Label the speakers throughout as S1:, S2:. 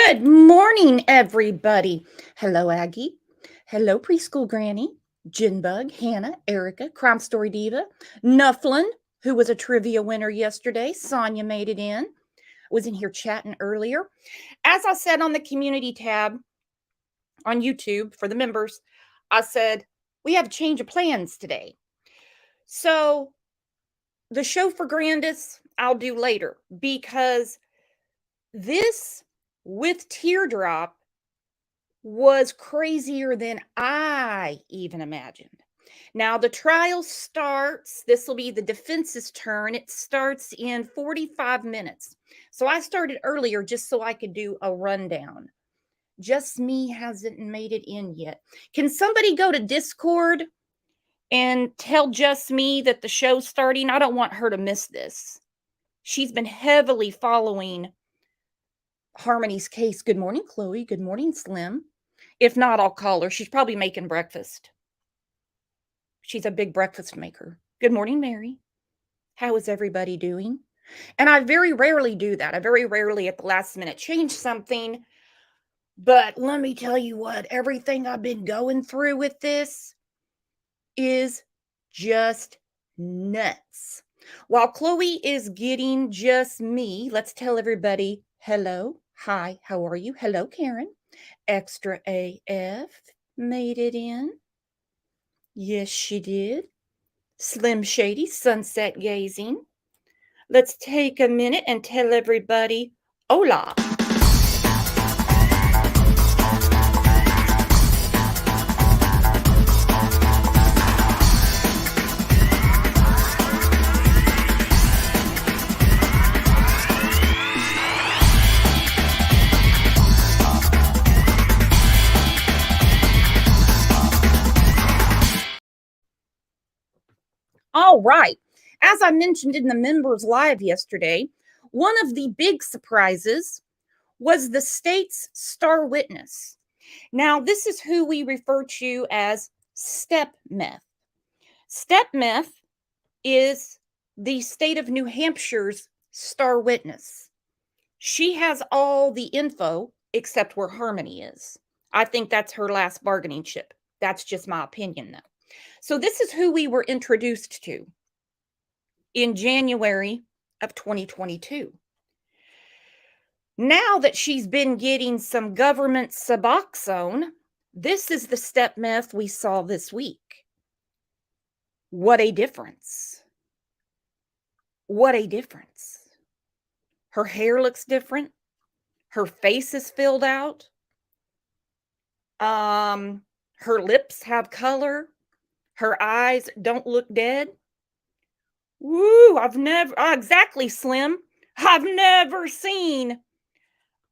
S1: Good morning, everybody. Hello, Aggie. Hello, preschool granny. Jinbug, Hannah, Erica, Crime Story Diva, Nufflin, who was a trivia winner yesterday. Sonia made it in. Was in here chatting earlier. As I said on the community tab on YouTube for the members, I said, we have a change of plans today. So the show for Grandis, I'll do later because this with Teardrop was crazier than I even imagined. Now, the trial starts, this will be the defense's turn. It starts in 45 minutes. So I started earlier just so I could do a rundown. Just Me hasn't made it in yet. Can somebody go to Discord and tell Just Me that the show's starting? I don't want her to miss this. She's been heavily following Harmony's case. Good morning, Chloe. Good morning, Slim. If not, I'll call her. She's probably making breakfast. She's a big breakfast maker. Good morning, Mary. How is everybody doing? And I very rarely do that. I very rarely at the last minute change something. But let me tell you what, everything I've been going through with this is just nuts. While Chloe is getting Just Me, let's tell everybody hello. Hi, how are you? Hello, Karen. Extra AF made it in. Yes, she did. Slim Shady, sunset gazing. Let's take a minute and tell everybody hola. All right. As I mentioned in the members live yesterday, one of the big surprises was the state's star witness. Now, this is who we refer to as step meth. Step meth is the state of New Hampshire's star witness. She has all the info except where Harmony is. I think that's her last bargaining chip. That's just my opinion, though. So this is who we were introduced to in January of 2022. Now that she's been getting some government Suboxone, this is the step meth we saw this week. What a difference. What a difference. Her hair looks different. Her face is filled out. Her lips have color. Her eyes don't look dead. Woo, exactly, Slim. I've never seen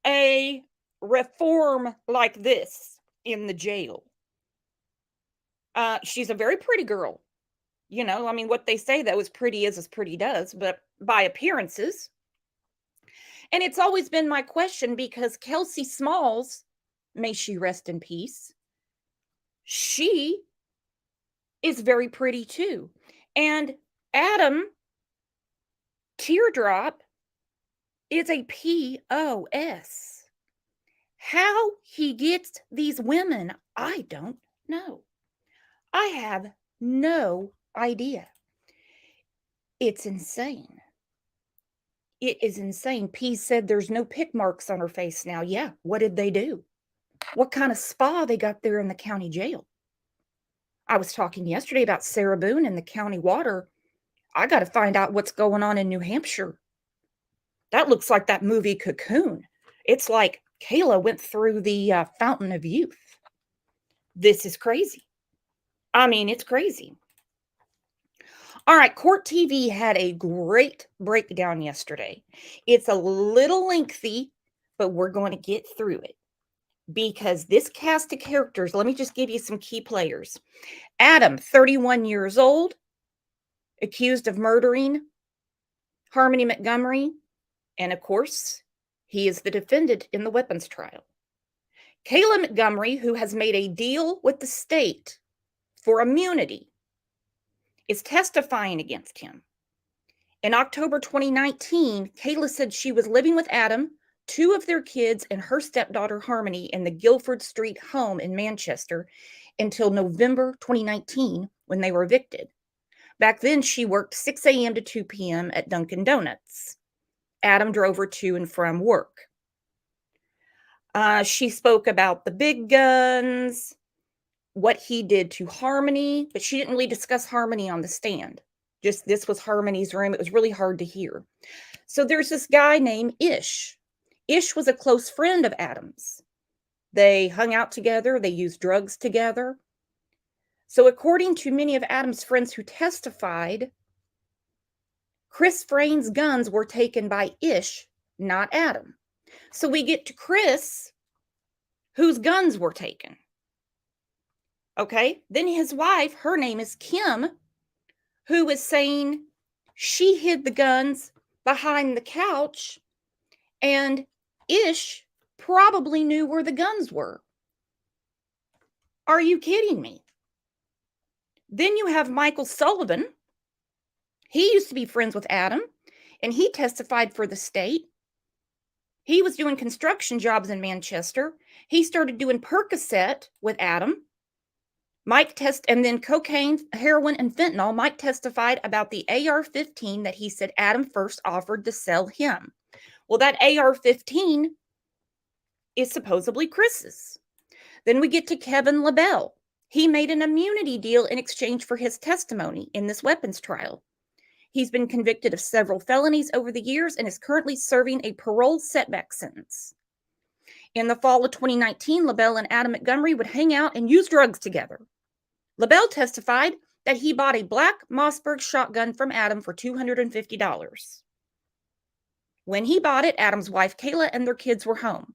S1: a reform like this in the jail. She's a very pretty girl. You know, I mean, what they say, that was pretty is as pretty does, but by appearances. And it's always been my question because Kelsey Smalls, may she rest in peace, she is very pretty too. And Adam Teardrop is a POS. How he gets these women, I don't know. I have no idea. It's insane. It is insane. P said there's no pick marks on her face now. Yeah, what did they do? What kind of spa they got there in the county jail? I was talking yesterday about Sarah Boone and the county water. I got to find out what's going on in New Hampshire. That looks like that movie Cocoon. It's like Kayla went through the fountain of youth. This is crazy. I mean, it's crazy. All right, Court TV had a great breakdown yesterday. It's a little lengthy, but we're going to get through it. Because this cast of characters, let me just give you some key players. Adam, 31 years old, accused of murdering Harmony Montgomery. And of course, he is the defendant in the weapons trial. Kayla Montgomery, who has made a deal with the state for immunity, is testifying against him. In October 2019, Kayla said she was living with Adam two of their kids and her stepdaughter Harmony in the Guildford Street home in Manchester until November 2019 when they were evicted. Back then, she worked 6 a.m. to 2 p.m. at Dunkin' Donuts. Adam drove her to and from work. She spoke about the big guns, what he did to Harmony, but she didn't really discuss Harmony on the stand. Just this was Harmony's room. It was really hard to hear. So there's this guy named Ish. Ish was a close friend of Adam's. They hung out together. They used drugs together. So according to many of Adam's friends who testified, Chris Frayn's guns were taken by Ish, not Adam. So we get to Chris, whose guns were taken. Okay, then his wife, her name is Kim, who is saying she hid the guns behind the couch and Ish probably knew where the guns were. Are you kidding me? Then you have Michael Sullivan. He used to be friends with Adam, and he testified for the state. He was doing construction jobs in Manchester. He started doing Percocet with Adam. And then cocaine, heroin, and fentanyl. Mike testified about the AR-15 that he said Adam first offered to sell him. Well, that AR-15 is supposedly Chris's. Then we get to Kevin LaBelle. He made an immunity deal in exchange for his testimony in this weapons trial. He's been convicted of several felonies over the years and is currently serving a parole setback sentence. In the fall of 2019, LaBelle and Adam Montgomery would hang out and use drugs together. LaBelle testified that he bought a black Mossberg shotgun from Adam for $250. When he bought it, Adam's wife Kayla and their kids were home.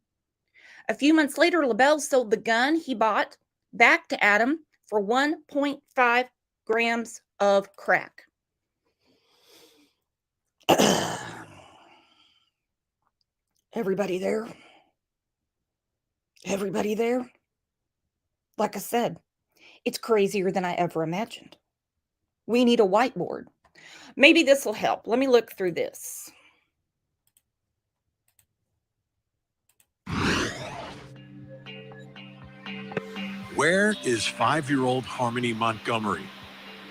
S1: A few months later, LaBelle sold the gun he bought back to Adam for 1.5 grams of crack. Everybody there? Everybody there? Like I said, it's crazier than I ever imagined. We need a whiteboard. Maybe this will help. Let me look through this.
S2: Where is 5-year-old Harmony Montgomery?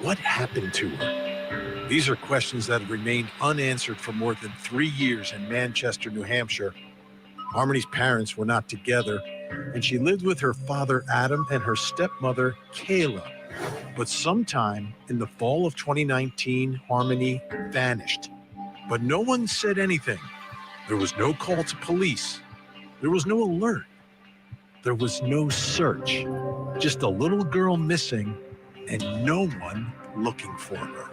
S2: What happened to her? These are questions that have remained unanswered for more than 3 years in Manchester, New Hampshire. Harmony's parents were not together, and she lived with her father, Adam, and her stepmother, Kayla. But sometime in the fall of 2019, Harmony vanished. But no one said anything. There was no call to police. There was no alert. There was no search. Just a little girl missing and no one looking for her.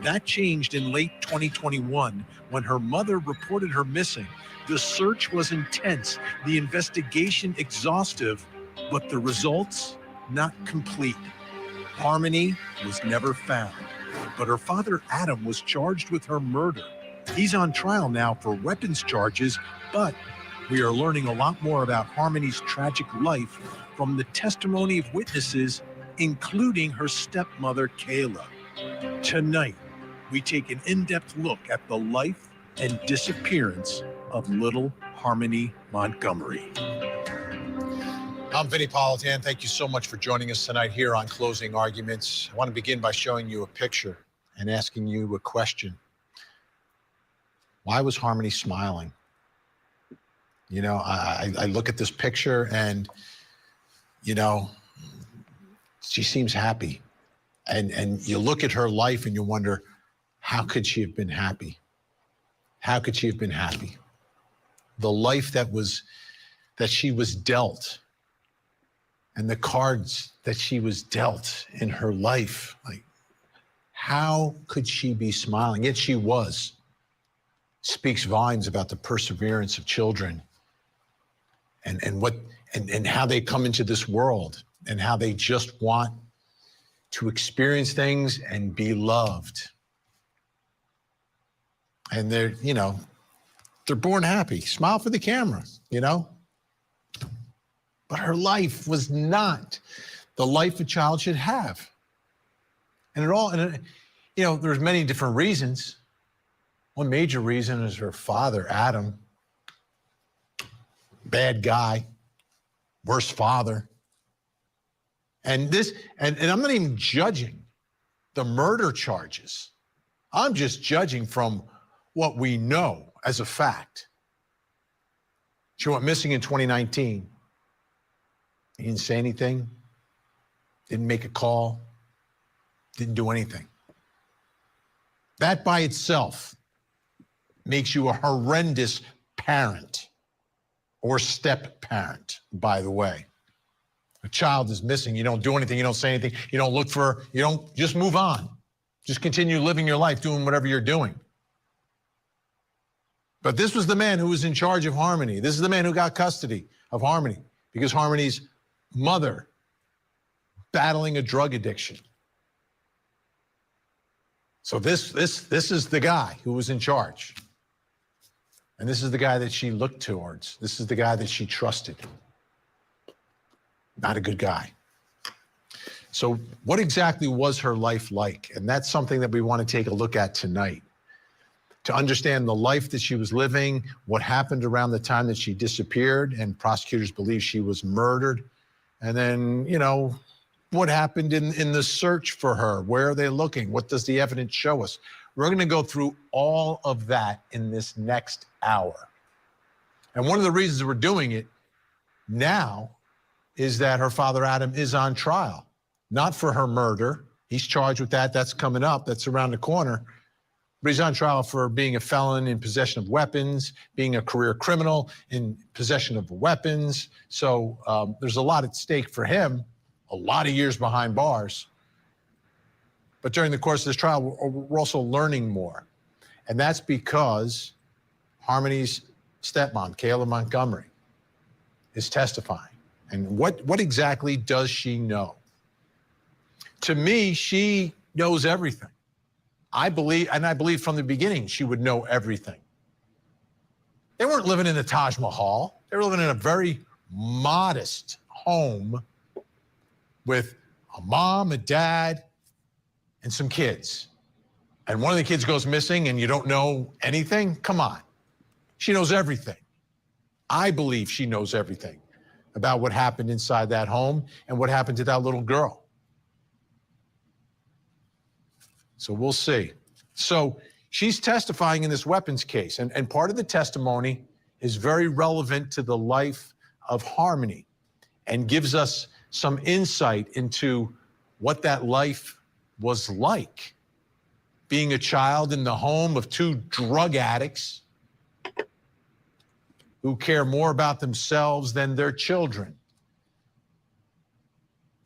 S2: That changed in late 2021 when her mother reported her missing. The search was intense, the investigation exhaustive, but the results not complete. Harmony was never found, but her father Adam was charged with her murder. He's on trial now for weapons charges, but we are learning a lot more about Harmony's tragic life from the testimony of witnesses, including her stepmother, Kayla. Tonight, we take an in-depth look at the life and disappearance of little Harmony Montgomery.
S3: I'm Vinnie Politan. Thank you so much for joining us tonight here on Closing Arguments. I want to begin by showing you a picture and asking you a question. Why was Harmony smiling? You know, I look at this picture and, you know, she seems happy. And you look at her life and you wonder, how could she have been happy? How could she have been happy? The life that she was dealt and the cards that she was dealt in her life, like, how could she be smiling? Yet she was. Speaks volumes about the perseverance of children and how they come into this world and how they just want to experience things and be loved. And they're born happy. Smile for the camera, you know? But her life was not the life a child should have. And there's many different reasons. One major reason is her father, Adam, bad guy, worst father. And I'm not even judging the murder charges. I'm just judging from what we know as a fact. She went missing in 2019. He didn't say anything, didn't make a call, didn't do anything. That by itself makes you a horrendous parent or step-parent, by the way. A child is missing, you don't do anything, you don't say anything, you don't look for her, you don't, just move on. Just continue living your life, doing whatever you're doing. But this was the man who was in charge of Harmony. This is the man who got custody of Harmony because Harmony's mother battling a drug addiction. So this is the guy who was in charge. And this is the guy that she looked towards. This is the guy that she trusted. Not a good guy. So what exactly was her life like? And that's something that we want to take a look at tonight. To understand the life that she was living, what happened around the time that she disappeared, and prosecutors believe she was murdered. And then, you know, what happened in the search for her? Where are they looking? What does the evidence show us? We're going to go through all of that in this next hour. And one of the reasons we're doing it now is that her father, Adam, is on trial. Not for her murder. He's charged with that. That's coming up. That's around the corner. But he's on trial for being a felon in possession of weapons, being a career criminal in possession of weapons. So there's a lot at stake for him, a lot of years behind bars. But during the course of this trial, we're also learning more. And that's because Harmony's stepmom, Kayla Montgomery, is testifying. And what exactly does she know? To me, she knows everything. I believe from the beginning she would know everything. They weren't living in the Taj Mahal. They were living in a very modest home with a mom, a dad, and some kids. And one of the kids goes missing and you don't know anything? Come on. She knows everything. I believe she knows everything about what happened inside that home and what happened to that little girl. So we'll see. So she's testifying in this weapons case, and part of the testimony is very relevant to the life of Harmony and gives us some insight into what that life was like, being a child in the home of two drug addicts who care more about themselves than their children.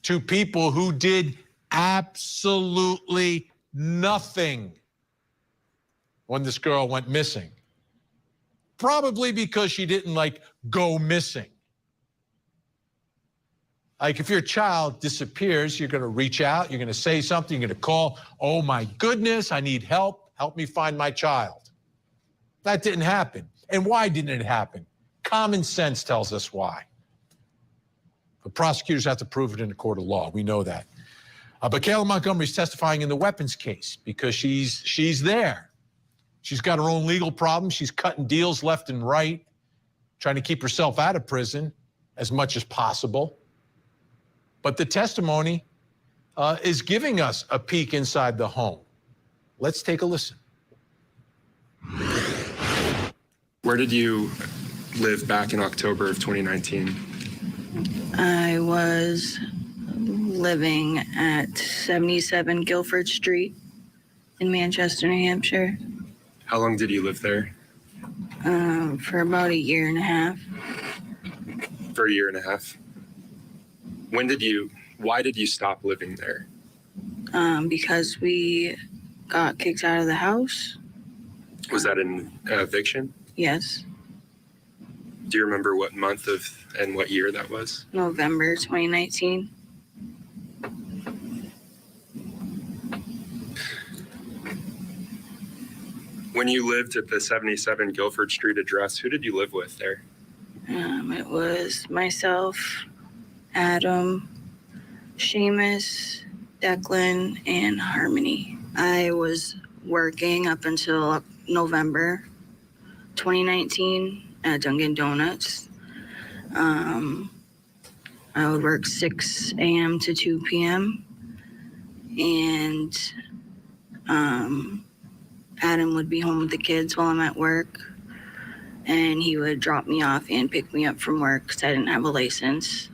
S3: Two people who did absolutely nothing when this girl went missing. Probably because she didn't go missing. Like if your child disappears, you're going to reach out, you're going to say something, you're going to call, oh my goodness, I need help. Help me find my child. That didn't happen. And why didn't it happen? Common sense tells us why. But prosecutors have to prove it in a court of law. We know that. But Kayla Montgomery is testifying in the weapons case because she's there. She's got her own legal problems. She's cutting deals left and right, trying to keep herself out of prison as much as possible. But the testimony is giving us a peek inside the home. Let's take a listen.
S4: Where did you live back in October of 2019?
S5: I was living at 77 Guilford Street in Manchester, New Hampshire.
S4: How long did you live there?
S5: For about a year and a half.
S4: For a year and a half. Why did you stop living there?
S5: Because we got kicked out of the house.
S4: Was that an eviction?
S5: Yes.
S4: Do you remember what month and what year that was?
S5: November 2019.
S4: When you lived at the 77 Guilford Street address, who did you live with there?
S5: It was myself, Adam, Seamus, Declan, and Harmony. I was working up until November 2019 at Dunkin' Donuts. I would work 6 a.m. to 2 p.m. And Adam would be home with the kids while I'm at work. And he would drop me off and pick me up from work because I didn't have a license.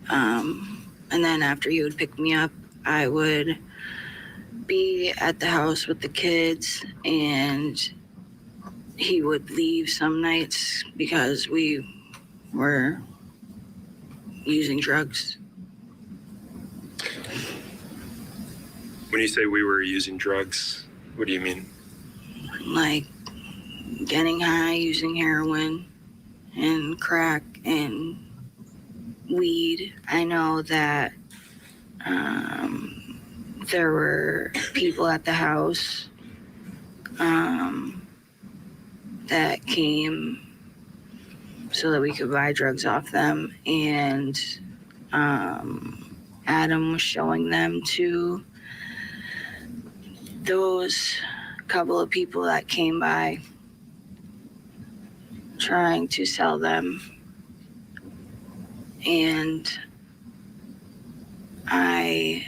S5: And then after he would pick me up, I would be at the house with the kids, and he would leave some nights because we were using drugs.
S4: When you say we were using drugs, what do you mean?
S5: Like getting high, using heroin and crack and weed. I know that there were people at the house that came so that we could buy drugs off them, and Adam was showing them to those couple of people that came by, trying to sell them. And I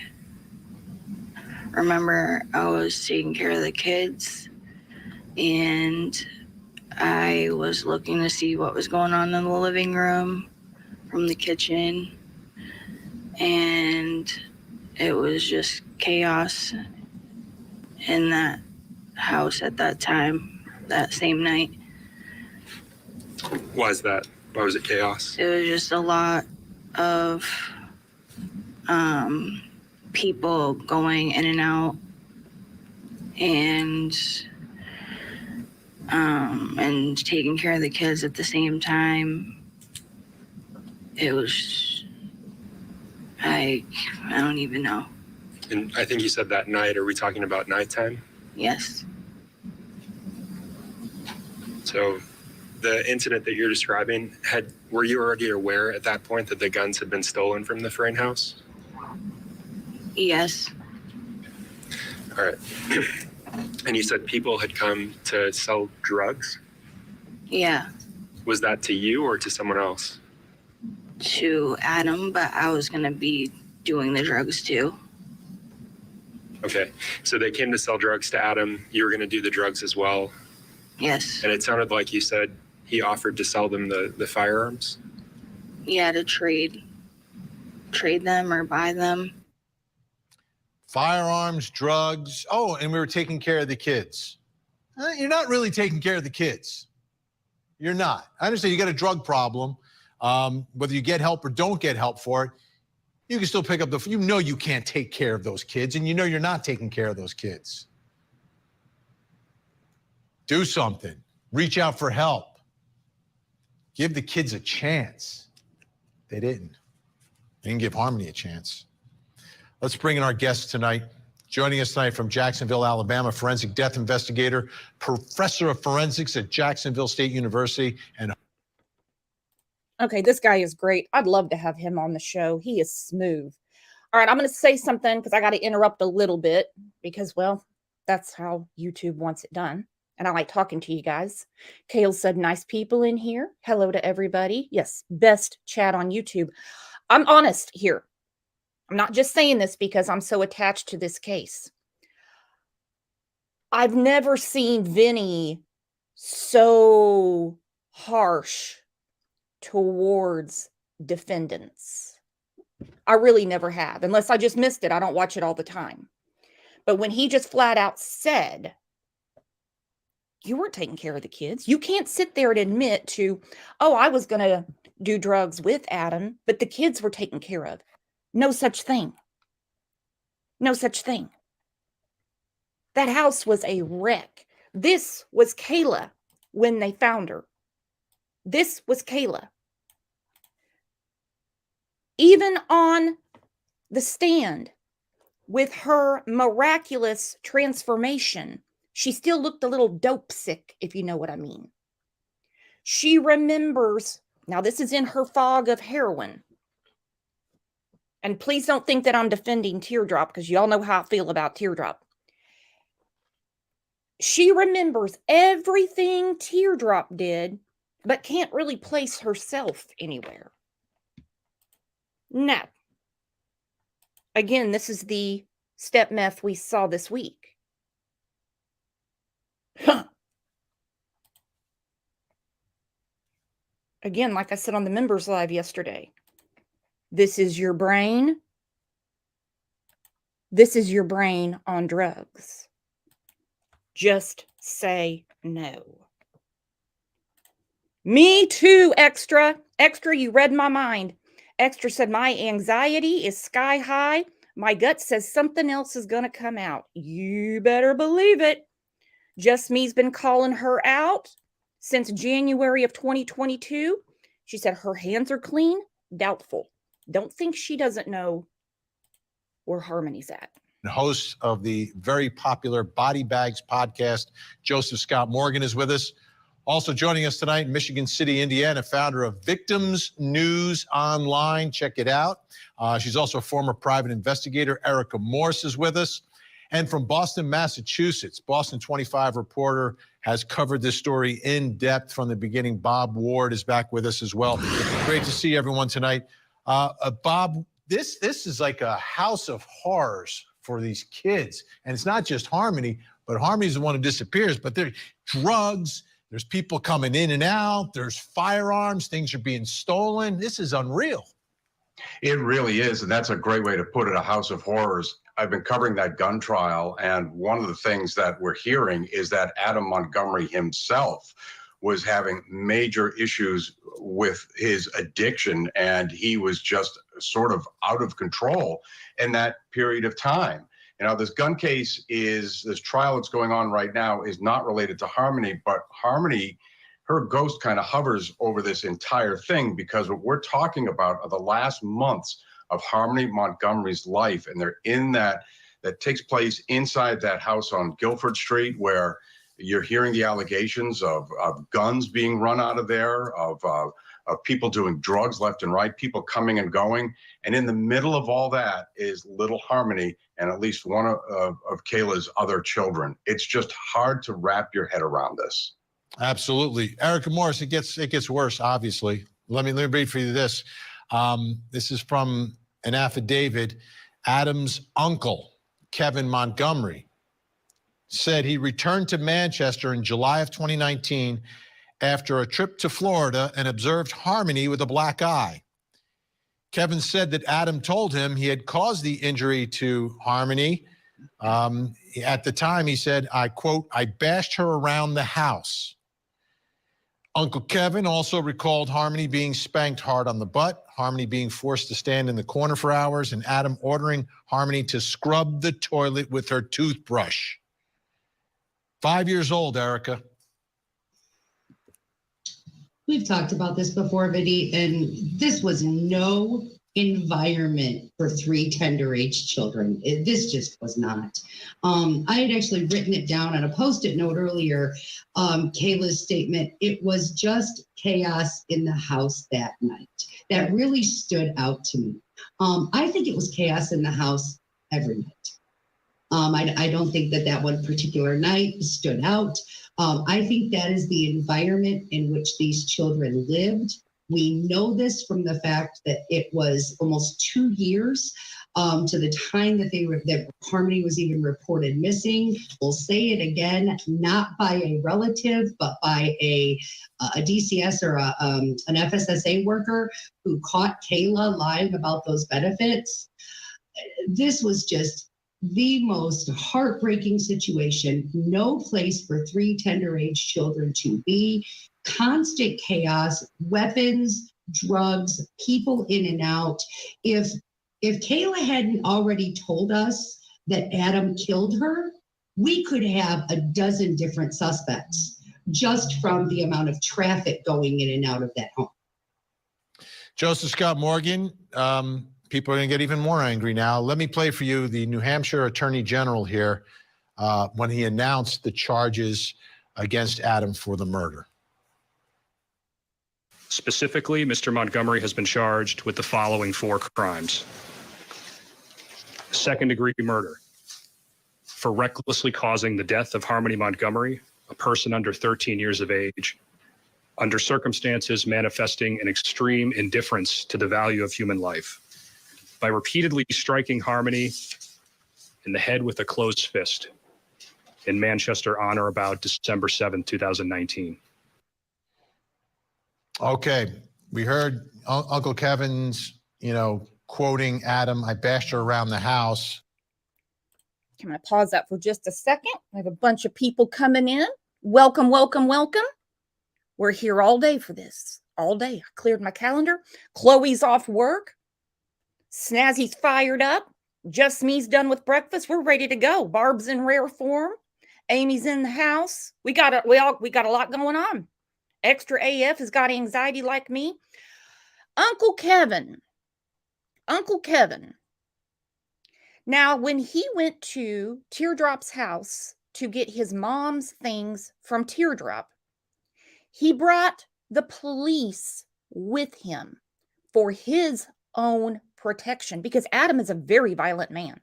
S5: remember I was taking care of the kids, and I was looking to see what was going on in the living room from the kitchen, and it was just chaos in that house at that time, that same night.
S4: Why is that? Why was it chaos?
S5: It was just a lot of people going in and out, and taking care of the kids at the same time. It was, I don't even know.
S4: And I think you said that night. Are we talking about nighttime?
S5: Yes.
S4: So the incident that you're describing, were you already aware at that point that the guns had been stolen from the Frayne house?
S5: Yes.
S4: All right. And you said people had come to sell drugs?
S5: Yeah.
S4: Was that to you or to someone else?
S5: To Adam, but I was going to be doing the drugs too.
S4: Okay. So they came to sell drugs to Adam. You were going to do the drugs as well.
S5: Yes.
S4: And it sounded like you said he offered to sell them the firearms?
S5: Yeah, to trade them or buy them.
S3: Firearms, drugs. Oh, and we were taking care of the kids. You're not really taking care of the kids. You're not. I understand you got a drug problem. Whether you get help or don't get help for it, you can still pick up you know you can't take care of those kids, and you know you're not taking care of those kids. Do something. Reach out for help. Give the kids a chance. They didn't. They didn't give Harmony a chance. Let's bring in our guest tonight. Joining us tonight from Jacksonville, Alabama, forensic death investigator, professor of forensics at Jacksonville State University, and
S1: Okay, this guy is great. I'd love to have him on the show. He is smooth. All right, I'm going to say something because I got to interrupt a little bit because, well, that's how YouTube wants it done. And I like talking to you guys. Kayla said, nice people in here. Hello to everybody. Yes, best chat on YouTube. I'm honest here. I'm not just saying this because I'm so attached to this case. I've never seen Vinny so harsh towards defendants. I really never have, unless I just missed it. I don't watch it all the time. But when he just flat out said, you weren't taking care of the kids. You can't sit there and admit to, oh, I was going to do drugs with Adam, but the kids were taken care of. No such thing. No such thing. That house was a wreck. This was Kayla when they found her. This was Kayla. Even on the stand with her miraculous transformation, she still looked a little dope sick, if you know what I mean. She remembers, now this is in her fog of heroin. And please don't think that I'm defending Teardrop because y'all know how I feel about Teardrop. She remembers everything Teardrop did but can't really place herself anywhere. Now, again, this is the step meth we saw this week. Huh. Again, like I said on the members live yesterday, this is your brain. This is your brain on drugs. Just say no. Me too, Extra. Extra, you read my mind. Extra said, my anxiety is sky high. My gut says something else is going to come out. You better believe it. Just Me's been calling her out since January of 2022. She said her hands are clean. Doubtful. Don't think she doesn't know where Harmony's at.
S3: Host of the very popular Body Bags podcast, Joseph Scott Morgan, is with us. Also joining us tonight in Michigan City, Indiana, founder of Victims News Online. Check it out. She's also a former private investigator. Erica Morse is with us. And from Boston, Massachusetts, Boston 25 reporter has covered this story in depth from the beginning. Bob Ward is back with us as well. Great to see everyone tonight. Bob, this is like a house of horrors for these kids. And it's not just Harmony, but Harmony's the one who disappears. But there's drugs, there's people coming in and out, there's firearms, things are being stolen. This is unreal.
S6: It really is, and that's a great way to put it, a house of horrors. I've been covering that gun trial, and one of the things that we're hearing is that Adam Montgomery himself was having major issues with his addiction, and he was just sort of out of control in that period of time. You know, this gun case this trial that's going on right now is not related to Harmony, but Harmony, her ghost kind of hovers over this entire thing, because what we're talking about are the last months of Harmony Montgomery's life. And they're in that takes place inside that house on Guilford Street, where you're hearing the allegations of guns being run out of there, of people doing drugs left and right, people coming and going. And in the middle of all that is little Harmony and at least one of Kayla's other children. It's just hard to wrap your head around this.
S3: Absolutely. Erica Morris, it gets worse, obviously. Let me read for you this. This is from an affidavit. Adam's uncle, Kevin Montgomery, said he returned to Manchester in July of 2019 after a trip to Florida and observed Harmony with a black eye. Kevin said that Adam told him he had caused the injury to Harmony. At the time, he said, I quote, I bashed her around the house. Uncle Kevin also recalled Harmony being spanked hard on the butt, Harmony being forced to stand in the corner for hours, and Adam ordering Harmony to scrub the toilet with her toothbrush. 5 years old, Erica.
S7: We've talked about this before, Vinny, and this was no environment for 3 tender-age children. This just was not. I had actually written it down on a Post-it note earlier, Kayla's statement. It was just chaos in the house that night. That really stood out to me. I think it was chaos in the house every night. I don't think that one particular night stood out. I think that is the environment in which these children lived. We know this from the fact that it was almost 2 years to the time that Harmony was even reported missing. We'll say it again, not by a relative, but by a DCS or an FSSA worker who caught Kayla lying about those benefits. This was just the most heartbreaking situation. No place for 3 tender-age children to be. Constant chaos, weapons, drugs, people in and out. If Kayla hadn't already told us that Adam killed her, we could have a dozen different suspects just from the amount of traffic going in and out of that home.
S3: Joseph Scott Morgan, people are going to get even more angry now. Let me play for you the New Hampshire Attorney General here when he announced the charges against Adam for the murder.
S8: Specifically, Mr. Montgomery has been charged with the following 4 crimes. Second-degree murder for recklessly causing the death of Harmony Montgomery, a person under 13 years of age, under circumstances manifesting an extreme indifference to the value of human life, by repeatedly striking Harmony in the head with a closed fist in Manchester on or about December 7th, 2019.
S3: Okay, we heard Uncle Kevin's, quoting Adam, I bashed her around the house.
S1: Can I pause that for just a second? I have a bunch of people coming in. Welcome, welcome, welcome. We're here all day for this. All day. I cleared my calendar. Chloe's off work. Snazzy's fired up. Just me's done with breakfast. We're ready to go. Barb's in rare form. Amy's in the house. We got a lot going on. Extra AF has got anxiety like me. Uncle Kevin. Now, when he went to Teardrop's house to get his mom's things from Teardrop, he brought the police with him for his own protection because Adam is a very violent man.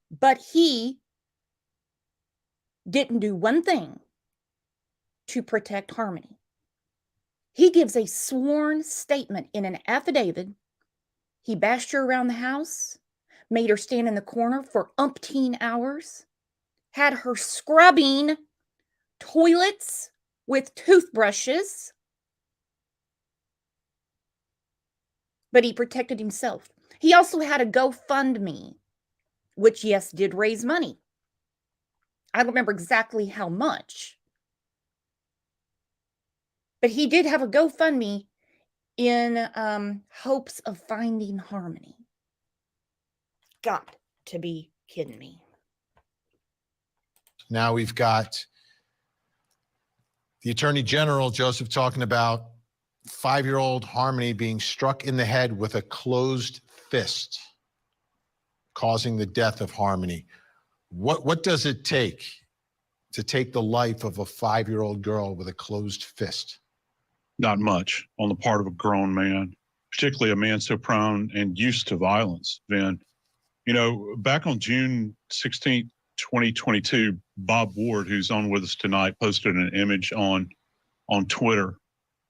S1: But he didn't do one thing to protect Harmony. He gives a sworn statement in an affidavit. He bashed her around the house, made her stand in the corner for umpteen hours, had her scrubbing toilets with toothbrushes, but he protected himself. He also had a GoFundMe, which, yes, did raise money. I don't remember exactly how much, but he did have a GoFundMe in hopes of finding Harmony. Got to be kidding me.
S3: Now we've got the Attorney General, Joseph, talking about 5-year-old Harmony being struck in the head with a closed fist, causing the death of Harmony. What does it take to take the life of a 5-year-old girl with a closed fist?
S9: Not much on the part of a grown man, particularly a man so prone and used to violence. Vin, back on June 16th, 2022, Bob Ward, who's on with us tonight, posted an image on Twitter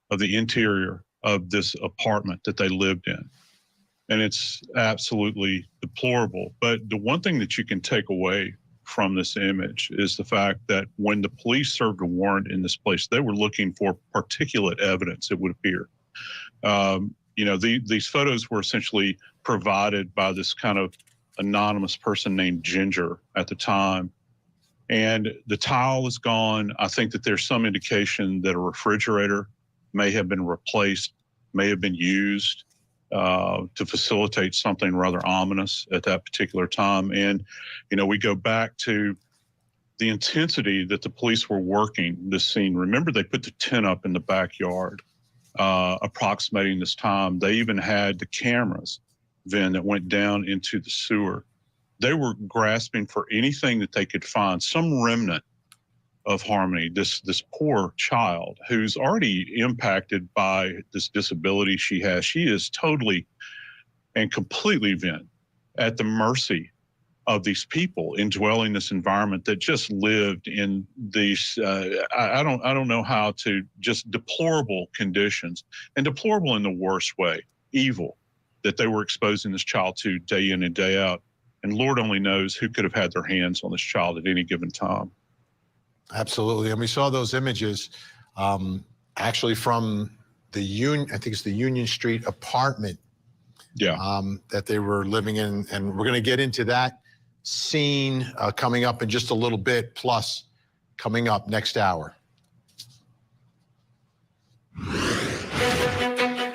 S9: of the interior of this apartment that they lived in. And it's absolutely deplorable. But the one thing that you can take away from this image is the fact that when the police served a warrant in this place, they were looking for particulate evidence, it would appear. These photos were essentially provided by this kind of anonymous person named Ginger at the time. And the tile is gone. I think that there's some indication that a refrigerator may have been replaced, may have been used to facilitate something rather ominous at that particular time. And, we go back to the intensity that the police were working this scene. Remember, they put the tent up in the backyard, approximating this time. They even had the cameras then that went down into the sewer. They were grasping for anything that they could find, some remnant of Harmony, this poor child who's already impacted by this disability she has. She is totally and completely, Vin, at the mercy of these people indwelling this environment that just lived in these, I don't know how to, just deplorable conditions, and deplorable in the worst way, evil that they were exposing this child to day in and day out. And Lord only knows who could have had their hands on this child at any given time.
S3: Absolutely. And we saw those images actually from the I think it's the Union Street apartment that they were living in. And we're going to get into that scene coming up in just a little bit, plus coming up next hour.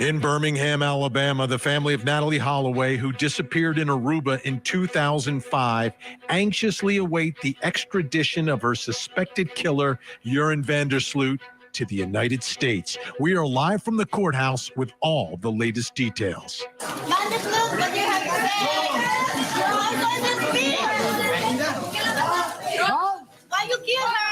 S2: In Birmingham, Alabama, the family of Natalie Holloway, who disappeared in Aruba in 2005, anxiously await the extradition of her suspected killer, Joran van der Sloot, to the United States. We are live from the courthouse with all the latest details.
S10: Van der Sloot, what do you have to say? You're also in this video. Why you kill her?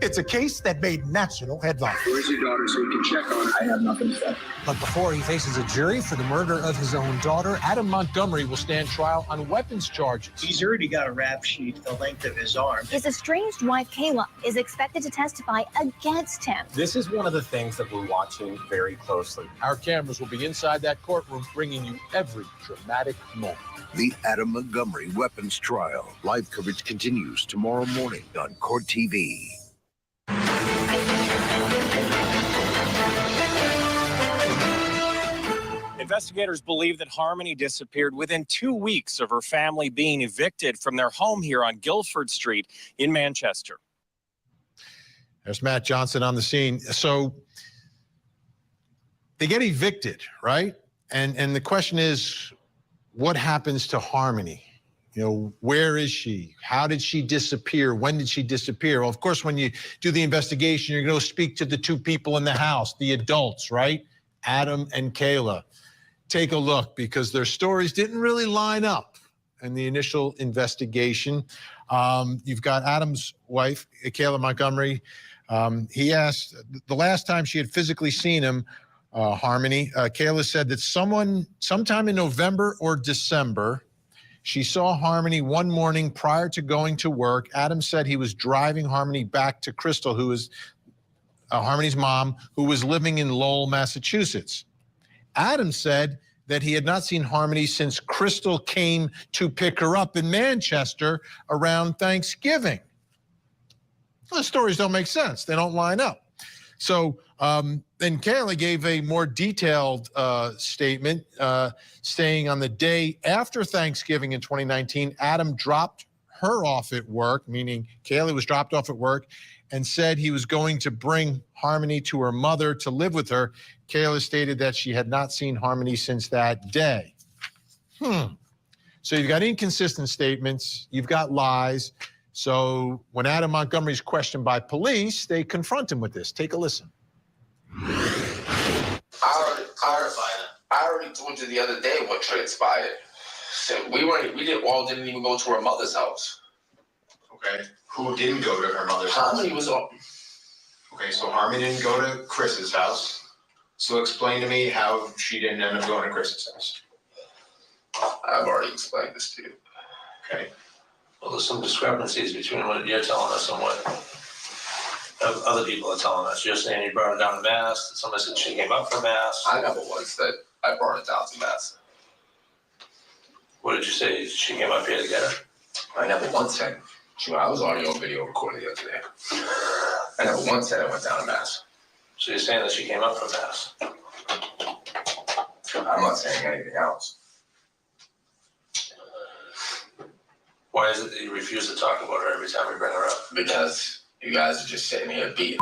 S11: It's a case that made national headlines.
S12: Where's your daughter so we can check on her? I have nothing to say.
S13: But before he faces a jury for the murder of his own daughter,
S3: Adam Montgomery will stand trial on weapons charges.
S14: He's already got a rap sheet the length of his arm.
S15: His estranged wife, Kayla, is expected to testify against him.
S16: This is one of the things that we're watching very closely.
S3: Our cameras will be inside that courtroom, bringing you every dramatic moment.
S17: The Adam Montgomery weapons trial. Live coverage continues tomorrow morning on Court TV.
S16: Investigators believe that Harmony disappeared within 2 weeks of her family being evicted from their home here on Guilford Street in Manchester.
S3: There's Matt Johnson on the scene. So they get evicted, right? And the question is, what happens to Harmony? You know, where is she? How did she disappear? When did she disappear? Well, of course, when you do the investigation, you're going to speak to the two people in the house, the adults, right? Adam and Kayla. Take a look, because their stories didn't really line up in the initial investigation. You've got Adam's wife, Kayla Montgomery. He asked, the last time she had physically seen him, Harmony, Kayla said that sometime in November or December, she saw Harmony one morning prior to going to work. Adam said he was driving Harmony back to Crystal, who is Harmony's mom, who was living in Lowell, Massachusetts. Adam said that he had not seen Harmony since Crystal came to pick her up in Manchester around Thanksgiving. Well, the stories don't make sense. They don't line up. So then Kayla gave a more detailed statement, saying on the day after Thanksgiving in 2019, Adam dropped her off at work, meaning Kayla was dropped off at work, and said he was going to bring Harmony to her mother to live with her. Kayla stated that she had not seen Harmony since that day. So you've got inconsistent statements, you've got lies. So when Adam Montgomery is questioned by police, they confront him with this. Take a listen.
S18: I already told you the other day what transpired. So we didn't even go to her mother's house.
S19: Okay. Who didn't go to her mother's house?
S18: Harmony was up.
S19: Okay, so Harmony didn't go to Chris's house. So explain to me how she didn't end up going to Chris's house.
S18: I've already explained this to you.
S19: Okay.
S20: Well, there's some discrepancies between what you're telling us and what other people are telling us. You're saying you brought her down to Mass. Somebody said she came up from Mass.
S18: I never once said I brought her down to Mass.
S20: What did you say? She came up here to get her?
S18: I never once said. I was already on video recording the other day. I never once said I went down to Mass.
S20: So you're saying that she came up from Mass?
S18: I'm not saying anything else.
S20: Why is it that you refuse to talk about her every time we bring her up?
S18: Because you guys are just sitting here beating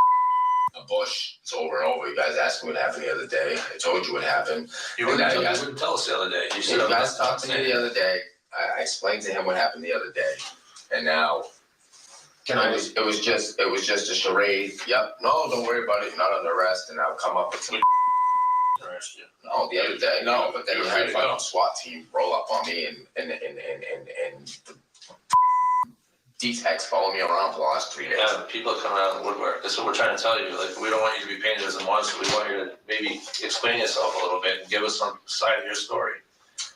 S18: a bush. It's over and over. You guys asked me what happened the other day. I told you what happened.
S20: You wouldn't tell us the other day. You said
S18: you guys talked to me the other day. I explained to him what happened the other day. And now it was just a charade. Yep. No, don't worry about it. You're not under arrest. And I'll come up with some. No, the other day. No, but then you had a fucking SWAT team roll up on me and the D-Techs follow me around for the last 3 days.
S20: Yeah, people are coming out of the woodwork. That's what we're trying to tell you. Like, we don't want you to be painted as a monster. We want you to maybe explain yourself a little bit and give us some side of your story.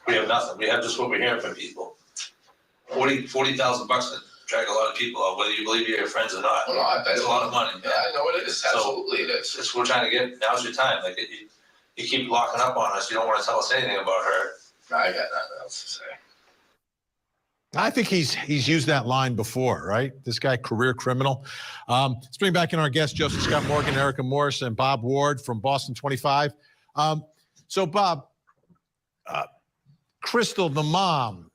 S20: We have nothing. We have just what we're hearing from people. $40,000 to drag a lot of people out, whether you believe you're your friends or not.
S18: Well, I bet
S20: it's a lot of money.
S18: Yeah, I know it is. Absolutely it is.
S20: It's we're trying to get, now's your time. Like, you keep locking up on us. You don't want to tell us anything about her.
S18: I got nothing else to say.
S3: I think he's used that line before, right? This guy, career criminal. Let's bring back in our guests, Joseph Scott Morgan, Erica Morris, and Bob Ward from Boston 25. So, Bob, Crystal, the mom,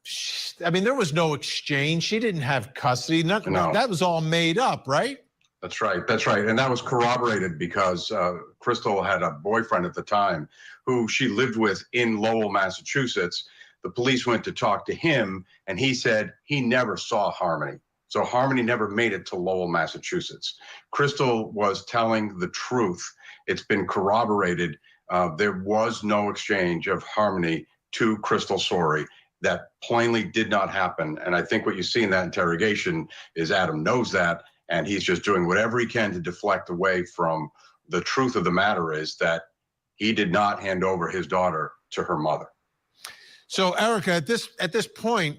S3: there was no exchange. She didn't have custody. No. That was all made up, right?
S6: That's right. That's right. And that was corroborated because Crystal had a boyfriend at the time who she lived with in Lowell, Massachusetts. The police went to talk to him, and he said he never saw Harmony. So Harmony never made it to Lowell, Massachusetts. Crystal was telling the truth. It's been corroborated. There was no exchange of Harmony to Crystal Sorey. That plainly did not happen. And I think what you see in that interrogation is Adam knows that, And he's just doing whatever he can to deflect away from the truth of the matter is that he did not hand over his daughter to her mother.
S3: So, Erica, at this point,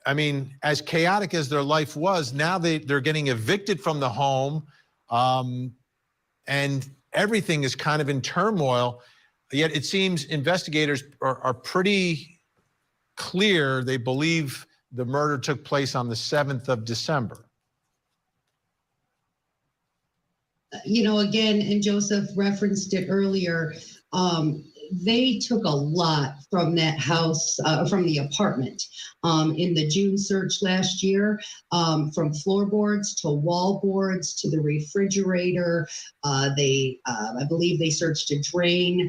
S3: I mean, as chaotic as their life was, now they're getting evicted from the home, and everything is kind of in turmoil. Yet it seems investigators are pretty clear. They believe the murder took place on the 7th of December.
S7: You know, again, and Joseph referenced it earlier, they took a lot from that house, from the apartment in the June search last year, from floorboards to wall boards to the refrigerator. I believe they searched a drain.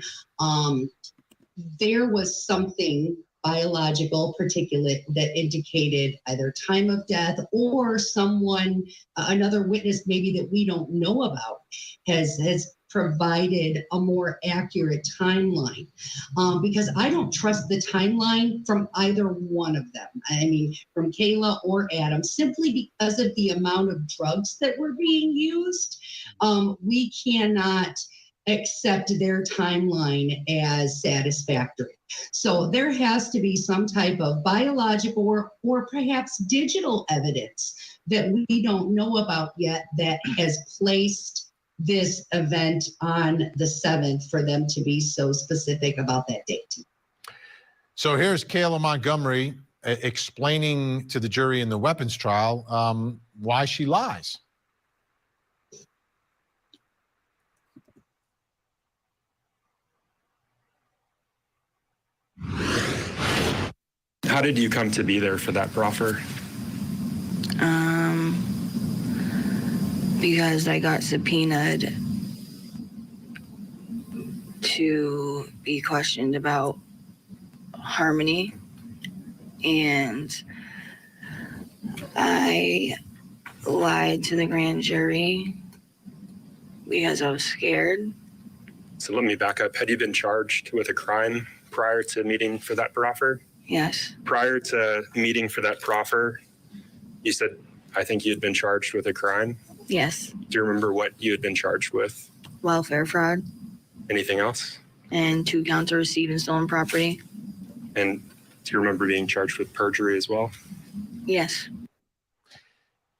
S7: There was something biological particulate that indicated either time of death or someone, another witness maybe that we don't know about, has provided a more accurate timeline, because I don't trust the timeline from either one of them. I mean, from Kayla or Adam, simply because of the amount of drugs that were being used. We cannot accept their timeline as satisfactory. So there has to be some type of biological or perhaps digital evidence that we don't know about yet that has placed this event on the 7th for them to be so specific about that date.
S3: So here's Kayla Montgomery explaining to the jury in the weapons trial why she lies.
S4: How did you come to be there for that proffer?
S5: Because I got subpoenaed to be questioned about Harmony, and I lied to the grand jury because I was scared.
S4: So let me back up. Had you been charged with a crime prior to meeting for that proffer?
S5: Yes.
S4: Prior to meeting for that proffer, you said, I think you had been charged with a crime.
S5: Yes.
S4: Do you remember what you had been charged with?
S5: Welfare fraud
S4: Anything else?
S5: and 2 counts of receiving stolen property.
S4: And do you remember being charged with perjury as well?
S5: Yes.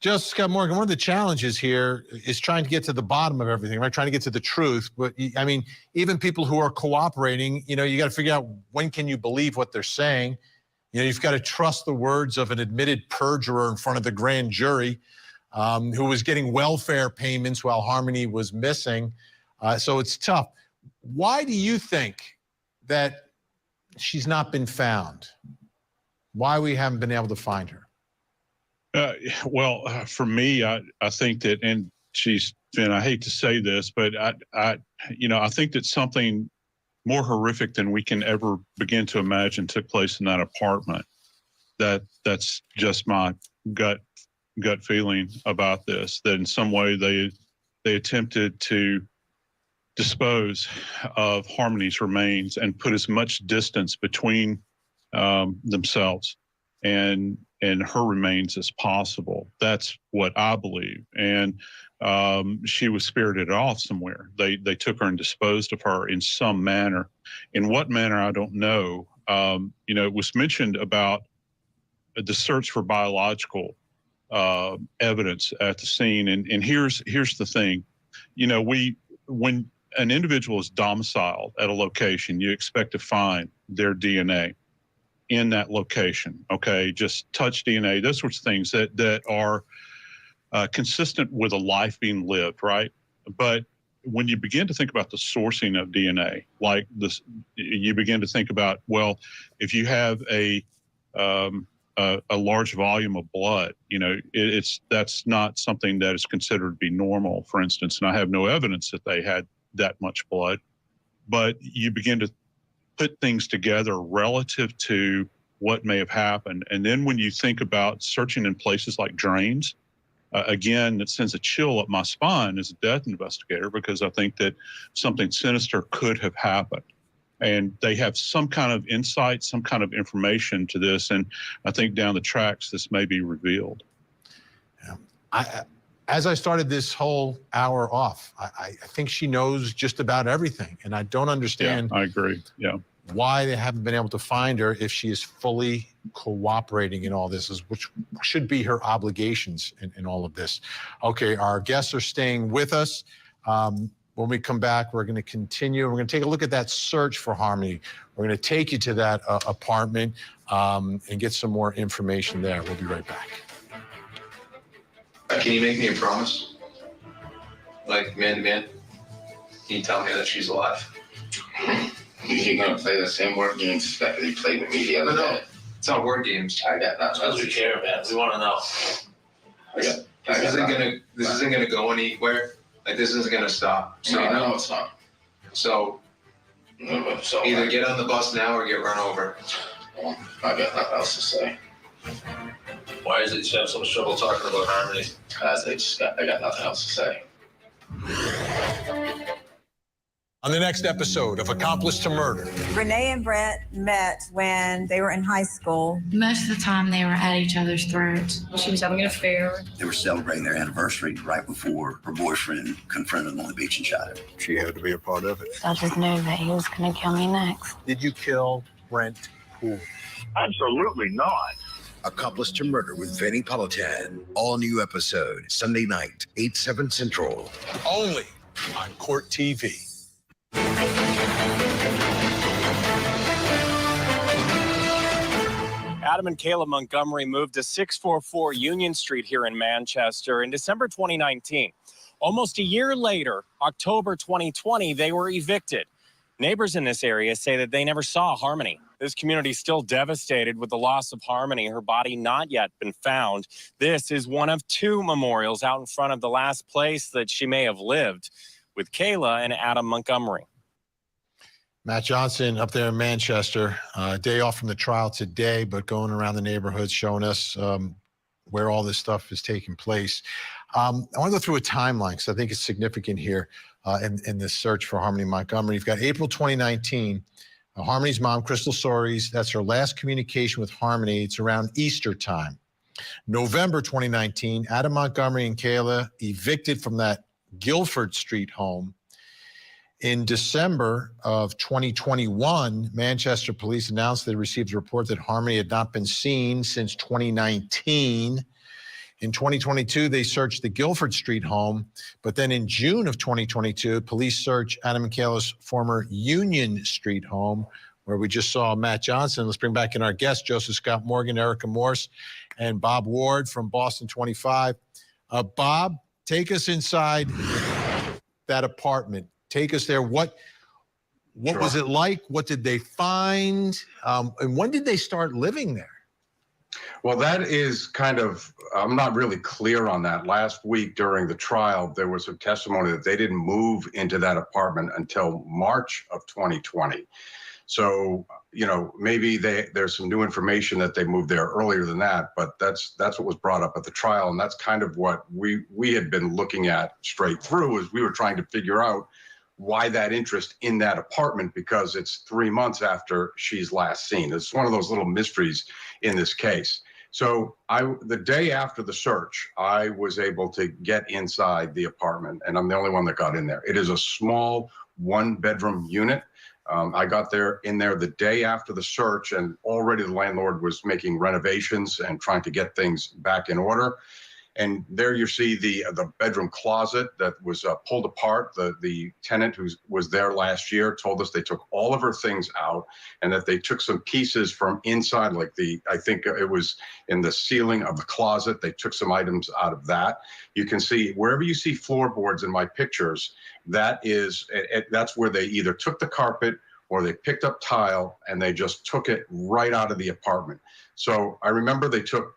S3: Justice Scott Morgan, one of the challenges here is trying to get to the bottom of everything, right? Trying to get to the truth. But I mean, even people who are cooperating, you know, you got to figure out when can you believe what they're saying. You know, you've got to trust the words of an admitted perjurer in front of the grand jury who was getting welfare payments while Harmony was missing. So it's tough. Why do you think that she's not been found? Why we haven't been able to find her?
S9: For me, I think that, and she's been, I hate to say this, but I think that something more horrific than we can ever begin to imagine took place in that apartment. That's just my gut feeling about this, that in some way they attempted to dispose of Harmony's remains and put as much distance between themselves and her remains as possible. That's what I believe. And she was spirited off somewhere. They took her and disposed of her in some manner. In what manner, I don't know. It was mentioned about the search for biological evidence at the scene. And here's the thing. When an individual is domiciled at a location, you expect to find their DNA in that location, okay? Just touch DNA, those sorts of things that are consistent with a life being lived, right? But when you begin to think about the sourcing of DNA, like this, you begin to think about, well, if you have a large volume of blood, that's not something that is considered to be normal, for instance, and I have no evidence that they had that much blood, but you begin to put things together relative to what may have happened. And then when you think about searching in places like drains, again, it sends a chill up my spine as a death investigator, because I think that something sinister could have happened. And they have some kind of insight, some kind of information to this. And I think down the tracks, this may be revealed.
S3: Yeah. as I started this whole hour off, I think she knows just about everything. And I don't understand
S9: I agree. Yeah.
S3: why they haven't been able to find her if she is fully cooperating in all this, which should be her obligations in all of this. Okay, our guests are staying with us. When we come back, we're going to continue. We're going to take a look at that search for Harmony. We're going to take you to that apartment and get some more information there. We'll be right back.
S19: Can you make me a promise? Like, man to man? Can you tell me that she's alive?
S18: You're gonna play the same word games that you played with me the other day.
S19: It's not word games.
S18: I got nothing.
S20: Because we care, man. We want to know.
S19: This isn't gonna go anywhere. Like, this isn't gonna stop. So
S18: No, it's not.
S19: So either get on the bus now or get run over.
S18: I got nothing else to say.
S20: Why is it you have so much trouble talking about Harmony?
S18: Because I got nothing else to say.
S3: On the next episode of Accomplice to Murder.
S21: Renee and Brett met when they were in high school.
S22: Most of the time they were at each other's throats. She was having an affair.
S23: They were celebrating their anniversary right before her boyfriend confronted them on the beach and shot her.
S2: She had to be a part of it.
S22: I just knew that he was going to kill me next.
S3: Did you kill Brent Poole?
S17: Absolutely not. Accomplice to Murder with Vinnie Politan. All new episode, Sunday night, 8/7 Central.
S3: Only on Court TV.
S16: Adam and Kayla Montgomery moved to 644 Union Street here in Manchester in December 2019. Almost a year later, October 2020, they were evicted. Neighbors in this area say that they never saw Harmony. This community is still devastated with the loss of Harmony, her body not yet been found. This is one of two memorials out in front of the last place that she may have lived, with Kayla and Adam Montgomery.
S3: Matt Johnson up there in Manchester, day off from the trial today, but going around the neighborhood showing us where all this stuff is taking place. I want to go through a timeline because I think it's significant here in this search for Harmony Montgomery. You've got April 2019, Harmony's mom, Crystal Soares, that's her last communication with Harmony. It's around Easter time. November 2019, Adam Montgomery and Kayla evicted from that Guilford Street home. In December of 2021, Manchester police announced they received a report that Harmony had not been seen since 2019. In 2022, they searched the Guilford Street home, but then in June of 2022, police searched Adam and Kayla's former Union Street home, where we just saw Matt Johnson. Let's bring back in our guests, Joseph Scott Morgan, Erica Morse, and Bob Ward from Boston 25. Bob, take us inside that apartment. Take us there. What Sure. was it like? What did they find? And when did they start living there?
S6: Well, that is kind of, I'm not really clear on that. Last week during the trial, there was some testimony that they didn't move into that apartment until March of 2020. So, you know, maybe there's some new information that they moved there earlier than that, but that's what was brought up at the trial. And that's kind of what we had been looking at straight through, as we were trying to figure out why that interest in that apartment, because it's 3 months after she's last seen. It's one of those little mysteries in this case. So the day after the search, I was able to get inside the apartment, and I'm the only one that got in there. It is a small 1-bedroom unit. I got in there the day after the search, and already the landlord was making renovations and trying to get things back in order. And there you see the bedroom closet that was pulled apart. The tenant who was there last year told us they took all of her things out, and that they took some pieces from inside, like I think it was in the ceiling of the closet. They took some items out of that. You can see wherever you see floorboards in my pictures, that's where they either took the carpet or they picked up tile and they just took it right out of the apartment. So I remember they took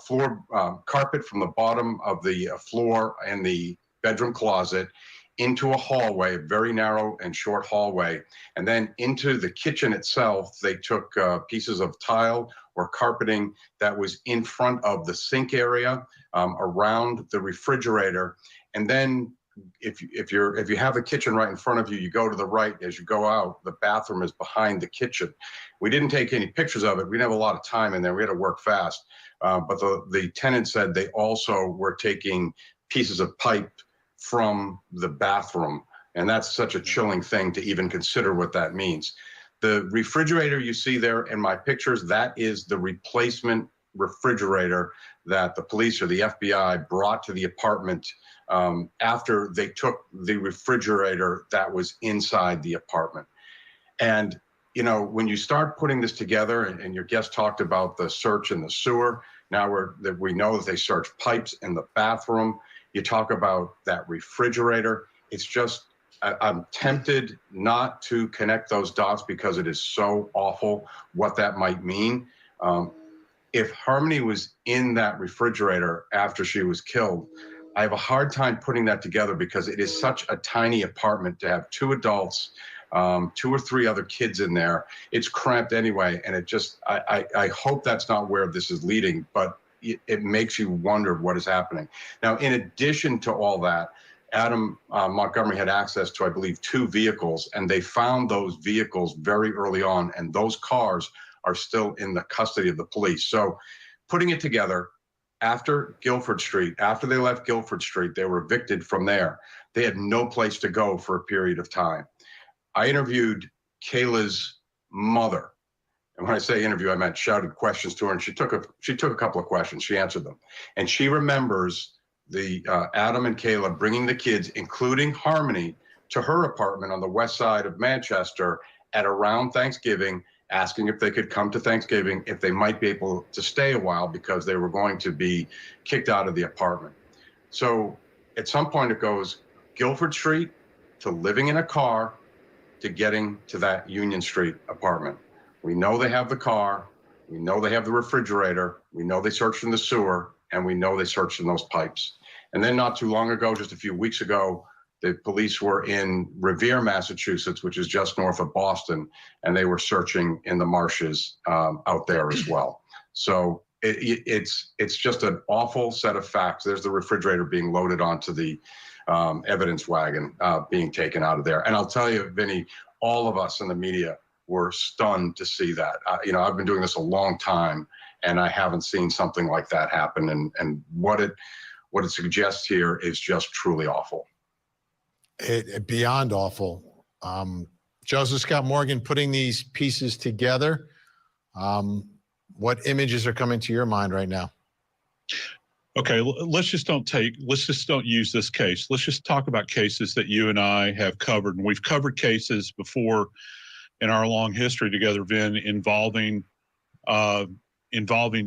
S6: floor carpet from the bottom of the floor and the bedroom closet into a hallway, a very narrow and short hallway, and then into the kitchen itself. They took pieces of tile or carpeting that was in front of the sink area, around the refrigerator, and then if you have the kitchen right in front of you, you go to the right. As you go out, the bathroom is behind the kitchen. We didn't take any pictures of it. We didn't have a lot of time in there. We had to work fast. But the tenant said they also were taking pieces of pipe from the bathroom. And that's such a chilling thing to even consider what that means. The refrigerator you see there in my pictures, that is the replacement refrigerator that the police or the FBI brought to the apartment after they took the refrigerator that was inside the apartment. And, you know, when you start putting this together, and your guest talked about the search in the sewer, now we know that they searched pipes in the bathroom. You talk about that refrigerator. It's just, I'm tempted not to connect those dots because it is so awful what that might mean. If Harmony was in that refrigerator after she was killed, I have a hard time putting that together because it is such a tiny apartment to have 2 adults, 2 or 3 other kids in there. It's cramped anyway, and it just, I hope that's not where this is leading, but it makes you wonder what is happening. Now, in addition to all that, Adam Montgomery had access to, I believe, 2 vehicles, and they found those vehicles very early on, and those cars are still in the custody of the police. So putting it together, after Guilford Street, after they left Guilford Street, they were evicted from there. They had no place to go for a period of time. I interviewed Kayla's mother. And when I say interview, I meant shouted questions to her, and she took a couple of questions. She answered them. And she remembers the Adam and Kayla bringing the kids, including Harmony, to her apartment on the west side of Manchester at around Thanksgiving, asking if they could come to Thanksgiving, if they might be able to stay a while because they were going to be kicked out of the apartment. So at some point it goes Guilford Street to living in a car to getting to that Union Street apartment. We know they have the car. We know they have the refrigerator. We know they searched in the sewer, and we know they searched in those pipes. And then not too long ago, just a few weeks ago, the police were in Revere, Massachusetts, which is just north of Boston, and they were searching in the marshes out there as well. So it's just an awful set of facts. There's the refrigerator being loaded onto the evidence wagon being taken out of there. And I'll tell you, Vinny, all of us in the media were stunned to see that. You know, I've been doing this a long time, and I haven't seen something like that happen. And what it suggests here is just truly awful.
S3: Beyond awful. Joseph Scott Morgan, putting these pieces together, what images are coming to your mind right now?
S9: Okay, let's just don't use this case. Let's just talk about cases that you and I have covered. And we've covered cases before in our long history together, Vin, involving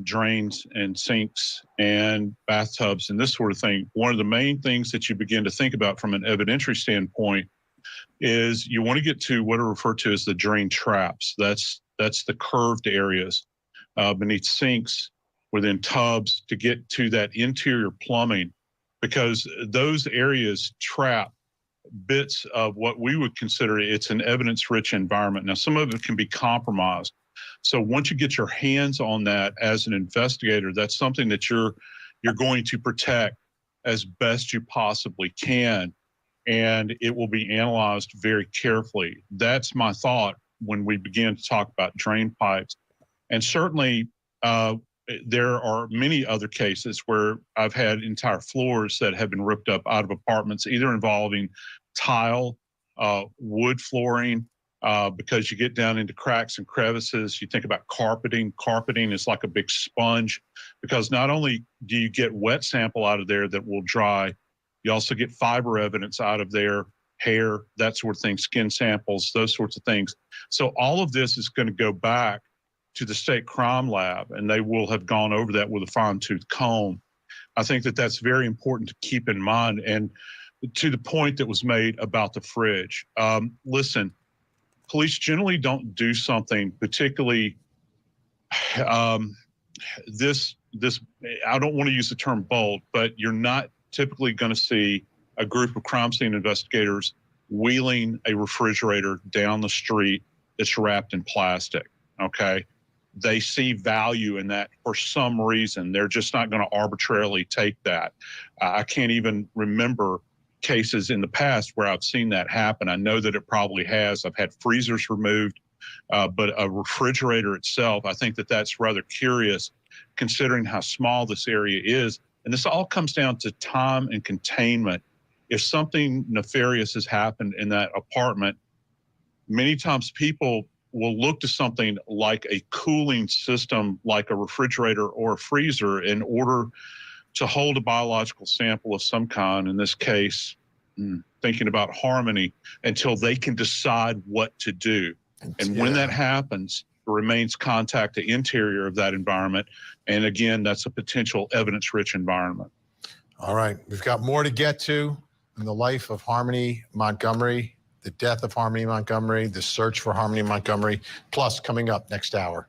S9: drains and sinks and bathtubs and this sort of thing. One of the main things that you begin to think about from an evidentiary standpoint is you want to get to what are referred to as the drain traps. That's the curved areas beneath sinks, within tubs, to get to that interior plumbing, because those areas trap bits of what we would consider it's an evidence-rich environment. Now, some of it can be compromised. So once you get your hands on that as an investigator, that's something that you're going to protect as best you possibly can, and it will be analyzed very carefully. That's my thought when we begin to talk about drain pipes. And certainly there are many other cases where I've had entire floors that have been ripped up out of apartments, either involving tile, wood flooring, because you get down into cracks and crevices. You think about carpeting. Carpeting is like a big sponge, because not only do you get wet sample out of there that will dry, you also get fiber evidence out of there, hair, that sort of thing, skin samples, those sorts of things. So all of this is going to go back to the state crime lab, and they will have gone over that with a fine-tooth comb. I think that that's very important to keep in mind. And to the point that was made about the fridge, listen, police generally don't do something particularly, this, I don't want to use the term bold, but you're not typically going to see a group of crime scene investigators wheeling a refrigerator down the street that's wrapped in plastic, okay? They see value in that for some reason. They're just not going to arbitrarily take that. I can't even remember cases in the past where I've seen that happen. I know that it probably has. I've had freezers removed, but a refrigerator itself, I think that that's rather curious considering how small this area is. And this all comes down to time and containment. If something nefarious has happened in that apartment, many times people will look to something like a cooling system, like a refrigerator or a freezer, in order to hold a biological sample of some kind, in this case, thinking about Harmony, until they can decide what to do. And when that happens, it remains contact the interior of that environment. And again, that's a potential evidence-rich environment.
S3: All right. We've got more to get to in the life of Harmony Montgomery, the death of Harmony Montgomery, the search for Harmony Montgomery, plus coming up next hour.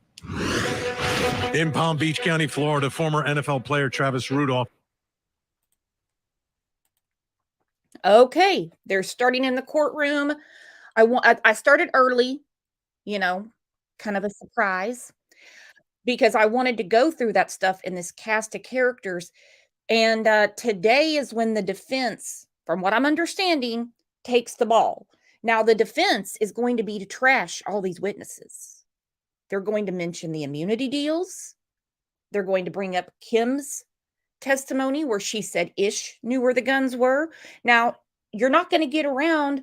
S2: In Palm Beach County, Florida, former NFL player Travis Rudolph.
S1: Okay, they're starting in the courtroom. I started early, you know, kind of a surprise, because I wanted to go through that stuff in this cast of characters. And today is when the defense, from what I'm understanding, takes the ball. Now, the defense is going to be to trash all these witnesses. They're going to mention the immunity deals. They're going to bring up Kim's testimony where she said Ish knew where the guns were. Now, you're not going to get around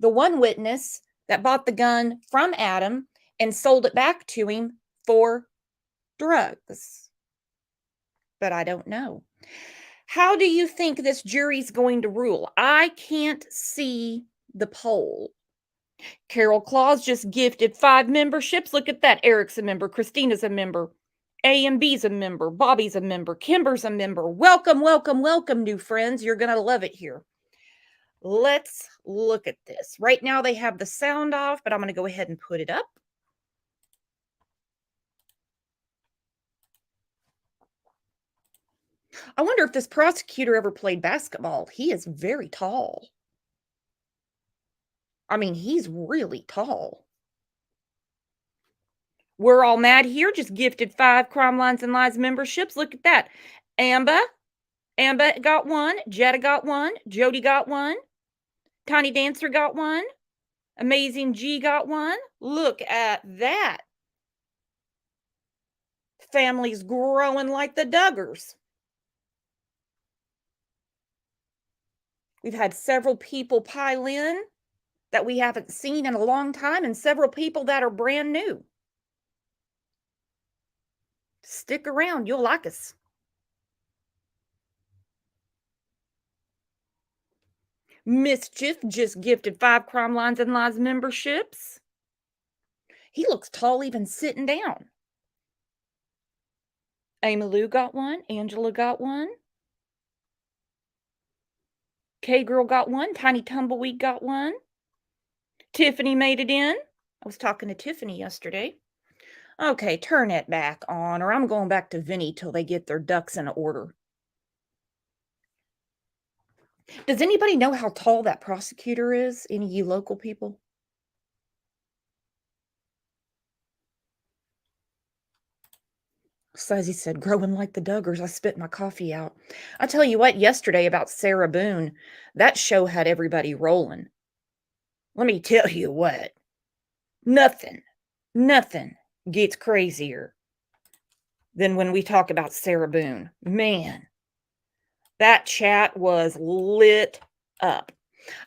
S1: the one witness that bought the gun from Adam and sold it back to him for drugs. But I don't know. How do you think this jury's going to rule? I can't see the poll. Carol Claus just gifted 5 memberships. Look at that. Eric's a member. Christina's a member. A and B's a member. Bobby's a member. Kimber's a member. Welcome, welcome, welcome, new friends. You're going to love it here. Let's look at this. Right now they have the sound off, but I'm going to go ahead and put it up. I wonder if this prosecutor ever played basketball. He is very tall. I mean, he's really tall. We're all mad here. Just gifted 5 Crime Lines and Lies memberships. Look at that. Amba got 1. Jetta got 1. Jody got 1. Tiny Dancer got 1. Amazing G got 1. Look at that. Family's growing like the Duggars. We've had several people pile in that we haven't seen in a long time, and several people that are brand new. Stick around. You'll like us. Mischief just gifted 5 Crime Lines and Lies memberships. He looks tall even sitting down. Amy Lou got 1. Angela got 1. K-Girl got 1. Tiny Tumbleweed got 1. Tiffany made it in. I was talking to Tiffany yesterday. Okay, turn it back on, or I'm going back to Vinny till they get their ducks in order. Does anybody know how tall that prosecutor is? Any of you local people? Sizzy said, growing like the Duggars. I spit my coffee out. I tell you what, yesterday about Sarah Boone, that show had everybody rolling. Let me tell you what, nothing gets crazier than when we talk about Sarah Boone. Man, that chat was lit up.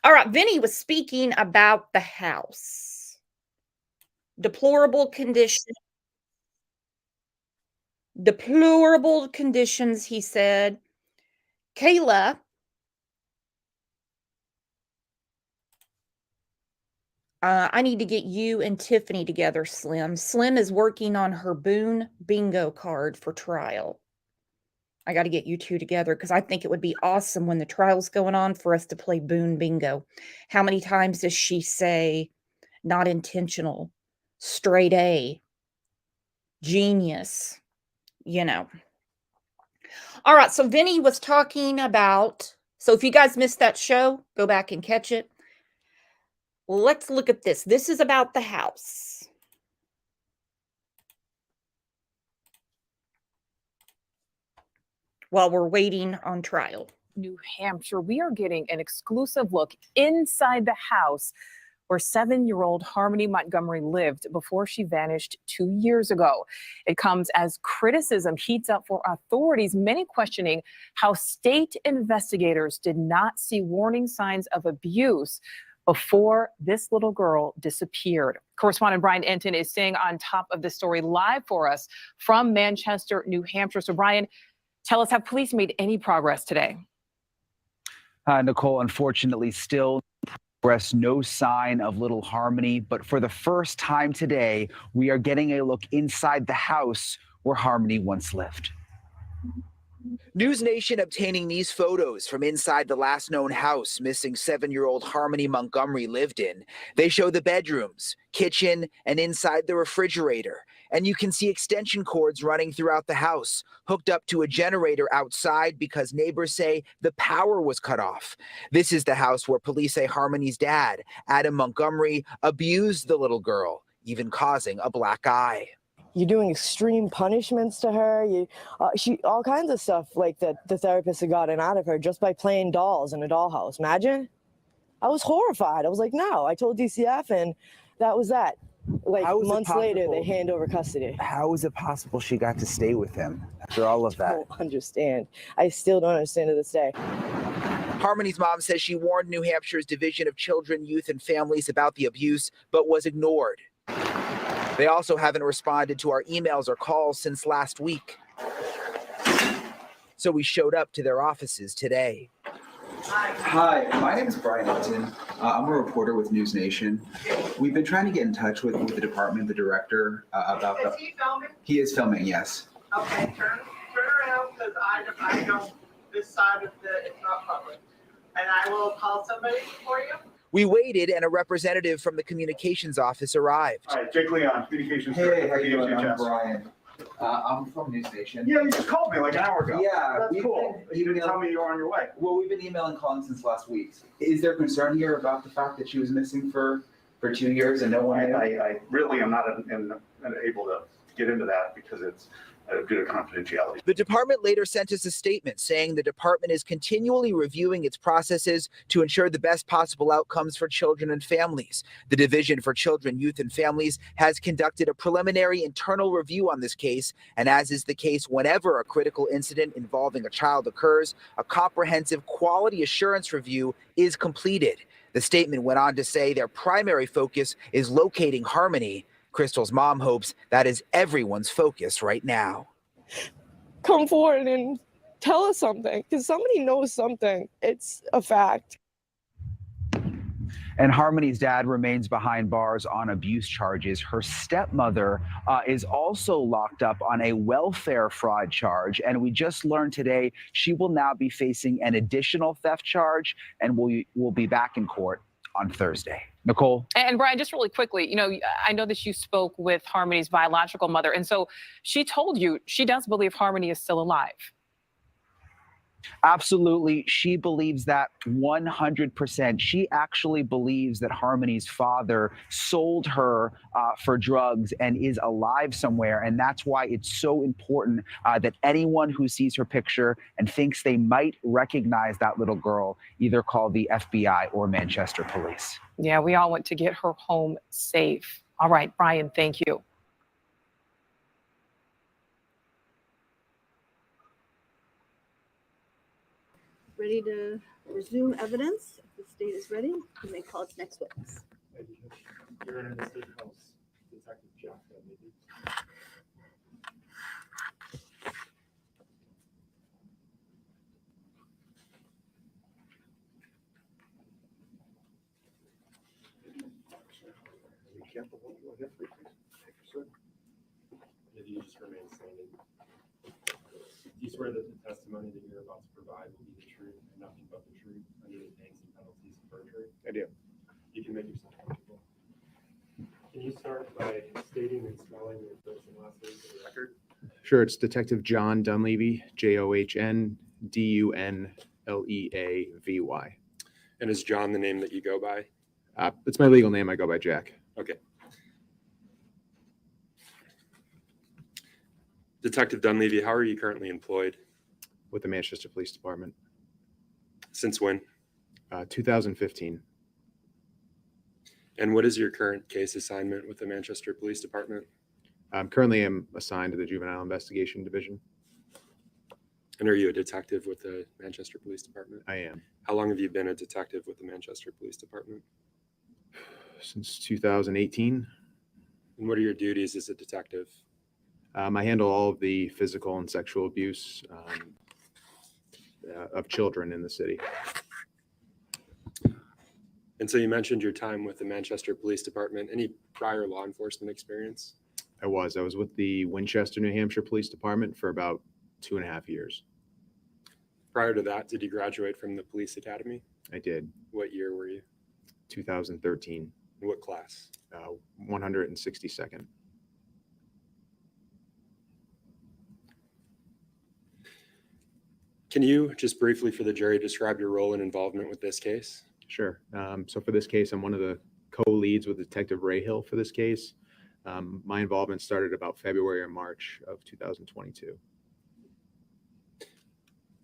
S1: All right, Vinny was speaking about the house. Deplorable conditions, he said. Kayla, I need to get you and Tiffany together, Slim. Slim is working on her Boone bingo card for trial. I got to get you two together because I think it would be awesome when the trial's going on for us to play Boone bingo. How many times does she say not intentional, straight A, genius, you know? All right, so Vinny was talking about, so if you guys missed that show, go back and catch it. Let's look at this. This is about the house. While we're waiting on trial.
S8: New Hampshire, we are getting an exclusive look inside the house where 7-year-old Harmony Montgomery lived before she vanished 2 years ago. It comes as criticism heats up for authorities, many questioning how state investigators did not see warning signs of abuse before this little girl disappeared. Correspondent Brian Enton is staying on top of this story live for us from Manchester, New Hampshire. So Brian, tell us, have police made any progress today?
S10: Nicole, unfortunately, still progress, no sign of little Harmony. But for the first time today, we are getting a look inside the house where Harmony once lived. News Nation obtaining these photos from inside the last known house missing 7-year-old Harmony Montgomery lived in. They show the bedrooms, kitchen, and inside the refrigerator. And you can see extension cords running throughout the house, hooked up to a generator outside because neighbors say the power was cut off. This is the house where police say Harmony's dad, Adam Montgomery, abused the little girl, even causing a black eye.
S11: You're doing extreme punishments to her. She all kinds of stuff like that the therapist had gotten out of her just by playing dolls in a dollhouse. Imagine. I was horrified. I was like, no. I told DCF, and that was that. Like months later, they hand over custody.
S10: How is it possible she got to stay with him after all of that?
S11: I don't understand. I still don't understand to this day.
S10: Harmony's mom says she warned New Hampshire's Division of Children, Youth, and Families about the abuse, but was ignored. They also haven't responded to our emails or calls since last week. So we showed up to their offices today.
S24: Hi, my name is Brian Hilton. I'm a reporter with News Nation. We've been trying to get in touch with the department, the director, about the... Is he filming? He is filming, yes.
S25: Okay, turn around because I don't, this side of it's not public. And I will call somebody for you.
S10: We waited and a representative from the communications office arrived.
S26: All right, Jake Leon, communications.
S24: Hey, how you doing? I'm Brian. I'm from News Nation.
S26: Yeah, you just called me like an hour ago.
S24: Yeah.
S26: That's cool. You didn't tell me you were on your way.
S24: Well, we've been emailing, calling since last week. Is there concern here about the fact that she was missing for 2 years and no one knew?
S26: I really am not able to get into that because it's due to confidentiality.
S10: The department later sent us a statement saying the department is continually reviewing its processes to ensure the best possible outcomes for children and families. The Division for Children, Youth, and Families has conducted a preliminary internal review on this case, and as is the case whenever a critical incident involving a child occurs, a comprehensive quality assurance review is completed. The statement went on to say their primary focus is locating Harmony. Crystal's mom hopes that is everyone's focus right now.
S11: Come forward and tell us something, because somebody knows something. It's a fact.
S10: And Harmony's dad remains behind bars on abuse charges. Her stepmother is also locked up on a welfare fraud charge. And we just learned today she will now be facing an additional theft charge and will be back in court on Thursday. Nicole?
S8: And Brian, just really quickly, I know that you spoke with Harmony's biological mother, and so she told you she does believe Harmony is still alive.
S10: Absolutely. She believes that 100%. She actually believes that Harmony's father sold her for drugs and is alive somewhere. And that's why it's so important that anyone who sees her picture and thinks they might recognize that little girl either call the FBI or Manchester police.
S8: Yeah, we all want to get her home safe. All right, Brian, thank you.
S27: Ready to resume evidence. If the state is ready, you may call its next witness.
S4: You're in the state house, Detective Jack. If you just remain standing. Do you swear that the testimony that you're about to provide will be the truth and nothing but the truth under the pangs and penalties of perjury?
S26: I do.
S4: You can make yourself comfortable. Can you start by stating and spelling your first and last name for the record?
S28: Sure, it's Detective John Dunleavy, JohnDunleavy.
S4: And is John the name that you go by?
S28: It's my legal name. I go by Jack.
S4: Okay. Detective Dunleavy, how are you currently employed?
S28: With the Manchester Police Department.
S4: Since when?
S28: 2015.
S5: And what is your current case assignment with the Manchester Police Department?
S28: Currently, I'm assigned to the Juvenile Investigation Division.
S5: And are you a detective with the Manchester Police Department?
S28: I am.
S5: How long have you been a detective with the Manchester Police Department?
S28: Since 2018.
S5: And what are your duties as a detective?
S28: I handle all of the physical and sexual abuse of children in the city.
S5: And so you mentioned your time with the Manchester Police Department. Any prior law enforcement experience?
S28: I was with the Winchester, New Hampshire Police Department for about 2.5 years.
S5: Prior to that, did you graduate from the police academy?
S28: I did.
S5: What year were you?
S28: 2013.
S5: What class?
S28: 162nd.
S5: Can you just briefly for the jury describe your role and involvement with this case?
S28: Sure. So for this case, I'm one of the co-leads with Detective Rayhill for this case. My involvement started about February or March of 2022.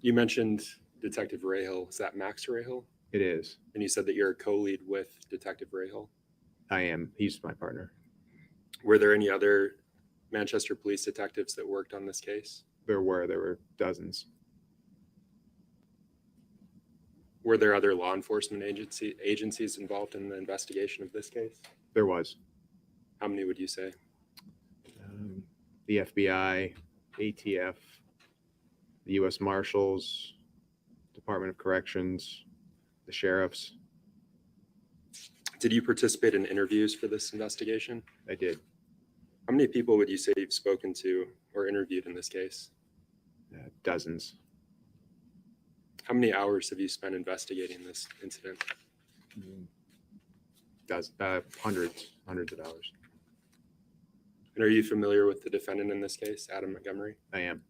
S5: You mentioned Detective Rayhill. Is that Max Rayhill?
S28: It is.
S5: And you said that you're a co-lead with Detective Rayhill?
S28: I am. He's my partner.
S5: Were there any other Manchester police detectives that worked on this case?
S28: There were dozens.
S5: Were there other law enforcement agencies involved in the investigation of this case?
S28: There was.
S5: How many would you say?
S28: The FBI, ATF, the U.S. Marshals, Department of Corrections, the sheriffs.
S5: Did you participate in interviews for this investigation?
S28: I did.
S5: How many people would you say you've spoken to or interviewed in this case?
S28: Dozens.
S5: How many hours have you spent investigating this incident?
S28: Hundreds of hours.
S5: And are you familiar with the defendant in this case, Adam Montgomery?
S28: I am.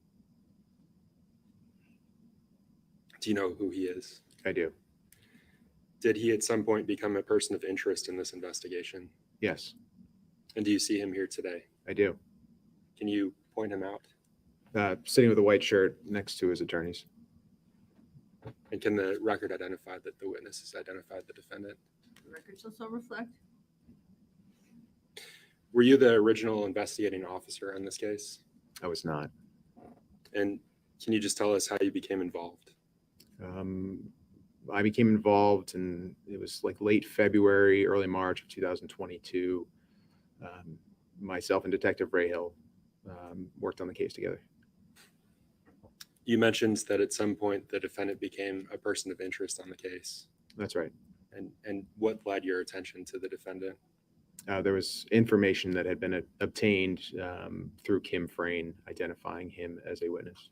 S5: Do you know who he is?
S28: I do.
S5: Did he at some point become a person of interest in this investigation?
S28: Yes.
S5: And do you see him here today?
S28: I do.
S5: Can you point him out?
S28: Sitting with a white shirt next to his attorneys.
S5: And can the record identify that the witness has identified the defendant?
S27: The record shall so reflect.
S5: Were you the original investigating officer on this case?
S28: I was not.
S5: And can you just tell us how you became involved?
S28: I became involved, and it was like late February, early March of 2022. Myself and Detective Rayhill worked on the case together.
S5: You mentioned that at some point the defendant became a person of interest on the case.
S28: That's right.
S5: And what led your attention to the defendant?
S28: There was information that had been obtained through Kim Frayne identifying him as a witness.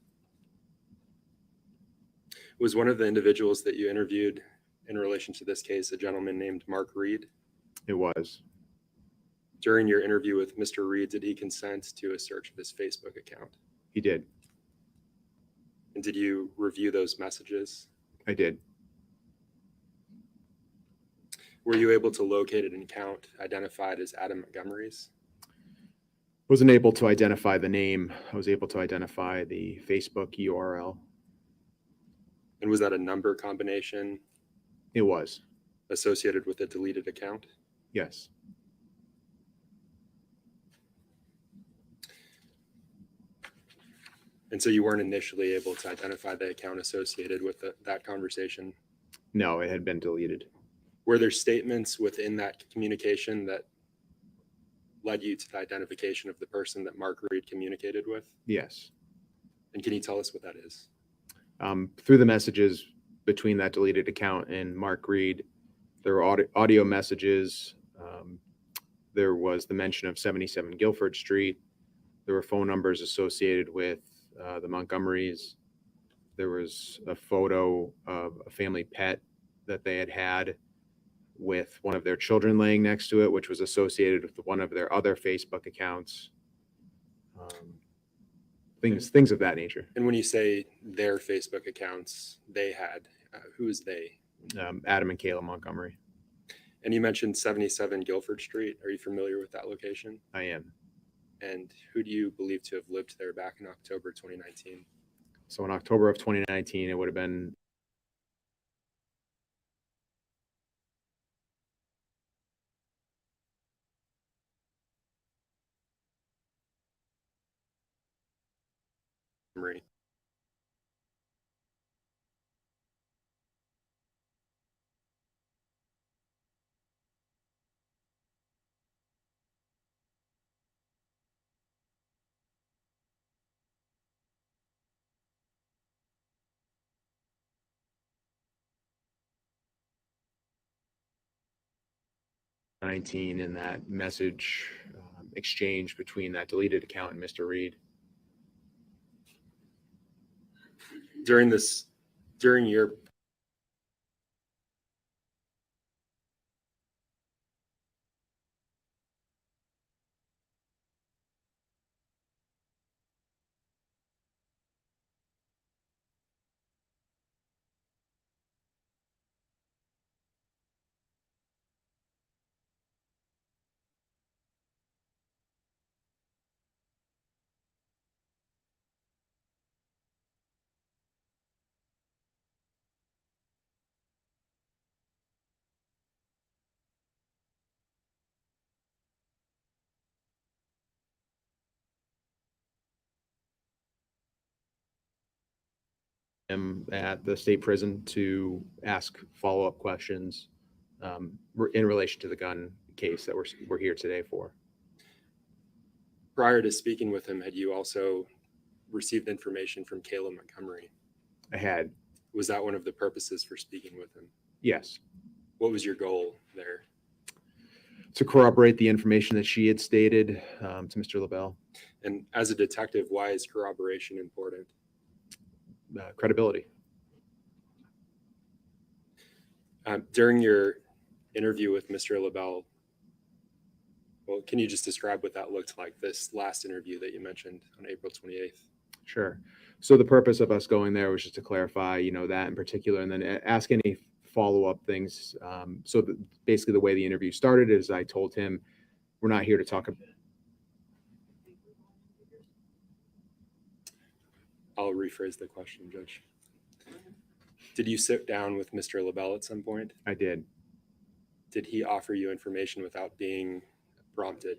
S5: Was one of the individuals that you interviewed in relation to this case a gentleman named Mark Reed?
S28: It was.
S5: During your interview with Mr. Reed, did he consent to a search of his Facebook account?
S28: He did.
S5: And did you review those messages?
S28: I did.
S5: Were you able to locate an account identified as Adam Montgomery's?
S28: Wasn't able to identify the name. I was able to identify the Facebook URL.
S5: And was that a number combination?
S28: It was.
S5: Associated with a deleted account?
S28: Yes.
S5: And so you weren't initially able to identify the account associated with that conversation?
S28: No, it had been deleted.
S5: Were there statements within that communication that led you to the identification of the person that Mark Reed communicated with?
S28: Yes.
S5: And can you tell us what that is?
S28: Through the messages between that deleted account and Mark Reed, there were audio messages. There was the mention of 77 Guilford Street. There were phone numbers associated with the Montgomerys. There was a photo of a family pet that they had with one of their children laying next to it, which was associated with one of their other Facebook accounts. Things of that nature.
S5: And when you say their Facebook accounts, they had, who is they?
S28: Adam and Kayla Montgomery.
S5: And you mentioned 77 Guilford Street. Are you familiar with that location?
S28: I am.
S5: And who do you believe to have lived there back in October 2019?
S28: So in October of 2019, it would have been
S5: Montgomery.
S28: '19 and that message exchange between that deleted account and Mr. Reed.
S5: During your
S28: Him at the state prison to ask follow-up questions in relation to the gun case that we're here today for.
S5: prior to speaking with him, had you also received information from Kayla Montgomery?
S28: I had.
S5: Was that one of the purposes for speaking with him?
S28: Yes.
S5: What was your goal there?
S28: To corroborate the information that she had stated to Mr. LaBelle.
S5: And as a detective, why is corroboration important?
S28: Credibility.
S5: During your interview with Mr. LaBelle, well, can you just describe what that looked like, this last interview that you mentioned on April 28th?
S28: Sure. So the purpose of us going there was just to clarify, that in particular, and then ask any follow-up things. Basically the way the interview started is I told him, we're not here to talk about.
S5: I'll rephrase the question, Judge. Did you sit down with Mr. LaBelle at some point?
S28: I did.
S5: Did he offer you information without being prompted?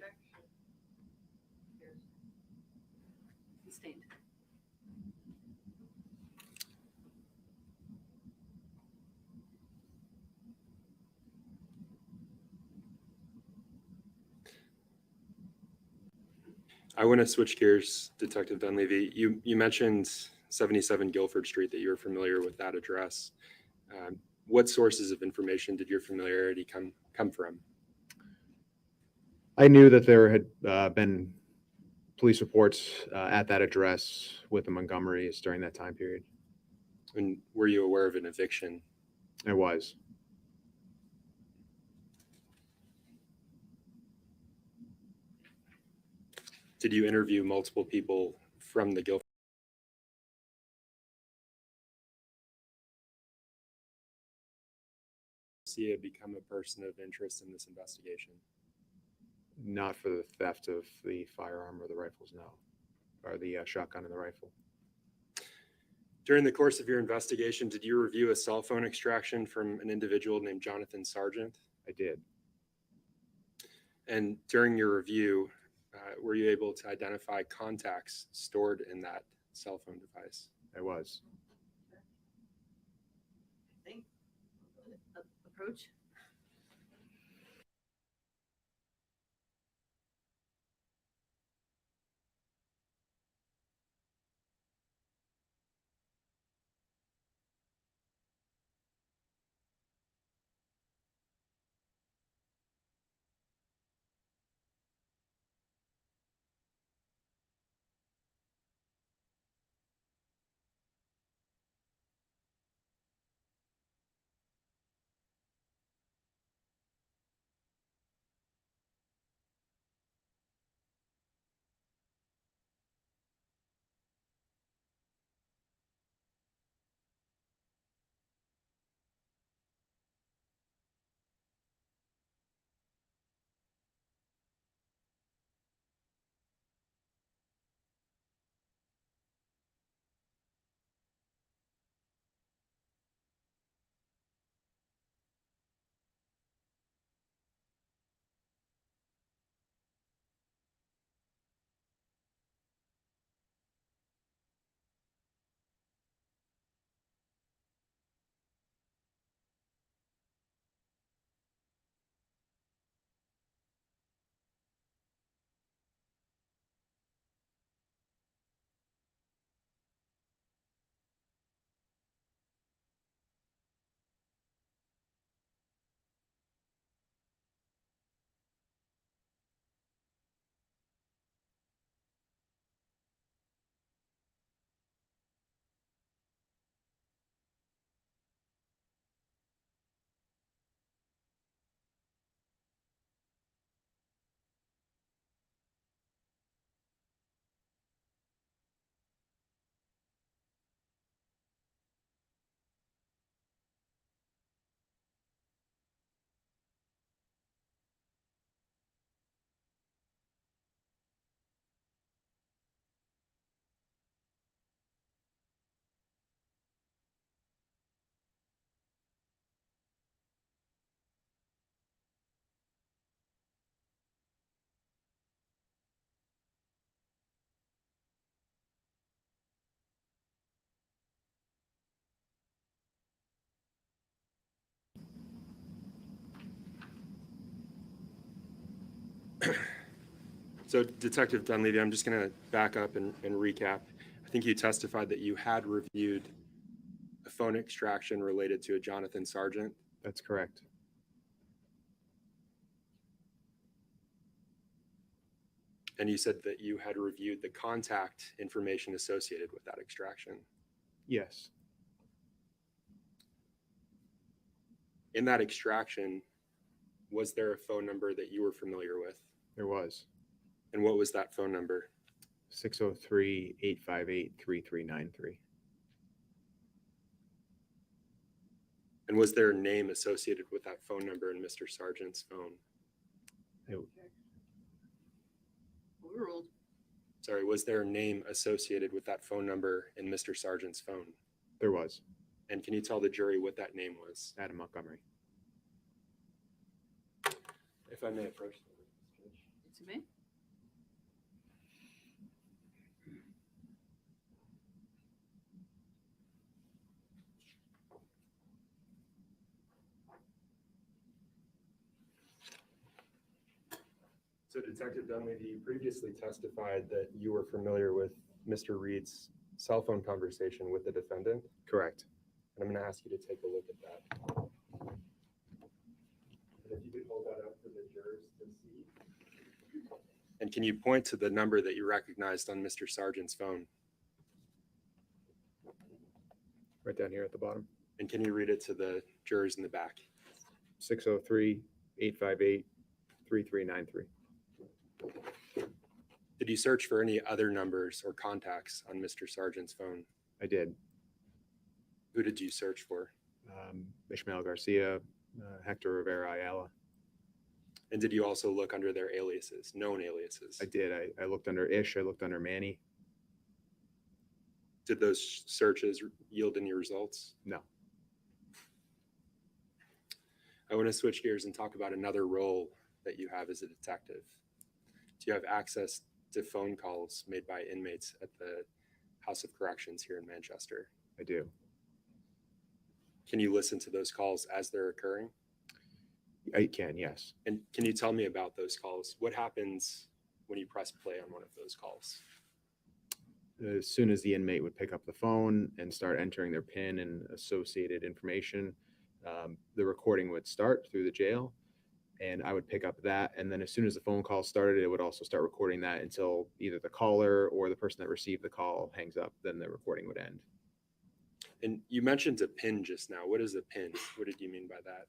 S5: I want to switch gears, Detective Dunleavy. You mentioned 77 Guilford Street, that you're familiar with that address. What sources of information did your familiarity come from?
S28: I knew that there had been police reports at that address with the Montgomerys during that time period.
S5: And were you aware of an eviction?
S28: I was.
S5: Did you interview multiple people from the Guilford? See it become a person of interest in this investigation?
S28: Not for the theft of the firearm or the rifles, no. Or the shotgun and the rifle.
S5: During the course of your investigation, did you review a cell phone extraction from an individual named Jonathan Sargent?
S28: I did.
S5: And during your review, were you able to identify contacts stored in that cell phone device?
S28: I was.
S27: Approach.
S5: So Detective Dunleavy, I'm just going to back up and recap. I think you testified that you had reviewed a phone extraction related to a Jonathan Sargent.
S28: That's correct.
S5: And you said that you had reviewed the contact information associated with that extraction.
S28: Yes.
S5: In that extraction, was there a phone number that you were familiar with?
S28: There was.
S5: And what was that phone number?
S28: 603-858-3393.
S5: And was there a name associated with that phone number in Mr. Sargent's phone?
S27: Overruled.
S5: Sorry, was there a name associated with that phone number in Mr. Sargent's phone?
S28: There was.
S5: And can you tell the jury what that name was?
S28: Adam Montgomery.
S5: If I may approach the judge.
S27: It's me.
S5: So Detective Dunleavy, you previously testified that you were familiar with Mr. Reed's cell phone conversation with the defendant.
S28: Correct.
S5: And I'm going to ask you to take a look at that. And if you could hold that up for the jurors to see. And can you point to the number that you recognized on Mr. Sargent's phone?
S28: Right down here at the bottom.
S5: And can you read it to the jurors in the back?
S28: 603-858-3393.
S5: Did you search for any other numbers or contacts on Mr. Sargent's phone?
S28: I did.
S5: Who did you search for?
S28: Ishmael Garcia, Hector Rivera Ayala.
S5: And did you also look under their aliases, known aliases?
S28: I did. I looked under Ish. I looked under Manny.
S5: Did those searches yield any results?
S28: No.
S5: I want to switch gears and talk about another role that you have as a detective. Do you have access to phone calls made by inmates at the House of Corrections here in Manchester?
S28: I do.
S5: Can you listen to those calls as they're occurring?
S28: I can, yes.
S5: And can you tell me about those calls? What happens when you press play on one of those calls?
S28: As soon as the inmate would pick up the phone and start entering their PIN and associated information, the recording would start through the jail, and I would pick up that. And then as soon as the phone call started, it would also start recording that until either the caller or the person that received the call hangs up, then the recording would end.
S5: And you mentioned a PIN just now. What is a PIN? What did you mean by that?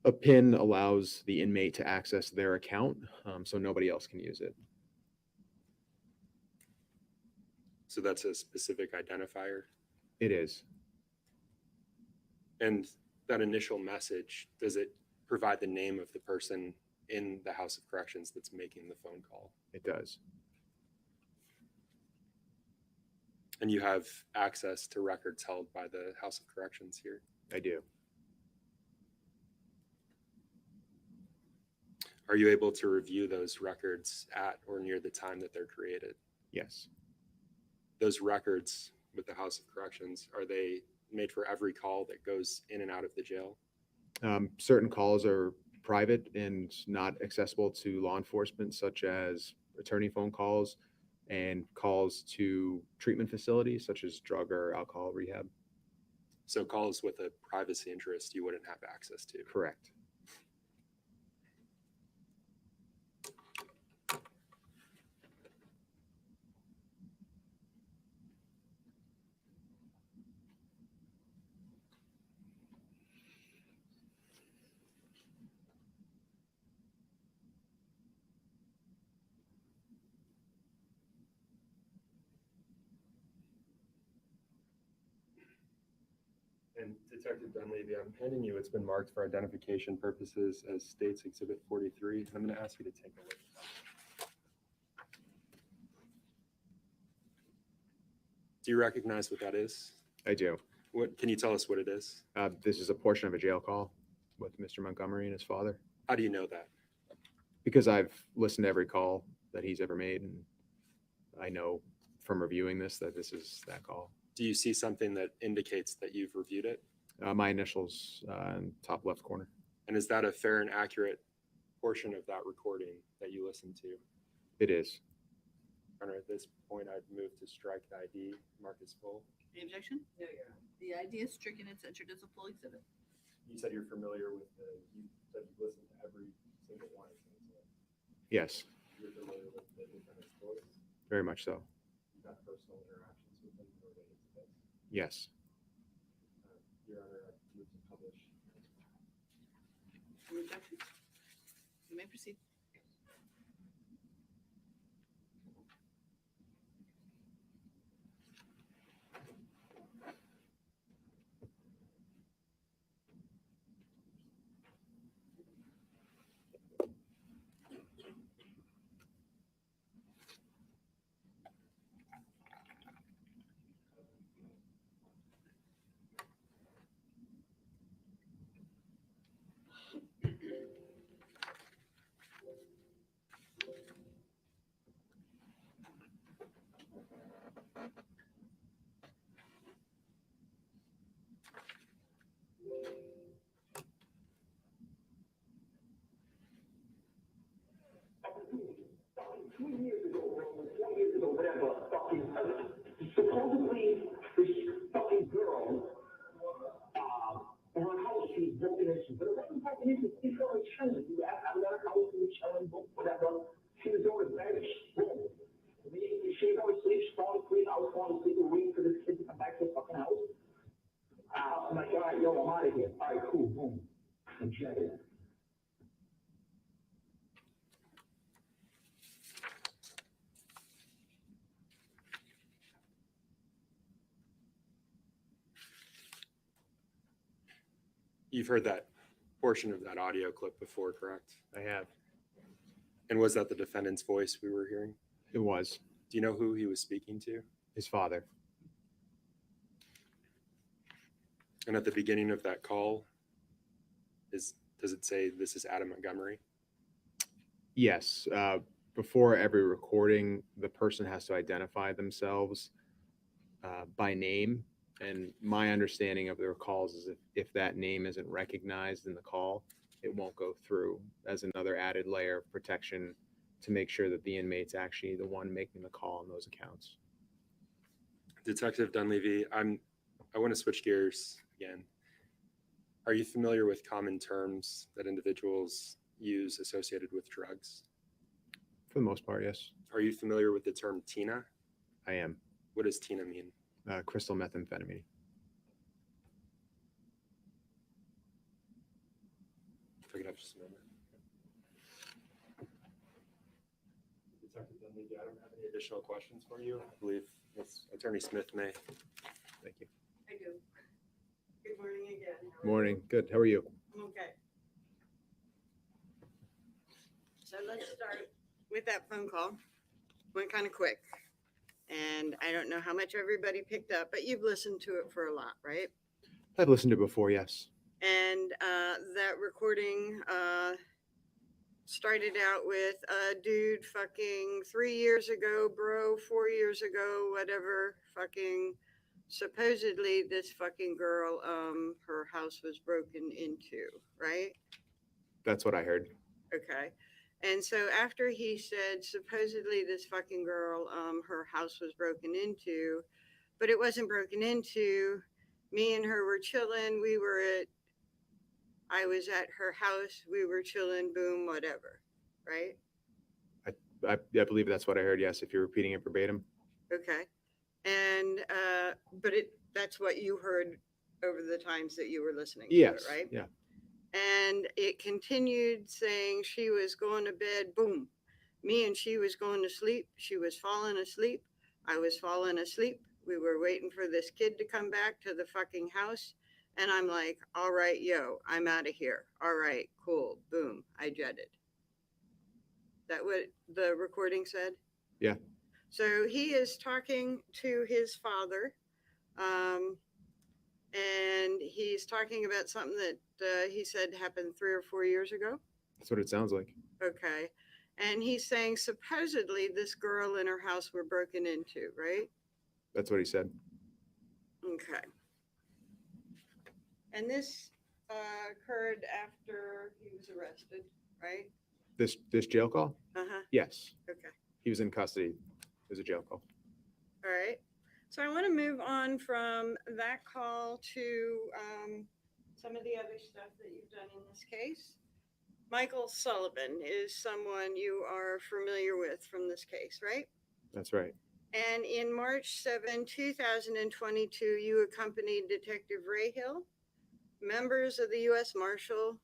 S28: A PIN allows the inmate to access their account, so nobody else can use it.
S5: So that's a specific identifier?
S28: It is.
S5: And that initial message, does it provide the name of the person in the House of Corrections that's making the phone call?
S28: It does.
S5: And you have access to records held by the House of Corrections here?
S28: I do.
S5: Are you able to review those records at or near the time that they're created?
S28: Yes.
S5: Those records with the House of Corrections, are they made for every call that goes in and out of the jail?
S28: Certain calls are private and not accessible to law enforcement, such as attorney phone calls and calls to treatment facilities, such as drug or alcohol rehab.
S5: So calls with a privacy interest you wouldn't have access to?
S28: Correct.
S5: And Detective Dunleavy, I'm handing you, it's been marked for identification purposes as State's Exhibit 43. And I'm going to ask you to take a look at that. Do you recognize what that is?
S28: I do.
S5: What can you tell us what it is?
S28: This is a portion of a jail call with Mr. Montgomery and his father.
S5: How do you know that?
S28: Because I've listened to every call that he's ever made, and I know from reviewing this that this is that call.
S5: Do you see something that indicates that you've reviewed it?
S28: My initials, top left corner.
S5: And is that a fair and accurate portion of that recording that you listened to?
S28: It is.
S5: Your Honor, at this point, I'd move to strike the ID. Mark is full.
S27: Any objection? No, Your Honor. The ID is stricken. It's entered as a full exhibit.
S5: You said you're familiar with you said you listened to every single one.
S28: Yes,
S5: You're familiar with the defendant's voice.
S28: very much so.
S5: You've had personal interactions with them related to this.
S28: Yes.
S5: Your Honor, I move to publish.
S27: Any objection? You may proceed.
S7: Supposedly, this fucking girl, in her house, she was broken into. But it wasn't broken into. She felt like chilling. You asked out of her house, she was chilling, whatever. She was going to bed, boom. She was asleep, she falling asleep. I was falling asleep. We're waiting for this kid to come back to the fucking house. I'm like, all right, yo, I'm out of here. All right, cool, boom. Check it.
S5: You've heard that portion of that audio clip before, correct?
S28: I have.
S5: And was that the defendant's voice we were hearing?
S28: It was.
S5: Do you know who he was speaking to?
S28: His father.
S5: And at the beginning of that call, does it say this is Adam Montgomery?
S28: Yes. Before every recording, the person has to identify themselves by name. And my understanding of their calls is if that name isn't recognized in the call, it won't go through as another added layer of protection to make sure that the inmate's actually the one making the call on those accounts.
S5: Detective Dunleavy, I want to switch gears again. Are you familiar with common terms that individuals use associated with drugs?
S28: For the most part, yes.
S5: Are you familiar with the term TINA?
S28: I am.
S5: What does TINA mean?
S28: Crystal methamphetamine.
S5: If I could have just a moment. Detective Dunleavy, I don't have any additional questions for you. I believe Ms. Attorney Smith may.
S28: Thank you.
S25: I do. Good morning again.
S28: Morning. Good. How are you?
S25: I'm okay. So let's start with that phone call. Went kind of quick. And I don't know how much everybody picked up, but you've listened to it for a lot, right?
S28: I've listened to it before, yes.
S25: And that recording started out with a dude fucking 3 years ago, bro, 4 years ago, whatever, fucking supposedly this fucking girl, her house was broken into, right?
S28: That's what I heard.
S25: Okay. And so after he said supposedly this fucking girl, her house was broken into, but it wasn't broken into. Me and her were chilling. I was at her house. We were chilling, boom, whatever. Right?
S28: I believe that's what I heard, yes, if you're repeating it verbatim.
S25: Okay. And, but that's what you heard over the times that you were listening to
S28: Yes.
S25: it, right?
S28: Yeah.
S25: And it continued saying she was going to bed, boom. Me and she was going to sleep. She was falling asleep. I was falling asleep. We were waiting for this kid to come back to the fucking house. And I'm like, all right, yo, I'm out of here. All right, cool. Boom. I jetted. That what the recording said?
S28: Yeah.
S25: So he is talking to his father. And he's talking about something that he said happened 3 or 4 years ago.
S28: That's what it sounds like.
S25: Okay. And he's saying supposedly this girl and her house were broken into, right?
S28: That's what he said.
S25: Okay. And this occurred after he was arrested, right?
S28: This jail call?
S25: Uh-huh.
S28: Yes.
S25: Okay.
S28: He was in custody. It was a jail call.
S25: All right. So I want to move on from that call to some of the other stuff that you've done in this case. Michael Sullivan is someone you are familiar with from this case, right?
S28: That's right.
S25: And in March 7, 2022, you accompanied Detective Ray Hill, members of the U.S. Marshal,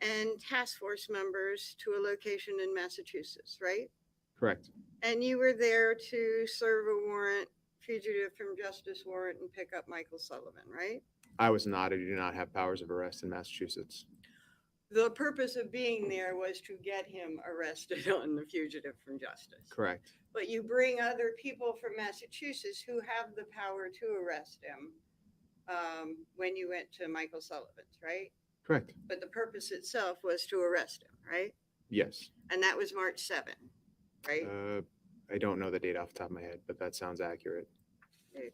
S25: and task force members to a location in Massachusetts, right?
S28: Correct.
S25: And you were there to serve a warrant, fugitive from justice warrant, and pick up Michael Sullivan, right?
S28: I was not. I do not have powers of arrest in Massachusetts.
S25: The purpose of being there was to get him arrested on the fugitive from justice.
S28: Correct.
S25: But you bring other people from Massachusetts who have the power to arrest him when you went to Michael Sullivan's, right?
S28: Correct.
S25: But the purpose itself was to arrest him, right?
S28: Yes.
S25: And that was March 7, right?
S28: I don't know the date off the top of my head, but that sounds accurate.
S25: Okay.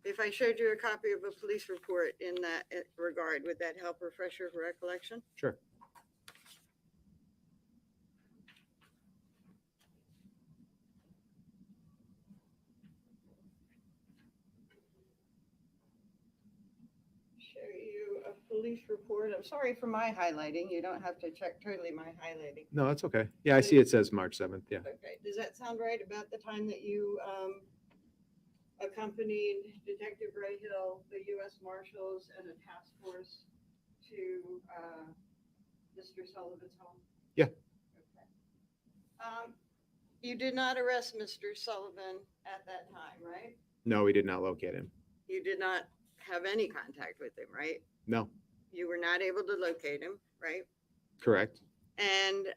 S25: If I showed you a copy of a police report in that regard, would that help refresh your recollection?
S28: Sure.
S25: Show you a police report. I'm sorry for my highlighting. You don't have to check totally my highlighting.
S28: No, that's okay. Yeah, I see it says March 7th. Yeah.
S25: Okay. Does that sound right about the time that you accompanied Detective Ray Hill, the U.S. Marshals, and a task force to Mr. Sullivan's home?
S28: Yeah.
S25: Okay. You did not arrest Mr. Sullivan at that time, right?
S28: No, we did not locate him.
S25: You did not have any contact with him, right?
S28: No.
S25: You were not able to locate him, right?
S28: Correct.
S25: And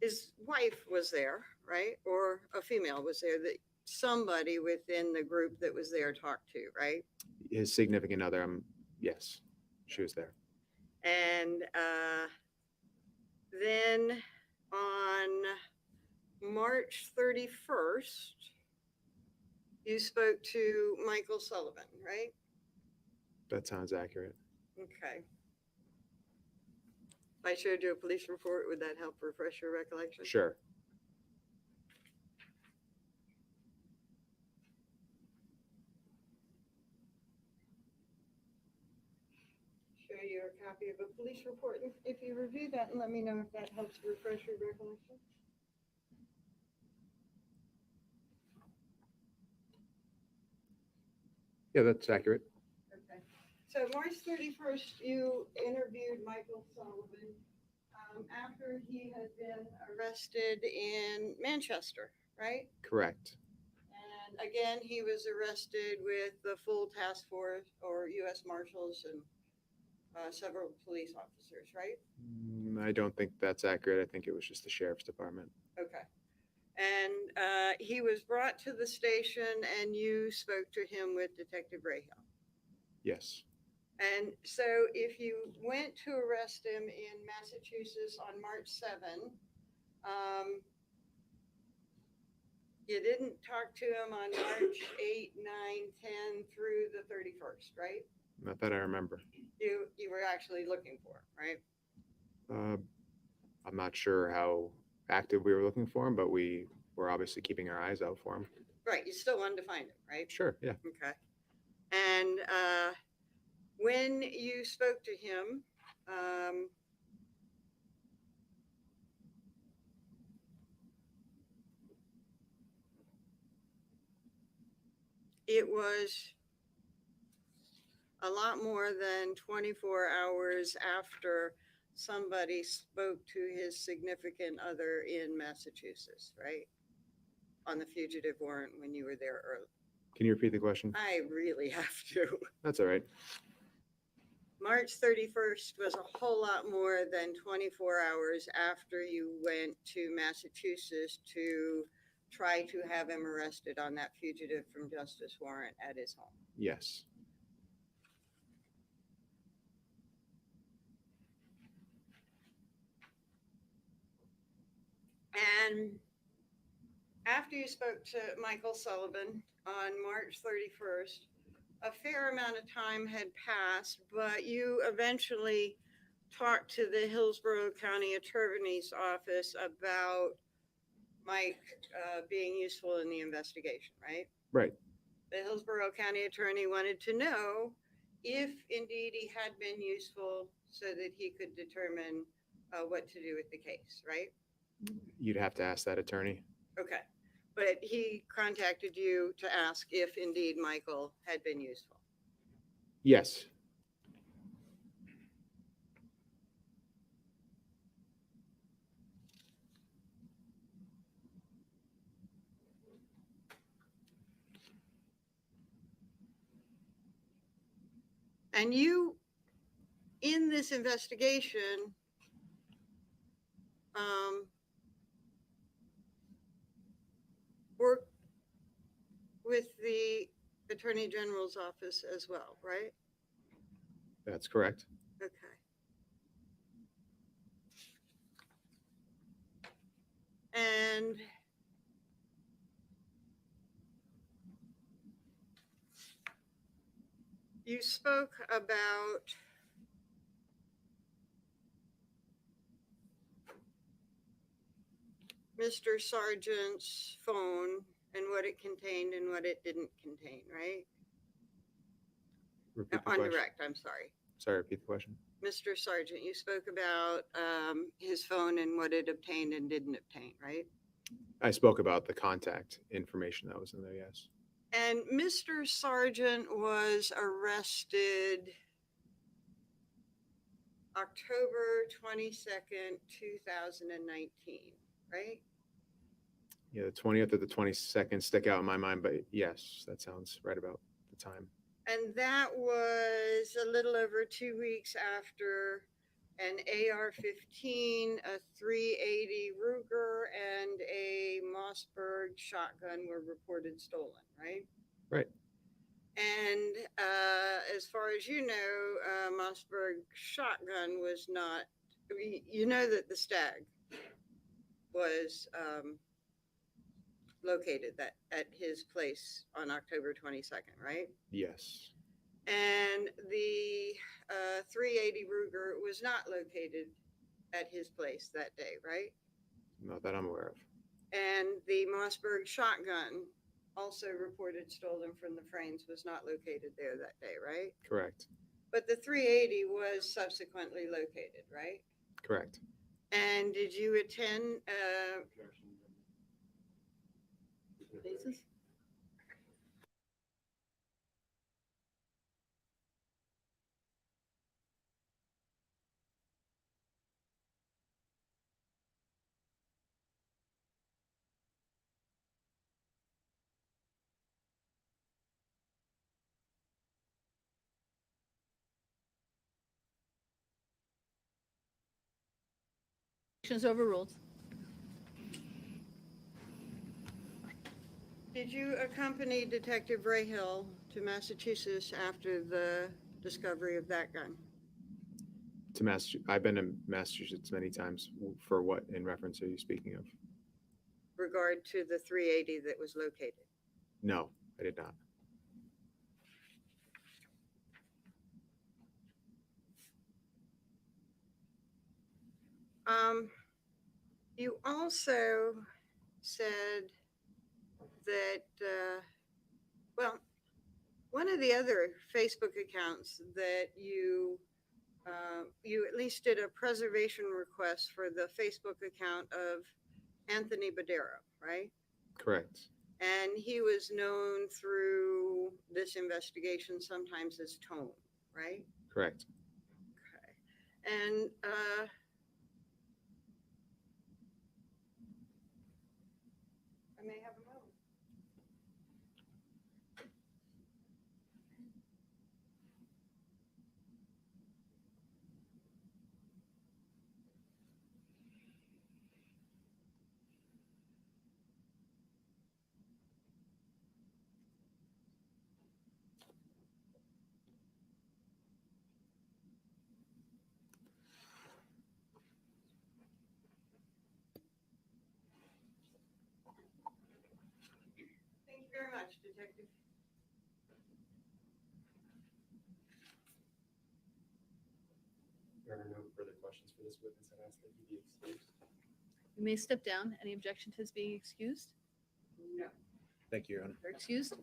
S25: his wife was there, right? Or a female was there, that somebody within the group that was there talked to, right?
S28: His significant other, yes, she was there.
S25: And then on March 31st, you spoke to Michael Sullivan, right?
S28: That sounds accurate.
S25: Okay. If I showed you a police report, would that help refresh your recollection?
S28: Sure.
S25: Show you a copy of a police report. If you review that and let me know if that helps refresh your recollection.
S28: Yeah, that's accurate.
S25: Okay. So March 31st, you interviewed Michael Sullivan after he had been arrested in Manchester, right?
S28: Correct.
S25: And again, he was arrested with the full task force or U.S. Marshals and several police officers, right?
S28: I don't think that's accurate. I think it was just the sheriff's department.
S25: Okay. And he was brought to the station and you spoke to him with Detective Ray Hill.
S28: Yes.
S25: And so if you went to arrest him in Massachusetts on March 7, you didn't talk to him on March 8, 9, 10 through the 31st, right?
S28: Not that I remember.
S25: You were actually looking for him, right?
S28: I'm not sure how active we were looking for him, but we were obviously keeping our eyes out for him.
S25: Right. You still wanted to find him, right?
S28: Sure. Yeah.
S25: Okay. And when you spoke to him, it was a lot more than 24 hours after somebody spoke to his significant other in Massachusetts, right? On the fugitive warrant when you were there early.
S28: Can you repeat the question?
S25: I really have to.
S28: That's all right.
S25: March 31st was a whole lot more than 24 hours after you went to Massachusetts to try to have him arrested on that fugitive from justice warrant at his home.
S28: Yes.
S25: And after you spoke to Michael Sullivan on March 31st, a fair amount of time had passed, but you eventually talked to the Hillsborough County Attorney's Office about Mike being useful in the investigation, right?
S28: Right.
S25: The Hillsborough County Attorney wanted to know if indeed he had been useful so that he could determine what to do with the case, right?
S28: You'd have to ask that attorney.
S25: Okay. But he contacted you to ask if indeed Michael had been useful.
S28: Yes.
S25: And you, in this investigation, work with the Attorney General's office as well, right?
S28: That's correct.
S25: Okay. And you spoke about Mr. Sargent's phone and what it contained and what it didn't contain, right?
S28: Repeat the
S25: On
S28: question.
S25: direct, I'm sorry.
S28: Sorry, repeat the question.
S25: Mr. Sargent, you spoke about his phone and what it obtained and didn't obtain, right?
S28: I spoke about the contact information that was in there, yes.
S25: And Mr. Sargent was arrested October 22nd, 2019, right?
S28: Yeah, the 20th or the 22nd stick out in my mind, but yes, that sounds right about the time.
S25: And that was a little over 2 weeks after an AR-15, a .380 Ruger, and a Mossberg shotgun were reported stolen, right?
S28: Right.
S25: And as far as you know, Mossberg shotgun was not, you know that the stag was located at his place on October 22nd, right?
S28: Yes.
S25: And the .380 Ruger was not located at his place that day, right?
S28: Not that I'm aware of.
S25: And the Mossberg shotgun, also reported stolen from the frames, was not located there that day, right?
S28: Correct.
S25: But the .380 was subsequently located, right?
S28: Correct.
S25: And did you attend basis?
S27: Is overruled.
S25: Did you accompany Detective Rahill to Massachusetts after the discovery of that gun?
S28: To Massachusetts, I've been to Massachusetts many times. For what in reference are you speaking of?
S25: Regard to the .380 that was located?
S28: No, I did not.
S25: You also said that, well, one of the other Facebook accounts that you at least did a preservation request for the Facebook account of Anthony Badero, right?
S28: Correct.
S25: And he was known through this investigation sometimes as Tone, right?
S28: Correct.
S25: Okay. And I may have a moment. Thank you very much, Detective.
S5: There are no further questions for this witness and ask that he be excused.
S27: You may step down. Any objection to his being excused? No.
S28: Thank you, Your Honor.
S27: You're excused.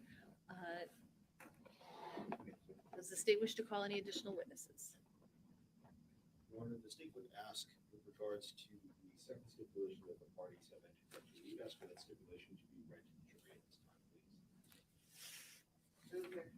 S27: Does the state wish to call any additional witnesses?
S12: Your Honor, the state would ask with regards to the second stipulation that the parties have entered into, we'd ask for that stipulation to be read to the jury at this time, please.
S27: Okay.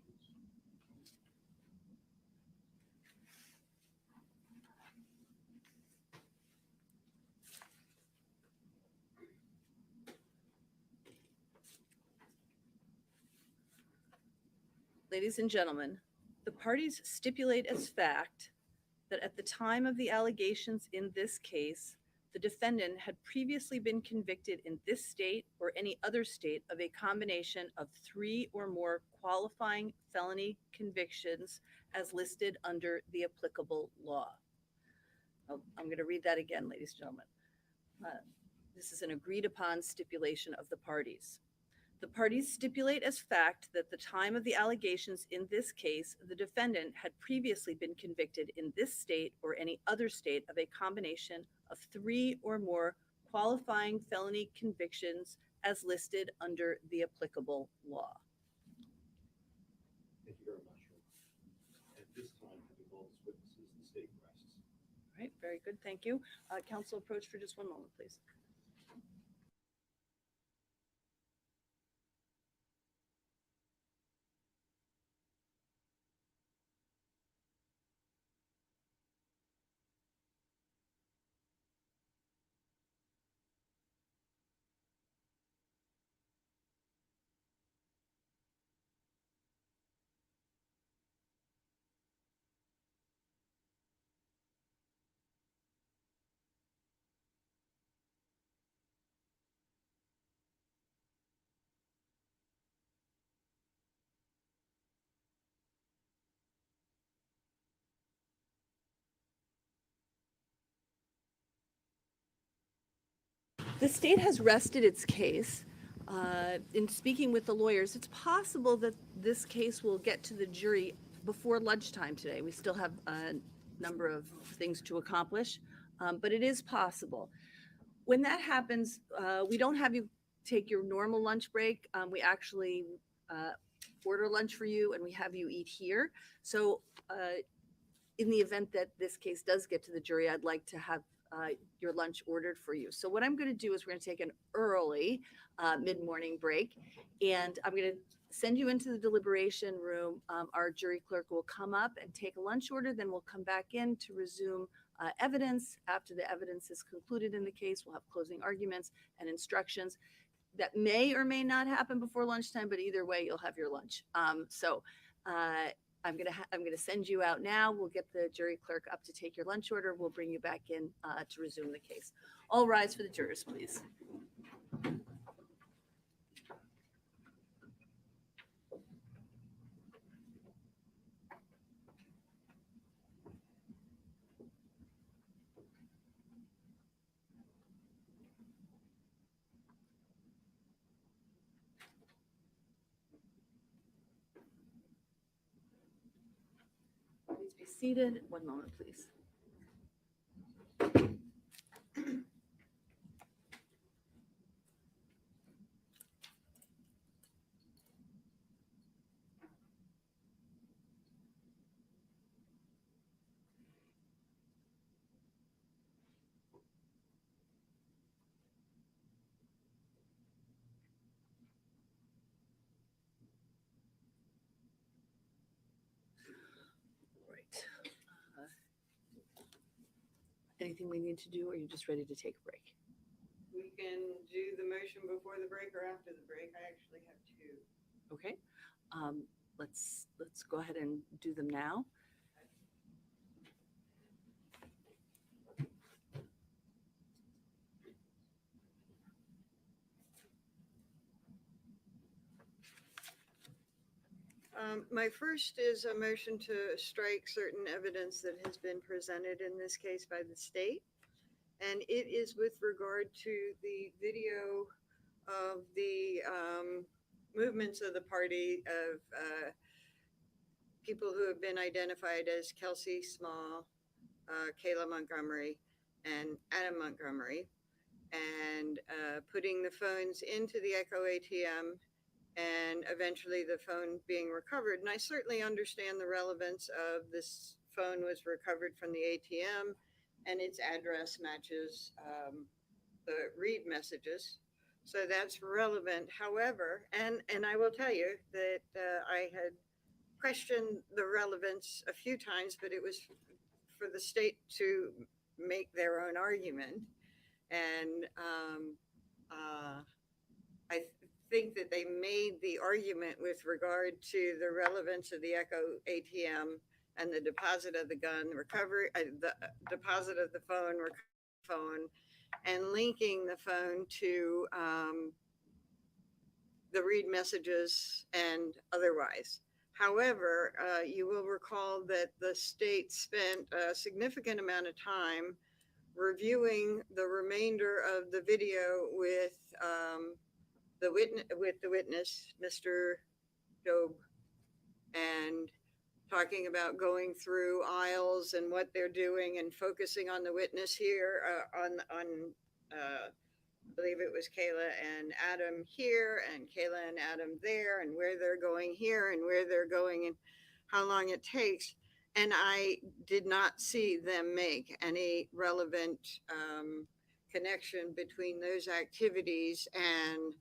S27: Ladies and gentlemen, the parties stipulate as fact that at the time of the allegations in this case, the defendant had previously been convicted in this state or any other state of a combination of 3 or more qualifying felony convictions as listed under the applicable law. I'm going to read that again, ladies and gentlemen. This is an agreed upon stipulation of the parties. The parties stipulate as fact that at the time of the allegations in this case, the defendant had previously been convicted in this state or any other state of a combination of 3 or more qualifying felony convictions as listed under the applicable law.
S12: Thank you very much, Your Honor. At this time, having all these witnesses, the state rests.
S27: All right, very good, thank you. Counsel, approach for just one moment, please. The state has rested its case. In speaking with the lawyers, it's possible that this case will get to the jury before lunchtime today. We still have a number of things to accomplish, but it is possible. When that happens, we don't have you take your normal lunch break. We actually order lunch for you and we have you eat here. So in the event that this case does get to the jury, I'd like to have your lunch ordered for you. So what I'm going to do is we're going to take an early mid-morning break, and I'm going to send you into the deliberation room. Our jury clerk will come up and take a lunch order. Then we'll come back in to resume evidence. After the evidence is concluded in the case, we'll have closing arguments and instructions. That may or may not happen before lunchtime, but either way, you'll have your lunch. I'm gonna send you out now. We'll get the jury clerk up to take your lunch order. We'll bring you back in to resume the case. All rise for the jurors, please. Please be seated. One moment, please. Anything we need to do, or are you just ready to take a break?
S25: We can do the motion before the break or after the break. I actually have 2.
S27: Okay. Let's go ahead and do them now.
S25: My first is a motion to strike certain evidence that has been presented in this case by the state. And it is with regard to the video of the movements of the party of people who have been identified as Kelsey Small, Kayla Montgomery and Adam Montgomery, and putting the phones into the Echo ATM, and eventually the phone being recovered. And I certainly understand the relevance of this phone was recovered from the ATM and its address matches the read messages. So that's relevant. However, and I will tell you that I had questioned the relevance a few times, but it was for the state to make their own argument. And I think that they made the argument with regard to the relevance of the Echo ATM and the deposit of the gun, recovery, the deposit of the phone, and linking the phone to the read messages and otherwise. However, you will recall that the state spent a significant amount of time reviewing the remainder of the video with the witness, Mr. Job, and talking about going through aisles and what they're doing and focusing on the witness here, I believe it was Kayla and Adam here and Kayla and Adam there, and where they're going here and where they're going and how long it takes. And I did not see them make any relevant connection between those activities and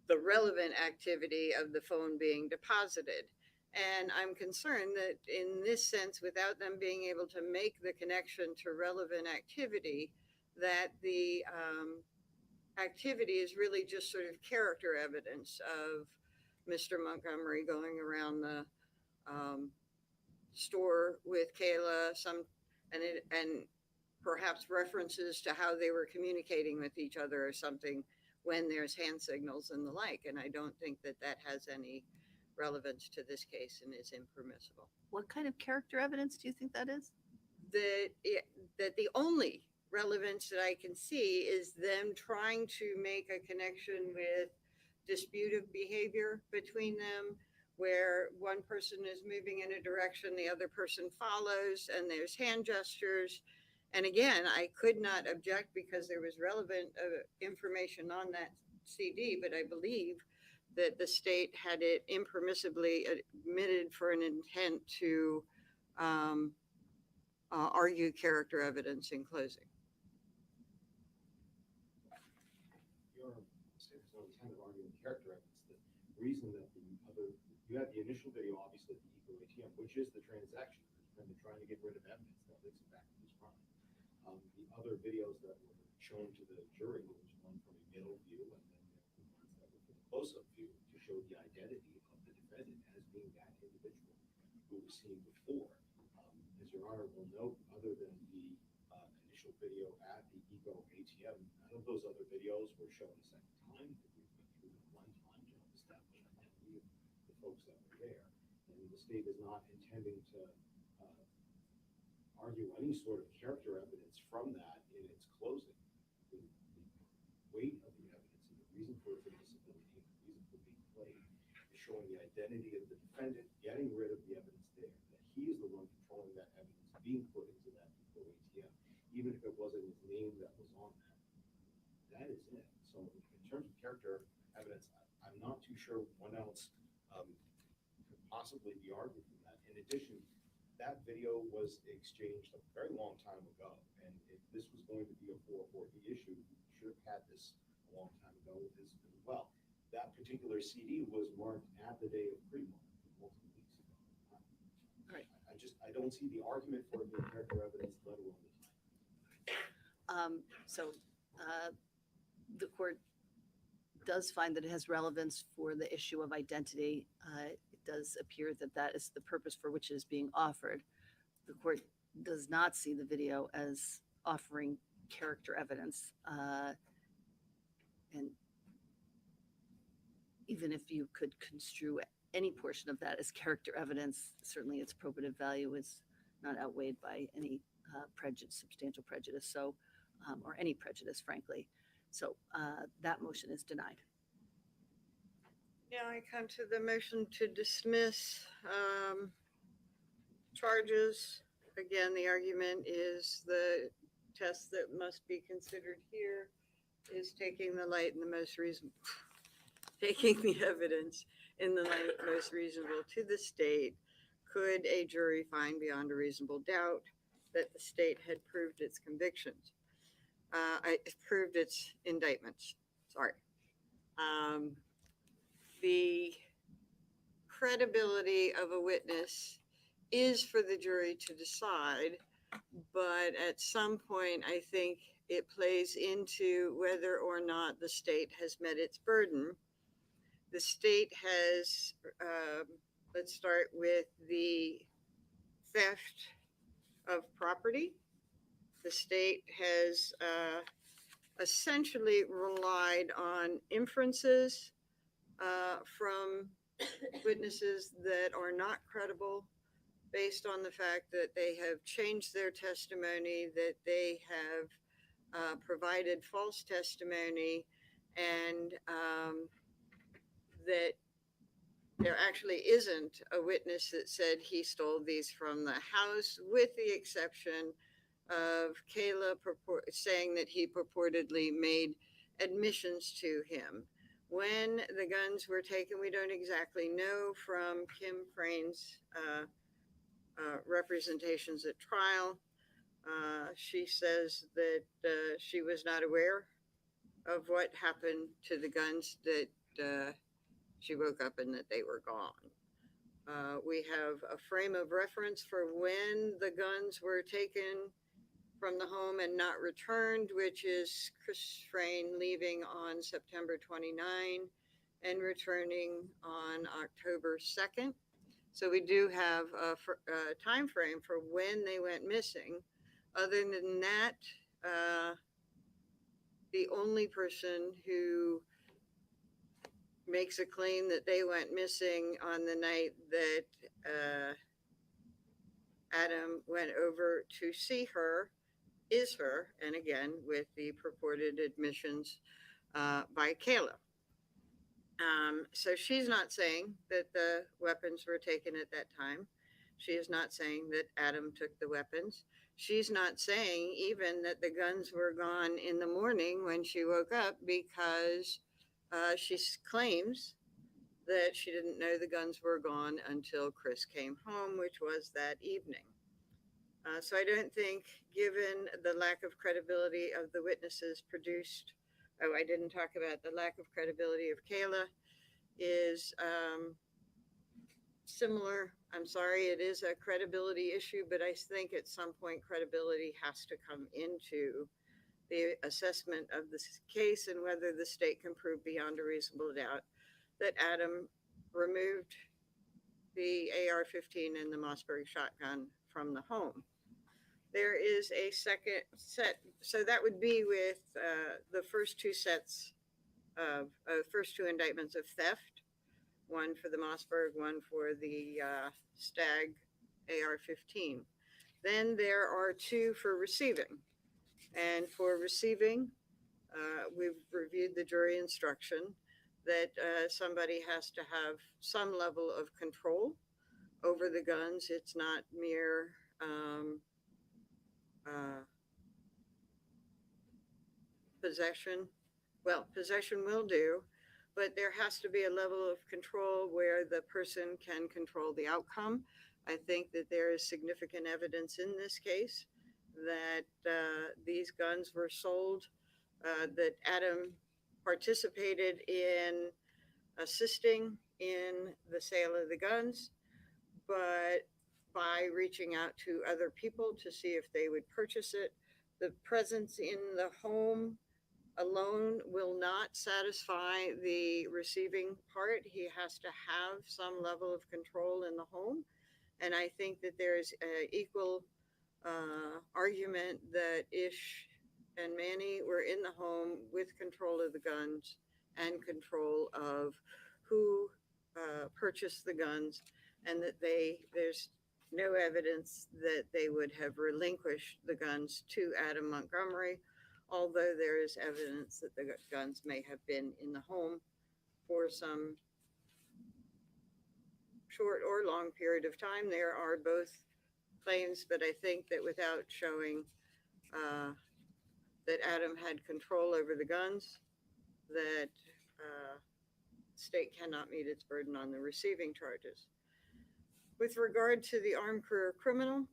S25: the relevant activity of the phone being deposited. And I'm concerned that in this sense, without them being able to make the connection to relevant activity, that the activity is really just sort of character evidence of Mr. Montgomery going around the store with Kayla, and perhaps references to how they were communicating with each other or something when there's hand signals and the like. And I don't think that that has any relevance to this case and is impermissible.
S27: What kind of character evidence do you think that is?
S25: That the only relevance that I can see is them trying to make a connection with disputive behavior between them, where one person is moving in a direction, the other person follows, and there's hand gestures. And again, I could not object because there was relevant information on that CD, but I believe that the state had it impermissibly admitted for an intent to argue character evidence in closing.
S12: Your state has no intent of arguing character evidence. The reason that you had the initial video, obviously, at the Eco ATM, which is the transaction, and they're trying to get rid of evidence that links it back to this crime. The other videos that were shown to the jury, there was one from a middle view, and then the ones that were from a close-up view to show the identity of the defendant as being that individual who was seen before. As Your Honor will note, other than the initial video at the Eco ATM, none of those other videos were shown a second time. We went through them one time to establish identity of the folks that were there. And the state is not intending to argue any sort of character evidence from that in its closing. The weight of the evidence and the reason for its admissibility and the reason for being played is showing the identity of the defendant, getting rid of the evidence there, that he is the one controlling that evidence being put into that Eco ATM, even if it wasn't his name that was on that. That is it. So in terms of character evidence, I'm not too sure what else could possibly be argued from that. In addition, that video was exchanged a very long time ago. And if this was going to be a 440 issue, we should have had this a long time ago with this as well. That particular CD was marked at the day of pre-mark multiple weeks ago.
S27: Right.
S12: I don't see the argument for it being character evidence, let alone the time.
S27: The court does find that it has relevance for the issue of identity. It does appear that that is the purpose for which it is being offered. The court does not see the video as offering character evidence. And even if you could construe any portion of that as character evidence, certainly its probative value is not outweighed by any substantial prejudice, or any prejudice, frankly. So that motion is denied.
S25: Now I come to the motion to dismiss charges again, the argument is the test that must be considered here is taking the light in the most reasonable, taking the evidence in the light most reasonable to the state. Could a jury find beyond a reasonable doubt that the state had proved its convictions? Proved its indictments. Sorry. The credibility of a witness is for the jury to decide, but at some point, I think it plays into whether or not the state has met its burden. The state has, let's start with the theft of property. The state has essentially relied on inferences from witnesses that are not credible, based on the fact that they have changed their testimony, that they have provided false testimony, and that there actually isn't a witness that said he stole these from the house, with the exception of Kayla saying that he purportedly made admissions to him. When the guns were taken, we don't exactly know from Kim Frane's representations at trial. She says that she was not aware of what happened to the guns, that she woke up and that they were gone. We have a frame of reference for when the guns were taken from the home and not returned, which is Chris Frane leaving on September 29 and returning on October 2nd. So we do have a time frame for when they went missing. Other than that, the only person who makes a claim that they went missing on the night that Adam went over to see her is her, and again, with the purported admissions by Kayla. So she's not saying that the weapons were taken at that time. She is not saying that Adam took the weapons. She's not saying even that the guns were gone in the morning when she woke up, because she claims that she didn't know the guns were gone until Chris came home, which was that evening. So I don't think, given the lack of credibility of the witnesses produced, I didn't talk about the lack of credibility of Kayla, is similar. I'm sorry, it is a credibility issue, but I think at some point credibility has to come into the assessment of this case and whether the state can prove beyond a reasonable doubt that Adam removed the AR-15 and the Mossberg shotgun from the home. There is a second set, so that would be with the first two sets of first two indictments of theft, one for the Mossberg, one for the Stag AR-15. Then there are two for receiving. And for receiving, we've reviewed the jury instruction that somebody has to have some level of control over the guns. It's not mere possession. Well, possession will do, but there has to be a level of control where the person can control the outcome. I think that there is significant evidence in this case that these guns were sold, that Adam participated in assisting in the sale of the guns, but by reaching out to other people to see if they would purchase it. The presence in the home alone will not satisfy the receiving part. He has to have some level of control in the home. And I think that there's an equal argument that Ish and Manny were in the home with control of the guns and control of who purchased the guns, and that there's no evidence that they would have relinquished the guns to Adam Montgomery, although there is evidence that the guns may have been in the home for some short or long period of time. There are both claims, but I think that without showing that Adam had control over the guns, that state cannot meet its burden on the receiving charges. With regard to the armed career criminal,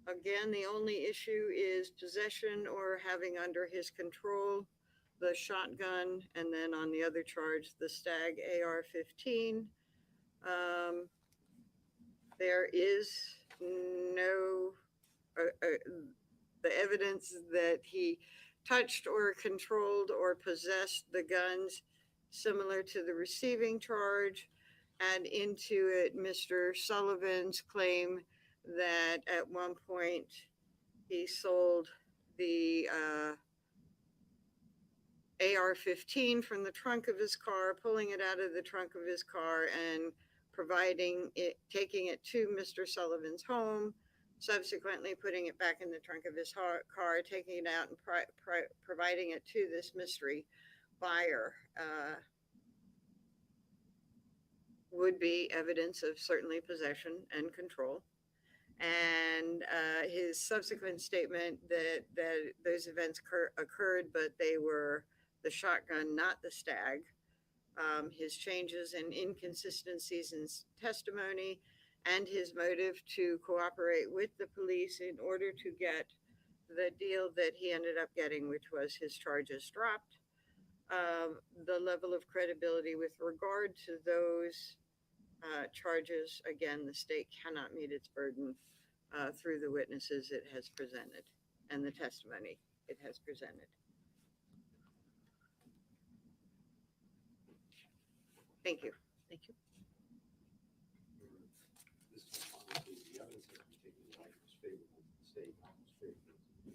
S25: again, the only issue is possession or having under his control the shotgun, and then on the other charge, the Stag AR-15. There is no, the evidence that he touched or controlled or possessed the guns similar to the receiving charge. Add into it Mr. Sullivan's claim that at one point he sold the AR-15 from the trunk of his car, pulling it out of the trunk of his car and providing it, taking it to Mr. Sullivan's home, subsequently putting it back in the trunk of his car, taking it out and providing it to this mystery buyer. Would be evidence of certainly possession and control. And his subsequent statement that those events occurred, but they were the shotgun, not the Stag. His changes and inconsistencies in testimony, and his motive to cooperate with the police in order to get the deal that he ended up getting, which was his charges dropped. The level of credibility with regard to those charges, again, the state cannot meet its burden through the witnesses it has presented and the testimony it has presented. Thank you. Thank you.
S12: This is obviously the evidence that we take in light is favorable to the state, not most favorable to the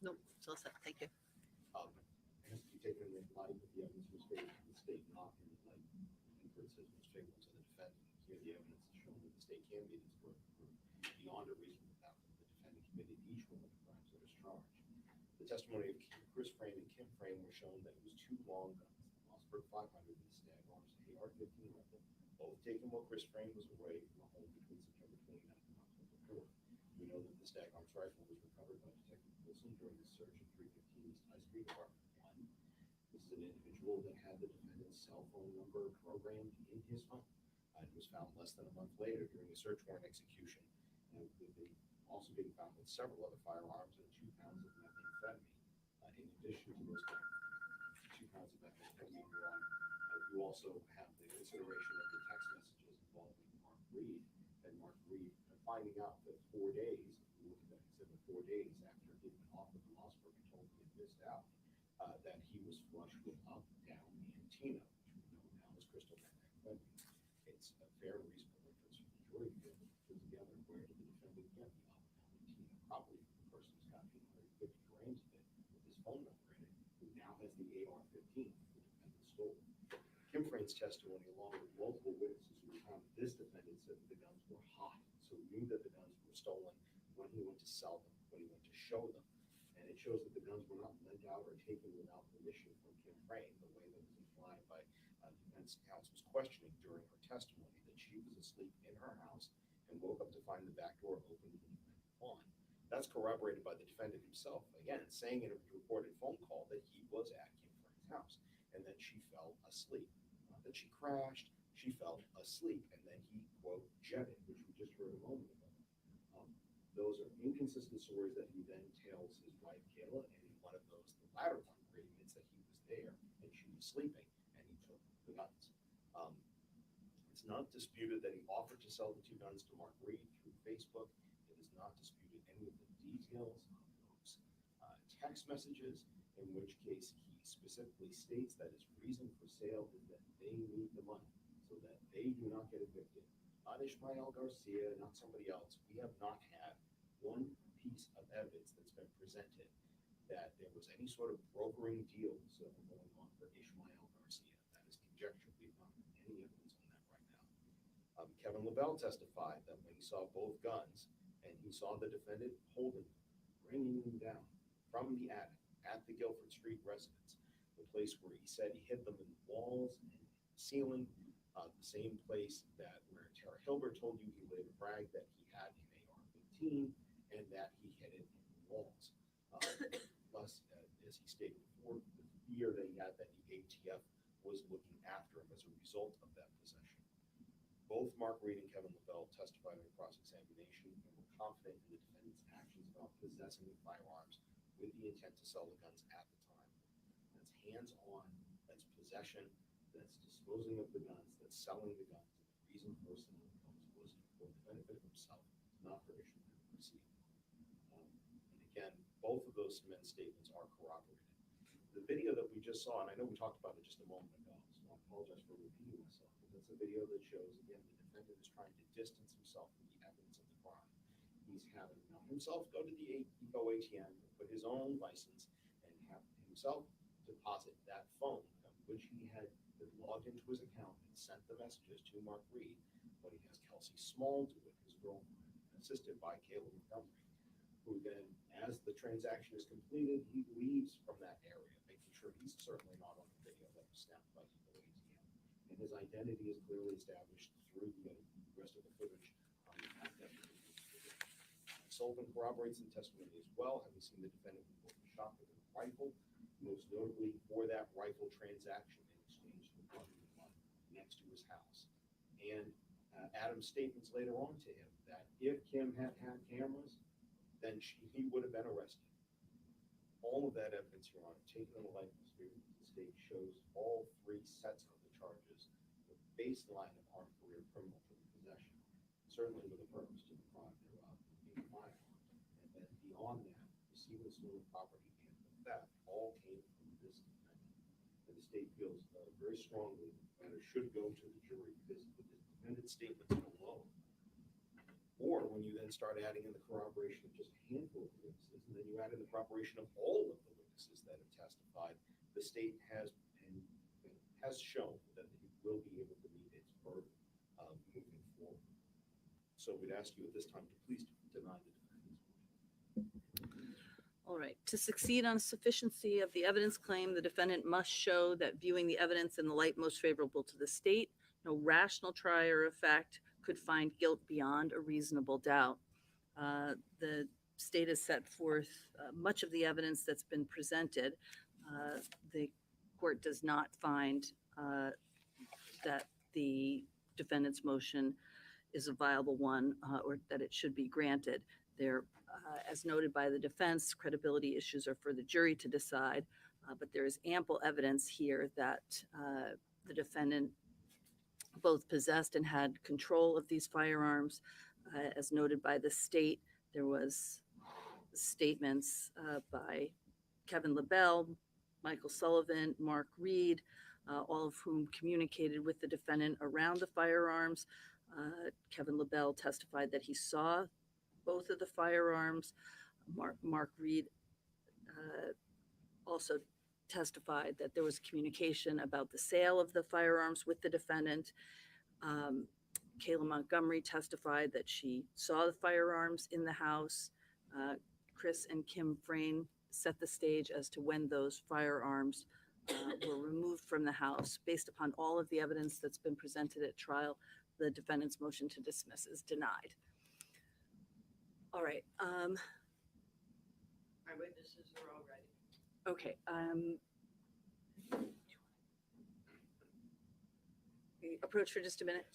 S27: No, it's all set. Thank you.
S12: It has to be taken in light that the evidence was favorable to the state, not in light inferences was favorable to the defendant. Here, the evidence has shown that the state can meet its burden beyond a reasonable doubt that the defendant committed each one of the crimes that is charged. The testimony of Chris Frame and Kim Frame were shown that it was two long guns, the Mossberg 500 and the Stag Arms AR-15 rifle, both taken while Chris Frame was away from the home between September 29th and October 4th. We know that the Stag Arms rifle was recovered by Detective Wilson during the search of 315 East High Street, Apartment 1. This is an individual that had the defendant's cell phone number programmed in his phone. It was found less than a month later during a search warrant execution. And they've also been found with several other firearms and 2 pounds of methamphetamine. In addition to those 2 pounds of methamphetamine, you also have the consideration of the text messages involving Mark Reed, and Mark Reed finding out that 4 days, look at that, he said that 4 days after he'd been off of the Mossberg and told he had missed out, that he was flush with up, down, and Tina, which we know now is crystal methamphetamine. It's a fair, reasonable inference from the jury to put together where did the defendant get the up, down, and Tina, probably from the person who's got 850 grams of it with his phone number in it, who now has the AR-15 the defendant stole. Kim Frame's testimony, along with multiple witnesses who found that this defendant said that the guns were hot, so he knew that the guns were stolen when he went to sell them, when he went to show them. And it shows that the guns were not lent out or taken without permission from Kim Frame, the way that was implied by defense counsel's questioning during her testimony, that she was asleep in her house and woke up to find the back door open and the defendant on. That's corroborated by the defendant himself, again, saying in a recorded phone call that he was at Kim Frame's house and that she fell asleep. Not that she crashed, she fell asleep, and then he, quote, jetted, which we just heard a moment ago. Those are inconsistent stories that he then tells his wife, Kayla, and in one of those, the latter one, where he admits that he was there and she was sleeping and he took the guns. It's not disputed that he offered to sell the 2 guns to Mark Reed through Facebook. It is not disputed any of the details of those text messages, in which case he specifically states that his reason for sale is that they need the money so that they do not get evicted. Not Ishmael Garcia, not somebody else. We have not had one piece of evidence that's been presented that there was any sort of brokering deals going on for Ishmael Garcia. That is conjecture. We've not had any evidence on that right now. Kevin LaBelle testified that when he saw both guns and he saw the defendant holding them, bringing them down from the attic at the Guilford Street residence, the place where he said he hid them in the walls and ceiling, the same place that where Tara Hilbert told you he later bragged that he had an AR-15 and that he hid it in walls. Thus, as he stated before, the fear that he had that the ATF was looking after him as a result of that possession. Both Mark Reed and Kevin LaBelle testified in cross-examination and were confident in the defendant's actions about possessing the firearms with the intent to sell the guns at the time. That's hands-on, that's possession, that's disposing of the guns, that's selling the guns. And the reason for selling the guns was for the benefit of himself, not for issue to receive. And again, both of those men's statements are corroborated. The video that we just saw, and I know we talked about it just a moment ago, so I apologize for repeating myself, but that's a video that shows, again, the defendant is trying to distance himself from the evidence of the crime. He's having not himself go to the Eco ATM, but his own license, and have himself deposit that phone, which he had logged into his account and sent the messages to Mark Reed, but he has Kelsey Small do it, his girlfriend, assisted by Kayla Montgomery, who then, as the transaction is completed, he leaves from that area, making sure he's certainly not on the video that was snapped by Eco ATM. And his identity is clearly established through the rest of the footage. Sullivan corroborates the testimony as well, having seen the defendant report the shot with a rifle, most notably for that rifle transaction in exchange for money next to his house. And Adam's statements later on to him that if Kim had had cameras, then he would have been arrested. All of that evidence, Your Honor, taken in the light of the state, shows all three sets of the charges, the baseline of armed career criminal possession, certainly with a purpose to deprive thereof, being firearms. And then beyond that, receiving stolen property and the theft all came from this defendant. And the state feels very strongly that it should go to the jury because of the defendant's statements alone. Or when you then start adding in the corroboration of just a handful of witnesses, and then you add in the corroboration of all of the witnesses that have testified, the state has shown that it will be able to meet its burden moving forward. So we'd ask you at this time to please deny the defendant's motion.
S27: All right. To succeed on sufficiency of the evidence claim, the defendant must show that viewing the evidence in the light most favorable to the state, no rational trier of fact could find guilt beyond a reasonable doubt. The state has set forth much of the evidence that's been presented. The court does not find that the defendant's motion is a viable one or that it should be granted. There, as noted by the defense, credibility issues are for the jury to decide, but there is ample evidence here that the defendant both possessed and had control of these firearms. As noted by the state, there was statements by Kevin LaBelle, Michael Sullivan, Mark Reed, all of whom communicated with the defendant around the firearms. Kevin LaBelle testified that he saw both of the firearms. Mark Reed also testified that there was communication about the sale of the firearms with the defendant. Kayla Montgomery testified that she saw the firearms in the house. Chris and Kim Frayne set the stage as to when those firearms were removed from the house. Based upon all of the evidence that's been presented at trial, the defendant's motion to dismiss is denied. All right.
S25: Our witnesses are all ready.
S27: Okay. Approach for just a minute.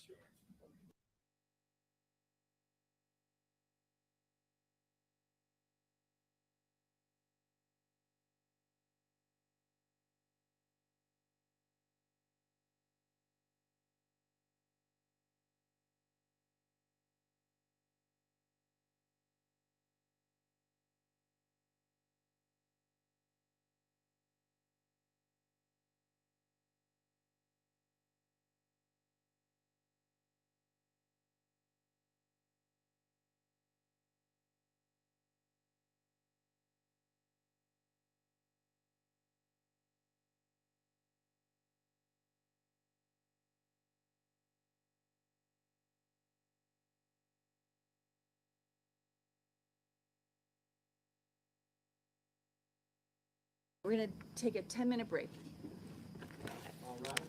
S27: We're going to take a 10-minute break.
S12: All right.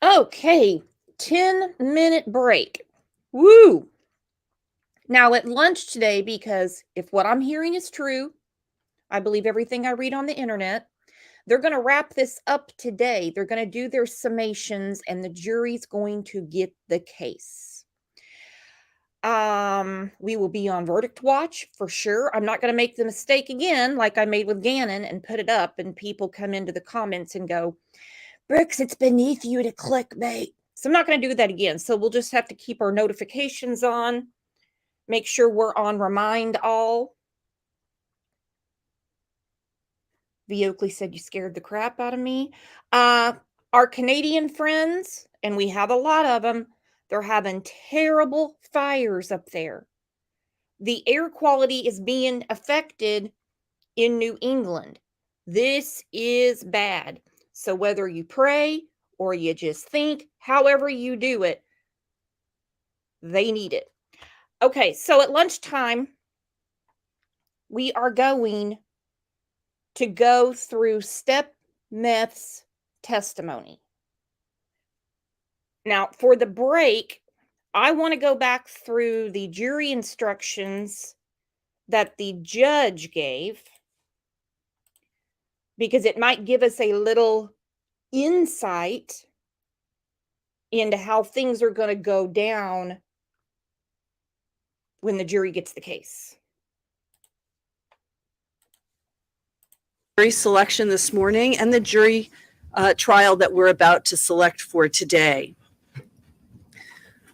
S1: Okay, 10-minute break. Woo! Now at lunch today, because if what I'm hearing is true, I believe everything I read on the internet. They're going to wrap this up today. They're going to do their summations and the jury's going to get the case. We will be on verdict watch for sure. I'm not going to make the mistake again like I made with Gannon and put it up and people come into the comments and go, "Brooks, it's beneath you to clickbait." So I'm not going to do that again. So we'll just have to keep our notifications on, make sure we're on remind all. V. Oakley said you scared the crap out of me. Our Canadian friends, and we have a lot of them, they're having terrible fires up there. The air quality is being affected in New England. This is bad. So whether you pray or you just think, however you do it, they need it. Okay, so at lunchtime, we are going to go through Step Meth's testimony. Now, for the break, I want to go back through the jury instructions that the judge gave because it might give us a little insight into how things are going to go down when the jury gets the case.
S13: Jury selection this morning and the jury trial that we're about to select for today.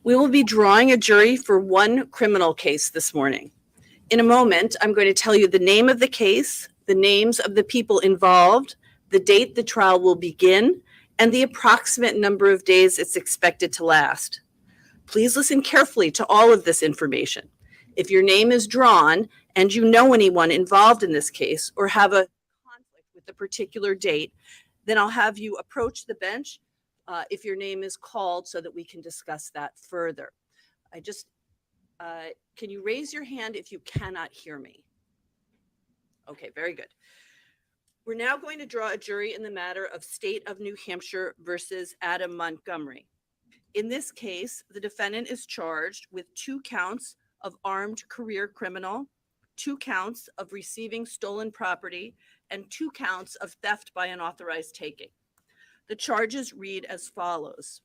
S13: We will be drawing a jury for one criminal case this morning. In a moment, I'm going to tell you the name of the case, the names of the people involved, the date the trial will begin, and the approximate number of days it's expected to last. Please listen carefully to all of this information. If your name is drawn and you know anyone involved in this case or have a conflict with a particular date, then I'll have you approach the bench if your name is called so that we can discuss that further. Can you raise your hand if you cannot hear me? Okay, very good. We're now going to draw a jury in the matter of State of New Hampshire versus Adam Montgomery. In this case, the defendant is charged with 2 counts of armed career criminal, 2 counts of receiving stolen property, and 2 counts of theft by unauthorized taking. The charges read as follows.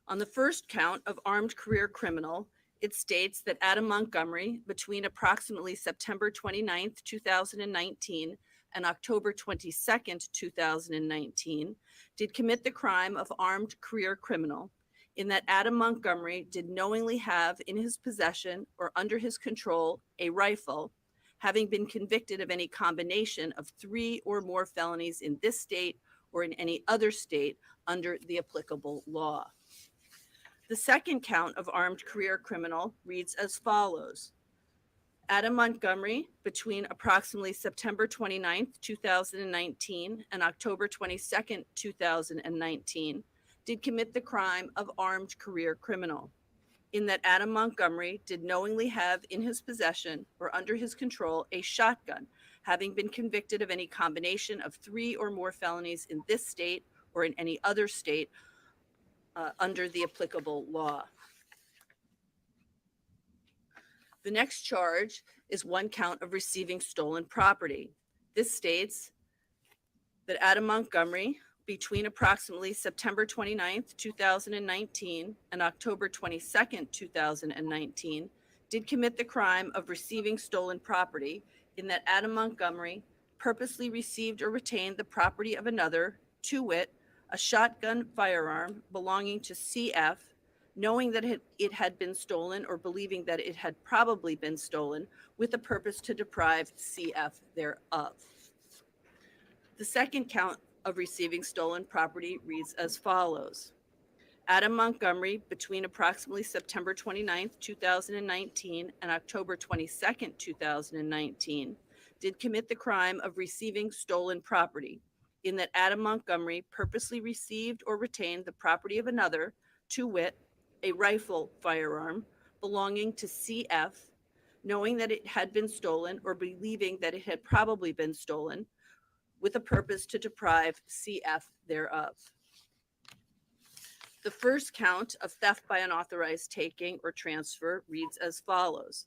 S13: On the first count of armed career criminal, it states that Adam Montgomery, between approximately September 29th, 2019 and October 22nd, 2019, did commit the crime of armed career criminal in that Adam Montgomery did knowingly have in his possession or under his control a rifle, having been convicted of any combination of 3 or more felonies in this state or in any other state under the applicable law. The second count of armed career criminal reads as follows. Adam Montgomery, between approximately September 29th, 2019 and October 22nd, 2019, did commit the crime of armed career criminal in that Adam Montgomery did knowingly have in his possession or under his control a shotgun, having been convicted of any combination of 3 or more felonies in this state or in any other state under the applicable law. The next charge is 1 count of receiving stolen property. This states that Adam Montgomery, between approximately September 29th, 2019 and October 22nd, 2019, did commit the crime of receiving stolen property in that Adam Montgomery purposely received or retained the property of another, to wit, a shotgun firearm belonging to CF, knowing that it had been stolen or believing that it had probably been stolen with the purpose to deprive CF thereof. The second count of receiving stolen property reads as follows. Adam Montgomery, between approximately September 29th, 2019 and October 22nd, 2019, did commit the crime of receiving stolen property in that Adam Montgomery purposely received or retained the property of another, to wit, a rifle firearm belonging to CF, knowing that it had been stolen or believing that it had probably been stolen with a purpose to deprive CF thereof. The first count of theft by unauthorized taking or transfer reads as follows.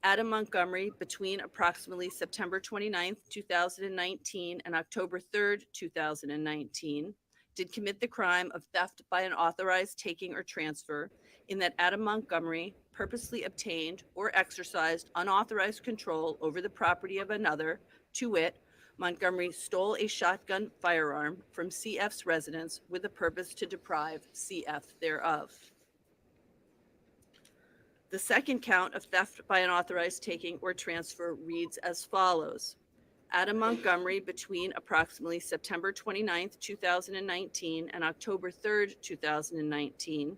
S13: Adam Montgomery, between approximately September 29th, 2019 and October 3rd, 2019, did commit the crime of theft by unauthorized taking or transfer in that Adam Montgomery purposely obtained or exercised unauthorized control over the property of another, to wit, Montgomery stole a shotgun firearm from CF's residence with a purpose to deprive CF thereof. The second count of theft by unauthorized taking or transfer reads as follows. Adam Montgomery, between approximately September 29th, 2019 and October 3rd, 2019,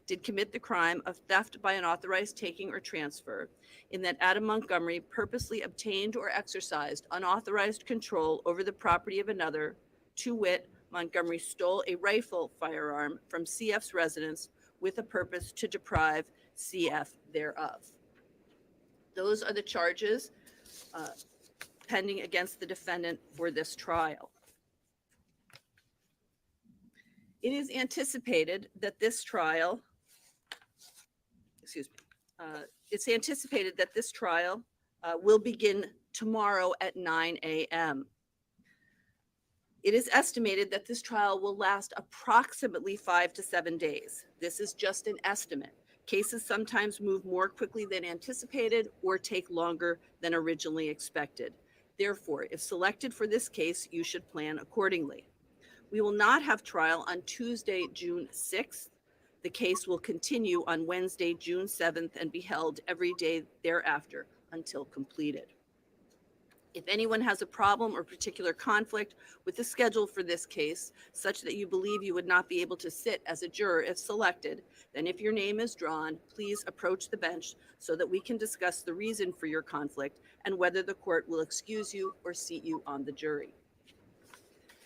S13: did commit the crime of theft by unauthorized taking or transfer in that Adam Montgomery purposely obtained or exercised unauthorized control over the property of another, to wit, Montgomery stole a rifle firearm from CF's residence with a purpose to deprive CF thereof. Those are the charges pending against the defendant for this trial. It is anticipated that this trial, it's anticipated that this trial will begin tomorrow at 9 a.m. It is estimated that this trial will last approximately 5 to 7 days. This is just an estimate. Cases sometimes move more quickly than anticipated or take longer than originally expected. Therefore, if selected for this case, you should plan accordingly. We will not have trial on Tuesday, June 6th. The case will continue on Wednesday, June 7th, and be held every day thereafter until completed. If anyone has a problem or particular conflict with the schedule for this case, such that you believe you would not be able to sit as a juror if selected, then if your name is drawn, please approach the bench so that we can discuss the reason for your conflict and whether the court will excuse you or seat you on the jury.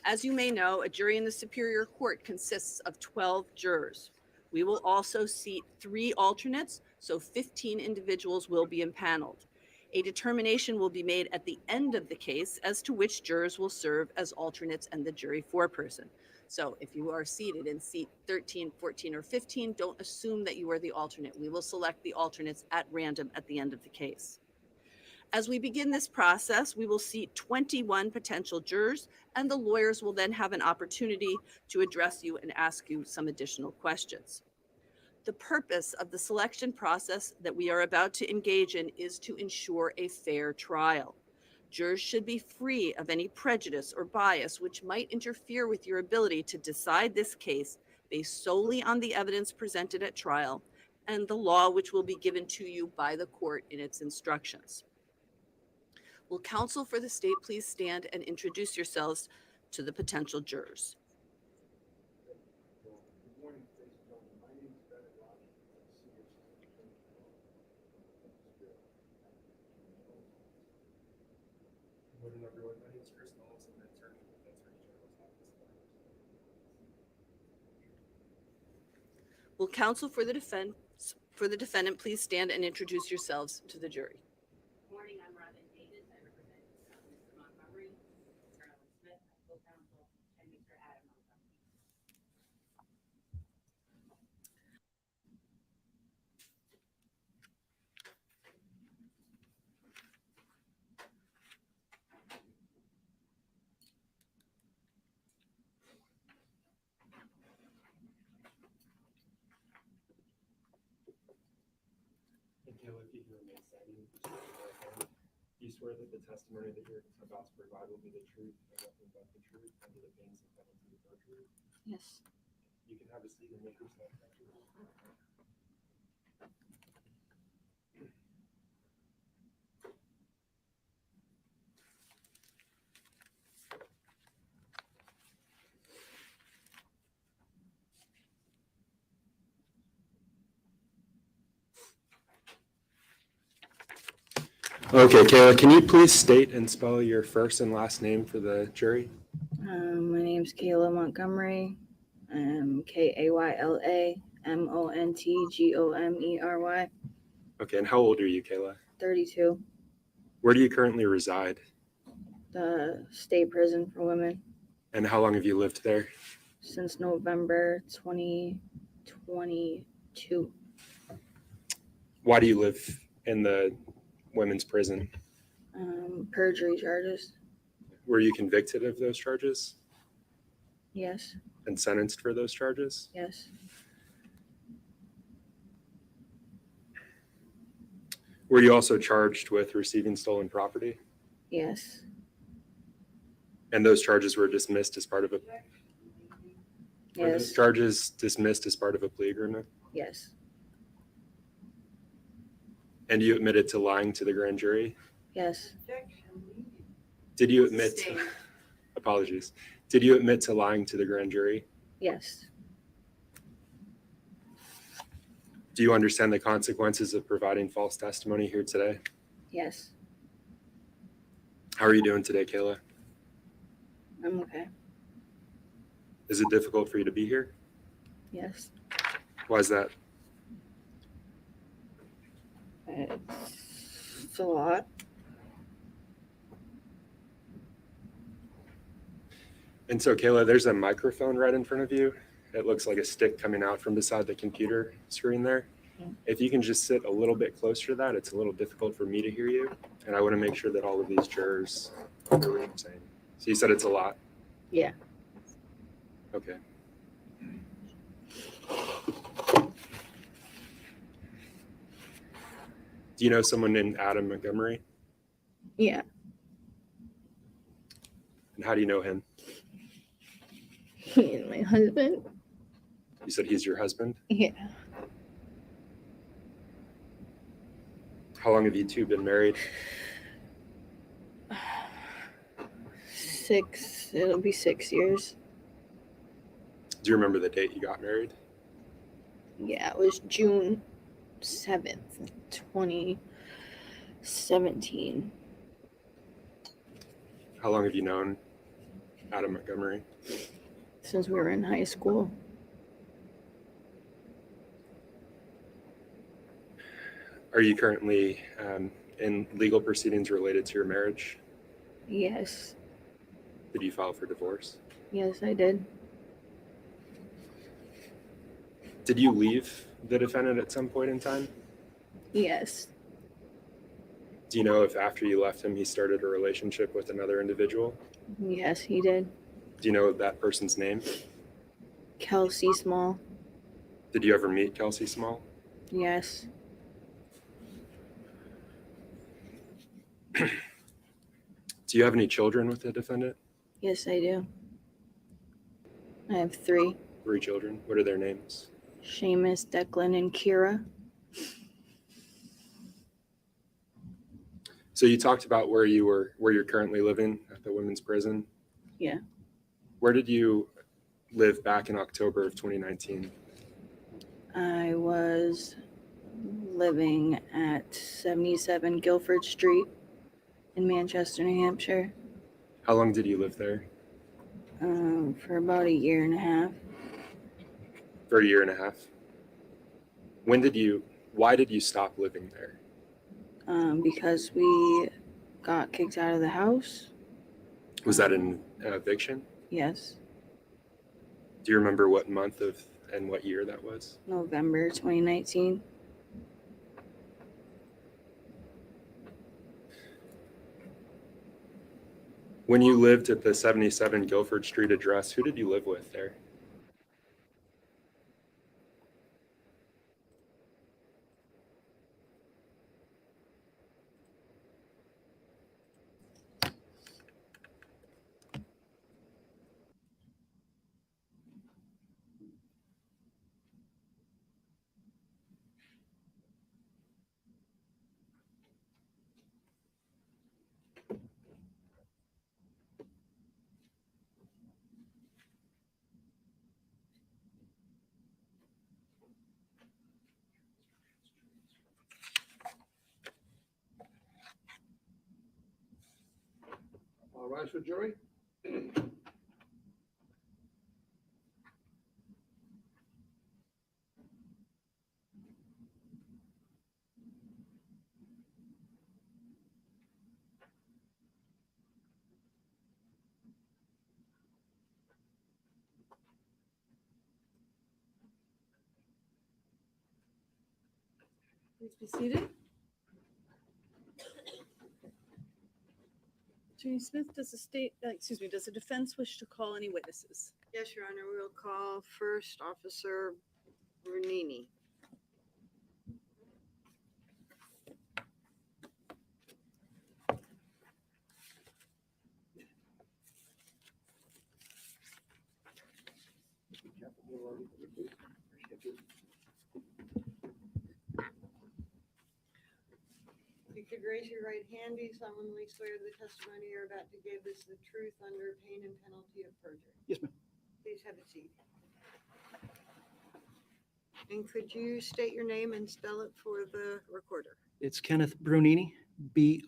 S13: As you may know, a jury in the Superior Court consists of 12 jurors. We will also seat 3 alternates, so 15 individuals will be impaneled. A determination will be made at the end of the case as to which jurors will serve as alternates and the jury foreperson. So if you are seated in seat 13, 14, or 15, don't assume that you are the alternate. We will select the alternates at random at the end of the case. As we begin this process, we will seat 21 potential jurors, and the lawyers will then have an opportunity to address you and ask you some additional questions. The purpose of the selection process that we are about to engage in is to ensure a fair trial. Jurors should be free of any prejudice or bias which might interfere with your ability to decide this case based solely on the evidence presented at trial and the law which will be given to you by the court in its instructions. Will counsel for the state please stand and introduce yourselves to the potential jurors?
S4: Morning, everyone. My name is Chris Knowles. I'm an attorney with the Attorney General's Office.
S13: Will counsel for the defendant please stand and introduce yourselves to the jury?
S14: Good morning, I'm Robin Davis. I represent Mr. Montgomery, Mr. Alan Smith, my co-counsel, and Mr. Adam Montgomery.
S4: And Kayla, if you can remain standing, do you swear that the testimony that you're about to provide will be the truth and nothing but the truth under the pains and penalty of perjury?
S14: Yes.
S4: You can have a seat and make yourself comfortable.
S5: Okay, Kayla, can you please state and spell your first and last name for the jury?
S14: My name's Kayla Montgomery. Kayla Montgomery.
S5: Okay, and how old are you, Kayla?
S14: 32.
S5: Where do you currently reside?
S14: The state prison for women.
S5: And how long have you lived there?
S15: since November 2022.
S5: Why do you live in the women's prison?
S15: Perjury charges.
S5: Were you convicted of those charges
S15: Yes.
S5: and sentenced for those charges?
S15: Yes.
S5: Were you also charged with receiving stolen property?
S15: Yes.
S5: And those charges were dismissed as part of a Were those
S15: Yes.
S5: charges dismissed as part of a plea agreement?
S15: Yes.
S5: And you admitted to lying to the grand jury?
S15: Yes.
S5: Did you admit apologies. Did you admit to lying to the grand jury?
S15: Yes.
S5: Do you understand the consequences of providing false testimony here today?
S15: Yes.
S5: How are you doing today, Kayla?
S15: I'm okay.
S5: Is it difficult for you to be here?
S15: Yes.
S5: Why is that?
S15: It's a lot.
S5: And so, Kayla, there's a microphone right in front of you. It looks like a stick coming out from beside the computer screen there. If you can just sit a little bit closer to that, it's a little difficult for me to hear you. And I want to make sure that all of these jurors hear what you're saying. So you said it's a lot?
S15: Yeah.
S5: Okay. Do you know someone named Adam Montgomery?
S15: Yeah.
S5: And how do you know him?
S15: He is my husband.
S5: You said he's your husband?
S15: Yeah.
S5: How long have you two been married?
S15: It'll be 6 years.
S5: Do you remember the date you got married?
S15: Yeah, it was June 7th, 2017.
S5: How long have you known Adam Montgomery?
S15: Since we were in high school.
S5: Are you currently in legal proceedings related to your marriage?
S15: Yes.
S5: Did you file for divorce?
S15: Yes, I did.
S5: Did you leave the defendant at some point in time?
S15: Yes.
S5: Do you know if after you left him, he started a relationship with another individual?
S15: Yes, he did.
S5: Do you know that person's name?
S15: Kelsey Small.
S5: Did you ever meet Kelsey Small?
S15: Yes.
S5: Do you have any children with the defendant?
S15: Yes, I do. I have 3.
S5: 3 children. What are their names?
S15: Seamus, Declan, and Kira.
S5: So you talked about where you're currently living at the women's prison.
S15: Yeah.
S5: Where did you live back in October of 2019?
S15: I was living at 77 Guilford Street in Manchester, New Hampshire,
S5: How long did you live there?
S15: for about a year and a half.
S5: For a year and a half. Why did you stop living there?
S15: Because we got kicked out of the house.
S5: Was that an eviction?
S15: Yes,
S5: Do you remember what month and what year that was?
S15: November 2019.
S5: When you lived at the 77 Guilford Street address, who did you live with there?
S17: All rise for jury.
S13: Please be seated. Attorney Smith, does the defense wish to call any witnesses?
S25: Yes, Your Honor, we'll call First Officer Brunini. If you could raise your right hand, do you solemnly swear the testimony you're about to give is the truth under pain and penalty of perjury?
S6: Yes, ma'am.
S25: Please have a seat. And could you state your name and spell it for the recorder?
S6: It's Kenneth Brunini, Brunini.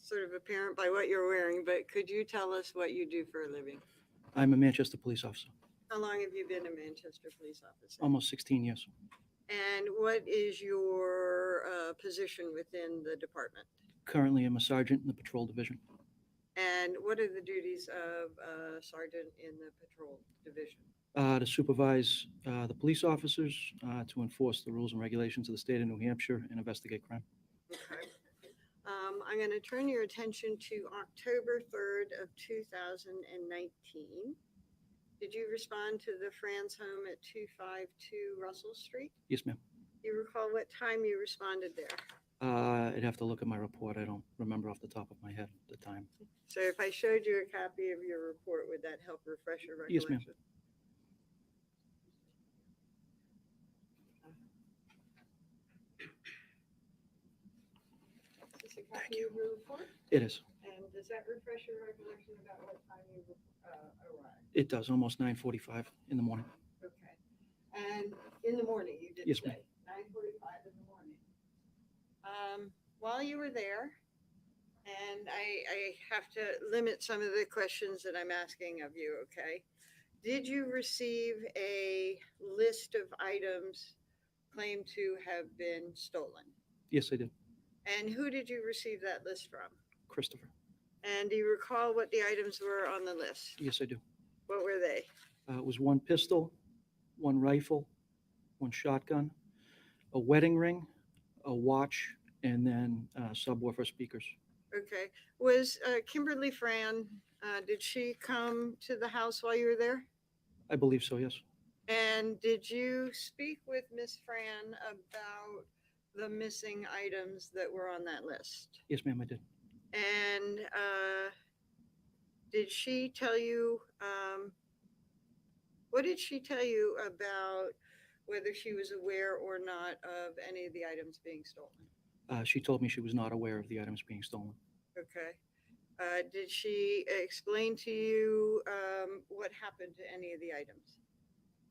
S25: Sort of apparent by what you're wearing, but could you tell us what you do for a living?
S6: I'm a Manchester police officer,
S25: How long have you been a Manchester police officer?
S6: almost 16 years.
S25: And what is your position within the department?
S6: Currently, I'm a sergeant in the patrol division.
S25: And what are the duties of a sergeant in the patrol division?
S6: To supervise the police officers, to enforce the rules and regulations of the state of New Hampshire, and investigate crime.
S25: Okay. I'm going to turn your attention to October 3rd of 2019. Did you respond to the Franz home at 252 Russell Street?
S6: Yes, ma'am.
S25: Do you recall what time you responded there?
S6: I'd have to look at my report. I don't remember off the top of my head the time.
S25: So if I showed you a copy of your report, would that help refresh your
S6: Yes,
S25: recollection?
S6: ma'am.
S25: Is this a copy of your report?
S6: It is.
S25: And does that refresh your recollection about what time you arrived?
S6: It does, almost 9:45 in the morning.
S25: Okay. And in the morning, you did
S6: Yes,
S25: say?
S6: ma'am.
S25: 9:45 in the morning. While you were there, and I have to limit some of the questions that I'm asking of you, okay? Did you receive a list of items claimed to have been stolen?
S6: Yes, I did.
S25: And who did you receive that list from?
S6: Christopher.
S25: And do you recall what the items were on the list?
S6: Yes, I do.
S25: What were they?
S6: It was one pistol, one rifle, one shotgun, a wedding ring, a watch, and then subwoofer speakers.
S25: Okay. Was Kimberly Fran, did she come to the house while you were there?
S6: I believe so, yes.
S25: And did you speak with Miss Fran about the missing items that were on that list?
S6: Yes, ma'am, I did.
S25: And did she tell you, what did she tell you about whether she was aware or not of any of the items being stolen?
S6: She told me she was not aware of the items being stolen.
S25: Okay. Did she explain to you what happened to any of the items?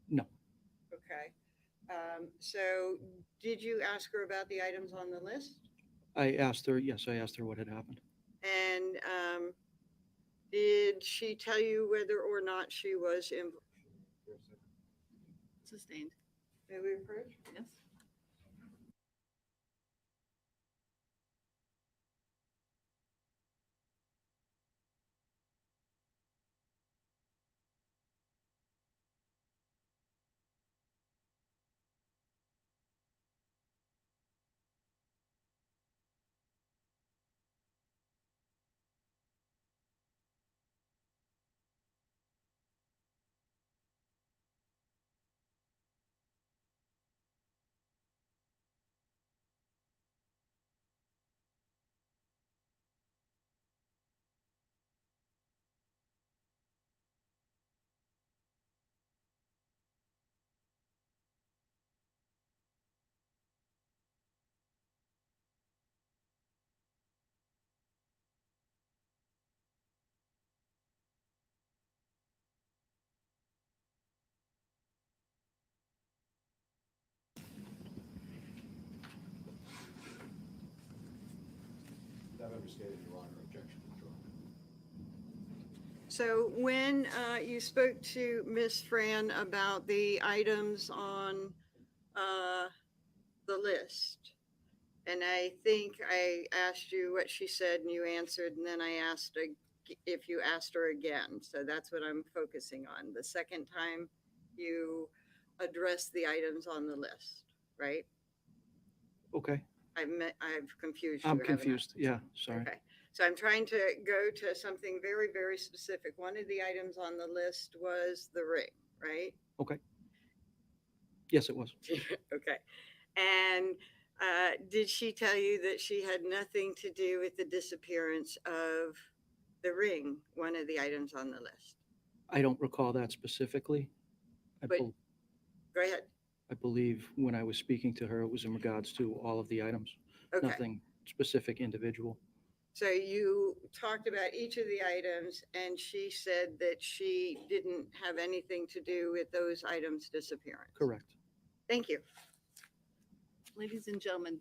S6: No.
S25: Okay. So did you ask her about the items on the list?
S6: I asked her what had happened.
S25: And did she tell you whether or not she was
S13: Sustained.
S25: May we approach?
S13: Yes.
S3: That understated, Your Honor, objection withdrawn.
S25: So when you spoke to Miss Fran about the items on the list, and I think I asked you what she said and you answered, and then I asked if you asked her again. So that's what I'm focusing on. The second time you address the items on the list, right?
S6: Okay,
S25: I've confused you.
S6: I'm
S25: haven't I?
S6: confused. Yeah, sorry.
S25: Okay, so I'm trying to go to something very, very specific. One of the items on the list was the ring, right?
S6: Okay. Yes, it was.
S25: Okay. And did she tell you that she had nothing to do with the disappearance of the ring, one of the items on the list?
S6: I don't recall that specifically.
S25: But go ahead.
S6: I believe when I was speaking to her, it was in regards to all of the items,
S25: Okay.
S6: nothing specific individual.
S25: So you talked about each of the items, and she said that she didn't have anything to do with those items' disappearance.
S6: Correct.
S25: Thank you.
S13: Ladies and gentlemen,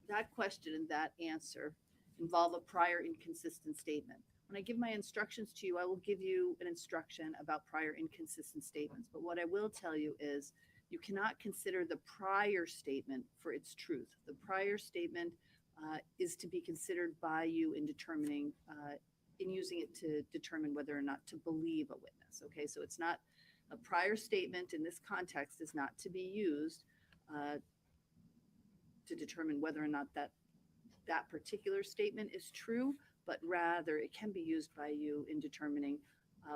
S13: that question and that answer involve a prior inconsistent statement. When I give my instructions to you, I will give you an instruction about prior inconsistent statements. But what I will tell you is you cannot consider the prior statement for its truth. The prior statement is to be considered by you in determining, in using it to determine whether or not to believe a witness. Okay, so it's not a prior statement in this context is not to be used to determine whether or not that particular statement is true, but rather it can be used by you in determining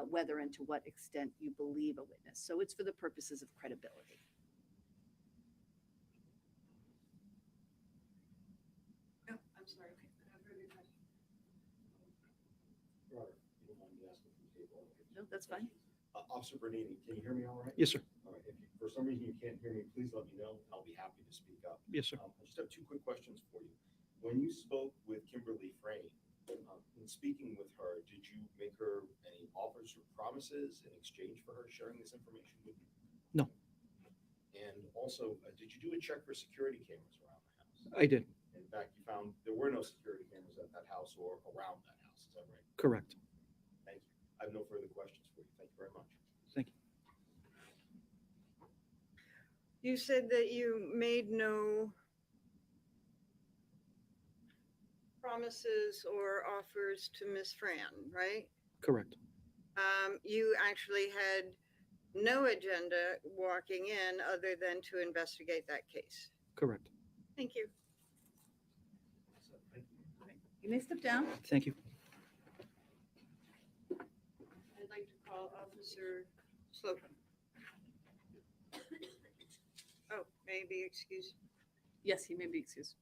S13: whether and to what extent you believe a witness. So it's for the purposes of credibility.
S25: No, I'm sorry. Okay, I have further questions.
S12: Robert, you don't mind me asking from the table?
S13: No, that's fine.
S12: Officer Bernini, can you hear me all right?
S6: Yes, sir.
S12: All right. If for some reason you can't hear me, please let me know. I'll be happy to speak up.
S6: Yes, sir.
S12: I just have two quick questions for you. When you spoke with Kimberly Frayne, in speaking with her, did you make her any offers or promises in exchange for her sharing this information with you?
S6: No.
S12: And also, did you do a check for security cameras around the house?
S6: I did.
S12: In fact, you found there were no security cameras at that house or around that house. Is that right?
S6: Correct.
S12: Thank you. I have no further questions for you. Thank you very much.
S6: Thank you.
S25: You said that you made no promises or offers to Miss Fran, right?
S6: Correct.
S25: You actually had no agenda walking in other than to investigate that case.
S6: Correct.
S25: Thank you.
S13: You may step down.
S6: Thank you.
S25: I'd like to call Officer Slocum. Oh, may I be excused?
S13: Yes, he may be excused.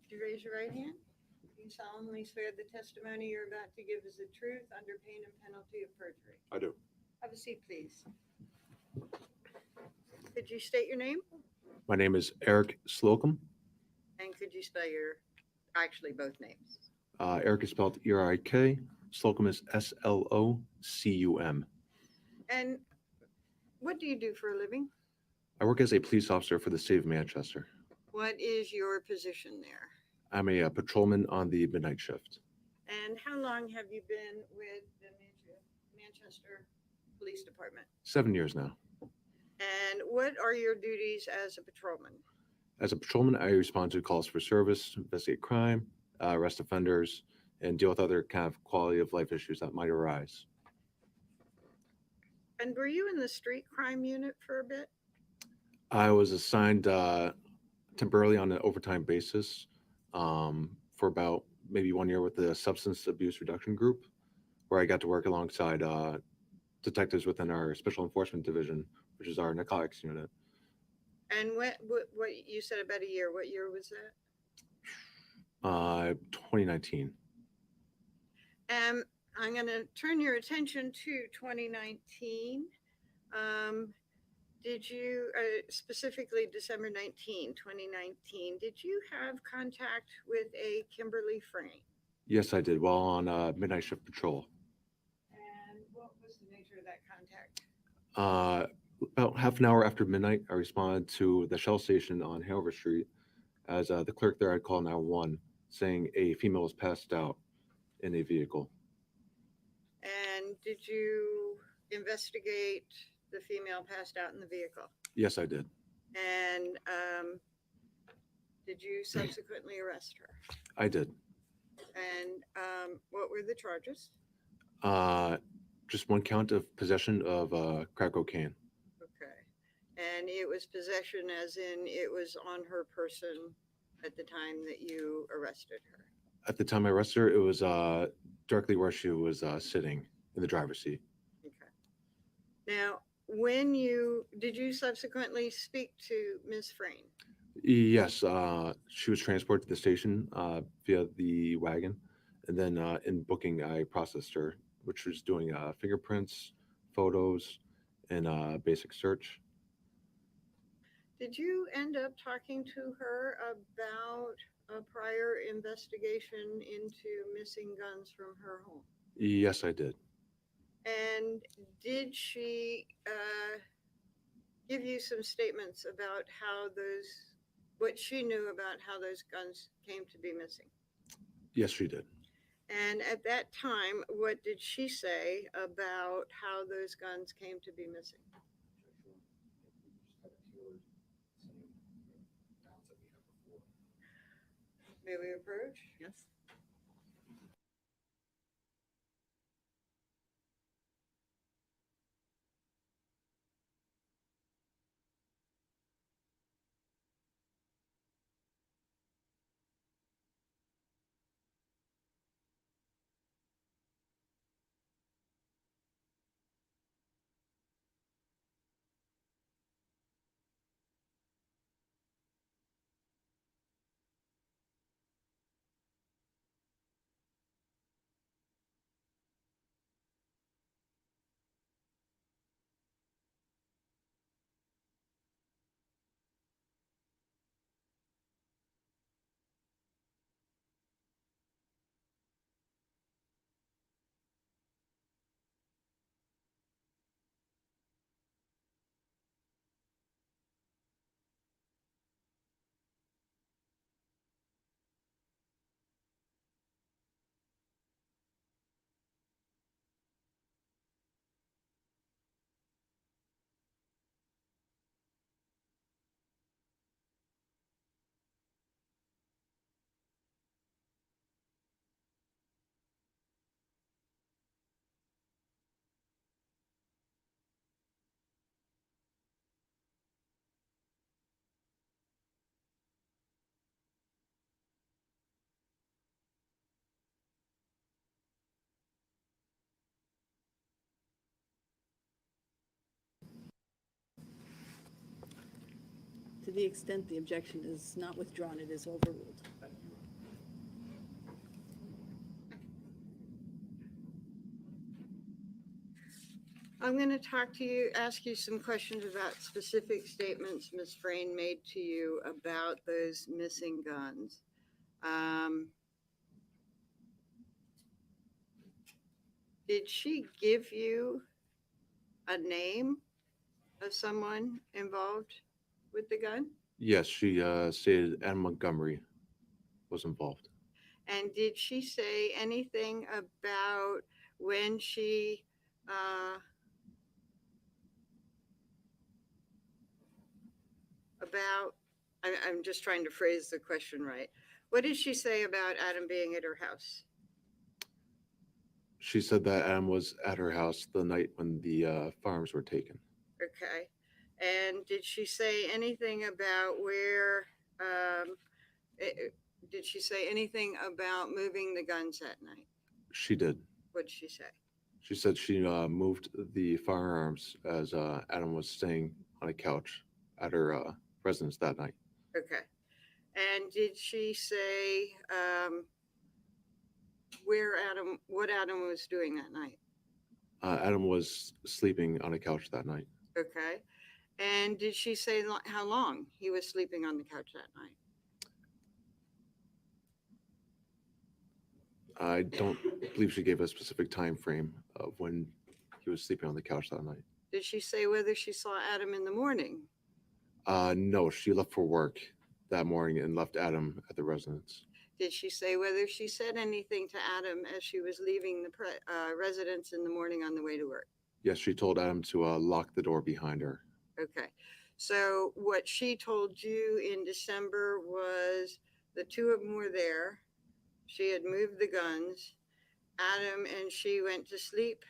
S25: Would you raise your right hand? Do you solemnly swear the testimony you're about to give is the truth under pain and penalty of perjury?
S28: I do.
S25: Have a seat, please. Could you state your name?
S28: My name is Eric Slocum.
S25: And could you spell your, actually both names?
S28: Eric is spelled E-R-I-K. Slocum is S-L-O-C-U-M.
S25: And what do you do for a living?
S28: I work as a police officer for the state of Manchester.
S25: What is your position there?
S28: I'm a patrolman on the midnight shift.
S25: And how long have you been with the Manchester Police Department?
S28: 7 years now.
S25: And what are your duties as a patrolman?
S28: As a patrolman, I respond to calls for service, investigate crime, arrest offenders, and deal with other kind of quality of life issues that might arise.
S25: And were you in the street crime unit for a bit?
S28: I was assigned temporarily on an overtime basis for about maybe 1 year with the Substance Abuse Reduction Group, where I got to work alongside detectives within our Special Enforcement Division, which is our narcotics unit.
S25: And what you said about a year, what year was that?
S28: 2019.
S25: I'm going to turn your attention to 2019. Did you, specifically December 19, 2019, did you have contact with a Kimberly Frayne?
S28: Yes, I did, while on midnight shift patrol.
S25: And what was the nature of that contact?
S28: About half an hour after midnight, I responded to the Shell station on Hanover Street as the clerk there had called 911 saying a female was passed out in a vehicle.
S25: And did you investigate the female passed out in the vehicle?
S28: Yes, I did.
S25: And did you subsequently arrest her?
S28: I did.
S25: And what were the charges?
S28: Just one count of possession of crack cocaine.
S25: Okay. And it was possession as in it was on her person at the time that you arrested her?
S28: At the time I arrested her, it was directly where she was sitting in the driver's seat.
S25: Okay. Now, did you subsequently speak to Ms. Frayne?
S28: Yes, she was transported to the station via the wagon, and then in booking, I processed her, which was doing fingerprints, photos, and basic search.
S25: Did you end up talking to her about a prior investigation into missing guns from her home?
S28: Yes, I did.
S25: And did she give you some statements about what she knew about how those guns came to be missing?
S28: Yes, she did.
S25: And at that time, what did she say about how those guns came to be missing? May we approach?
S27: Yes. To the extent the objection is not withdrawn, it is overruled.
S25: I'm going to ask you some questions about specific statements Ms. Frayne made to you about those missing guns. Did she give you a name of someone involved with the gun?
S28: Yes, she stated Adam Montgomery was involved.
S25: And did she say anything about when she I'm just trying to phrase the question right. What did she say about Adam being at her house?
S28: She said that Adam was at her house the night when the firearms were taken.
S25: Okay. And did she say anything about did she say anything about moving the guns that night?
S28: She did.
S25: What did she say?
S28: She said she moved the firearms as Adam was staying on a couch at her residence that night.
S25: Okay. And did she say what Adam was doing that night?
S28: Adam was sleeping on a couch that night.
S25: Okay. And did she say how long he was sleeping on the couch that night?
S28: I don't believe she gave a specific time frame of when he was sleeping on the couch that night.
S25: Did she say whether she saw Adam in the morning?
S28: No, she left for work that morning and left Adam at the residence.
S25: Did she say whether she said anything to Adam as she was leaving the residence in the morning on the way to work?
S28: Yes, she told Adam to lock the door behind her.
S25: Okay. So what she told you in December was the two of them were there. She had moved the guns. Adam and she went to sleep.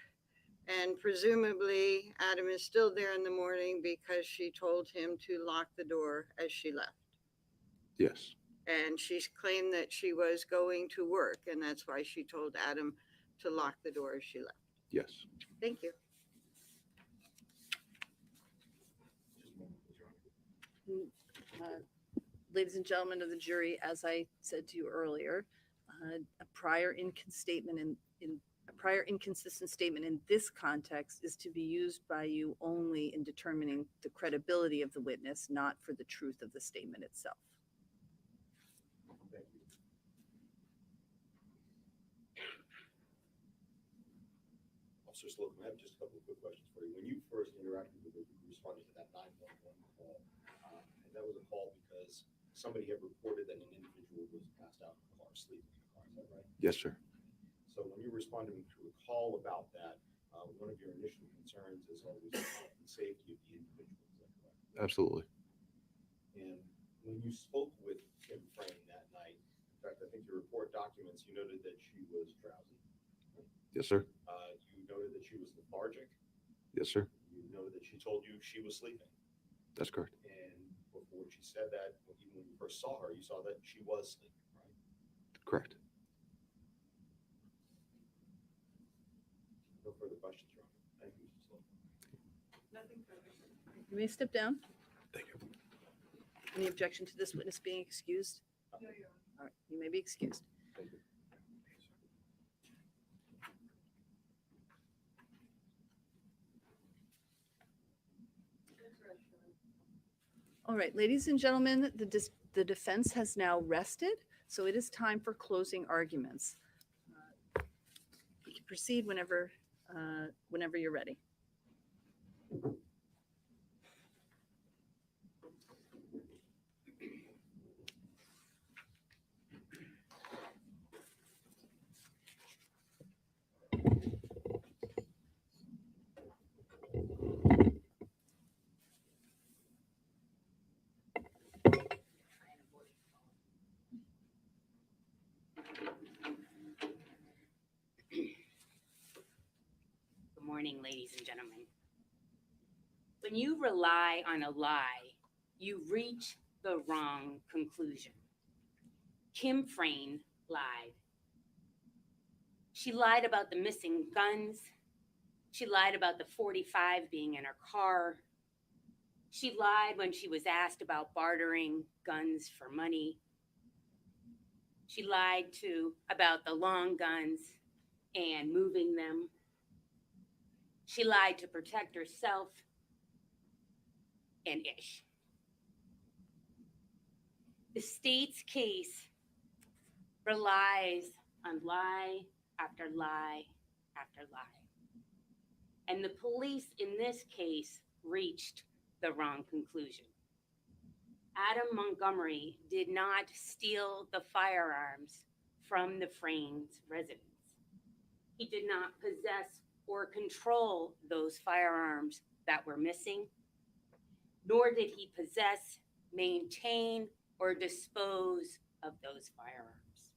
S25: And presumably Adam is still there in the morning because she told him to lock the door as she left.
S28: Yes.
S25: And she's claimed that she was going to work, and that's why she told Adam to lock the door as she left.
S28: Yes.
S25: Thank you.
S13: Ladies and gentlemen of the jury, as I said to you earlier, a prior inconsistent statement in this context is to be used by you only in determining the credibility of the witness, not for the truth of the statement itself.
S12: Thank you. Officer Slocum, I have just a couple of quick questions for you. When you first interacted with her, you responded to that 911 call, and that was a call because somebody had reported that an individual was passed out in the car, sleeping in the car. Is that right?
S28: Yes, sir.
S12: So when you responded to a call about that, one of your initial concerns is always the health and safety of the individual. Is that correct?
S28: Absolutely.
S12: And when you spoke with Kim Frame that night, in fact, I think your report documents, you noted that she was drowsy.
S28: Yes, sir.
S12: You noted that she was lethargic.
S28: Yes, sir.
S12: You noted that she told you she was sleeping.
S28: That's correct.
S12: And before she said that, even when you first saw her, you saw that she was sleeping, right?
S28: Correct.
S12: No further questions, Your Honor. Thank you, Mr. Slocum.
S13: Nothing further. You may step down.
S28: Thank you.
S13: Any objection to this witness being excused? No, Your Honor. All right, you may be excused.
S12: Thank you.
S13: All right, ladies and gentlemen, the defense has now rested, so it is time for closing arguments. You can proceed whenever you're ready.
S14: Good morning, ladies and gentlemen. When you rely on a lie, you reach the wrong conclusion. Kim Frame lied. She lied about the missing guns. She lied about the .45 being in her car. She lied when she was asked about bartering guns for money. She lied about the long guns and moving them. She lied to protect herself and Ish. The state's case relies on lie after lie after lie. And the police in this case reached the wrong conclusion. Adam Montgomery did not steal the firearms from the Frames' residence. He did not possess or control those firearms that were missing, nor did he possess, maintain, or dispose of those firearms.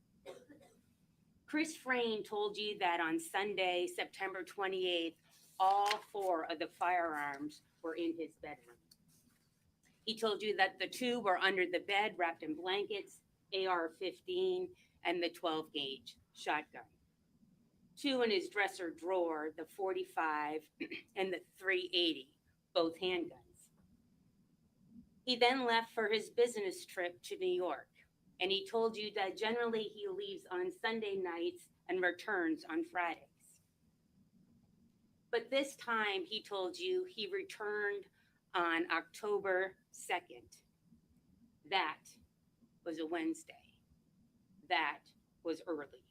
S14: Chris Frame told you that on Sunday, September 28th, all 4 of the firearms were in his bedroom. He told you that the 2 were under the bed wrapped in blankets, AR-15, and the 12-gauge shotgun. 2 in his dresser drawer, the .45 and the .380, both handguns. He then left for his business trip to New York, and he told you that generally he leaves on Sunday nights and returns on Fridays. But this time he told you he returned on October 2nd. That was a Wednesday. That was early.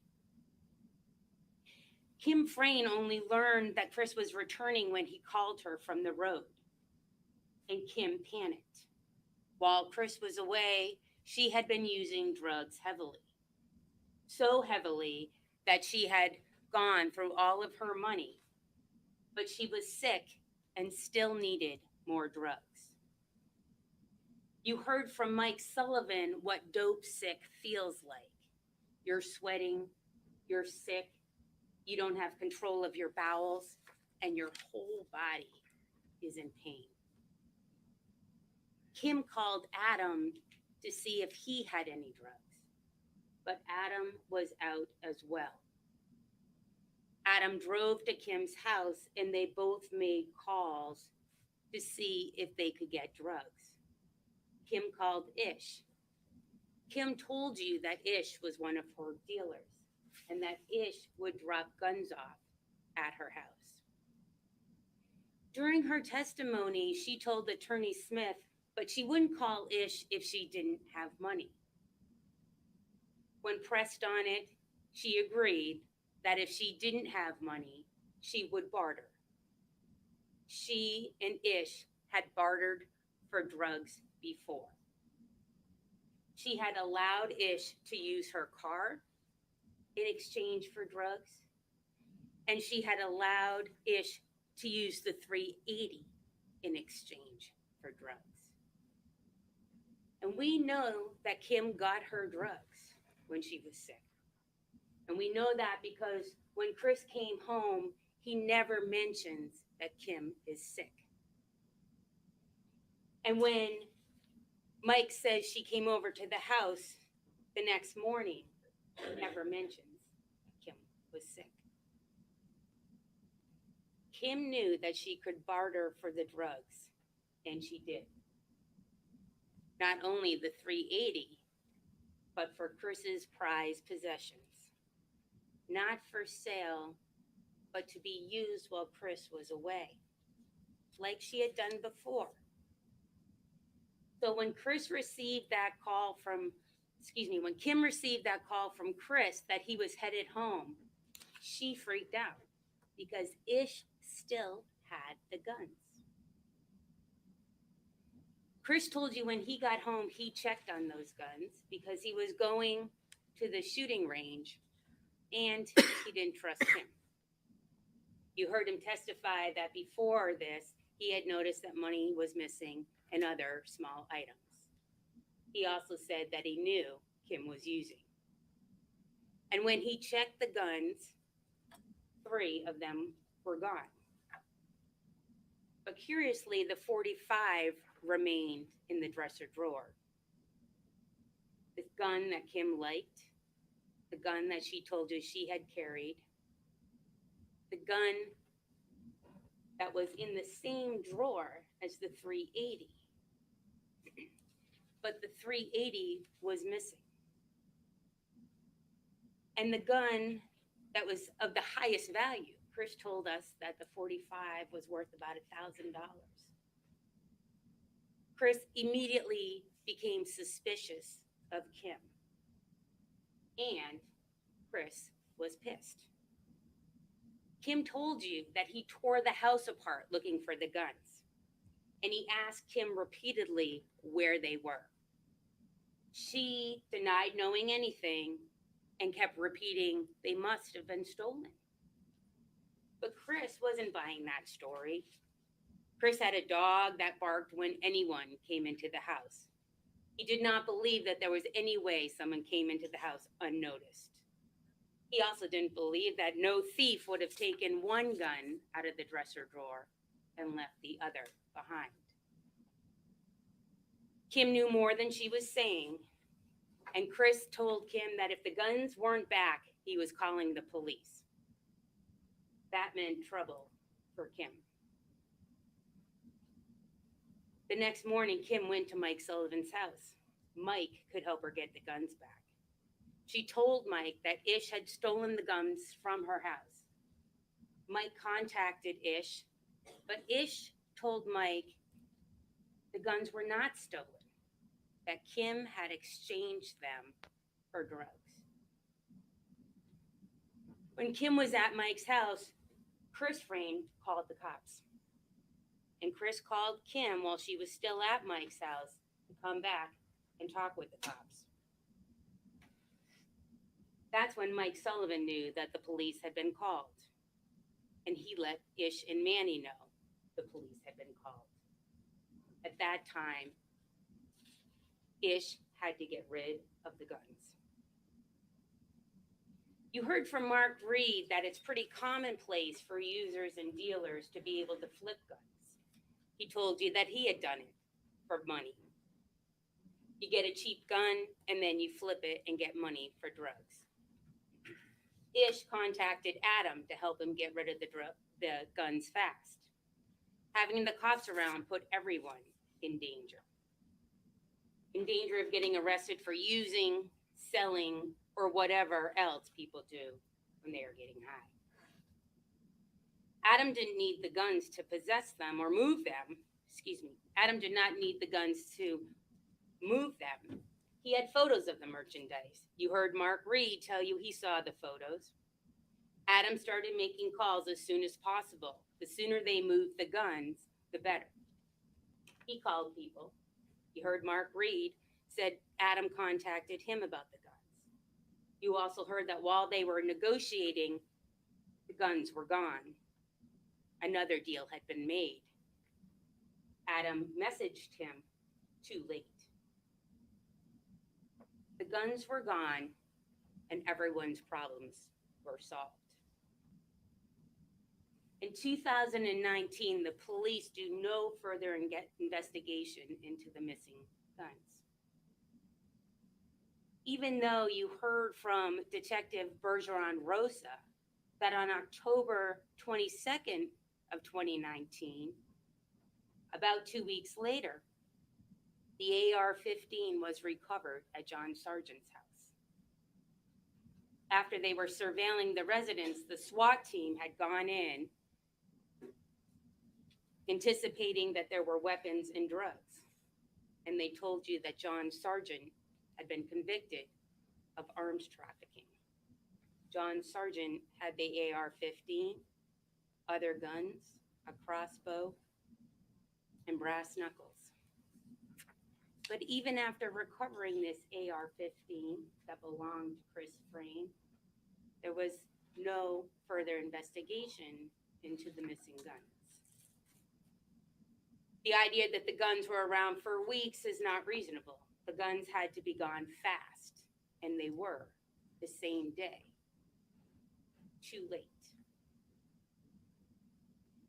S14: Kim Frame only learned that Chris was returning when he called her from the road, and Kim panicked. While Chris was away, she had been using drugs heavily. So heavily that she had gone through all of her money but she was sick and still needed more drugs. You heard from Mike Sullivan what dope sick feels like. You're sweating, you're sick, you don't have control of your bowels, and your whole body is in pain. Kim called Adam to see if he had any drugs, but Adam was out as well. Adam drove to Kim's house and they both made calls to see if they could get drugs. Kim called Ish. Kim told you that Ish was one of her dealers and that Ish would drop guns off at her house. During her testimony, she told Attorney Smith, but she wouldn't call Ish if she didn't have money. When pressed on it, she agreed that if she didn't have money, she would barter. She and Ish had bartered for drugs before. She had allowed Ish to use her car in exchange for drugs, and she had allowed Ish to use the 380 in exchange for drugs. And we know that Kim got her drugs when she was sick. And we know that because when Chris came home, he never mentions that Kim is sick. And when Mike says she came over to the house the next morning, he never mentions Kim was sick. Kim knew that she could barter for the drugs, and she did. Not only the 380, but for Chris's prized possessions. Not for sale, but to be used while Chris was away, like she had done before. So when Kim received that call from Chris that he was headed home, she freaked out because Ish still had the guns. Chris told you when he got home, he checked on those guns because he was going to the shooting range and he didn't trust him. You heard him testify that before this, he had noticed that money was missing and other small items. He also said that he knew Kim was using. And when he checked the guns, 3 of them were gone. But curiously, the 45 remained in the dresser drawer. The gun that Kim liked, the gun that she told you she had carried, the gun that was in the same drawer as the 380. But the 380 was missing. And the gun that was of the highest value, Chris told us that the 45 was worth about $1,000. Chris immediately became suspicious of Kim. And Chris was pissed. Kim told you that he tore the house apart looking for the guns. And he asked Kim repeatedly where they were. She denied knowing anything and kept repeating they must have been stolen. But Chris wasn't buying that story. Chris had a dog that barked when anyone came into the house. He did not believe that there was any way someone came into the house unnoticed. He also didn't believe that no thief would have taken one gun out of the dresser drawer and left the other behind. Kim knew more than she was saying, and Chris told Kim that if the guns weren't back, he was calling the police. That meant trouble for Kim. The next morning, Kim went to Mike Sullivan's house. Mike could help her get the guns back. She told Mike that Ish had stolen the guns from her house. Mike contacted Ish, but Ish told Mike the guns were not stolen, that Kim had exchanged them for drugs. When Kim was at Mike's house, Chris Frame called the cops. And Chris called Kim while she was still at Mike's house to come back and talk with the cops. That's when Mike Sullivan knew that the police had been called. and he let Ish and Manny know the police had been called. At that time, Ish had to get rid of the guns. You heard from Mark Reed that it's pretty commonplace for users and dealers to be able to flip guns. He told you that he had done it for money. You get a cheap gun and then you flip it and get money for drugs. Ish contacted Adam to help him get rid of the guns fast. Having the cops around put everyone in danger of getting arrested for using, selling, or whatever else people do when they are getting high. Adam didn't need the guns to possess them or move them. Adam did not need the guns to move them. He had photos of the merchandise. You heard Mark Reed tell you he saw the photos. Adam started making calls as soon as possible. The sooner they moved the guns, the better. He called people. You heard Mark Reed said Adam contacted him about the guns. You also heard that while they were negotiating, the guns were gone. Another deal had been made. Adam messaged him too late. The guns were gone and everyone's problems were solved. In 2019, the police do no further investigation into the missing guns. Even though you heard from Detective Bergeron Rosa that on October 22nd of 2019, about 2 weeks later, the AR-15 was recovered at John Sargent's house. After they were surveilling the residence, the SWAT team had gone in anticipating that there were weapons and drugs. And they told you that John Sargent had been convicted of arms trafficking. John Sargent had the AR-15, other guns, a crossbow, and brass knuckles. But even after recovering this AR-15 that belonged to Chris Frayne, there was no further investigation into the missing guns. The idea that the guns were around for weeks is not reasonable. The guns had to be gone fast, and they were the same day. Too late.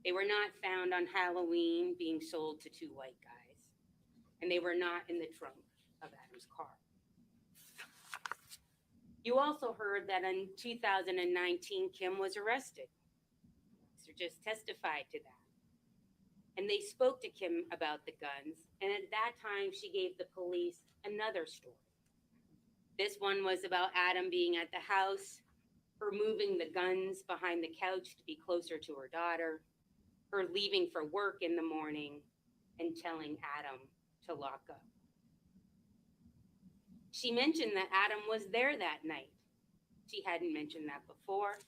S14: They were not found on Halloween being sold to two white guys, and they were not in the trunk of Adam's car. You also heard that in 2019, Kim was arrested. So just testified to that. And they spoke to Kim about the guns, and at that time, she gave the police another story. This one was about Adam being at the house, her moving the guns behind the couch to be closer to her daughter, her leaving for work in the morning, and telling Adam to lock up. She mentioned that Adam was there that night. She hadn't mentioned that before,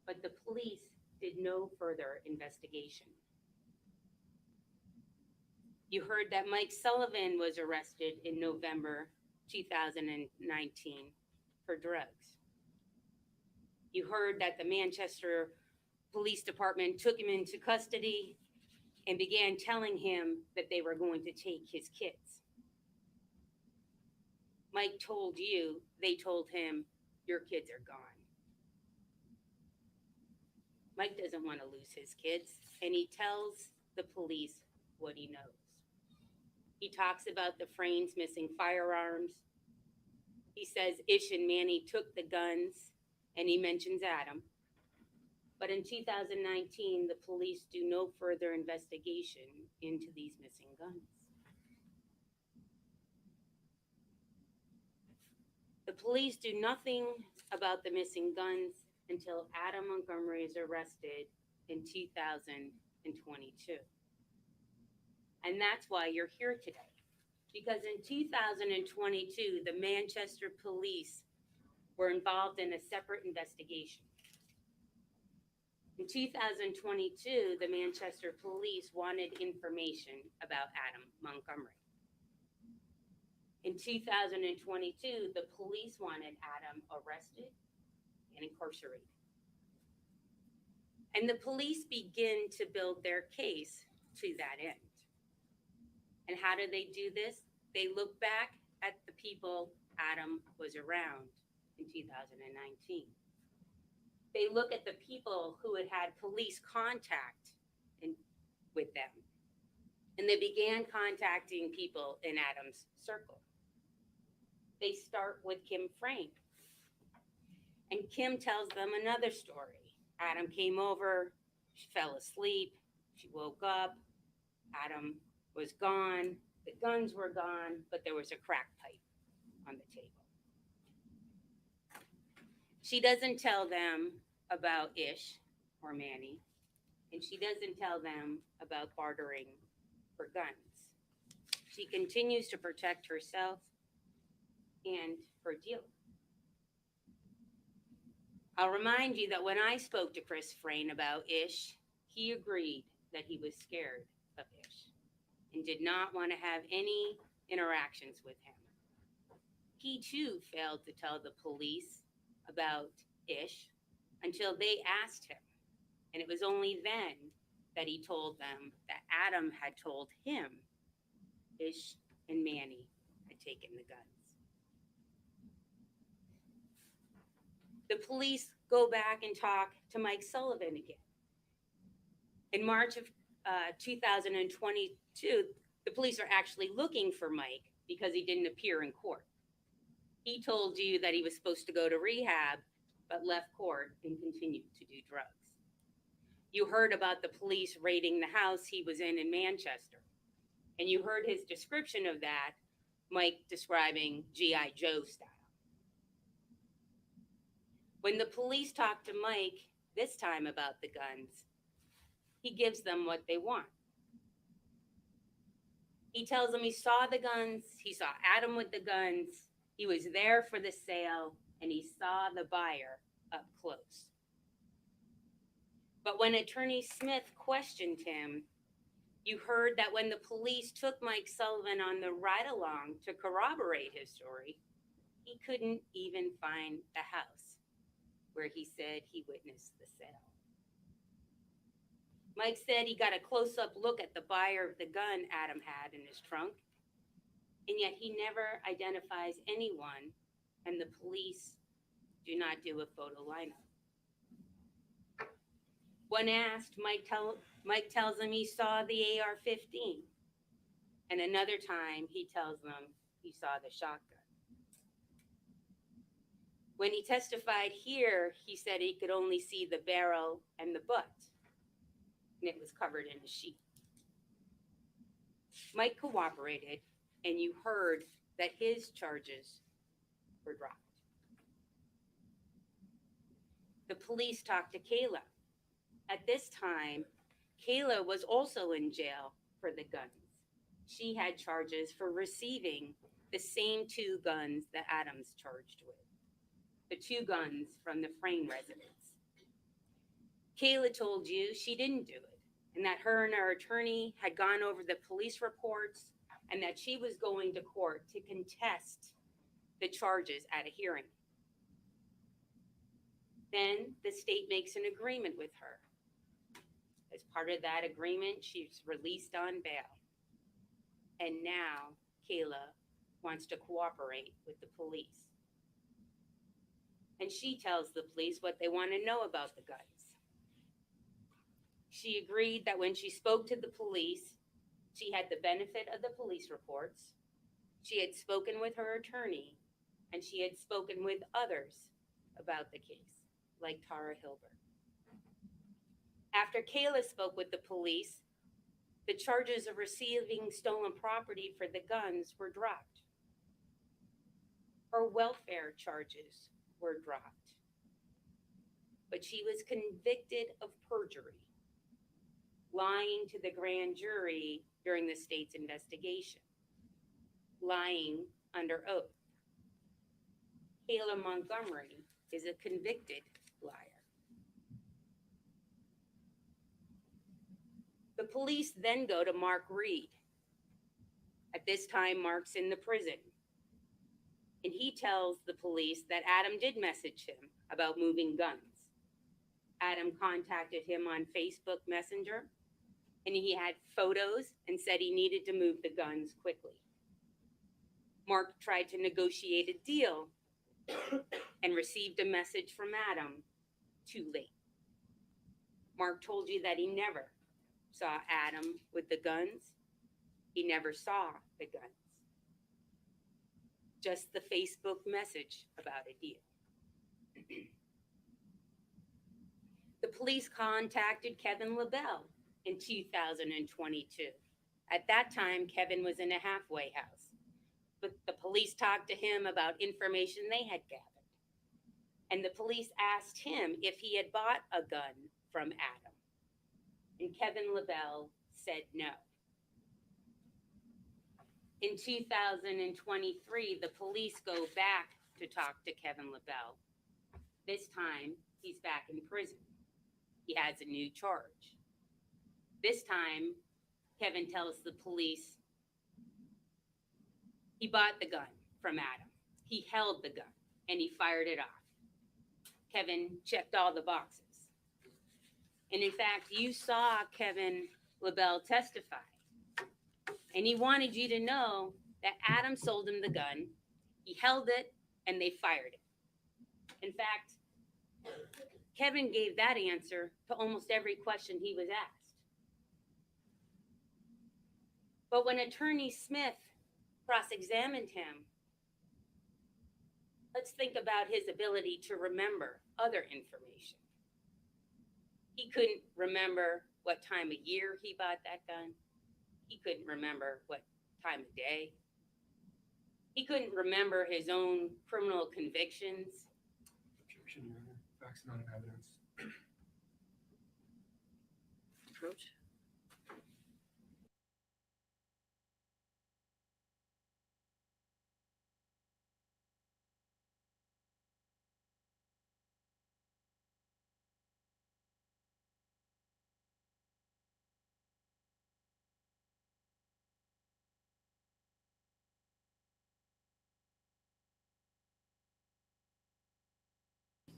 S14: but the police did no further investigation. You heard that Mike Sullivan was arrested in November 2019 for drugs. You heard that the Manchester Police Department took him into custody and began telling him that they were going to take his kids. Mike told you, they told him, your kids are gone. Mike doesn't want to lose his kids, and he tells the police what he knows. He talks about the Fraynes missing firearms. He says Ish and Manny took the guns, and he mentions Adam. But in 2019, the police do no further investigation into these missing guns. The police do nothing about the missing guns until Adam Montgomery is arrested in 2022. And that's why you're here today. Because in 2022, the Manchester police were involved in a separate investigation. In 2022, the Manchester police wanted information about Adam Montgomery. In 2022, the police wanted Adam arrested and incarcerated. And the police begin to build their case to that end. And how do they do this? They look back at the people Adam was around in 2019. They look at the people who had had police contact with them. And they began contacting people in Adam's circle. They start with Kim Frame. And Kim tells them another story. Adam came over, she fell asleep, she woke up, Adam was gone, the guns were gone, but there was a crack pipe on the table. She doesn't tell them about Ish or Manny, and she doesn't tell them about bartering for guns. She continues to protect herself and her dealer. I'll remind you that when I spoke to Chris Frayne about Ish, he agreed that he was scared of Ish and did not want to have any interactions with him. He too failed to tell the police about Ish until they asked him. And it was only then that he told them that Adam had told him Ish and Manny had taken the guns. The police go back and talk to Mike Sullivan again. In March of 2022, the police are actually looking for Mike because he didn't appear in court. He told you that he was supposed to go to rehab, but left court and continued to do drugs. You heard about the police raiding the house he was in Manchester, and you heard his description of that, Mike describing G.I. Joe style. When the police talk to Mike this time about the guns, he gives them what they want. He tells them he saw the guns, he saw Adam with the guns, he was there for the sale, and he saw the buyer up close. But when Attorney Smith questioned him, you heard that when the police took Mike Sullivan on the ride-along to corroborate his story, he couldn't even find the house where he said he witnessed the sale. Mike said he got a close-up look at the buyer of the gun Adam had in his trunk, and yet he never identifies anyone, and the police do not do a photo lineup. When asked, Mike tells him he saw the AR-15, and another time he tells them he saw the shotgun. When he testified here, he said he could only see the barrel and the butt, and it was covered in a sheet. Mike cooperated, and you heard that his charges were dropped. The police talked to Kayla. At this time, Kayla was also in jail for the guns. She had charges for receiving the same two guns that Adam's charged with, the two guns from the Frayne residence. Kayla told you she didn't do it, and that her and her attorney had gone over the police reports, and that she was going to court to contest the charges at a hearing. Then the state makes an agreement with her. As part of that agreement, she's released on bail. And now Kayla wants to cooperate with the police. And she tells the police what they want to know about the guns. She agreed that when she spoke to the police, she had the benefit of the police reports. She had spoken with her attorney, and she had spoken with others about the case, like Tara Hilbert. After Kayla spoke with the police, the charges of receiving stolen property for the guns were dropped. Her welfare charges were dropped. But she was convicted of perjury, lying to the grand jury during the state's investigation, lying under oath. Kayla Montgomery is a convicted liar. The police then go to Mark Reed. At this time, Mark's in the prison. And he tells the police that Adam did message him about moving guns. Adam contacted him on Facebook Messenger, and he had photos and said he needed to move the guns quickly. Mark tried to negotiate a deal and received a message from Adam too late. Mark told you that he never saw Adam with the guns. He never saw the guns. Just the Facebook message about a deal. The police contacted Kevin LaBelle in 2022. At that time, Kevin was in a halfway house, but the police talked to him about information they had gathered. And the police asked him if he had bought a gun from Adam. And Kevin LaBelle said no. In 2023, the police go back to talk to Kevin LaBelle. This time, he's back in prison. He has a new charge. This time, Kevin tells the police he bought the gun from Adam. He held the gun and he fired it off. Kevin checked all the boxes. And in fact, you saw Kevin LaBelle testify. And he wanted you to know that Adam sold him the gun, he held it, and they fired it. In fact, Kevin gave that answer to almost every question he was asked. But when Attorney Smith cross-examined him, let's think about his ability to remember other information. He couldn't remember what time of year he bought that gun. He couldn't remember what time of day. He couldn't remember his own criminal convictions.
S4: Objection, Your Honor. Facts not in evidence.
S13: Approach.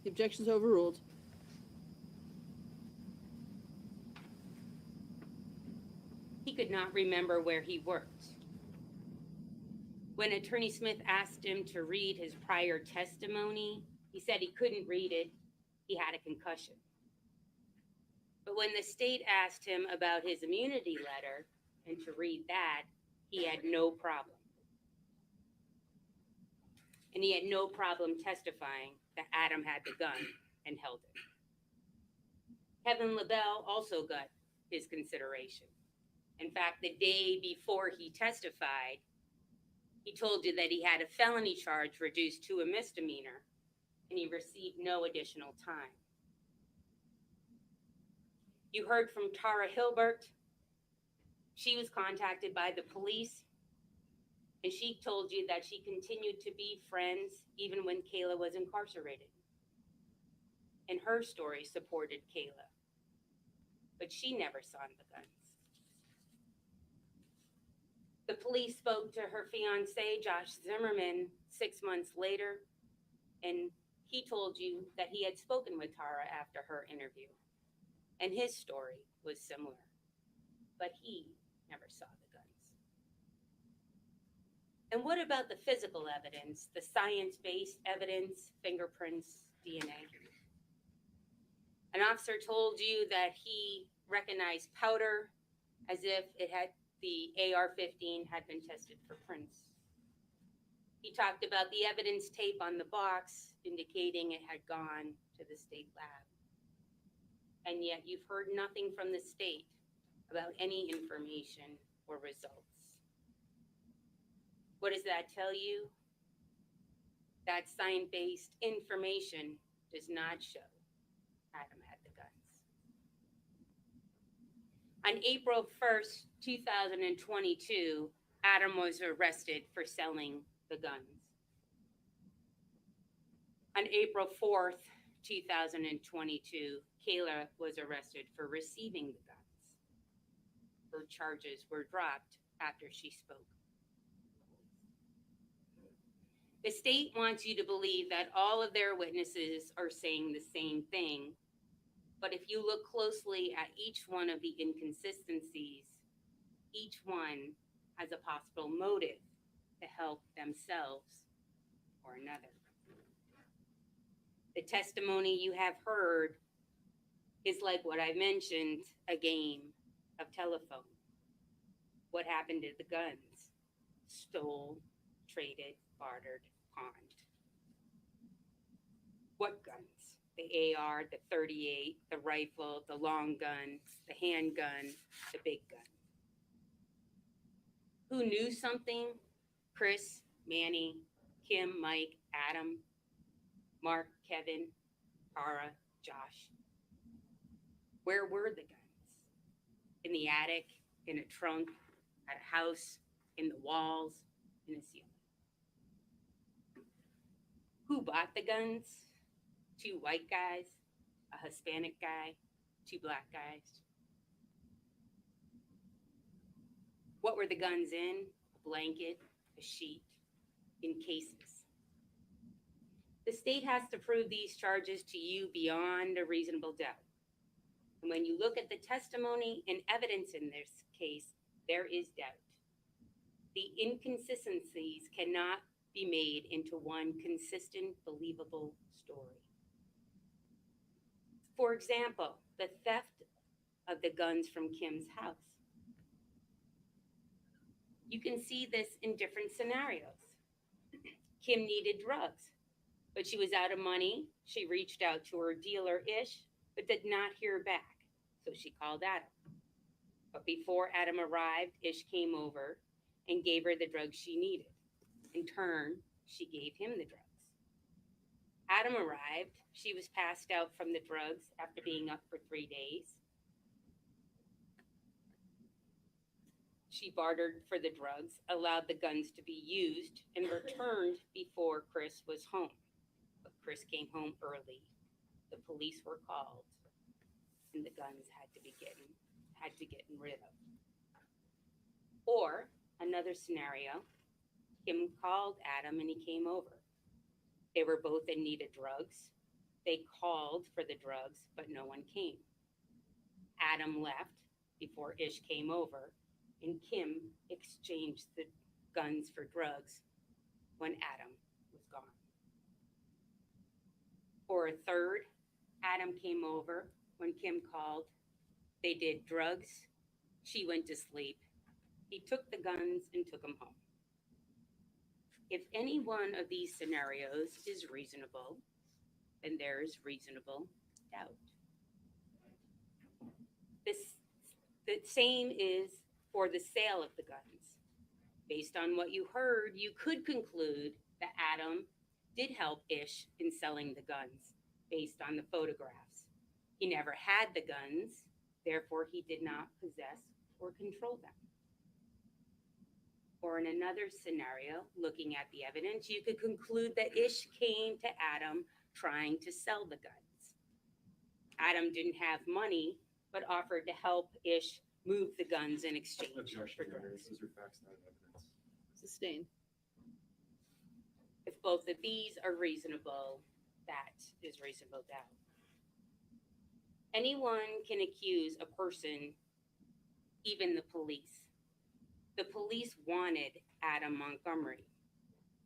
S13: The objection's overruled.
S14: He could not remember where he worked. When Attorney Smith asked him to read his prior testimony, he said he couldn't read it. He had a concussion. But when the state asked him about his immunity letter and to read that, he had no problem. And he had no problem testifying that Adam had the gun and held it. Kevin LaBelle also got his consideration. In fact, the day before he testified, he told you that he had a felony charge reduced to a misdemeanor, and he received no additional time. You heard from Tara Hilbert. She was contacted by the police, and she told you that she continued to be friends even when Kayla was incarcerated. And her story supported Kayla, but she never saw the guns. The police spoke to her fiance, Josh Zimmerman, 6 months later, and he told you that he had spoken with Tara after her interview, and his story was similar, but he never saw the guns. And what about the physical evidence, the science-based evidence, fingerprints, DNA? An officer told you that he recognized powder as if it had the AR-15 had been tested for prints. He talked about the evidence tape on the box indicating it had gone to the state lab. And yet you've heard nothing from the state about any information or results. What does that tell you? That science-based information does not show Adam had the guns. On April 1st, 2022, Adam was arrested for selling the guns. On April 4th, 2022, Kayla was arrested for receiving the guns. Her charges were dropped after she spoke. The state wants you to believe that all of their witnesses are saying the same thing, But if you look closely at each one of the inconsistencies, each one has a possible motive to help themselves or another. The testimony you have heard is like what I mentioned, a game of telephone. What happened to the guns? Stole, traded, bartered, pawned. What guns? The AR, the 38, the rifle, the long gun, the handgun, the big gun. Who knew something? Chris, Manny, Kim, Mike, Adam, Mark, Kevin, Tara, Josh. Where were the guns? In the attic, in a trunk, at a house, in the walls, in a ceiling. Who bought the guns? 2 white guys, a Hispanic guy, 2 black guys. What were the guns in? A blanket, a sheet, in cases. The state has to prove these charges to you beyond a reasonable doubt. And when you look at the testimony and evidence in this case, there is doubt. The inconsistencies cannot be made into one consistent, believable story. For example, the theft of the guns from Kim's house. You can see this in different scenarios. Kim needed drugs, but she was out of money. She reached out to her dealer, Ish, but did not hear back. So she called Adam. But before Adam arrived, Ish came over and gave her the drugs she needed. In turn, she gave him the drugs. Adam arrived. She was passed out from the drugs after being up for 3 days. She bartered for the drugs, allowed the guns to be used, and returned before Chris was home. But Chris came home early. The police were called, and the guns had to be getting rid of. Or another scenario, Kim called Adam and he came over. They were both in need of drugs. They called for the drugs, but no one came. Adam left before Ish came over, and Kim exchanged the guns for drugs when Adam was gone. Or a third, Adam came over when Kim called. They did drugs. She went to sleep. He took the guns and took them home. If any one of these scenarios is reasonable, then there is reasonable doubt. The same is for the sale of the guns. Based on what you heard, you could conclude that Adam did help Ish in selling the guns based on the photographs. He never had the guns, therefore he did not possess or control them. Or in another scenario, looking at the evidence, you could conclude that Ish came to Adam trying to sell the guns. Adam didn't have money, but offered to help Ish move the guns in exchange for drugs.
S5: Those are facts, not evidence.
S13: Sustained.
S14: If both of these are reasonable, that is reasonable doubt. Anyone can accuse a person, even the police. The police wanted Adam Montgomery.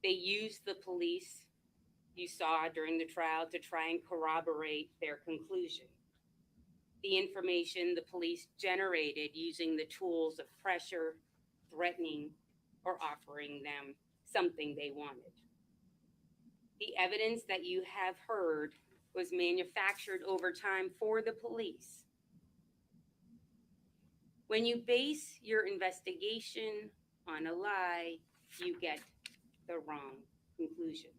S14: They used the police you saw during the trial to try and corroborate their conclusion. The information the police generated using the tools of pressure, threatening, or offering them something they wanted. The evidence that you have heard was manufactured over time for the police. When you base your investigation on a lie, you get the wrong conclusion.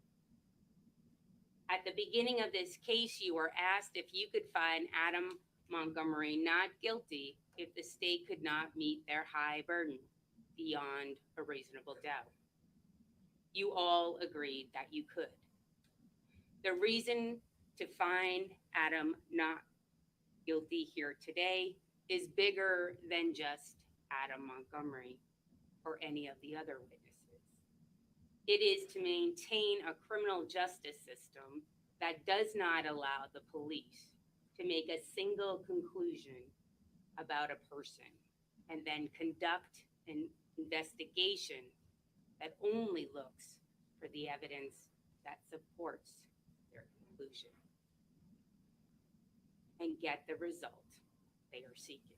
S14: At the beginning of this case, you were asked if you could find Adam Montgomery not guilty if the state could not meet their high burden beyond a reasonable doubt. You all agreed that you could. The reason to find Adam not guilty here today is bigger than just Adam Montgomery or any of the other witnesses. It is to maintain a criminal justice system that does not allow the police to make a single conclusion about a person and then conduct an investigation that only looks for the evidence that supports their conclusion and get the result they are seeking.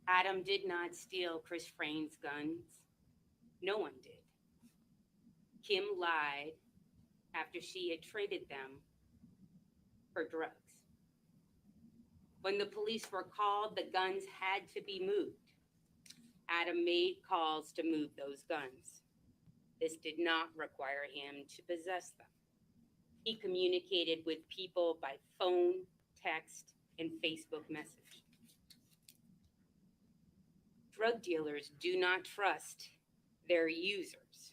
S14: Adam did not steal Chris Frayn's guns. No one did. Kim lied after she had traded them for drugs. When the police were called, the guns had to be moved. Adam made calls to move those guns. This did not require him to possess them. He communicated with people by phone, text, and Facebook message. Drug dealers do not trust their users.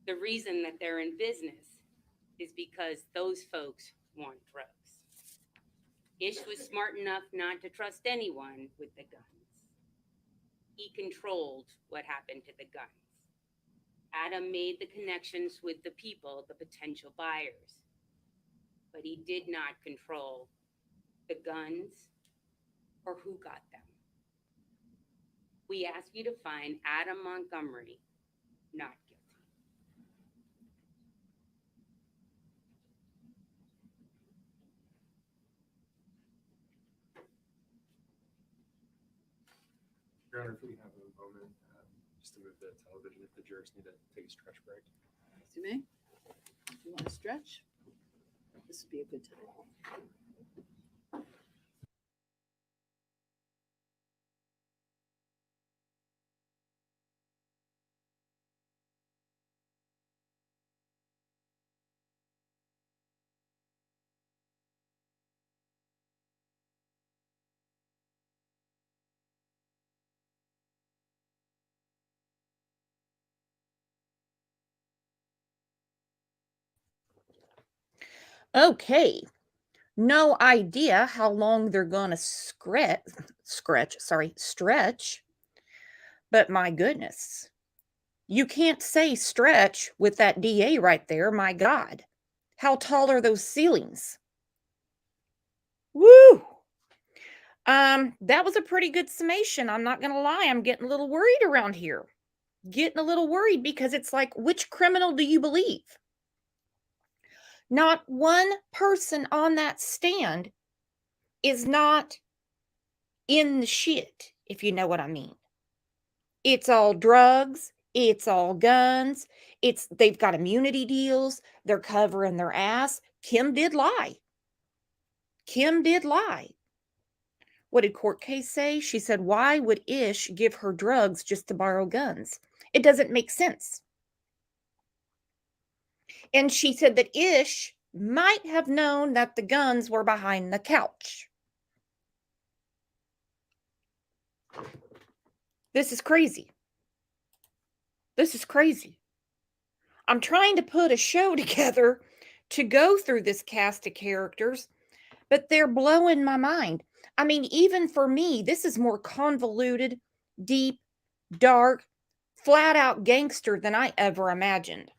S14: The reason that they're in business is because those folks want drugs. Ish was smart enough not to trust anyone with the guns. He controlled what happened to the guns. Adam made the connections with the people, the potential buyers, but he did not control the guns or who got them. We ask you to find Adam Montgomery not guilty.
S5: Your Honor, if we have a moment, just to move the television, if the jurors need to take a stretch break.
S13: As you may. If you want to stretch, this would be a good time.
S1: Okay. No idea how long they're gonna stretch, but my goodness. You can't say stretch with that DA right there, my God. How tall are those ceilings? Woo! That was a pretty good summation, I'm not gonna lie, I'm getting a little worried around here. Getting a little worried because it's like, which criminal do you believe? Not one person on that stand is not in the shit, if you know what I mean. It's all drugs, it's all guns, they've got immunity deals, they're covering their ass. Kim did lie. Kim did lie. What did court case say? She said, why would Ish give her drugs just to borrow guns? It doesn't make sense. And she said that Ish might have known that the guns were behind the couch. This is crazy. This is crazy. I'm trying to put a show together to go through this cast of characters, but they're blowing my mind. I mean, even for me, this is more convoluted, deep, dark, flat out gangster than I ever imagined.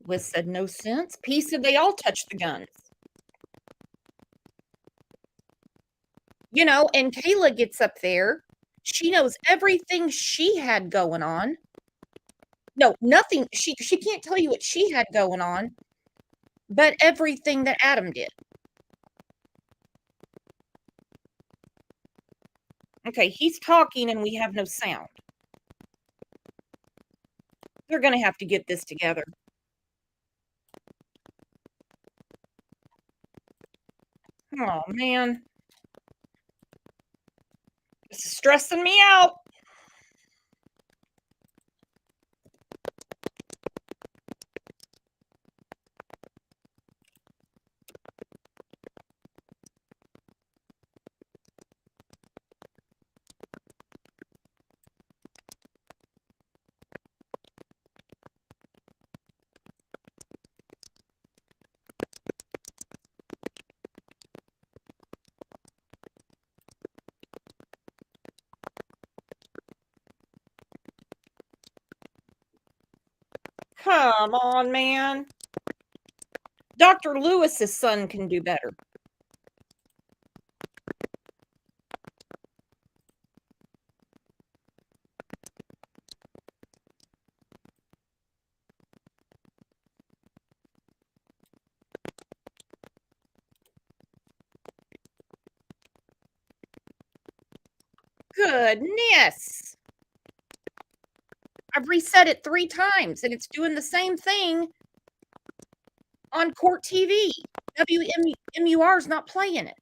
S1: Liz said no sense. P said they all touched the guns. You know, and Kayla gets up there. She knows everything she had going on. No, nothing. She can't tell you what she had going on, but everything that Adam did. Okay, he's talking and we have no sound. They're going to have to get this together. Oh, man. This is stressing me out. Come on, man. Dr. Lewis's son can do better. Goodness. I've reset it 3 times and it's doing the same thing on Court TV. WMUR is not playing it.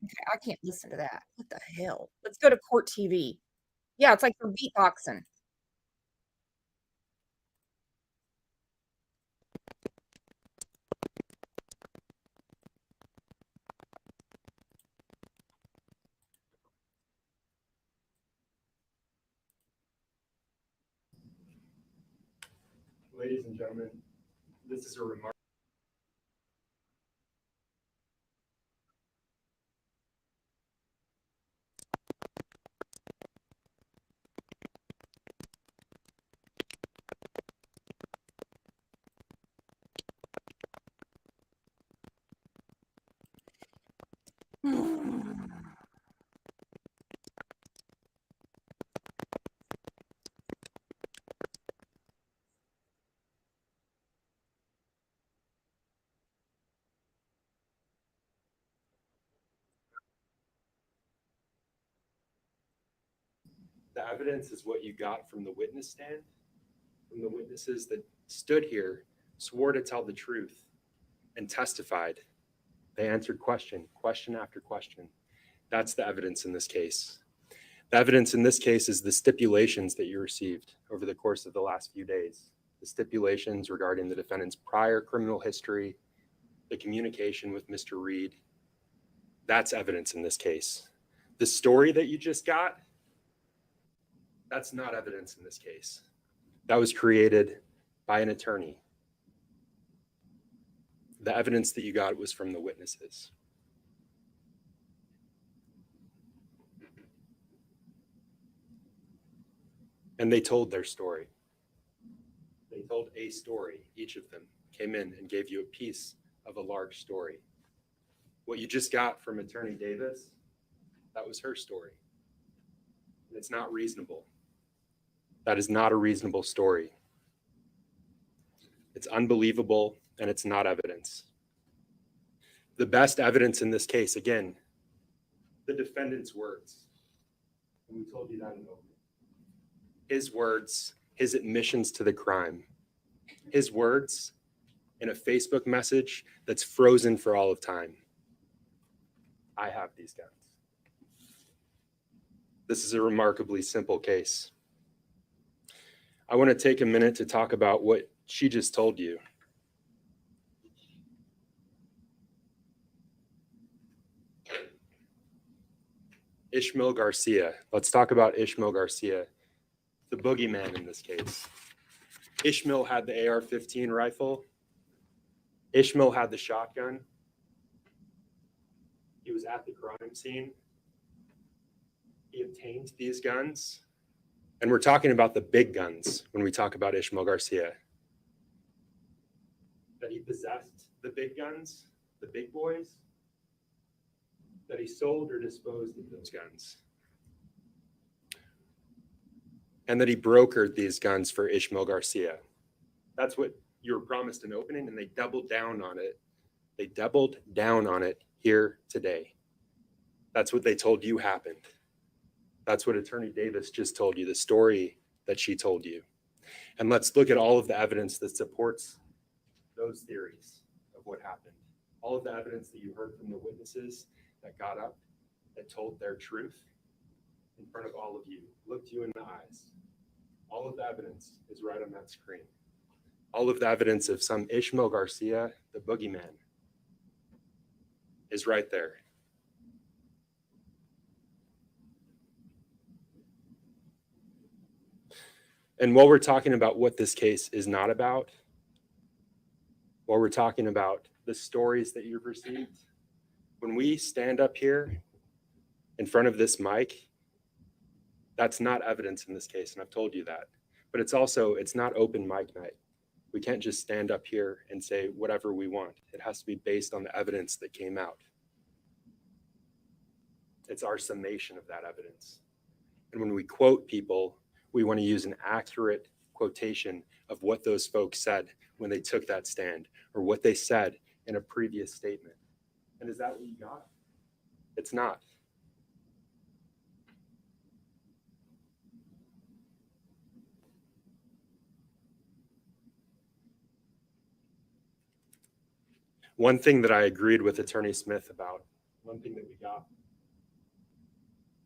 S1: Okay, I can't listen to that. What the hell? Let's go to Court TV. Yeah, it's like for beatboxing.
S5: Ladies and gentlemen, this is a remark. The evidence is what you got from the witness stand, from the witnesses that stood here, swore to tell the truth, and testified. They answered question after question. That's the evidence in this case. The evidence in this case is the stipulations that you received over the course of the last few days. The stipulations regarding the defendant's prior criminal history, the communication with Mr. Reed. That's evidence in this case. The story that you just got, that's not evidence in this case. That was created by an attorney. The evidence that you got was from the witnesses. And they told their story. They told a story. Each of them came in and gave you a piece of a large story. What you just got from Attorney Davis, that was her story. And it's not reasonable. That is not a reasonable story. It's unbelievable, and it's not evidence. The best evidence in this case, again, the defendant's words. And we told you that in opening. His words, his admissions to the crime, his words in a Facebook message that's frozen for all of time. I have these guns. This is a remarkably simple case. I want to take a minute to talk about what she just told you. Ishmael Garcia. Let's talk about Ishmael Garcia, the boogeyman in this case. Ishmael had the AR-15 rifle. Ishmael had the shotgun. He was at the crime scene. He obtained these guns. And we're talking about the big guns when we talk about Ishmael Garcia. That he possessed the big guns, the big boys, that he sold or disposed of those guns. And that he brokered these guns for Ishmael Garcia. That's what you were promised in opening, and they doubled down on it. They doubled down on it here today. That's what they told you happened. That's what Attorney Davis just told you, the story that she told you. And let's look at all of the evidence that supports those theories of what happened. All of the evidence that you heard from the witnesses that got up, that told their truth in front of all of you, looked you in the eyes. All of the evidence is right on that screen. All of the evidence of some Ishmael Garcia, the boogeyman, is right there. And while we're talking about what this case is not about, while we're talking about the stories that you've received, when we stand up here in front of this mic, that's not evidence in this case, and I've told you that. But it's not open mic night. We can't just stand up here and say whatever we want. It has to be based on the evidence that came out. It's our summation of that evidence. And when we quote people, we want to use an accurate quotation of what those folks said when they took that stand, or what they said in a previous statement. And is that what you got? It's not. One thing that I agreed with Attorney Smith about, one thing that we got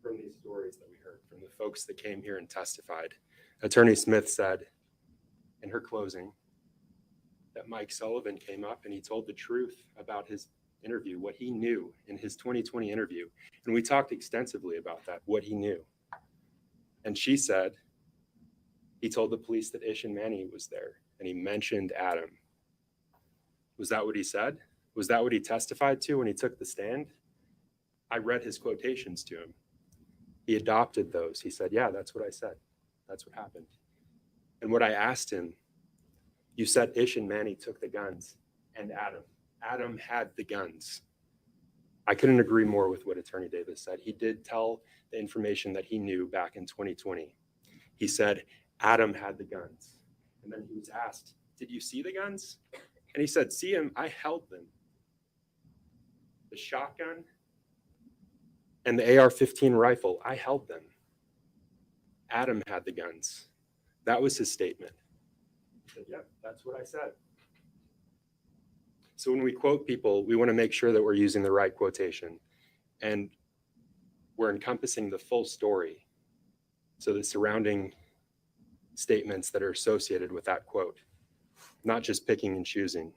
S5: from these stories that we heard from the folks that came here and testified, Attorney Smith said in her closing that Mike Sullivan came up and he told the truth about his interview, what he knew in his 2020 interview. And we talked extensively about that, what he knew. And she said he told the police that Ish and Manny was there, and he mentioned Adam. Was that what he said? Was that what he testified to when he took the stand? I read his quotations to him. He adopted those. He said, yeah, that's what I said. That's what happened. And what I asked him, you said Ish and Manny took the guns and Adam. Adam had the guns. I couldn't agree more with what Attorney Davis said. He did tell the information that he knew back in 2020. He said Adam had the guns. And then he was asked, did you see the guns? And he said, see him, I held them. The shotgun and the AR-15 rifle, I held them. Adam had the guns. That was his statement. He said, yep, that's what I said. So when we quote people, we want to make sure that we're using the right quotation and we're encompassing the full story. So the surrounding statements that are associated with that quote, not just picking and choosing.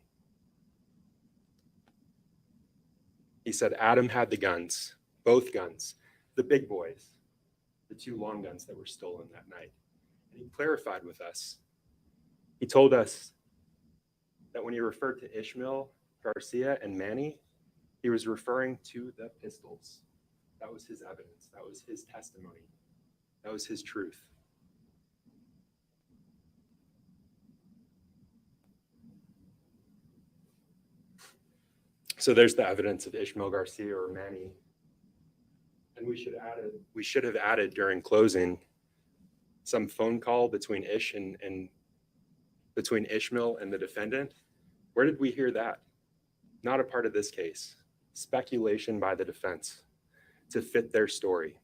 S5: He said Adam had the guns, both guns, the big boys, the two long guns that were stolen that night. And he clarified with us. He told us that when he referred to Ishmael, Garcia, and Manny, he was referring to the pistols. That was his evidence. That was his testimony. That was his truth. So there's the evidence of Ishmael Garcia or Manny. And we should have added during closing some phone call between between Ishmael and the defendant. Where did we hear that? Not a part of this case. Speculation by the defense to fit their story.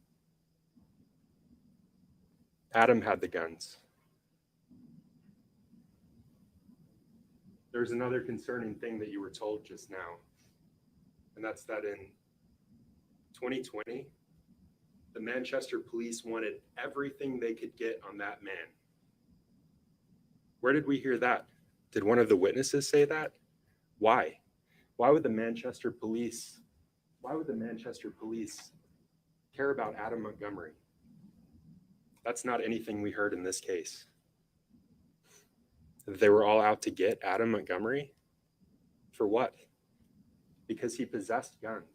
S5: Adam had the guns. There's another concerning thing that you were told just now, and that's that in 2020, the Manchester police wanted everything they could get on that man. Where did we hear that? Did one of the witnesses say that? Why? Why would the Manchester police care about Adam Montgomery? That's not anything we heard in this case. They were all out to get Adam Montgomery? For what? Because he possessed guns.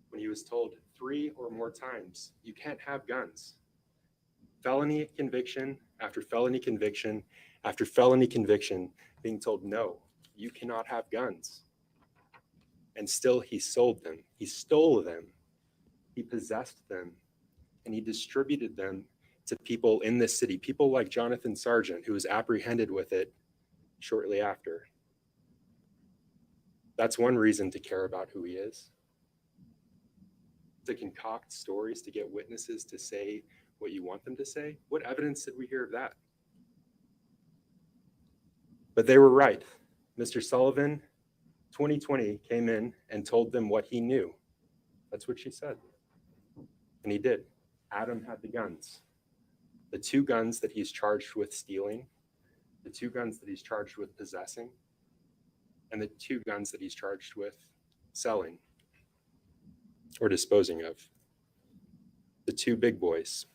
S5: When he was told 3 or more times, you can't have guns. Felony conviction after felony conviction after felony conviction, being told, no, you cannot have guns. And still he sold them. He stole them. He possessed them. And he distributed them to people in this city, people like Jonathan Sargent, who was apprehended with it shortly after. That's one reason to care about who he is. To concoct stories, to get witnesses to say what you want them to say. What evidence did we hear of that? But they were right. Mr. Sullivan, 2020, came in and told them what he knew. That's what she said. And he did. Adam had the guns. The 2 guns that he's charged with stealing, the 2 guns that he's charged with possessing, and the 2 guns that he's charged with selling or disposing of. The 2 big boys.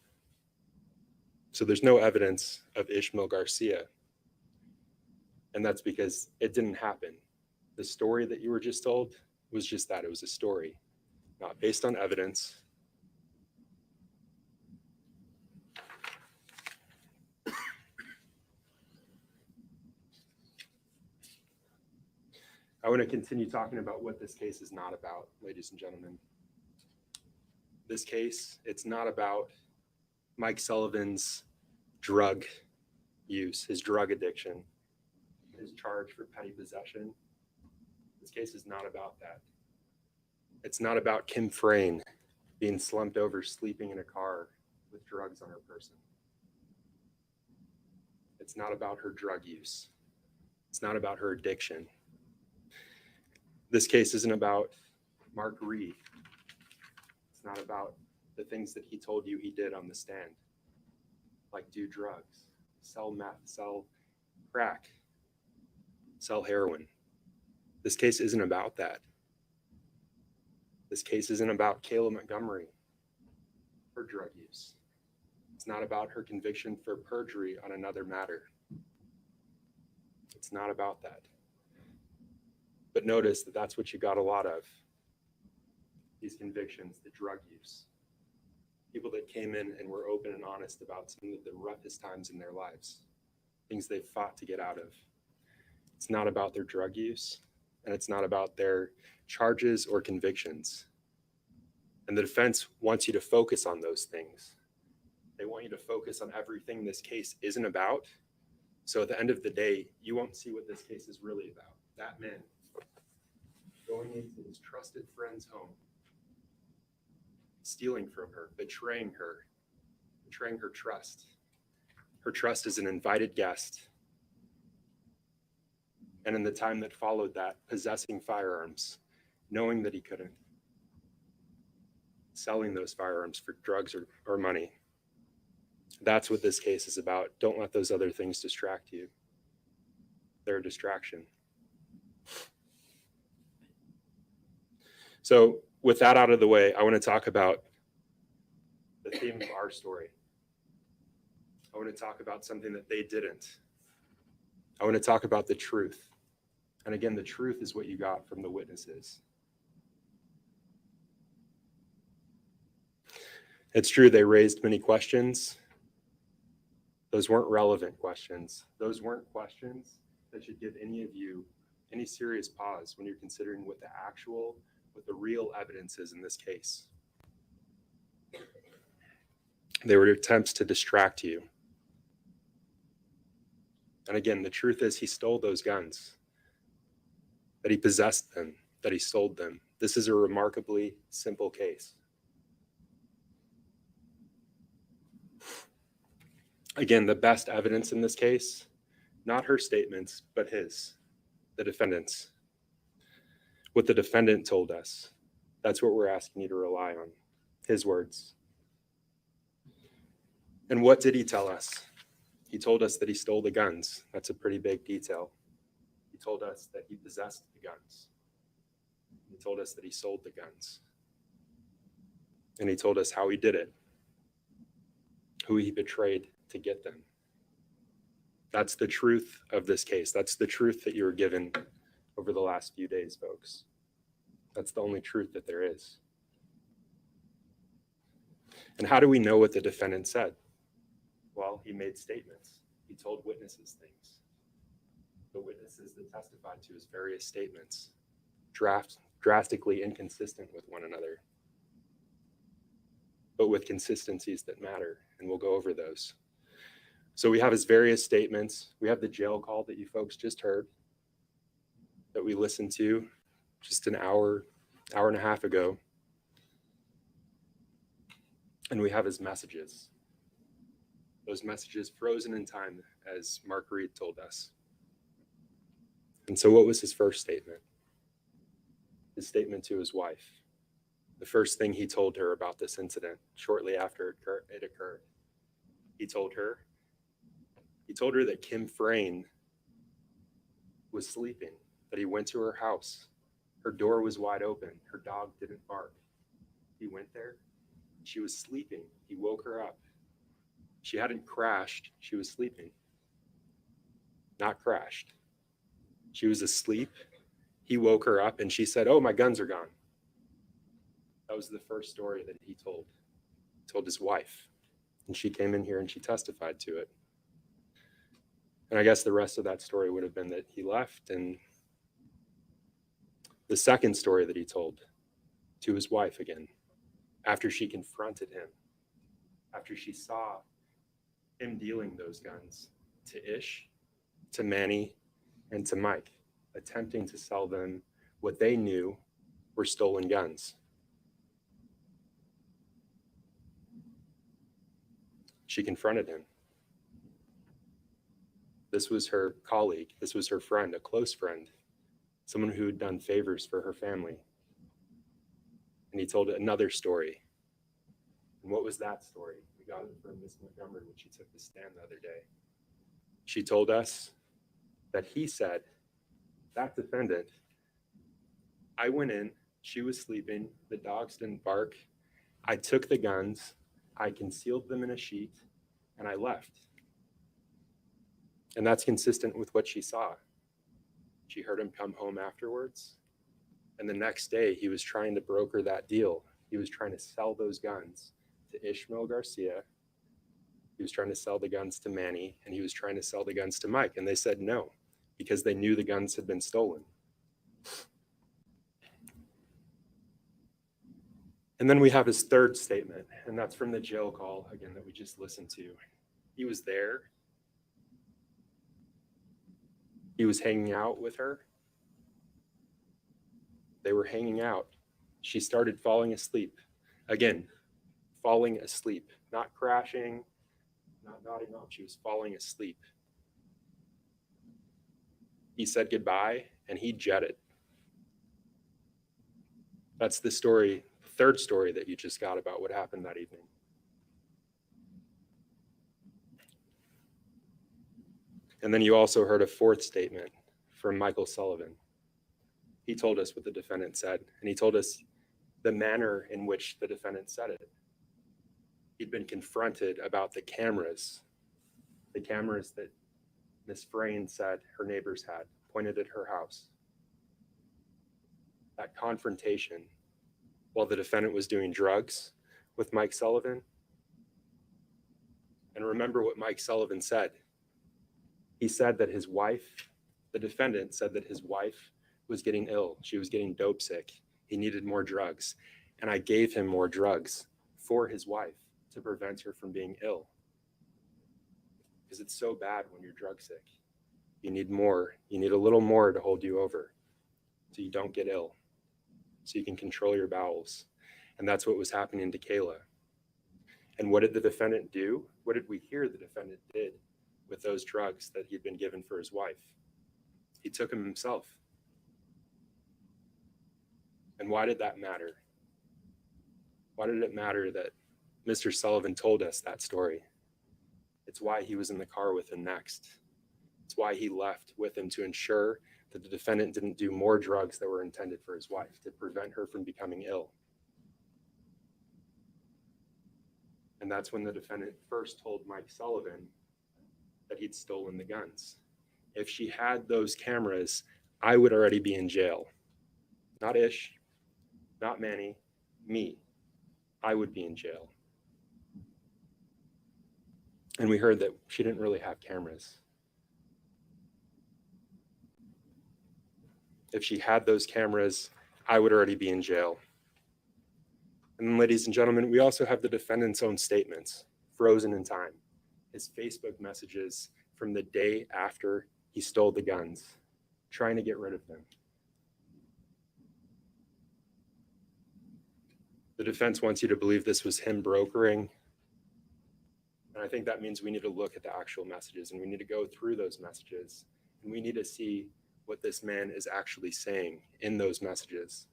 S5: So there's no evidence of Ishmael Garcia. And that's because it didn't happen. The story that you were just told was just that. It was a story. not based on evidence. I want to continue talking about what this case is not about, ladies and gentlemen. This case, it's not about Mike Sullivan's drug use, his drug addiction, his charge for petty possession. This case is not about that. It's not about Kim Frayne being slumped over, sleeping in a car with drugs on her person. It's not about her drug use. It's not about her addiction. This case isn't about Mark Reed. It's not about the things that he told you he did on the stand, like do drugs, sell meth, sell crack, sell heroin. This case isn't about that. This case isn't about Kayla Montgomery, her drug use. It's not about her conviction for perjury on another matter. It's not about that. But notice that that's what you got a lot of. These convictions, the drug use. People that came in and were open and honest about some of the roughest times in their lives, things they fought to get out of. It's not about their drug use, and it's not about their charges or convictions. And the defense wants you to focus on those things. They want you to focus on everything this case isn't about. So at the end of the day, you won't see what this case is really about. That man going into his trusted friend's home, stealing from her, betraying her trust. Her trust as an invited guest. And in the time that followed that, possessing firearms, knowing that he couldn't, selling those firearms for drugs or money. That's what this case is about. Don't let those other things distract you. They're a distraction. So with that out of the way, I want to talk about the theme of our story. I want to talk about something that they didn't. I want to talk about the truth. And again, the truth is what you got from the witnesses. It's true, they raised many questions. Those weren't relevant questions. Those weren't questions that should give any of you any serious pause when you're considering what the real evidence is in this case. They were attempts to distract you. And again, the truth is he stole those guns, that he possessed them, that he sold them. This is a remarkably simple case. Again, the best evidence in this case, not her statements, but his, the defendant's. What the defendant told us, that's what we're asking you to rely on, his words. And what did he tell us? He told us that he stole the guns. That's a pretty big detail. He told us that he possessed the guns. He told us that he sold the guns. And he told us how he did it, who he betrayed to get them. That's the truth of this case. That's the truth that you were given over the last few days, folks. That's the only truth that there is. And how do we know what the defendant said? Well, he made statements. He told witnesses things. The witnesses that testified to his various statements, drastically inconsistent with one another, but with consistencies that matter, and we'll go over those. So we have his various statements. We have the jail call that you folks just heard, that we listened to just an hour and a half ago. And we have his messages. Those messages frozen in time, as Mark Reed told us. And so what was his first statement? His statement to his wife. The first thing he told her about this incident shortly after it occurred. He told her that Kim Frayne was sleeping, that he went to her house. Her door was wide open. Her dog didn't bark. He went there. She was sleeping. He woke her up. She hadn't crashed. She was sleeping. Not crashed. She was asleep. He woke her up and she said, "Oh, my guns are gone." That was the first story that he told his wife. And she came in here and she testified to it. And I guess the rest of that story would have been that he left. And the second story that he told to his wife again, after she confronted him, after she saw him dealing those guns to Ish, to Manny, and to Mike, attempting to sell them what they knew were stolen guns. She confronted him. This was her colleague. This was her friend, a close friend, someone who had done favors for her family. And he told another story. And what was that story? We got it from Miss Montgomery when she took the stand the other day. She told us that he said, that defendant, I went in, she was sleeping, the dogs didn't bark. I took the guns, I concealed them in a sheet, and I left. And that's consistent with what she saw. She heard him come home afterwards. And the next day, he was trying to broker that deal. He was trying to sell those guns to Ishmael Garcia. He was trying to sell the guns to Manny, and he was trying to sell the guns to Mike. And they said no, because they knew the guns had been stolen. And then we have his third statement, and that's from the jail call, again, that we just listened to. He was there. He was hanging out with her. They were hanging out. She started falling asleep. Again, falling asleep, not crashing, not nodding off. She was falling asleep. He said goodbye, and he jetted. That's the story, the third story that you just got about what happened that evening. And then you also heard a fourth statement from Michael Sullivan. He told us what the defendant said, and he told us the manner in which the defendant said it. He'd been confronted about the cameras that Miss Frayne said her neighbors had pointed at her house. That confrontation while the defendant was doing drugs with Mike Sullivan. And remember what Mike Sullivan said. He said that his wife, the defendant said that his wife was getting ill. She was getting dope sick. He needed more drugs. And I gave him more drugs for his wife to prevent her from being ill. Because it's so bad when you're drug sick. You need more. You need a little more to hold you over so you don't get ill, so you can control your bowels. And that's what was happening to Kayla. And what did the defendant do? What did we hear the defendant did with those drugs that he'd been given for his wife? He took them himself. And why did that matter? Why did it matter that Mr. Sullivan told us that story? It's why he was in the car with him next. It's why he left with him, to ensure that the defendant didn't do more drugs that were intended for his wife, to prevent her from becoming ill. And that's when the defendant first told Mike Sullivan that he'd stolen the guns. If she had those cameras, I would already be in jail. Not Ish, not Manny, me. I would be in jail. And we heard that she didn't really have cameras. If she had those cameras, I would already be in jail. And then, ladies and gentlemen, we also have the defendant's own statements, frozen in time. His Facebook messages from the day after he stole the guns, trying to get rid of them. The defense wants you to believe this was him brokering. And I think that means we need to look at the actual messages, and we need to go through those messages, and we need to see what this man is actually saying in those messages,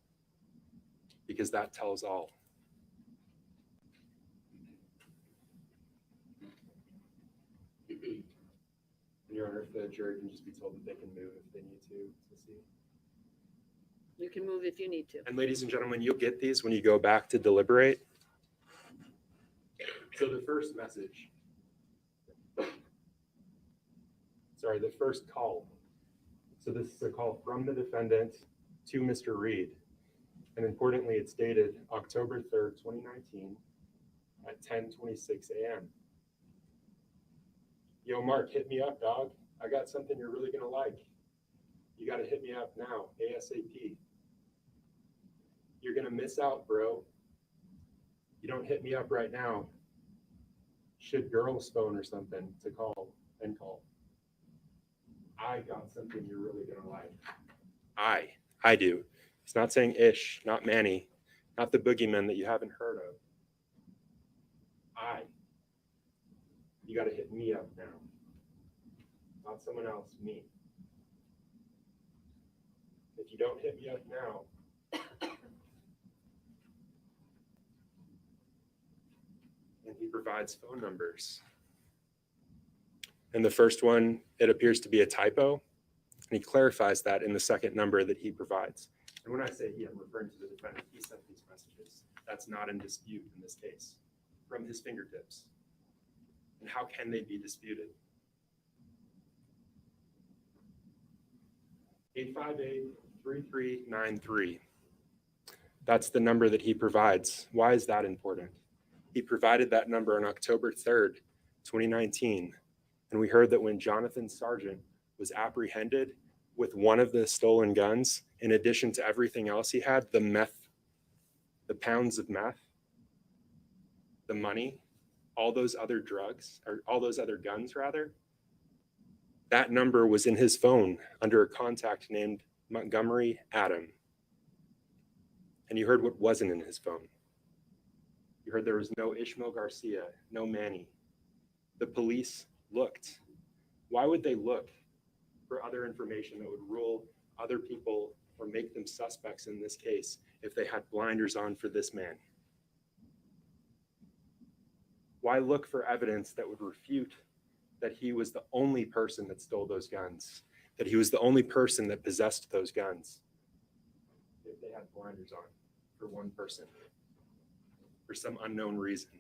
S5: because that tells all. Your Honor, if the jury can just be told that they can move if they need to see.
S13: You can move if you need to.
S5: And ladies and gentlemen, you'll get these when you go back to deliberate. So the first message, the first call. So this is a call from the defendant to Mr. Reed. And importantly, it's dated October 3rd, 2019 at 10:26 a.m. Yo, Mark, hit me up, dog. I got something you're really gonna like. You gotta hit me up now, ASAP. You're gonna miss out, bro. You don't hit me up right now. Should girl's phone or something to call and call. I got something you're really gonna like. I do. He's not saying Ish, not Manny, not the boogeyman that you haven't heard of. You gotta hit me up now. Not someone else, me. If you don't hit me up now, and he provides phone numbers. And the first one, it appears to be a typo, and he clarifies that in the second number that he provides. And when I say he, I'm referring to the defendant. He sent these messages. That's not in dispute in this case, from his fingertips. And how can they be disputed? 858-3393. That's the number that he provides. Why is that important? He provided that number on October 3rd, 2019. And we heard that when Jonathan Sargent was apprehended with one of the stolen guns, in addition to everything else he had, the meth, the pounds of meth, the money, all those other drugs, or all those other guns rather, that number was in his phone under a contact named Montgomery Adam. And you heard what wasn't in his phone. You heard there was no Ishmael Garcia, no Manny. The police looked. Why would they look for other information that would rule other people or make them suspects in this case if they had blinders on for this man? Why look for evidence that would refute that he was the only person that stole those guns, that he was the only person that possessed those guns, if they had blinders on for one person, for some unknown reason?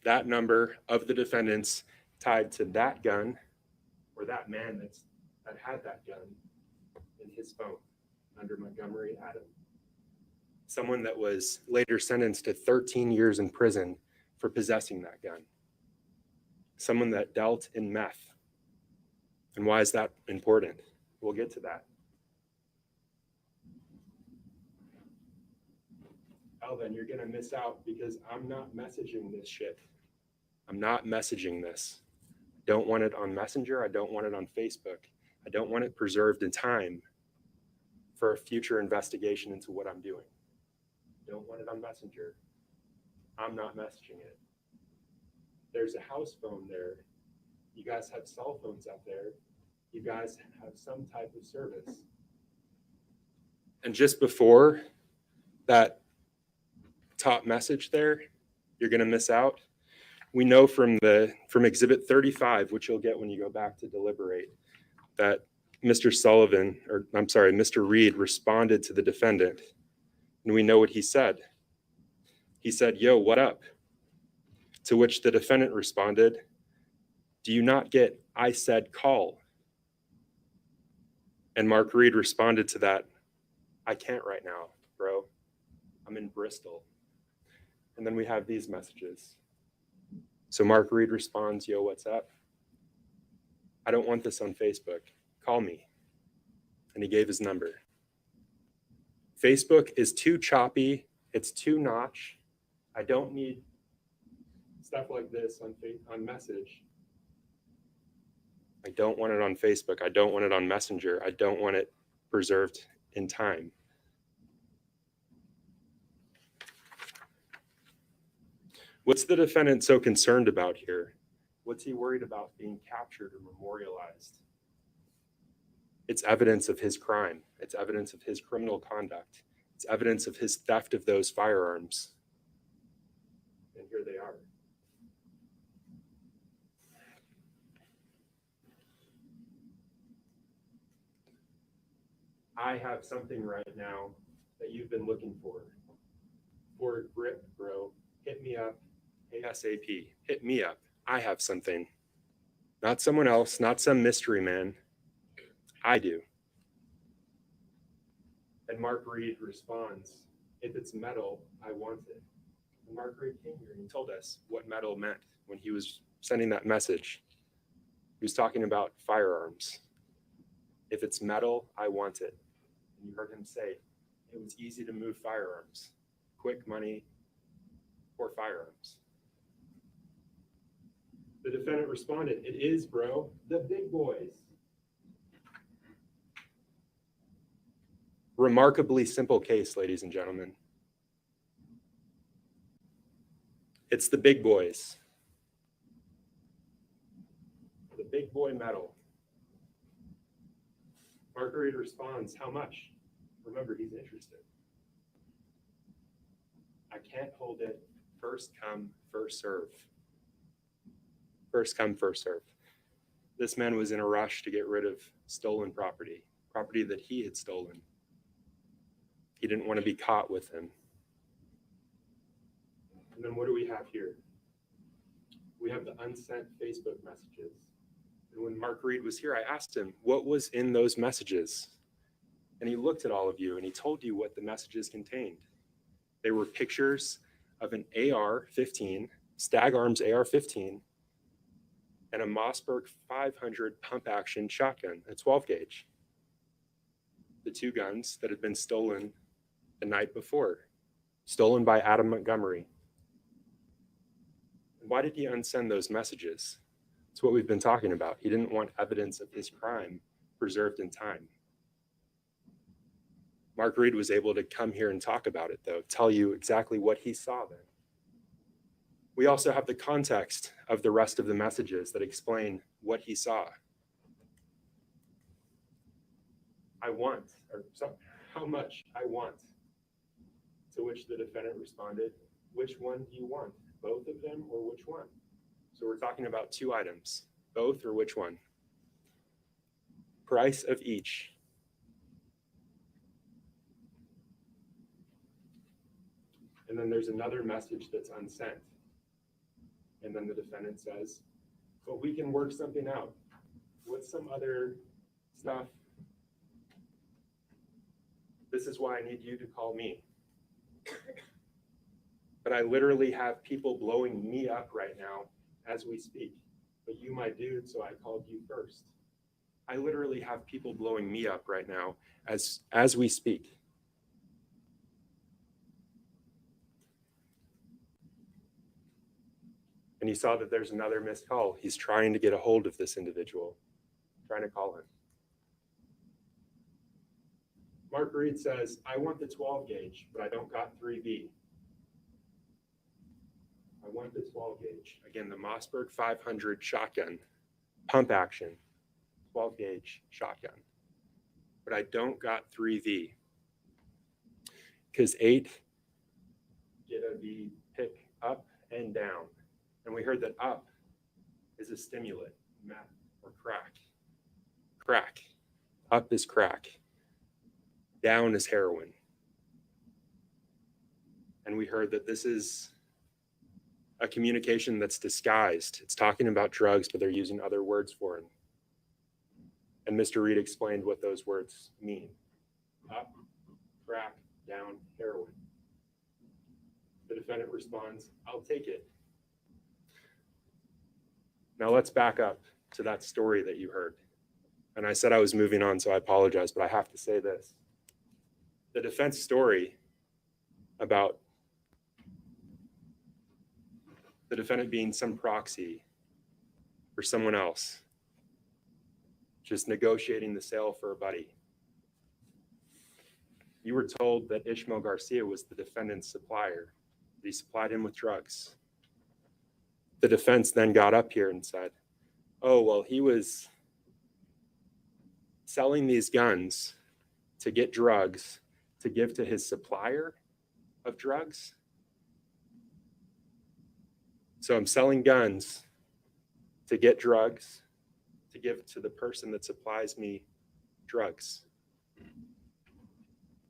S5: That number of the defendants tied to that gun, or that man that had that gun in his phone under Montgomery Adam. Someone that was later sentenced to 13 years in prison for possessing that gun. Someone that dealt in meth. And why is that important? We'll get to that. Elvin, you're gonna miss out because I'm not messaging this shit. I'm not messaging this. I don't want it on Messenger. I don't want it on Facebook. I don't want it preserved in time for a future investigation into what I'm doing. Don't want it on Messenger. I'm not messaging it. There's a house phone there. You guys have cell phones out there. You guys have some type of service. And just before that top message there, you're gonna miss out. We know from Exhibit 35, which you'll get when you go back to deliberate, that Mr. Reed responded to the defendant. And we know what he said. He said, "Yo, what up?" To which the defendant responded, "Do you not get, I said call?" And Mark Reed responded to that, "I can't right now, bro. I'm in Bristol." And then we have these messages. So Mark Reed responds, "Yo, what's up? I don't want this on Facebook. Call me." And he gave his number. Facebook is too choppy. It's too notch. I don't need stuff like this on message. I don't want it on Facebook. I don't want it on Messenger. I don't want it preserved in time. What's the defendant so concerned about here? What's he worried about being captured or memorialized? It's evidence of his crime. It's evidence of his criminal conduct. It's evidence of his theft of those firearms. And here they are. I have something right now that you've been looking for. For a grip, bro. Hit me up ASAP. Hit me up. I have something. Not someone else, not some mystery man. I do. And Mark Reed responds, if it's metal, I want it. And Mark Reed came here and he told us what metal meant when he was sending that message. He was talking about firearms. If it's metal, I want it. And you heard him say, it was easy to move firearms. Quick money for firearms. The defendant responded, it is, bro, the big boys. Remarkably simple case, ladies and gentlemen. It's the big boys. The big boy metal. Marguerite responds, how much? Remember, he's interested. I can't hold it. First come, first serve. First come, first serve. This man was in a rush to get rid of stolen property, property that he had stolen. He didn't want to be caught with him. And then what do we have here? We have the unsent Facebook messages. And when Mark Reed was here, I asked him, what was in those messages? And he looked at all of you and he told you what the messages contained. They were pictures of an AR-15, Stag Arms AR-15, and a Mossberg 500 pump action shotgun, a 12 gauge. The two guns that had been stolen the night before, stolen by Adam Montgomery. Why did he unsend those messages? It's what we've been talking about. He didn't want evidence of his crime preserved in time. Mark Reed was able to come here and talk about it, though, tell you exactly what he saw then. We also have the context of the rest of the messages that explain what he saw. I want, or how much I want. To which the defendant responded, which one do you want? Both of them or which one? So we're talking about two items, both or which one? Price of each. And then there's another message that's unsent. And then the defendant says, but we can work something out. What's some other stuff? This is why I need you to call me. But I literally have people blowing me up right now as we speak. But you, my dude, so I called you first. I literally have people blowing me up right now as we speak. And he saw that there's another missed call. He's trying to get a hold of this individual, trying to call him. Mark Reed says, I want the 12 gauge, but I don't got 3B. I want the 12 gauge. Again, the Mossberg 500 shotgun, pump action, 12 gauge shotgun. But I don't got 3V. Because 8 get a V pick up and down. And we heard that up is a stimulant, meth, or crack. Crack. Up is crack. Down is heroin. And we heard that this is a communication that's disguised. It's talking about drugs, but they're using other words for it. And Mr. Reed explained what those words mean. Up, crack, down, heroin. The defendant responds, I'll take it. Now let's back up to that story that you heard. And I said I was moving on, so I apologize, but I have to say this. The defense story about the defendant being some proxy for someone else, just negotiating the sale for a buddy. You were told that Ishmael Garcia was the defendant's supplier. He supplied him with drugs. The defense then got up here and said, oh, well, he was selling these guns to get drugs to give to his supplier of drugs. So I'm selling guns to get drugs to give to the person that supplies me drugs.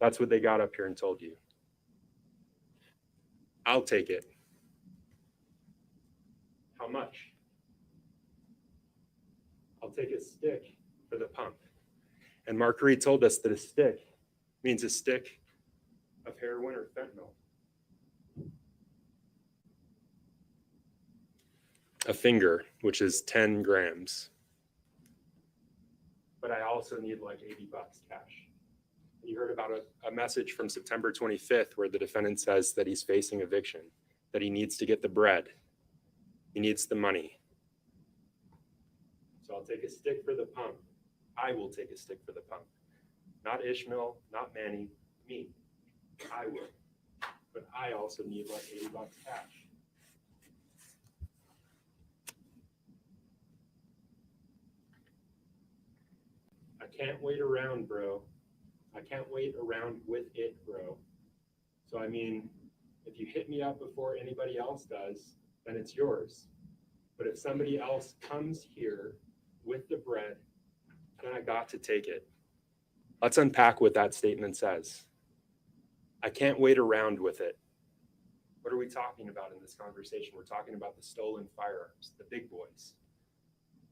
S5: That's what they got up here and told you. I'll take it. How much? I'll take a stick for the pump. And Mark Reed told us that a stick means a stick of heroin or fentanyl. A finger, which is 10 grams. But I also need like $80 cash. You heard about a message from September 25th where the defendant says that he's facing eviction, that he needs to get the bread. He needs the money. So I'll take a stick for the pump. I will take a stick for the pump. Not Ishmael, not Manny, me. I will. But I also need like $80 cash. I can't wait around, bro. I can't wait around with it, bro. So I mean, if you hit me up before anybody else does, then it's yours. But if somebody else comes here with the bread, then I got to take it. Let's unpack what that statement says. I can't wait around with it. What are we talking about in this conversation? We're talking about the stolen firearms, the big boys.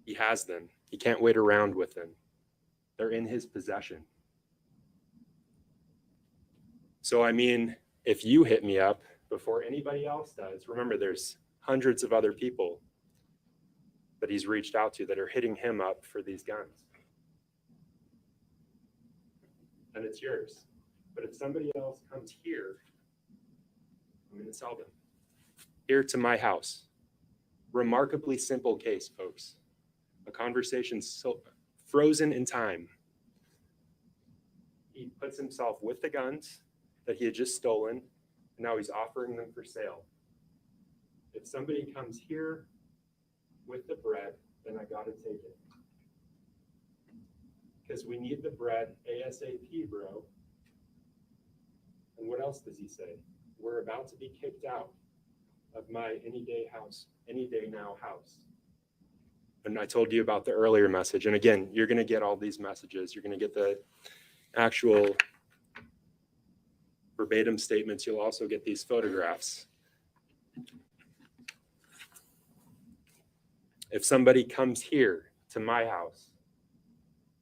S5: He has them. He can't wait around with them. They're in his possession. So, I mean, if you hit me up before anybody else does, remember there's hundreds of other people that he's reached out to that are hitting him up for these guns. And it's yours. But if somebody else comes here, I'm going to sell them. Here to my house. Remarkably simple case, folks. A conversation so frozen in time. He puts himself with the guns that he had just stolen, and now he's offering them for sale. If somebody comes here with the bread, then I got to take it. Because we need the bread ASAP, bro. And what else does he say? We're about to be kicked out of my any day now house. And I told you about the earlier message. And again, you're going to get all these messages. You're going to get the actual verbatim statements. You'll also get these photographs. If somebody comes here to my house,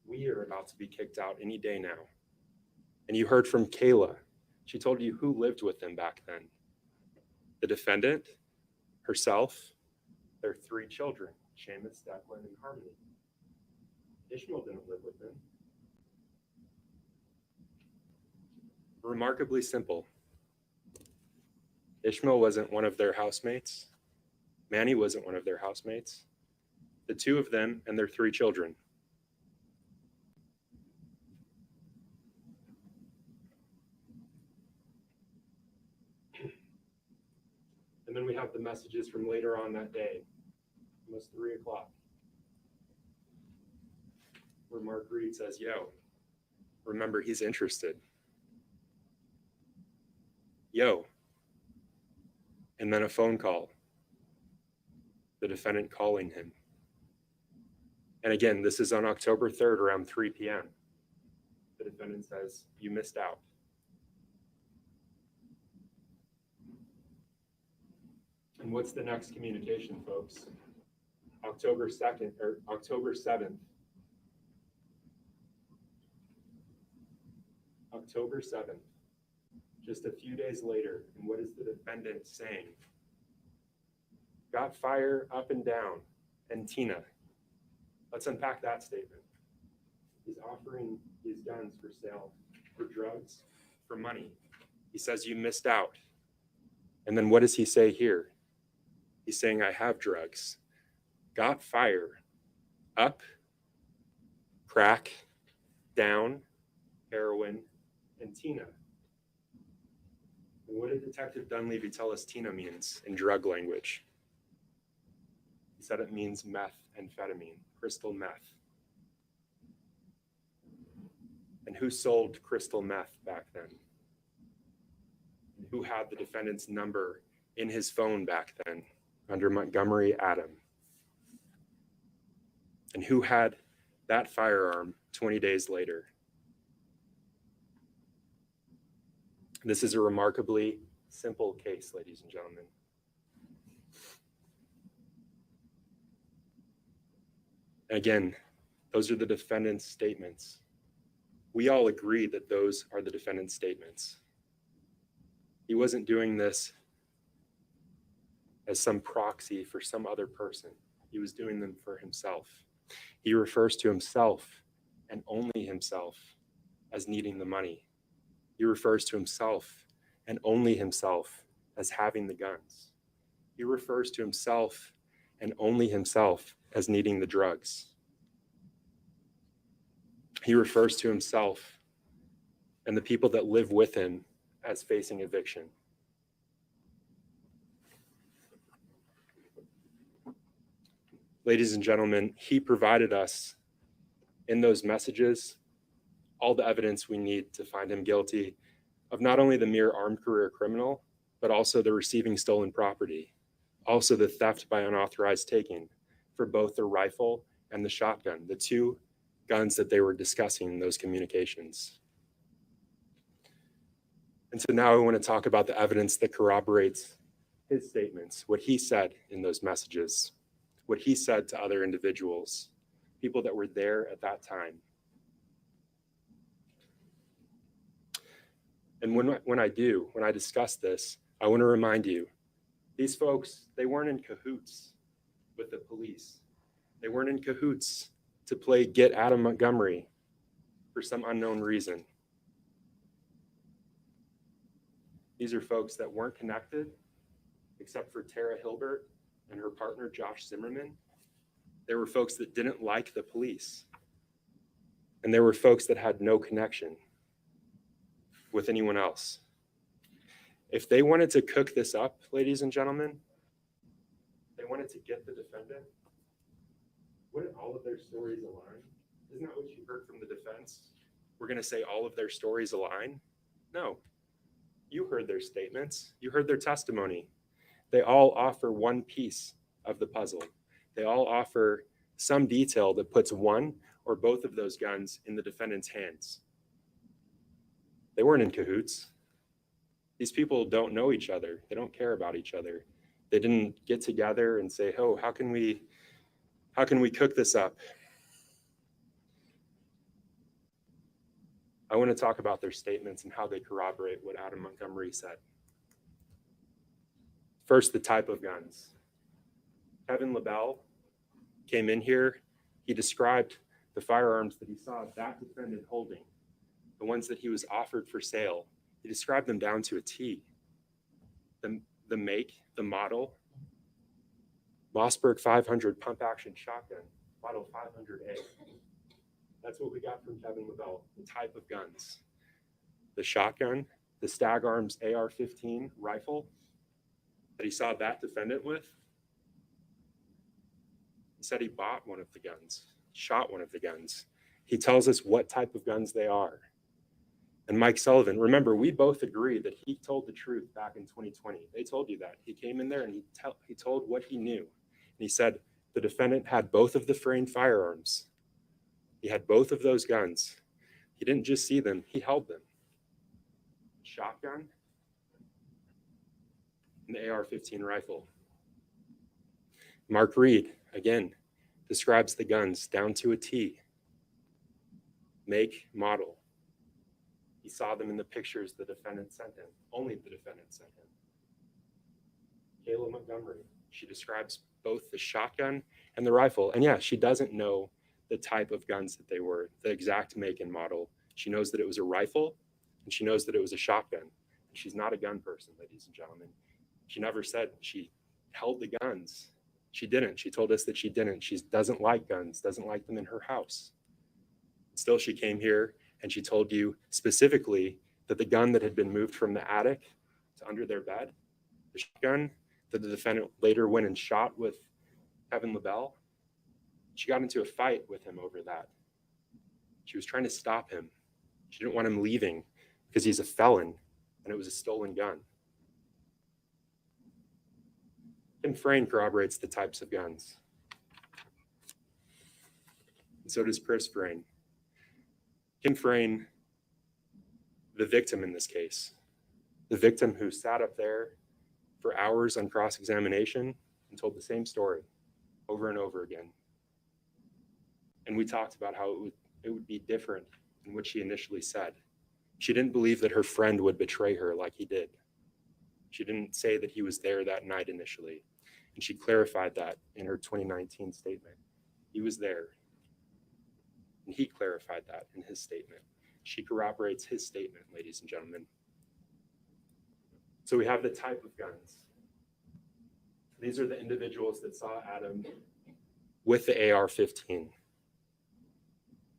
S5: we are about to be kicked out any day now. And you heard from Kayla. She told you who lived with them back then. The defendant, herself, their 3 children, Seamus, Declan, and Harmony. Ishmael didn't live with them. Remarkably simple. Ishmael wasn't one of their housemates. Manny wasn't one of their housemates. The 2 of them and their 3 children. And then we have the messages from later on that day, almost 3 o'clock, where Mark Reed says, yo, remember he's interested. Yo. And then a phone call, the defendant calling him. And again, this is on October 3rd around 3 p.m. The defendant says, you missed out. And what's the next communication, folks? October 2nd or October 7th. October 7th, just a few days later. And what is the defendant saying? Got fire up and down. And Tina. Let's unpack that statement. He's offering these guns for sale, for drugs, for money. He says you missed out. And then what does he say here? He's saying, I have drugs. Got fire. Up. Crack. Down. Heroin. And Tina. And what did Detective Dunleavy tell us Tina means in drug language? He said it means methamphetamine, crystal meth. And who sold crystal meth back then? And who had the defendant's number in his phone back then under Montgomery Adam? And who had that firearm 20 days later? This is a remarkably simple case, ladies and gentlemen. Again, Those are the defendant's statements. We all agree that those are the defendant's statements. He wasn't doing this as some proxy for some other person. He was doing them for himself. He refers to himself and only himself as needing the money. He refers to himself and only himself as having the guns. He refers to himself and only himself as needing the drugs. He refers to himself and the people that live with him as facing eviction. Ladies and gentlemen, he provided us in those messages all the evidence we need to find him guilty of not only the mere armed career criminal, but also the receiving stolen property, also the theft by unauthorized taking for both the rifle and the shotgun, the two guns that they were discussing in those communications. And so now I want to talk about the evidence that corroborates his statements, what he said in those messages, what he said to other individuals, people that were there at that time. And when I discuss this, I want to remind you, these folks, they weren't in cahoots with the police. They weren't in cahoots to play Get Adam Montgomery for some unknown reason. These are folks that weren't connected, except for Tara Hilbert and her partner, Josh Zimmerman. There were folks that didn't like the police. And there were folks that had no connection with anyone else. If they wanted to cook this up, ladies and gentlemen, they wanted to get the defendant, wouldn't all of their stories align? Isn't that what you heard from the defense? We're going to say all of their stories align? No. You heard their statements. You heard their testimony. They all offer one piece of the puzzle. They all offer some detail that puts one or both of those guns in the defendant's hands. They weren't in cahoots. These people don't know each other. They don't care about each other. They didn't get together and say, oh, how can we cook this up? I want to talk about their statements and how they corroborate what Adam Montgomery said. First, the type of guns. Kevin LaBelle came in here. He described the firearms that he saw that defendant holding, the ones that he was offered for sale. He described them down to a T. The make, the model, Mossberg 500 pump action shotgun, model 500A. That's what we got from Kevin LaBelle, the type of guns. The shotgun, the Stag Arms AR-15 rifle that he saw that defendant with. He said he bought one of the guns, shot one of the guns. He tells us what type of guns they are. And Mike Sullivan, remember, we both agree that he told the truth back in 2020. They told you that. He came in there and he told what he knew. And he said the defendant had both of the framed firearms. He had both of those guns. He didn't just see them, he held them. Shotgun and the AR-15 rifle. Mark Reed, again, describes the guns down to a T. Make, model. He saw them in the pictures the defendant sent him. Only the defendant sent him. Kayla Montgomery, she describes both the shotgun and the rifle. And yeah, she doesn't know the type of guns that they were, the exact make and model. She knows that it was a rifle and she knows that it was a shotgun. She's not a gun person, ladies and gentlemen. She never said she held the guns. She didn't. She told us that she didn't. She doesn't like guns, doesn't like them in her house. Still, she came here and she told you specifically that the gun that had been moved from the attic to under their bed, the shotgun that the defendant later went and shot with Kevin LaBelle, she got into a fight with him over that. She was trying to stop him. She didn't want him leaving because he's a felon and it was a stolen gun. Kim Frayne corroborates the types of guns. And so does Chris Frayne. Kim Frayne, the victim in this case, the victim who sat up there for hours on cross-examination and told the same story over and over again. And we talked about how it would be different than what she initially said. She didn't believe that her friend would betray her like he did. She didn't say that he was there that night initially. And she clarified that in her 2019 statement. He was there. And he clarified that in his statement. She corroborates his statement, ladies and gentlemen. So we have the type of guns. These are the individuals that saw Adam with the AR-15.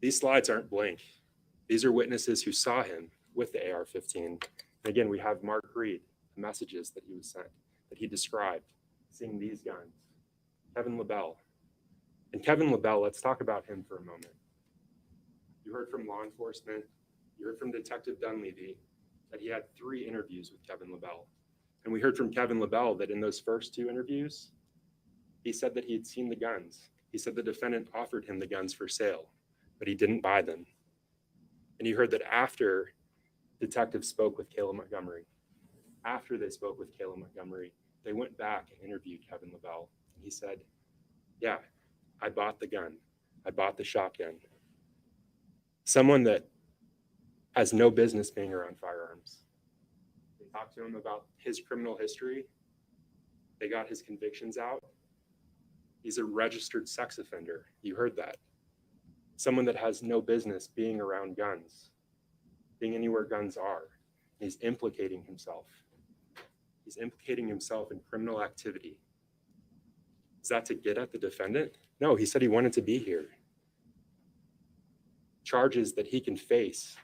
S5: These slides aren't blank. These are witnesses who saw him with the AR-15. And again, we have Mark Reed, the messages that he was sent, that he described, seeing these guns. Kevin LaBelle. And Kevin LaBelle, let's talk about him for a moment. You heard from law enforcement, you heard from Detective Dunleavy that he had 3 interviews with Kevin LaBelle. And we heard from Kevin LaBelle that in those first 2 interviews, he said that he had seen the guns. He said the defendant offered him the guns for sale, but he didn't buy them. And you heard that after detectives spoke with Kayla Montgomery, after they spoke with Kayla Montgomery, they went back and interviewed Kevin LaBelle. And he said, yeah, I bought the gun. I bought the shotgun. Someone that has no business being around firearms. They talked to him about his criminal history. They got his convictions out. He's a registered sex offender. You heard that. Someone that has no business being around guns, being anywhere guns are. He's implicating himself. He's implicating himself in criminal activity. Is that to get at the defendant? No, he said he wanted to be here. Charges that he can face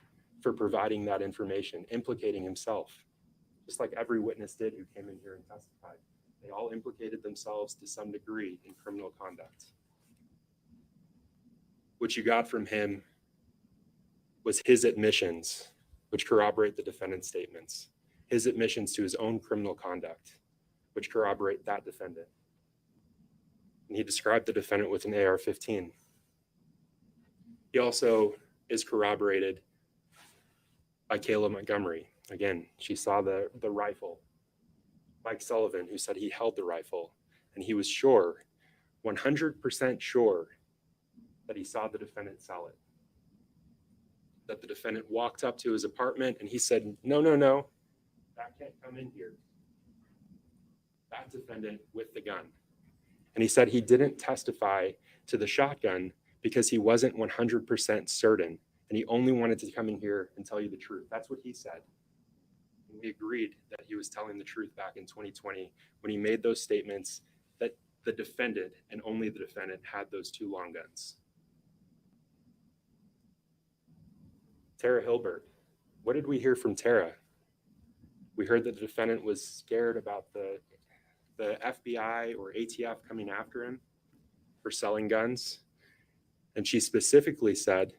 S5: for providing that information, implicating himself, just like every witness did who came in here and testified. They all implicated themselves to some degree in criminal conduct. What you got from him was his admissions, which corroborate the defendant's statements, his admissions to his own criminal conduct, which corroborate that defendant. And he described the defendant with an AR-15. He also is corroborated by Kayla Montgomery. Again, she saw the rifle. Mike Sullivan, who said he held the rifle, and he was sure, 100% sure, that he saw the defendant sell it. That the defendant walked up to his apartment and he said, no, that can't come in here. That defendant with the gun. And he said he didn't testify to the shotgun because he wasn't 100% certain, and he only wanted to come in here and tell you the truth. That's what he said. And we agreed that he was telling the truth back in 2020 when he made those statements that the defendant and only the defendant had those 2 long guns. Tara Hilbert. What did we hear from Tara? We heard that the defendant was scared about the FBI or ATF coming after him for selling guns. And she specifically said,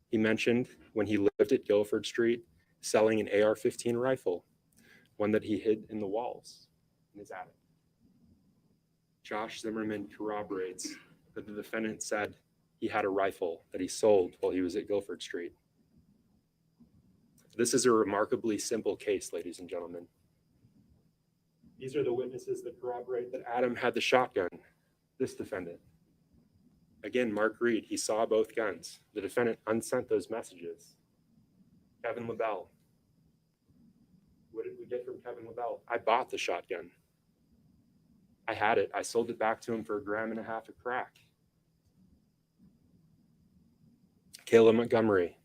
S5: he mentioned when he lived at Guilford Street, selling an AR-15 rifle, one that he hid in the walls in his attic. Josh Zimmerman corroborates that the defendant said he had a rifle that he sold while he was at Guilford Street. This is a remarkably simple case, ladies and gentlemen. These are the witnesses that corroborate that Adam had the shotgun, this defendant. Again, Mark Reed, he saw both guns. The defendant unsent those messages. Kevin LaBelle. What did we get from Kevin LaBelle? I bought the shotgun. I had it. I sold it back to him for $1.5 grams of crack. Kayla Montgomery.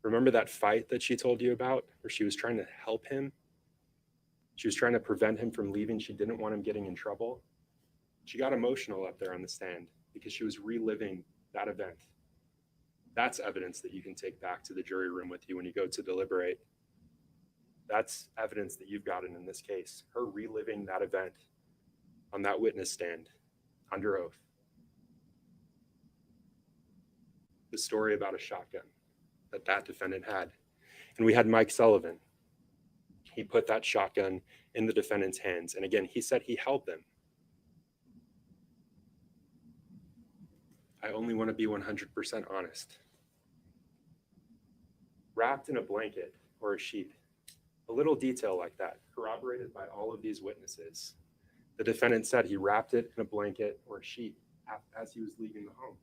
S5: Remember that fight that she told you about where she was trying to help him? She was trying to prevent him from leaving. She didn't want him getting in trouble. She got emotional up there on the stand because she was reliving that event. That's evidence that you can take back to the jury room with you when you go to deliberate. That's evidence that you've gotten in this case. Her reliving that event on that witness stand under oath. The story about a shotgun that defendant had. And we had Mike Sullivan. He put that shotgun in the defendant's hands. And again, he said he held them. I only want to be 100% honest. Wrapped in a blanket or a sheet, a little detail like that, corroborated by all of these witnesses. The defendant said he wrapped it in a blanket or a sheet as he was leaving the home.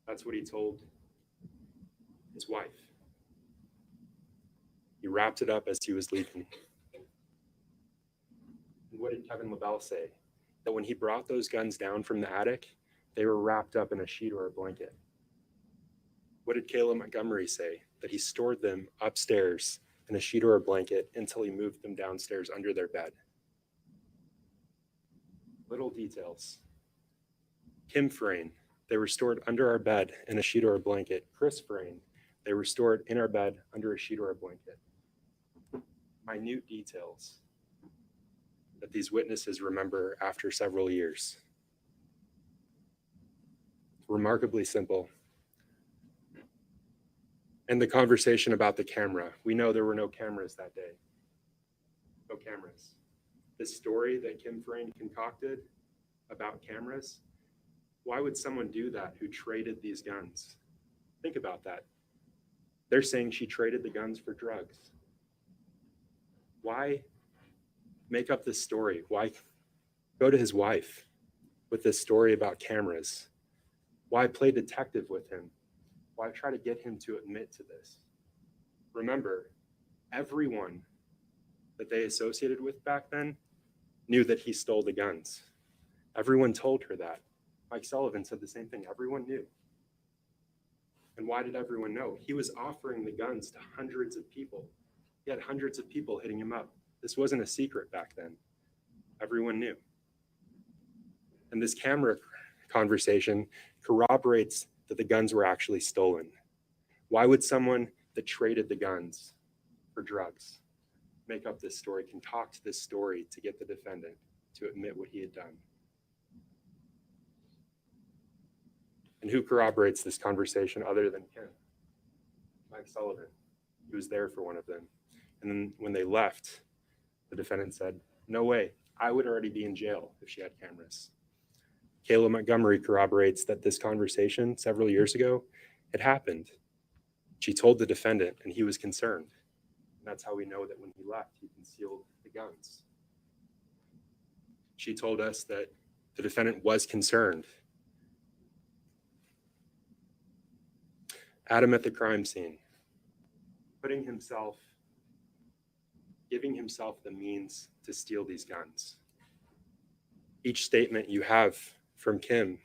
S5: That's what he told his wife. He wrapped it up as he was leaving. And what did Kevin LaBelle say? That when he brought those guns down from the attic, they were wrapped up in a sheet or a blanket. What did Kayla Montgomery say? That he stored them upstairs in a sheet or a blanket until he moved them downstairs under their bed. Little details. Kim Frayne, they were stored under our bed in a sheet or a blanket. Chris Frayne, they were stored in our bed under a sheet or a blanket. Minute details that these witnesses remember after several years. Remarkably simple. And the conversation about the camera. We know there were no cameras that day. No cameras. The story that Kim Frayne concocted about cameras, why would someone do that who traded these guns? Think about that. They're saying she traded the guns for drugs. Why make up this story? Why go to his wife with this story about cameras? Why play detective with him? Why try to get him to admit to this? Remember, everyone that they associated with back then knew that he stole the guns. Everyone told her that. Mike Sullivan said the same thing. Everyone knew. And why did everyone know? He was offering the guns to hundreds of people. He had hundreds of people hitting him up. This wasn't a secret back then. Everyone knew. And this camera conversation corroborates that the guns were actually stolen. Why would someone that traded the guns for drugs make up this story, concoct this story to get the defendant to admit what he had done? And who corroborates this conversation other than Kim? Mike Sullivan. He was there for one of them. And then when they left, the defendant said, "No way, I would already be in jail if she had cameras." Kayla Montgomery corroborates that this conversation several years ago, it happened. She told the defendant and he was concerned. And that's how we know that when he left, he concealed the guns. She told us that the defendant was concerned. Adam at the crime scene, giving himself the means to steal these guns. Each statement you have from Kim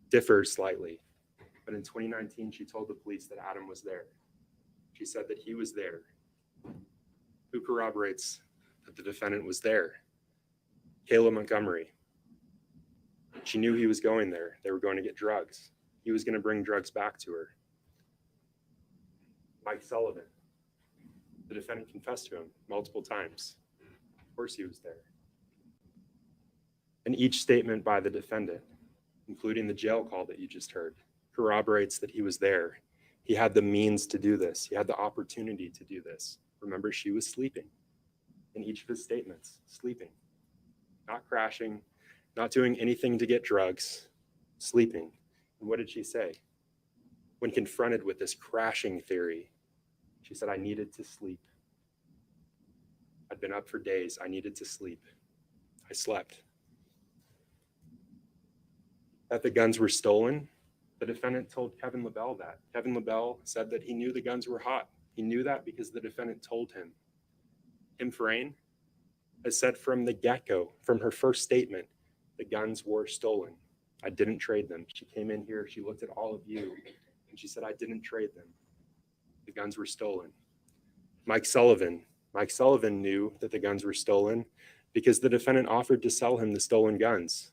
S5: differs slightly, but in 2019, she told the police that Adam was there. She said that he was there. Who corroborates that the defendant was there? Kayla Montgomery. She knew he was going there. They were going to get drugs. He was going to bring drugs back to her. Mike Sullivan. The defendant confessed to him multiple times. Of course he was there. And each statement by the defendant, including the jail call that you just heard, corroborates that he was there. He had the means to do this. He had the opportunity to do this. Remember, she was sleeping in each of his statements, sleeping, not crashing, not doing anything to get drugs, sleeping. And what did she say? When confronted with this crashing theory, she said, "I needed to sleep. I'd been up for days. I needed to sleep. I slept." That the guns were stolen, the defendant told Kevin LaBelle that. Kevin LaBelle said that he knew the guns were hot. He knew that because the defendant told him. Kim Frayne has said from the get-go, from her first statement, the guns were stolen. I didn't trade them. She came in here, she looked at all of you, and she said, I didn't trade them. The guns were stolen. Mike Sullivan knew that the guns were stolen because the defendant offered to sell him the stolen guns.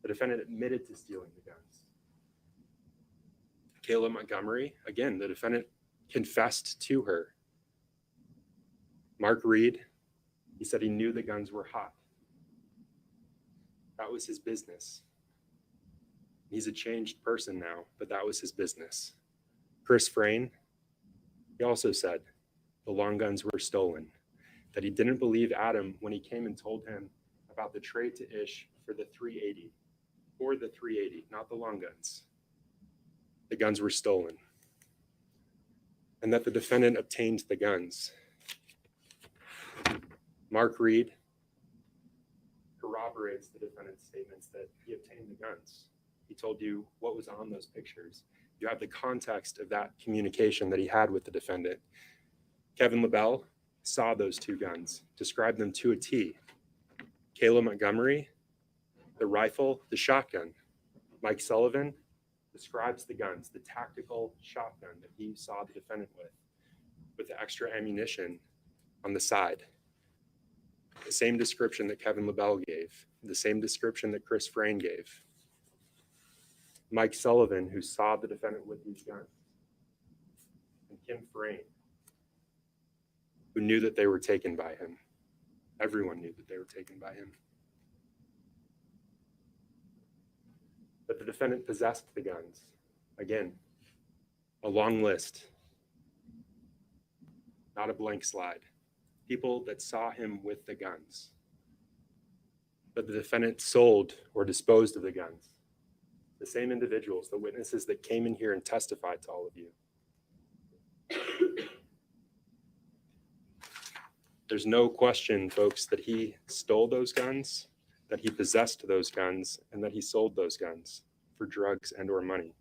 S5: The defendant admitted to stealing the guns. Kayla Montgomery, again, the defendant confessed to her. Mark Reed, he said he knew the guns were hot. That was his business. He's a changed person now, but that was his business. Chris Frayne, he also said the long guns were stolen, that he didn't believe Adam when he came and told him about the trade to Ish for the 380, not the long guns. The guns were stolen, and that the defendant obtained the guns. Mark Reed corroborates the defendant's statements that he obtained the guns. He told you what was on those pictures. You have the context of that communication that he had with the defendant. Kevin LaBelle saw those two guns, described them to a T. Kayla Montgomery, the rifle, the shotgun. Mike Sullivan describes the guns, the tactical shotgun that he saw the defendant with the extra ammunition on the side. The same description that Kevin LaBelle gave, the same description that Chris Frayne gave. Mike Sullivan, who saw the defendant with these guns, and Kim Frayne, who knew that they were taken by him. Everyone knew that they were taken by him. But the defendant possessed the guns. Again, a long list, not a blank slide. People that saw him with the guns. But the defendant sold or disposed of the guns. The same individuals, the witnesses that came in here and testified to all of you. There's no question, folks, that he stole those guns, that he possessed those guns, and that he sold those guns for drugs and or money.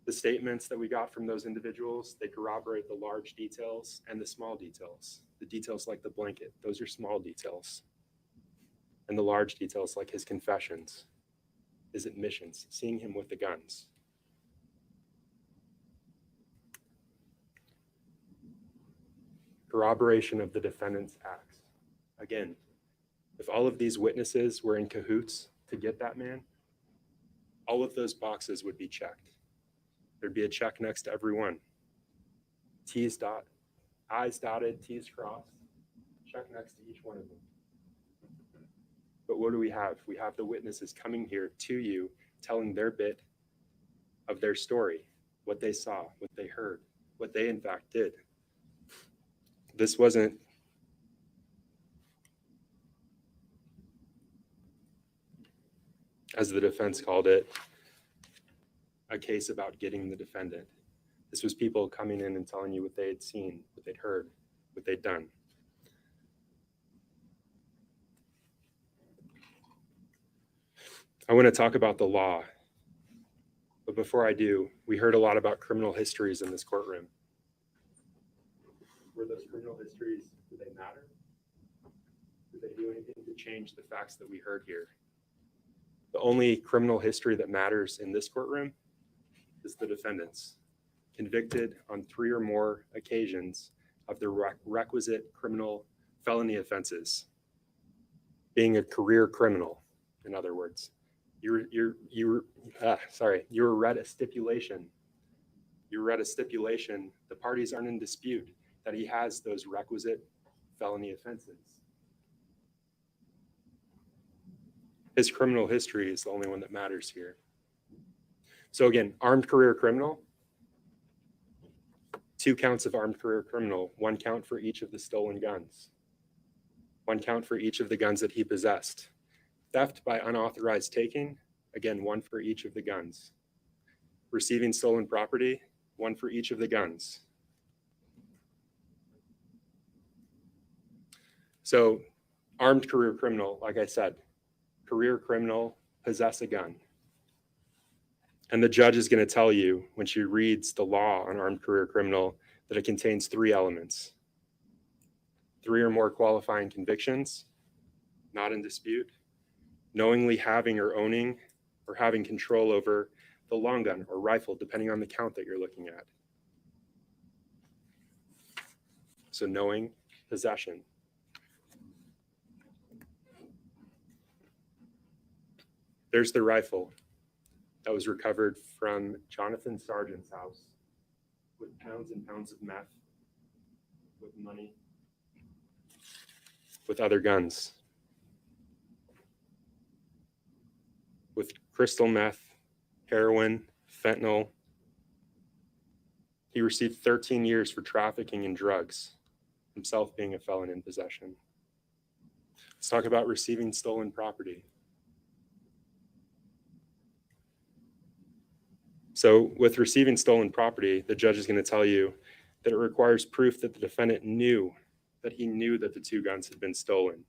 S5: The statements that we got from those individuals, they corroborate the large details and the small details. The details like the blanket, those are small details. And the large details like his confessions, his admissions, seeing him with the guns. Corroboration of the defendant's acts. Again, if all of these witnesses were in cahoots to get that man, all of those boxes would be checked. There'd be a check next to every one. T's dot, I's dotted, T's crossed, check next to each one of them. But what do we have? We have the witnesses coming here to you, telling their bit of their story, what they saw, what they heard, what they in fact did. This wasn't as the defense called it, a case about getting the defendant. This was people coming in and telling you what they had seen, what they'd heard, what they'd done. I want to talk about the law. But before I do, we heard a lot about criminal histories in this courtroom. Were those criminal histories, do they matter? Did they do anything to change the facts that we heard here? The only criminal history that matters in this courtroom is the defendant's, convicted on 3 or more occasions of the requisite criminal felony offenses, being a career criminal, in other words. You were read a stipulation. You read a stipulation. The parties aren't in dispute that he has those requisite felony offenses. His criminal history is the only one that matters here. So again, armed career criminal, 2 counts of armed career criminal, 1 count for each of the stolen guns, 1 count for each of the guns that he possessed. Theft by unauthorized taking, again, 1 for each of the guns. Receiving stolen property, 1 for each of the guns. So armed career criminal, like I said, career criminal, possess a gun. And the judge is going to tell you when she reads the law on armed career criminal that it contains 3 elements. 3 or more qualifying convictions, not in dispute. Knowingly having or owning or having control over the long gun or rifle, depending on the count that you're looking at. So knowing, possession. There's the rifle that was recovered from Jonathan Sargent's house with pounds and pounds of meth, with money, with other guns, with crystal meth, heroin, fentanyl. He received 13 years for trafficking in drugs, himself being a felon in possession. Let's talk about receiving stolen property. So with receiving stolen property, the judge is going to tell you that it requires proof that the defendant knew that he knew that the 2 guns had been stolen,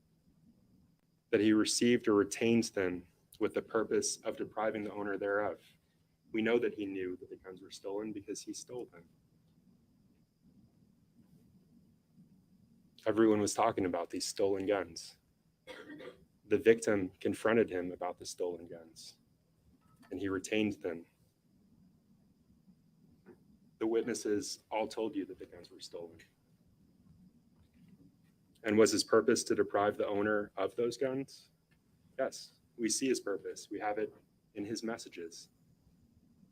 S5: that he received or retained them with the purpose of depriving the owner thereof. We know that he knew that the guns were stolen because he stole them. Everyone was talking about these stolen guns. The victim confronted him about the stolen guns, and he retained them. The witnesses all told you that the guns were stolen. And was his purpose to deprive the owner of those guns? Yes, we see his purpose. We have it in his messages,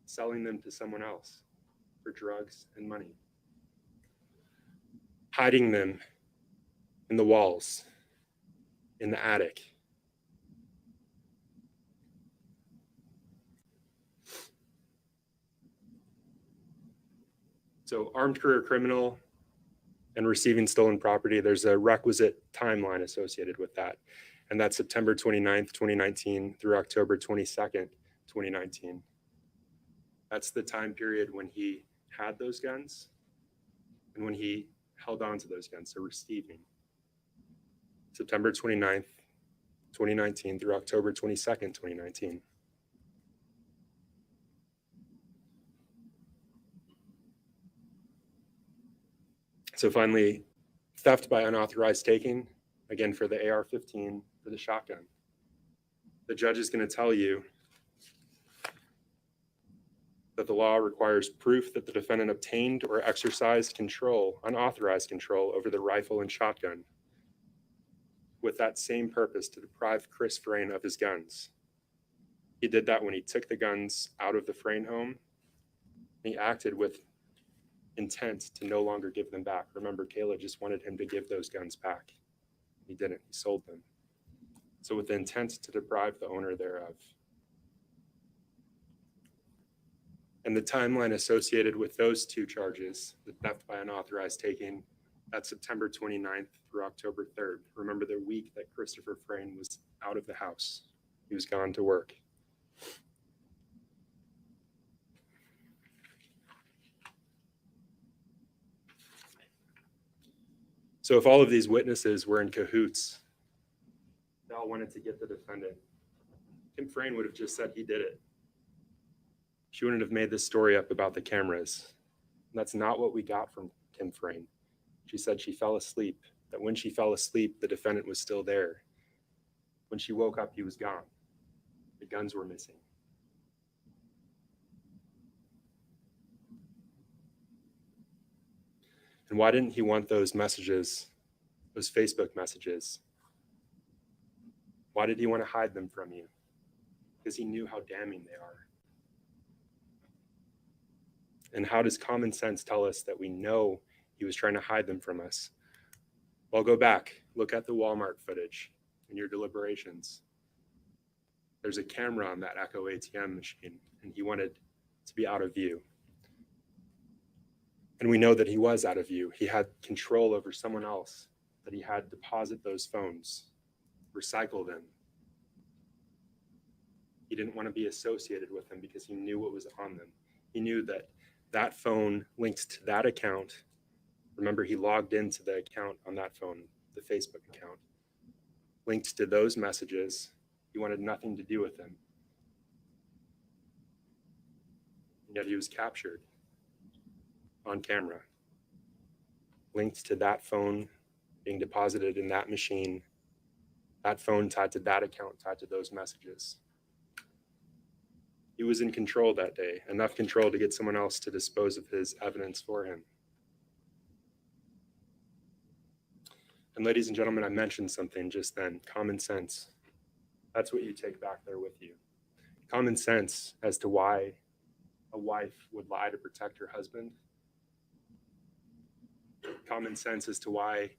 S5: selling them to someone else for drugs and money, hiding them in the walls, in the attic. So armed career criminal and receiving stolen property, there's a requisite timeline associated with that. And that's September 29th, 2019 through October 22nd, 2019. That's the time period when he had those guns and when he held on to those guns, so receiving. September 29th, 2019 through October 22nd, 2019. So finally, theft by unauthorized taking, again for the AR-15, for the shotgun. The judge is going to tell you that the law requires proof that the defendant obtained or exercised control, unauthorized control over the rifle and shotgun with that same purpose to deprive Chris Frayne of his guns. He did that when he took the guns out of the Frayne home. He acted with intent to no longer give them back. Remember, Kayla just wanted him to give those guns back. He didn't, he sold them. So with the intent to deprive the owner thereof. And the timeline associated with those two charges, the theft by unauthorized taking, that's September 29th through October 3rd. Remember the week that Christopher Frayne was out of the house. He was gone to work. So if all of these witnesses were in cahoots, they all wanted to get the defendant, Kim Frayne would have just said he did it. She wouldn't have made this story up about the cameras. And that's not what we got from Kim Frayne. She said she fell asleep, that when she fell asleep, the defendant was still there. When she woke up, he was gone. The guns were missing. And why didn't he want those messages, those Facebook messages? Why did he want to hide them from you? Because he knew how damning they are. And how does common sense tell us that we know he was trying to hide them from us? Well, go back, look at the Walmart footage in your deliberations. There's a camera on that Echo ATM machine, and he wanted to be out of view. And we know that he was out of view. He had control over someone else, that he had deposit those phones, recycle them. He didn't want to be associated with them because he knew what was on them. He knew that that phone linked to that account. Remember, he logged into the account on that phone, the Facebook account, linked to those messages. He wanted nothing to do with them. And yet he was captured on camera, linked to that phone being deposited in that machine, that phone tied to that account, tied to those messages. He was in control that day, enough control to get someone else to dispose of his evidence for him. And ladies and gentlemen, I mentioned something just then, common sense. That's what you take back there with you. Common sense as to why a wife would lie to protect her husband. Common sense as to why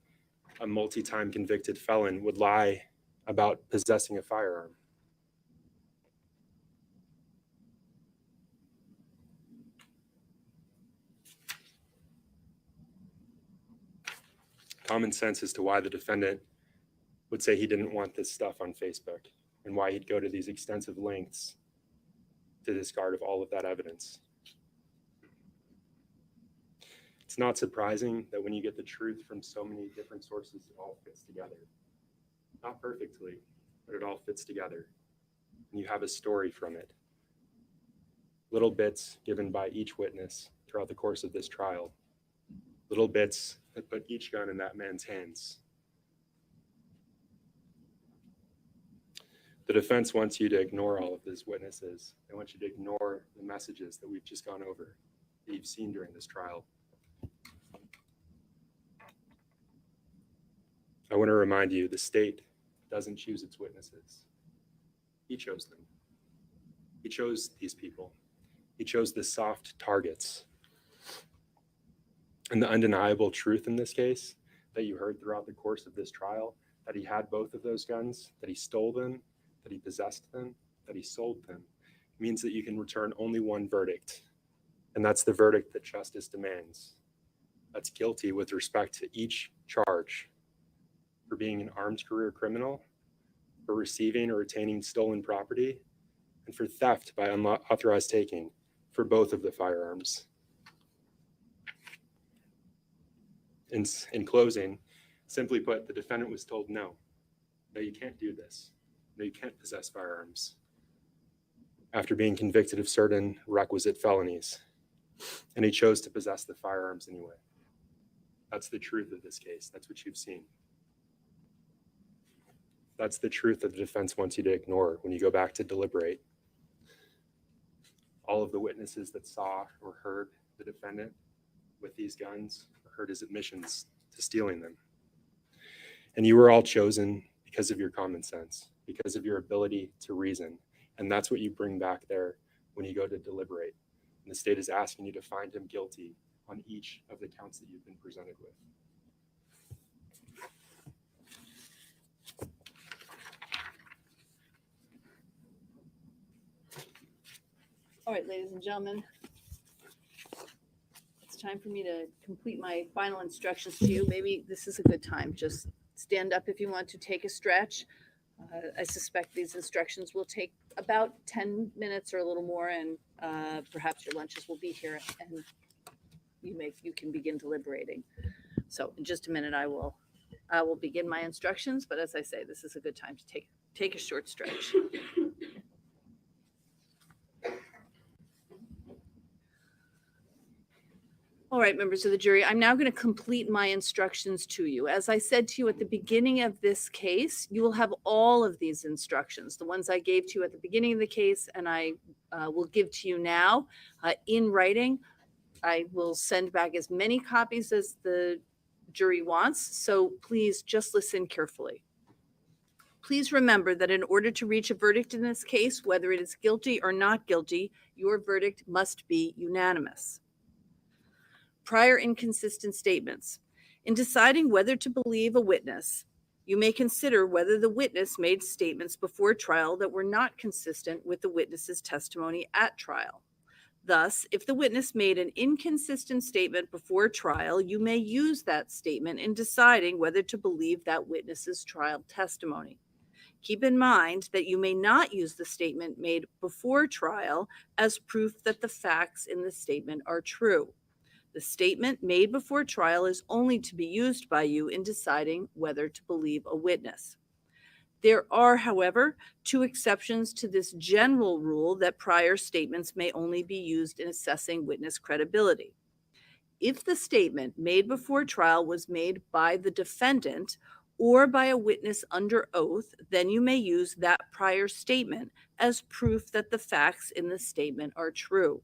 S5: a multi-time convicted felon would lie about possessing a firearm. Common sense as to why the defendant would say he didn't want this stuff on Facebook and why he'd go to these extensive lengths to discard of all of that evidence. It's not surprising that when you get the truth from so many different sources, it all fits together. Not perfectly, but it all fits together. and you have a story from it. Little bits given by each witness throughout the course of this trial. Little bits that put each gun in that man's hands. The defense wants you to ignore all of these witnesses. They want you to ignore the messages that we've just gone over, that you've seen during this trial. I want to remind you, the state doesn't choose its witnesses. He chose them. He chose these people. He chose the soft targets. And the undeniable truth in this case that you heard throughout the course of this trial, that he had both of those guns, that he stole them, that he possessed them, that he sold them, means that you can return only one verdict. And that's the verdict that justice demands. That's guilty with respect to each charge for being an armed career criminal, for receiving or retaining stolen property, and for theft by unauthorized taking for both of the firearms. In closing, simply put, the defendant was told, no, you can't do this. No, you can't possess firearms after being convicted of certain requisite felonies. And he chose to possess the firearms anyway. That's the truth of this case. That's what you've seen. That's the truth that the defense wants you to ignore when you go back to deliberate. All of the witnesses that saw or heard the defendant with these guns or heard his admissions to stealing them. And you were all chosen because of your common sense, because of your ability to reason. And that's what you bring back there when you go to deliberate. And the state is asking you to find him guilty on each of the counts that you've been presented with.
S13: All right, ladies and gentlemen, it's time for me to complete my final instructions to you. Maybe this is a good time. Just stand up if you want to take a stretch. I suspect these instructions will take about 10 minutes or a little more, and perhaps your lunches will be here and you can begin deliberating. So in just a minute, I will begin my instructions, but as I say, this is a good time to take a short stretch. All right, members of the jury, I'm now going to complete my instructions to you. As I said to you at the beginning of this case, you will have all of these instructions, the ones I gave to you at the beginning of the case, and I will give to you now in writing. I will send back as many copies as the jury wants, so please just listen carefully. Please remember that in order to reach a verdict in this case, whether it is guilty or not guilty, your verdict must be unanimous. Prior inconsistent statements. In deciding whether to believe a witness, you may consider whether the witness made statements before trial that were not consistent with the witness's testimony at trial. Thus, if the witness made an inconsistent statement before trial, you may use that statement in deciding whether to believe that witness's trial testimony. Keep in mind that you may not use the statement made before trial as proof that the facts in the statement are true. The statement made before trial is only to be used by you in deciding whether to believe a witness. There are, however, two exceptions to this general rule that prior statements may only be used in assessing witness credibility. If the statement made before trial was made by the defendant or by a witness under oath, then you may use that prior statement as proof that the facts in the statement are true.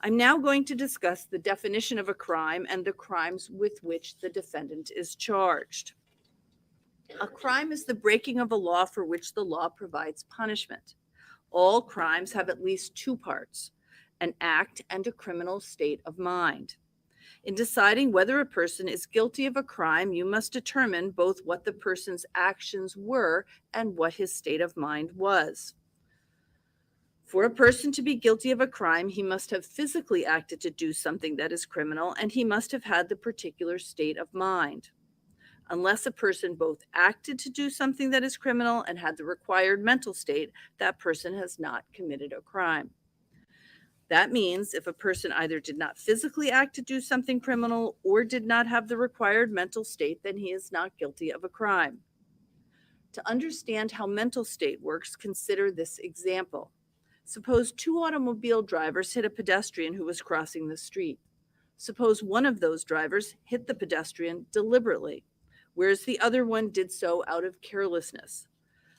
S13: I'm now going to discuss the definition of a crime and the crimes with which the defendant is charged. A crime is the breaking of a law for which the law provides punishment. All crimes have at least two parts, an act and a criminal state of mind. In deciding whether a person is guilty of a crime, you must determine both what the person's actions were and what his state of mind was. For a person to be guilty of a crime, he must have physically acted to do something that is criminal, and he must have had the particular state of mind. Unless a person both acted to do something that is criminal and had the required mental state, that person has not committed a crime. That means if a person either did not physically act to do something criminal or did not have the required mental state, then he is not guilty of a crime. To understand how mental state works, consider this example. Suppose two automobile drivers hit a pedestrian who was crossing the street. Suppose one of those drivers hit the pedestrian deliberately, whereas the other one did so out of carelessness.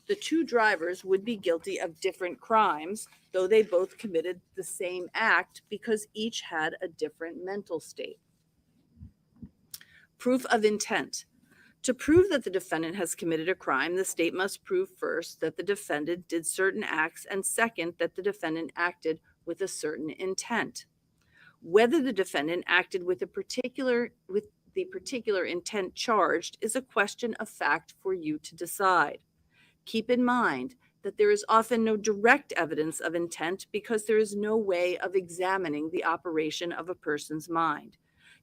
S13: The two drivers would be guilty of different crimes, though they both committed the same act because each had a different mental state. Proof of intent. To prove that the defendant has committed a crime, the state must prove first that the defendant did certain acts and second that the defendant acted with a certain intent. Whether the defendant acted with the particular intent charged is a question of fact for you to decide. Keep in mind that there is often no direct evidence of intent because there is no way of examining the operation of a person's mind.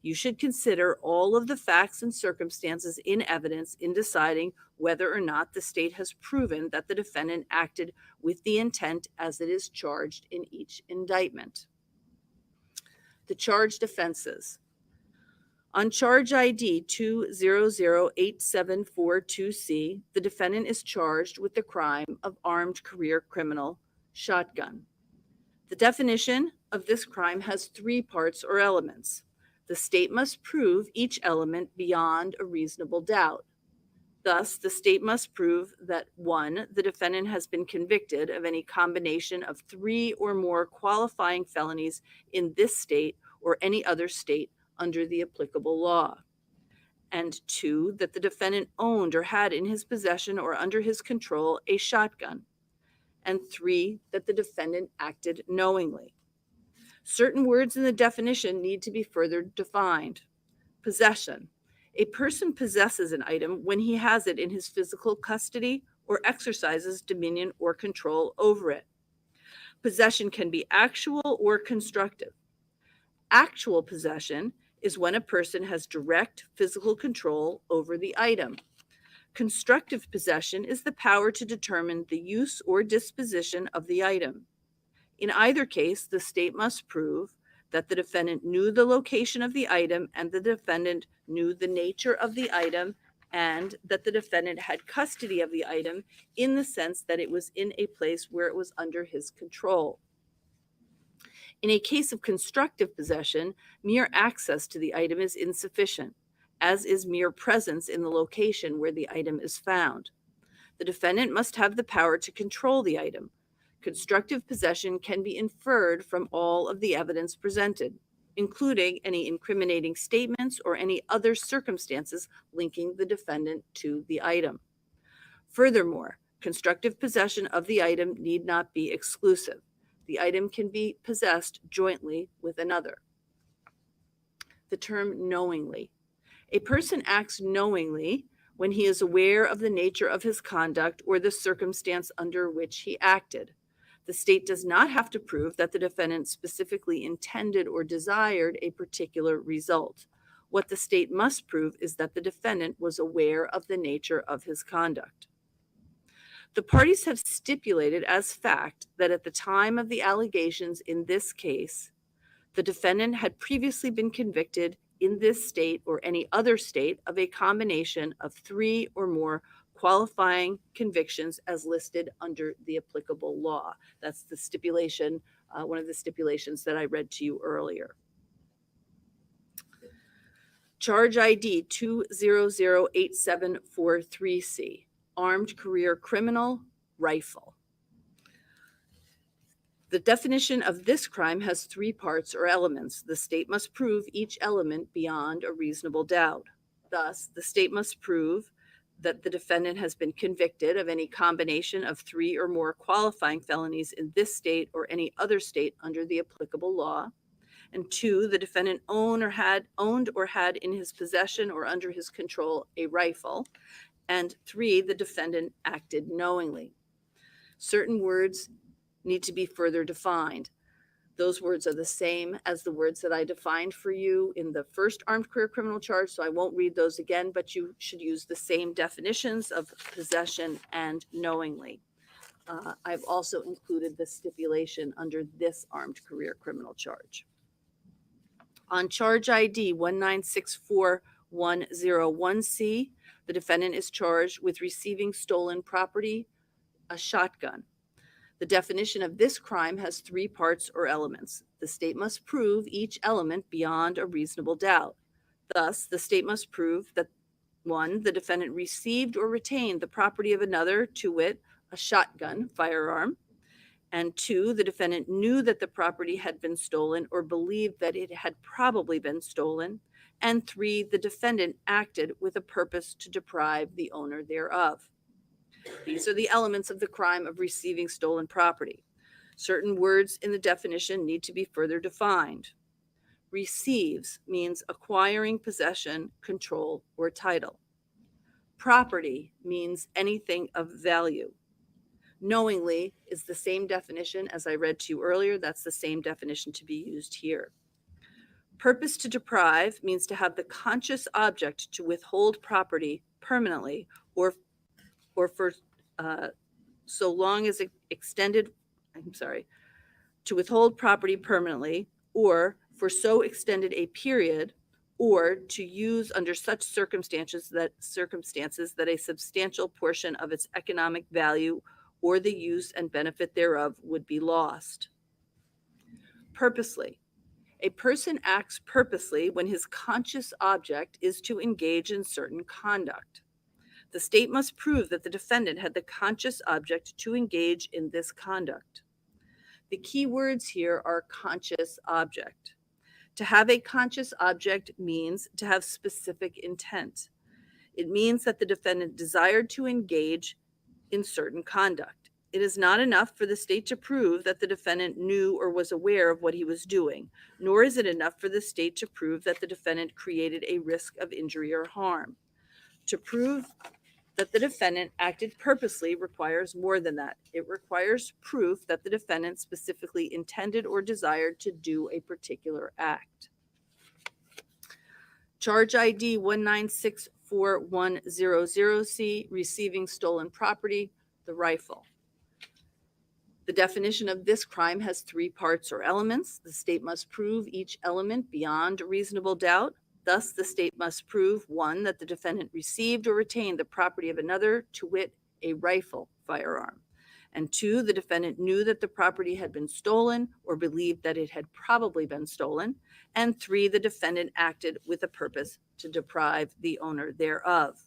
S13: You should consider all of the facts and circumstances in evidence in deciding whether or not the state has proven that the defendant acted with the intent as it is charged in each indictment. The charged offenses. On charge ID 2008742C, the defendant is charged with the crime of armed career criminal shotgun. The definition of this crime has three parts or elements. The state must prove each element beyond a reasonable doubt. Thus, the state must prove that 1, the defendant has been convicted of any combination of 3 or more qualifying felonies in this state or any other state under the applicable law. And 2, that the defendant owned or had in his possession or under his control a shotgun. And 3, that the defendant acted knowingly. Certain words in the definition need to be further defined. Possession. A person possesses an item when he has it in his physical custody or exercises dominion or control over it. Possession can be actual or constructive. Actual possession is when a person has direct physical control over the item. Constructive possession is the power to determine the use or disposition of the item. In either case, the state must prove that the defendant knew the location of the item and the defendant knew the nature of the item and that the defendant had custody of the item in the sense that it was in a place where it was under his control. In a case of constructive possession, mere access to the item is insufficient, as is mere presence in the location where the item is found. The defendant must have the power to control the item. Constructive possession can be inferred from all of the evidence presented, including any incriminating statements or any other circumstances linking the defendant to the item. Furthermore, constructive possession of the item need not be exclusive. The item can be possessed jointly with another. The term knowingly. A person acts knowingly when he is aware of the nature of his conduct or the circumstance under which he acted. The state does not have to prove that the defendant specifically intended or desired a particular result. What the state must prove is that the defendant was aware of the nature of his conduct. The parties have stipulated as fact that at the time of the allegations in this case, the defendant had previously been convicted in this state or any other state of a combination of 3 or more qualifying convictions as listed under the applicable law. That's the stipulation, one of the stipulations that I read to you earlier. Charge ID 2008743C, armed career criminal rifle. The definition of this crime has 3 parts or elements. The state must prove each element beyond a reasonable doubt. Thus, the state must prove that the defendant has been convicted of any combination of 3 or more qualifying felonies in this state or any other state under the applicable law. And 2, the defendant owned or had in his possession or under his control a rifle. And 3, the defendant acted knowingly. Certain words need to be further defined. Those words are the same as the words that I defined for you in the first armed career criminal charge, so I won't read those again, but you should use the same definitions of possession and knowingly. I've also included the stipulation under this armed career criminal charge. On charge ID 101C, the defendant is charged with receiving stolen property, a shotgun. The definition of this crime has three parts or elements. The state must prove each element beyond a reasonable doubt. Thus, the state must prove that 1, the defendant received or retained the property of another, to wit, a shotgun, firearm, and 2, the defendant knew that the property had been stolen or believed that it had probably been stolen, and 3, the defendant acted with a purpose to deprive the owner thereof. These are the elements of the crime of receiving stolen property. Certain words in the definition need to be further defined. Receives means acquiring possession, control, or title. Property means anything of value. Knowingly is the same definition as I read to you earlier. That's the same definition to be used here. Purpose to deprive means to have the conscious object to withhold property permanently or for so long as to withhold property permanently or for so extended a period, or to use under such circumstances that a substantial portion of its economic value or the use and benefit thereof would be lost. Purposely. A person acts purposely when his conscious object is to engage in certain conduct. The state must prove that the defendant had the conscious object to engage in this conduct. The key words here are conscious object. To have a conscious object means to have specific intent. It means that the defendant desired to engage in certain conduct. It is not enough for the state to prove that the defendant knew or was aware of what he was doing, nor is it enough for the state to prove that the defendant created a risk of injury or harm. To prove that the defendant acted purposely requires more than that. It requires proof that the defendant specifically intended or desired to do a particular act. Charge ID 1964100C, receiving stolen property, the rifle. The definition of this crime has three parts or elements. The state must prove each element beyond a reasonable doubt. Thus, the state must prove 1, that the defendant received or retained the property of another, to wit, a rifle firearm. And 2, the defendant knew that the property had been stolen or believed that it had probably been stolen. And 3, the defendant acted with a purpose to deprive the owner thereof.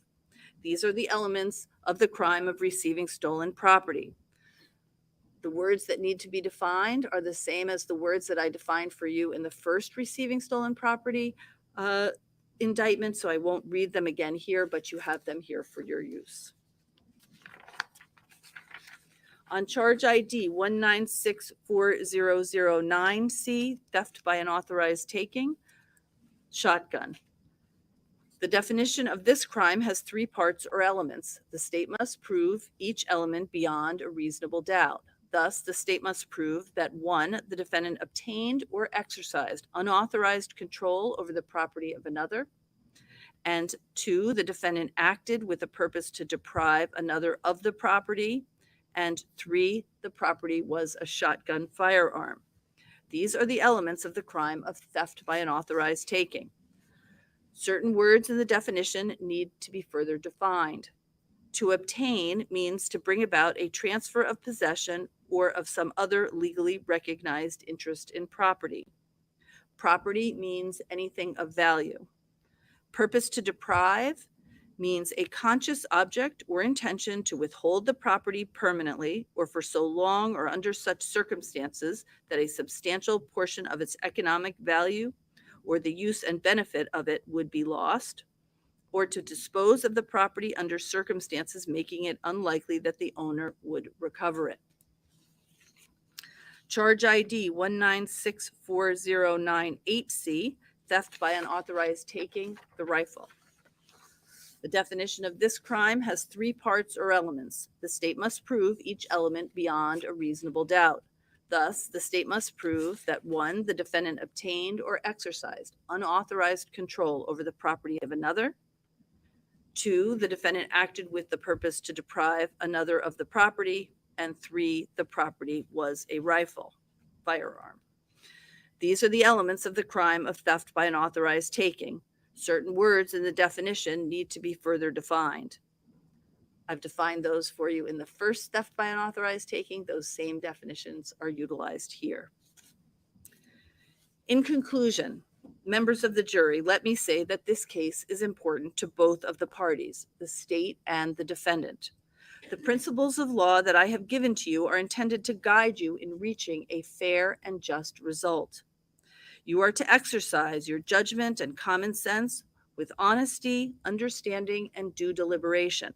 S13: These are the elements of the crime of receiving stolen property. The words that need to be defined are the same as the words that I defined for you in the first receiving stolen property indictment, so I won't read them again here, but you have them here for your use. On charge ID 1964009C, theft by unauthorized taking, shotgun. The definition of this crime has three parts or elements. The state must prove each element beyond a reasonable doubt. Thus, the state must prove that 1, the defendant obtained or exercised unauthorized control over the property of another, and 2, the defendant acted with a purpose to deprive another of the property, and 3, the property was a shotgun firearm. These are the elements of the crime of theft by unauthorized taking. Certain words in the definition need to be further defined. To obtain means to bring about a transfer of possession or of some other legally recognized interest in property. Property means anything of value. Purpose to deprive means a conscious object or intention to withhold the property permanently or for so long or under such circumstances that a substantial portion of its economic value or the use and benefit of it would be lost, or to dispose of the property under circumstances making it unlikely that the owner would recover it. Charge ID 1964098C, theft by unauthorized taking, the rifle. The definition of this crime has three parts or elements. The state must prove each element beyond a reasonable doubt. Thus, the state must prove that 1, the defendant obtained or exercised unauthorized control over the property of another. 2, the defendant acted with the purpose to deprive another of the property. And 3, the property was a rifle, firearm. These are the elements of the crime of theft by unauthorized taking. Certain words in the definition need to be further defined. I've defined those for you in the first theft by unauthorized taking. Those same definitions are utilized here. In conclusion, members of the jury, let me say that this case is important to both of the parties, the state and the defendant. The principles of law that I have given to you are intended to guide you in reaching a fair and just result. You are to exercise your judgment and common sense with honesty, understanding, and due deliberation.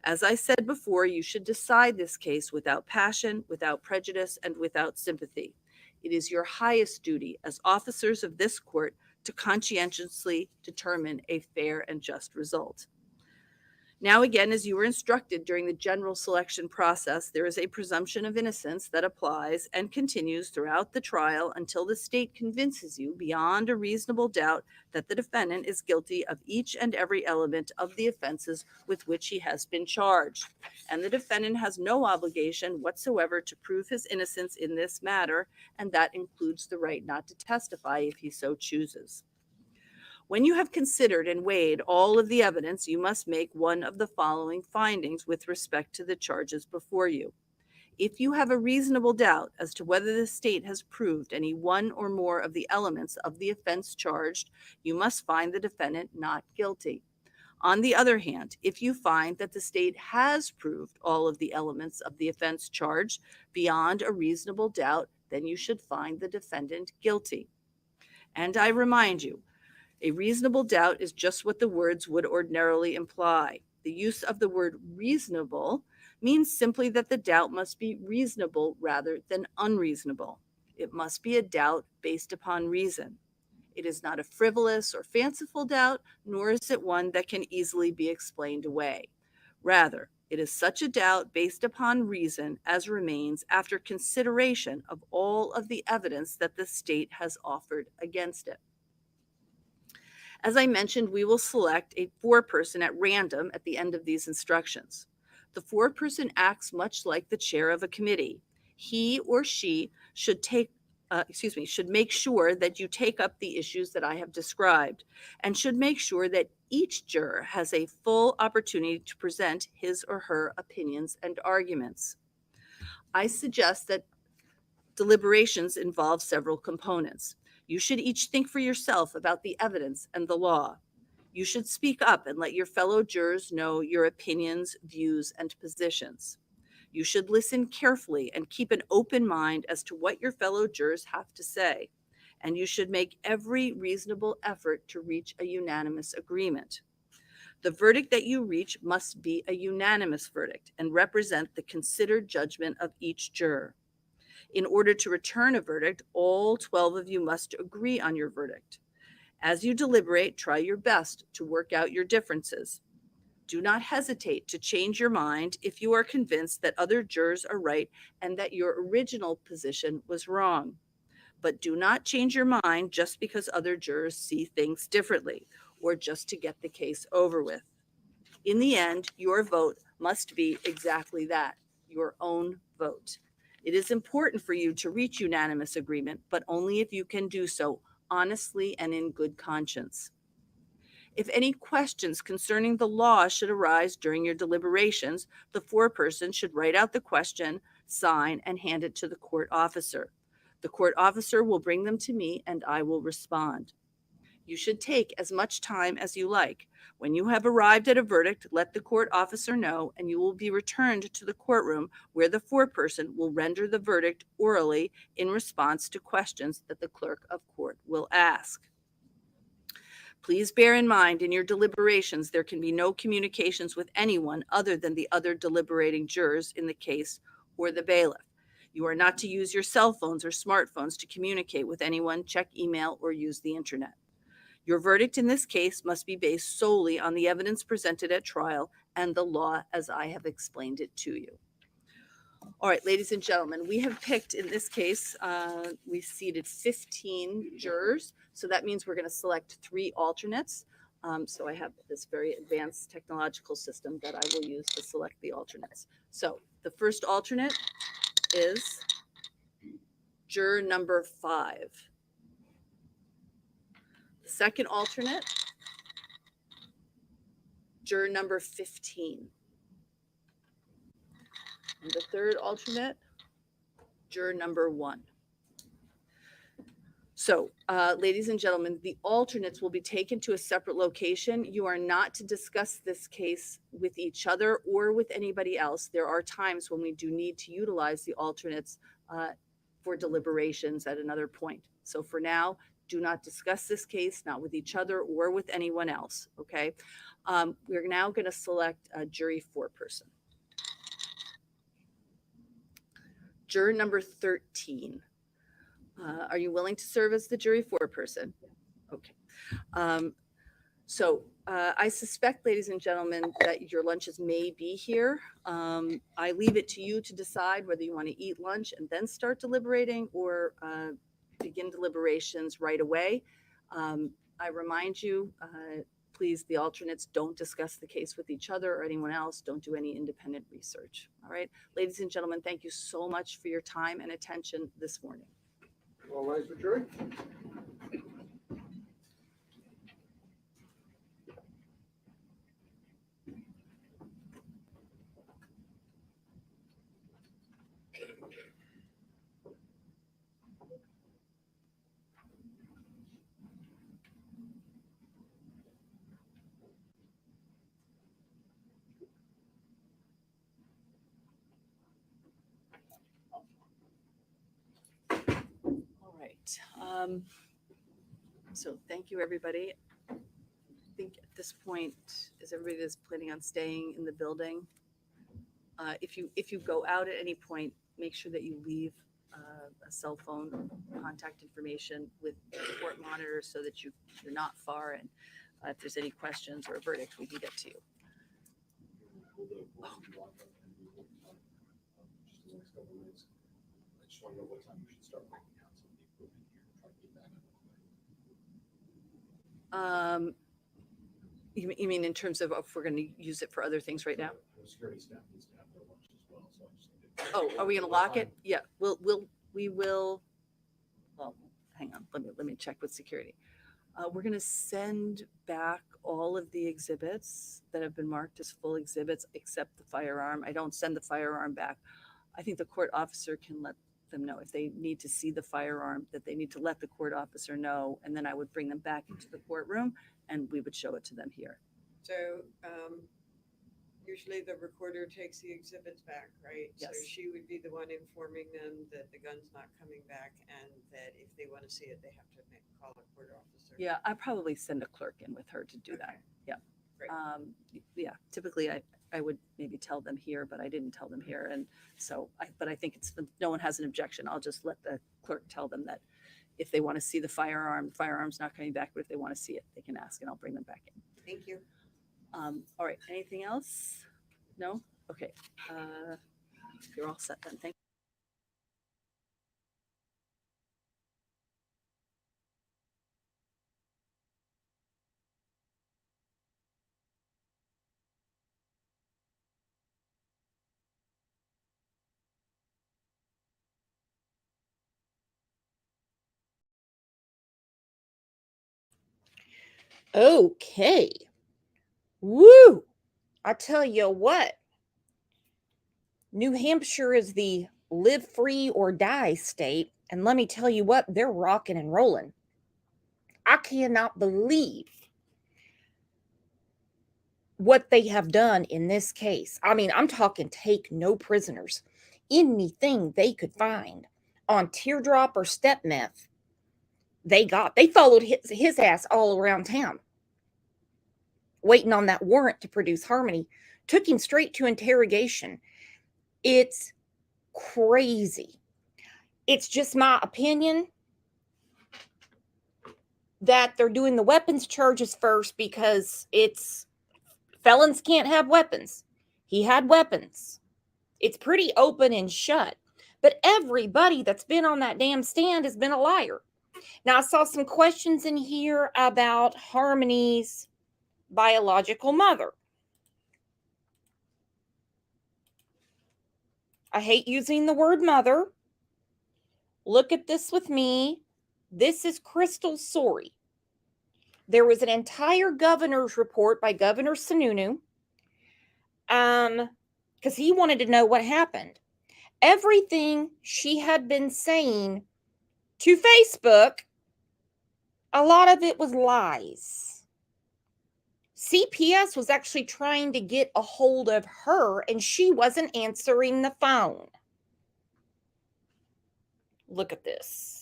S13: As I said before, you should decide this case without passion, without prejudice, and without sympathy. It is your highest duty as officers of this court to conscientiously determine a fair and just result. Now, again, as you were instructed during the general selection process, there is a presumption of innocence that applies and continues throughout the trial until the state convinces you beyond a reasonable doubt that the defendant is guilty of each and every element of the offenses with which he has been charged. And the defendant has no obligation whatsoever to prove his innocence in this matter, and that includes the right not to testify if he so chooses. When you have considered and weighed all of the evidence, you must make one of the following findings with respect to the charges before you. If you have a reasonable doubt as to whether the state has proved any one or more of the elements of the offense charged, you must find the defendant not guilty. On the other hand, if you find that the state has proved all of the elements of the offense charged beyond a reasonable doubt, then you should find the defendant guilty. And I remind you, a reasonable doubt is just what the words would ordinarily imply. The use of the word reasonable means simply that the doubt must be reasonable rather than unreasonable. It must be a doubt based upon reason. It is not a frivolous or fanciful doubt, nor is it one that can easily be explained away. Rather, it is such a doubt based upon reason as remains after consideration of all of the evidence that the state has offered against it. As I mentioned, we will select a foreperson at random at the end of these instructions. The foreperson acts much like the chair of a committee. He or she should make sure that you take up the issues that I have described, and should make sure that each juror has a full opportunity to present his or her opinions and arguments. I suggest that deliberations involve several components. You should each think for yourself about the evidence and the law. You should speak up and let your fellow jurors know your opinions, views, and positions. You should listen carefully and keep an open mind as to what your fellow jurors have to say. And you should make every reasonable effort to reach a unanimous agreement. The verdict that you reach must be a unanimous verdict and represent the considered judgment of each juror. In order to return a verdict, all 12 of you must agree on your verdict. As you deliberate, try your best to work out your differences. Do not hesitate to change your mind if you are convinced that other jurors are right and that your original position was wrong. But do not change your mind just because other jurors see things differently or just to get the case over with. In the end, your vote must be exactly that, your own vote. It is important for you to reach unanimous agreement, but only if you can do so honestly and in good conscience. If any questions concerning the law should arise during your deliberations, the foreperson should write out the question, sign, and hand it to the court officer. The court officer will bring them to me and I will respond. You should take as much time as you like. When you have arrived at a verdict, let the court officer know, and you will be returned to the courtroom where the foreperson will render the verdict orally in response to questions that the clerk of court will ask. Please bear in mind in your deliberations there can be no communications with anyone other than the other deliberating jurors in the case or the bailiff. You are not to use your cell phones or smartphones to communicate with anyone, check email, or use the internet. Your verdict in this case must be based solely on the evidence presented at trial and the law as I have explained it to you. All right, ladies and gentlemen, we have picked, in this case, we seated 15 jurors. So that means we're going to select 3 alternates. So I have this very advanced technological system that I will use to select the alternates. So the first alternate is juror number 5. The second alternate juror number 15. And the third alternate, juror number 1. So, ladies and gentlemen, the alternates will be taken to a separate location. You are not to discuss this case with each other or with anybody else. There are times when we do need to utilize the alternates for deliberations at another point. So for now, do not discuss this case, not with each other or with anyone else, okay? We're now going to select a jury foreperson. Juror number 13. Are you willing to serve as the jury foreperson? Okay. I suspect, ladies and gentlemen, that your lunches may be here. I leave it to you to decide whether you want to eat lunch and then start deliberating or begin deliberations right away. I remind you, please, the alternates, don't discuss the case with each other or anyone else. Don't do any independent research. All right. Ladies and gentlemen, thank you so much for your time and attention this morning.
S17: All rise for jury.
S13: All right. So thank you, everybody. I think at this point, is everybody that's planning on staying in the building? If you go out at any point, make sure that you leave a cell phone contact information with the court monitor so that you're not far, and if there's any questions or a verdict, we can get to you.
S12: I just want to know what time we should start breaking down some of the equipment here and try to get that out of the way.
S13: You mean in terms of if we're going to use it for other things right now?
S12: The security staff needs to have their lunch as well, so I just need to.
S13: Oh, are we going to lock it? Yeah, we will. Well, hang on. Let me check with security. We're going to send back all of the exhibits that have been marked as full exhibits, except the firearm. I don't send the firearm back. I think the court officer can let them know if they need to see the firearm, that they need to let the court officer know, and then I would bring them back into the courtroom and we would show it to them here.
S25: So usually the recorder takes the exhibits back, right?
S13: Yes.
S25: So she would be the one informing them that the gun's not coming back and that if they want to see it, they have to call a court officer.
S13: Yeah, I probably send a clerk in with her to do that. Yeah.
S25: Great.
S13: Yeah, typically I would maybe tell them here, but I didn't tell them here. And so, but I think it's, no one has an objection. I'll just let the clerk tell them that if they want to see the firearm's not coming back, but if they want to see it, they can ask and I'll bring them back in.
S25: Thank you.
S13: All right, anything else? No? Okay. You're all set then. Thank you.
S1: Okay. Woo! I tell you what, New Hampshire is the live free or die state. And let me tell you what, they're rocking and rolling. I cannot believe what they have done in this case. I mean, I'm talking take no prisoners. Anything they could find on teardrop or step meth, they followed his ass all around town, waiting on that warrant to produce Harmony. Took him straight to interrogation. It's crazy. It's just my opinion that they're doing the weapons charges first because felons can't have weapons. He had weapons. It's pretty open and shut. But everybody that's been on that damn stand has been a liar. Now, I saw some questions in here about Harmony's biological mother. I hate using the word mother. Look at this with me. This is Crystal Sorey. There was an entire governor's report by Governor Sununu, because he wanted to know what happened. Everything she had been saying to Facebook, a lot of it was lies. CPS was actually trying to get a hold of her, and she wasn't answering the phone. Look at this.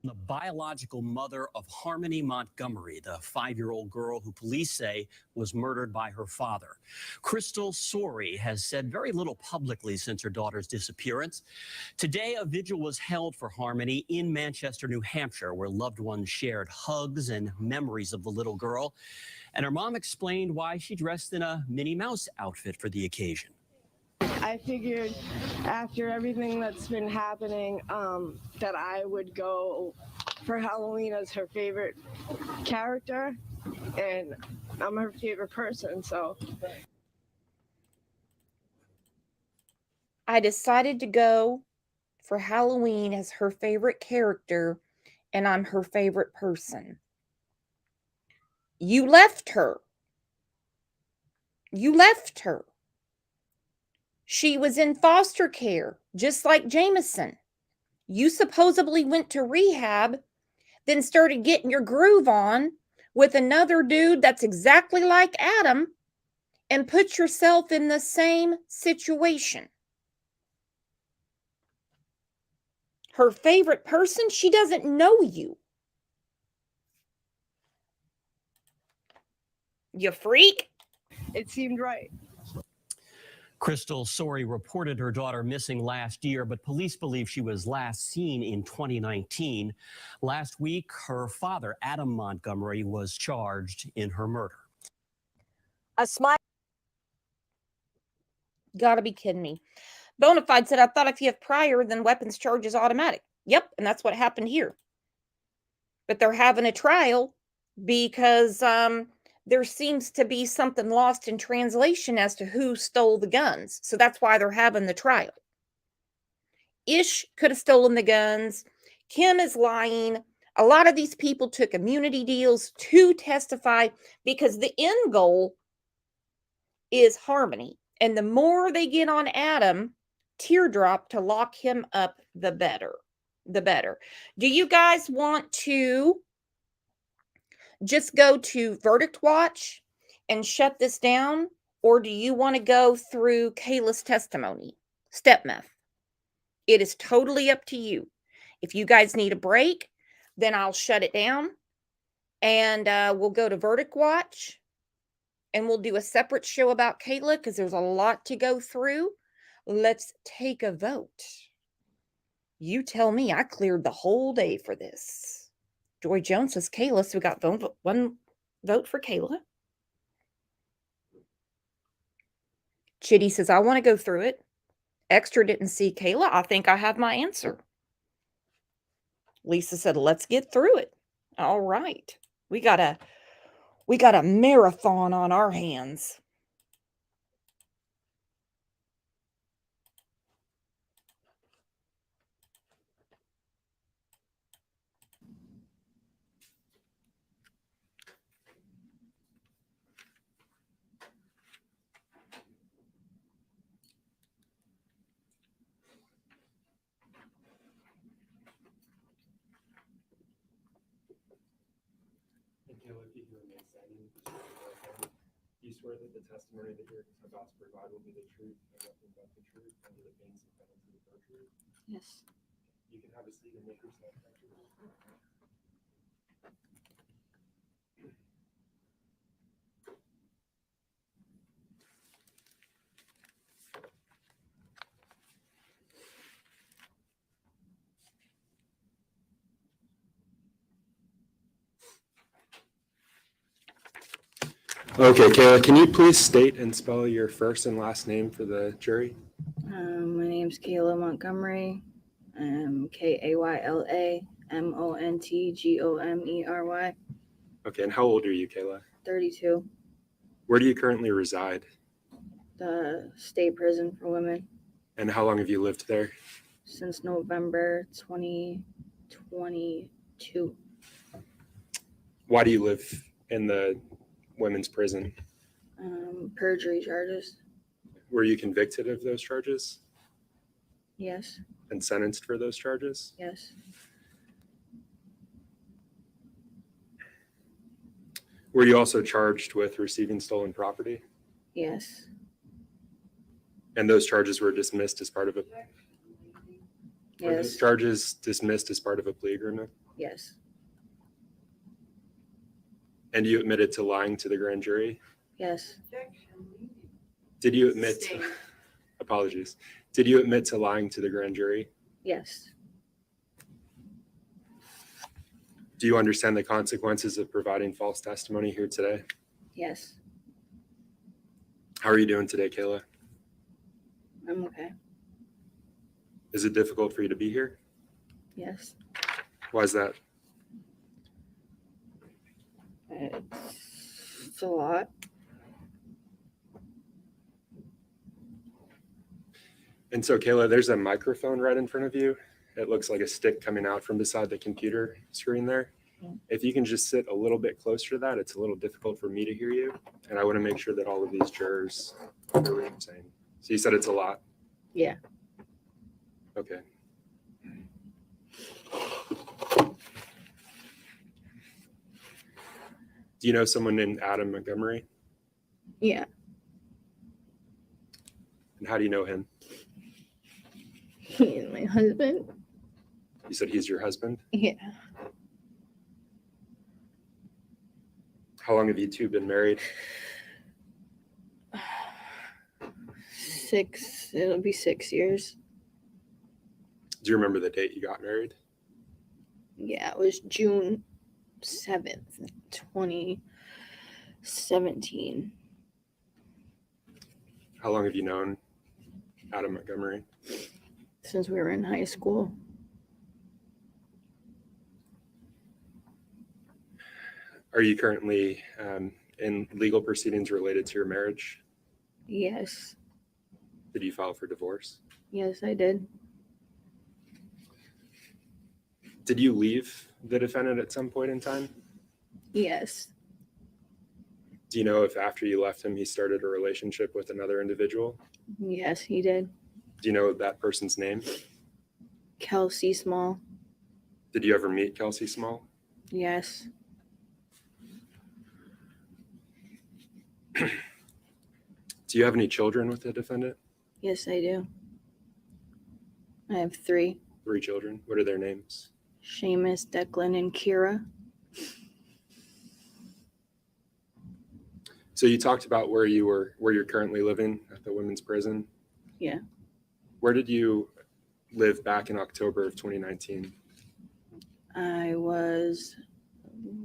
S9: The biological mother of Harmony Montgomery, the 5-year-old girl who police say was murdered by her father. Crystal Sorey has said very little publicly since her daughter's disappearance. Today, a vigil was held for Harmony in Manchester, New Hampshire, where loved ones shared hugs and memories of the little girl. And her mom explained why she dressed in a Minnie Mouse outfit for the occasion.
S11: I figured after everything that's been happening, that I would go for Halloween as her favorite character, and I'm her favorite person, so.
S1: I decided to go for Halloween as her favorite character, and I'm her favorite person. You left her. You left her. She was in foster care, just like Jameson. You supposedly went to rehab, then started getting your groove on with another dude that's exactly like Adam, and put yourself in the same situation. Her favorite person, she doesn't know you. You freak.
S11: It seemed right.
S9: Crystal Sorey reported her daughter missing last year, but police believe she was last seen in 2019. Last week, her father, Adam Montgomery, was charged in her murder.
S1: A smile. Gotta be kidding me. Bonafide said, I thought if you have prior, then weapons charge is automatic. Yep, and that's what happened here. But they're having a trial because there seems to be something lost in translation as to who stole the guns. So that's why they're having the trial. Ish could have stolen the guns. Kim is lying. A lot of these people took immunity deals to testify because the end goal is Harmony. And the more they get on Adam, teardrop to lock him up, the better. The better. Do you guys want to just go to Verdict Watch and shut this down? Or do you want to go through Kayla's testimony? Step meth. It is totally up to you. If you guys need a break, then I'll shut it down. And we'll go to Verdict Watch. And we'll do a separate show about Kayla because there's a lot to go through. Let's take a vote. You tell me. I cleared the whole day for this. Joy Jones says Kayla, so we got one vote for Kayla. Chitty says, I want to go through it. Extra didn't see Kayla. I think I have my answer. Lisa said, let's get through it. All right. We got a marathon on our hands.
S4: And Kayla, if you can remain standing, do you swear that the testimony that you're about to provide will be the truth and nothing but the truth under the pains and penalty of perjury?
S15: Yes.
S4: You can have a seat and make yourself comfortable.
S5: Okay, Kayla, can you please state and spell your first and last name for the jury?
S15: My name's Kayla Montgomery. Kayla Montgomery.
S5: Okay, and how old are you, Kayla?
S15: 32.
S5: Where do you currently reside?
S15: The state prison for women
S5: And how long have you lived there?
S15: since November 2022.
S5: Why do you live in the women's prison?
S15: Perjury charges.
S5: Were you convicted of those charges
S15: Yes.
S5: and sentenced for those charges?
S15: Yes.
S5: Were you also charged with receiving stolen property?
S15: Yes.
S5: And those charges were dismissed as part of a Were those
S15: Yes.
S5: charges dismissed as part of a plea agreement?
S15: Yes.
S5: And you admitted to lying to the grand jury?
S15: Yes.
S5: Did you admit apologies. Did you admit to lying to the grand jury?
S15: Yes.
S5: Do you understand the consequences of providing false testimony here today?
S15: Yes.
S5: How are you doing today, Kayla?
S15: I'm okay.
S5: Is it difficult for you to be here?
S15: Yes.
S5: Why is that?
S15: It's a lot.
S5: And so, Kayla, there's a microphone right in front of you. It looks like a stick coming out from beside the computer screen there. If you can just sit a little bit closer to that, it's a little difficult for me to hear you. And I want to make sure that all of these jurors hear what I'm saying. So you said it's a lot?
S15: Yeah.
S5: Okay. Do you know someone named Adam Montgomery?
S15: Yeah.
S5: And how do you know him?
S15: He is my husband.
S5: You said he's your husband?
S15: Yeah.
S5: How long have you two been married?
S15: It'll be 6 years.
S5: Do you remember the date you got married?
S15: Yeah, it was June 7th, 2017.
S5: How long have you known Adam Montgomery?
S15: Since we were in high school.
S5: Are you currently in legal proceedings related to your marriage?
S15: Yes.
S5: Did you file for divorce?
S15: Yes, I did.
S5: Did you leave the defendant at some point in time?
S15: Yes.
S5: Do you know if after you left him, he started a relationship with another individual?
S15: Yes, he did.
S5: Do you know that person's name?
S15: Kelsey Small.
S5: Did you ever meet Kelsey Small?
S15: Yes.
S5: Do you have any children with the defendant?
S15: Yes, I do. I have 3.
S5: 3 children. What are their names?
S15: Seamus, Declan, and Kira.
S5: So you talked about where you're currently living at the women's prison.
S15: Yeah.
S5: Where did you live back in October of 2019?
S15: I was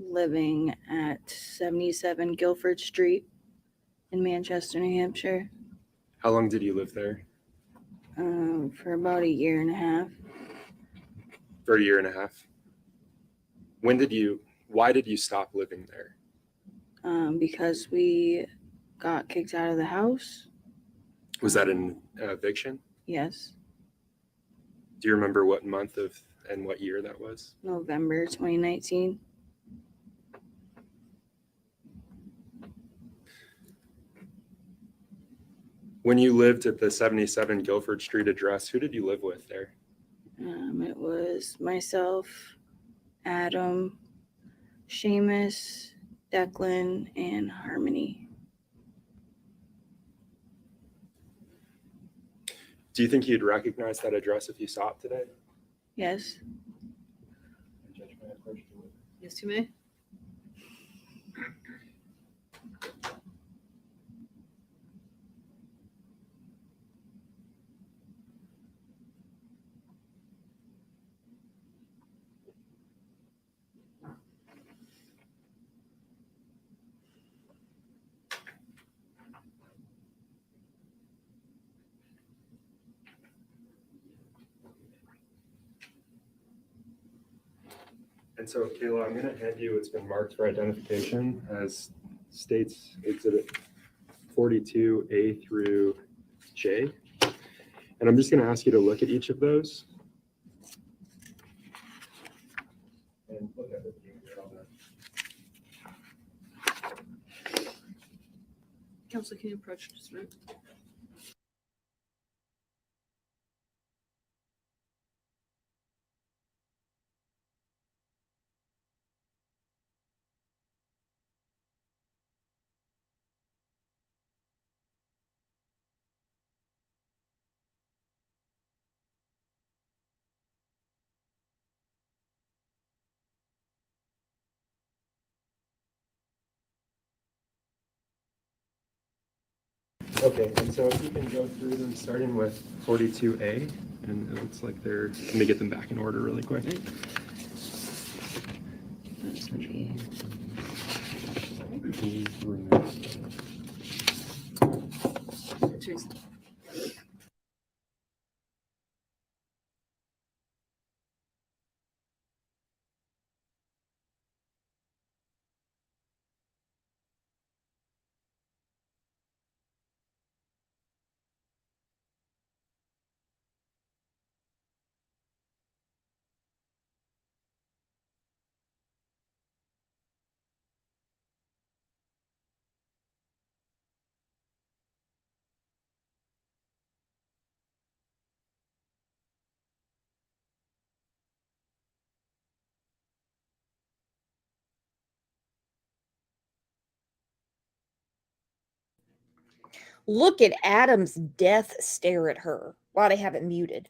S15: living at 77 Guilford Street in Manchester, New Hampshire.
S5: How long did you live there?
S15: For about 1.5 years.
S5: For 1.5 years. Why did you stop living there?
S15: Because we got kicked out of the house.
S5: Was that an eviction?
S15: Yes.
S5: Do you remember what month and what year that was?
S15: November 2019.
S5: When you lived at the 77 Guilford Street address, who did you live with there?
S15: It was myself, Adam, Seamus, Declan, and Harmony.
S5: Do you think you'd recognize that address if you saw it today?
S15: Yes. Yes, you may.
S5: And so, Kayla, I'm going to hand you, it's been marked for identification as States Exhibit 42A through J. And I'm just going to ask you to look at each of those. And look at it.
S13: Council, can you approach this room?
S5: Okay, and so if you can go through them, starting with 42A, and it looks like they're, let me get them back in order really quick.
S1: Look at Adam's death stare at her. Why they have it muted.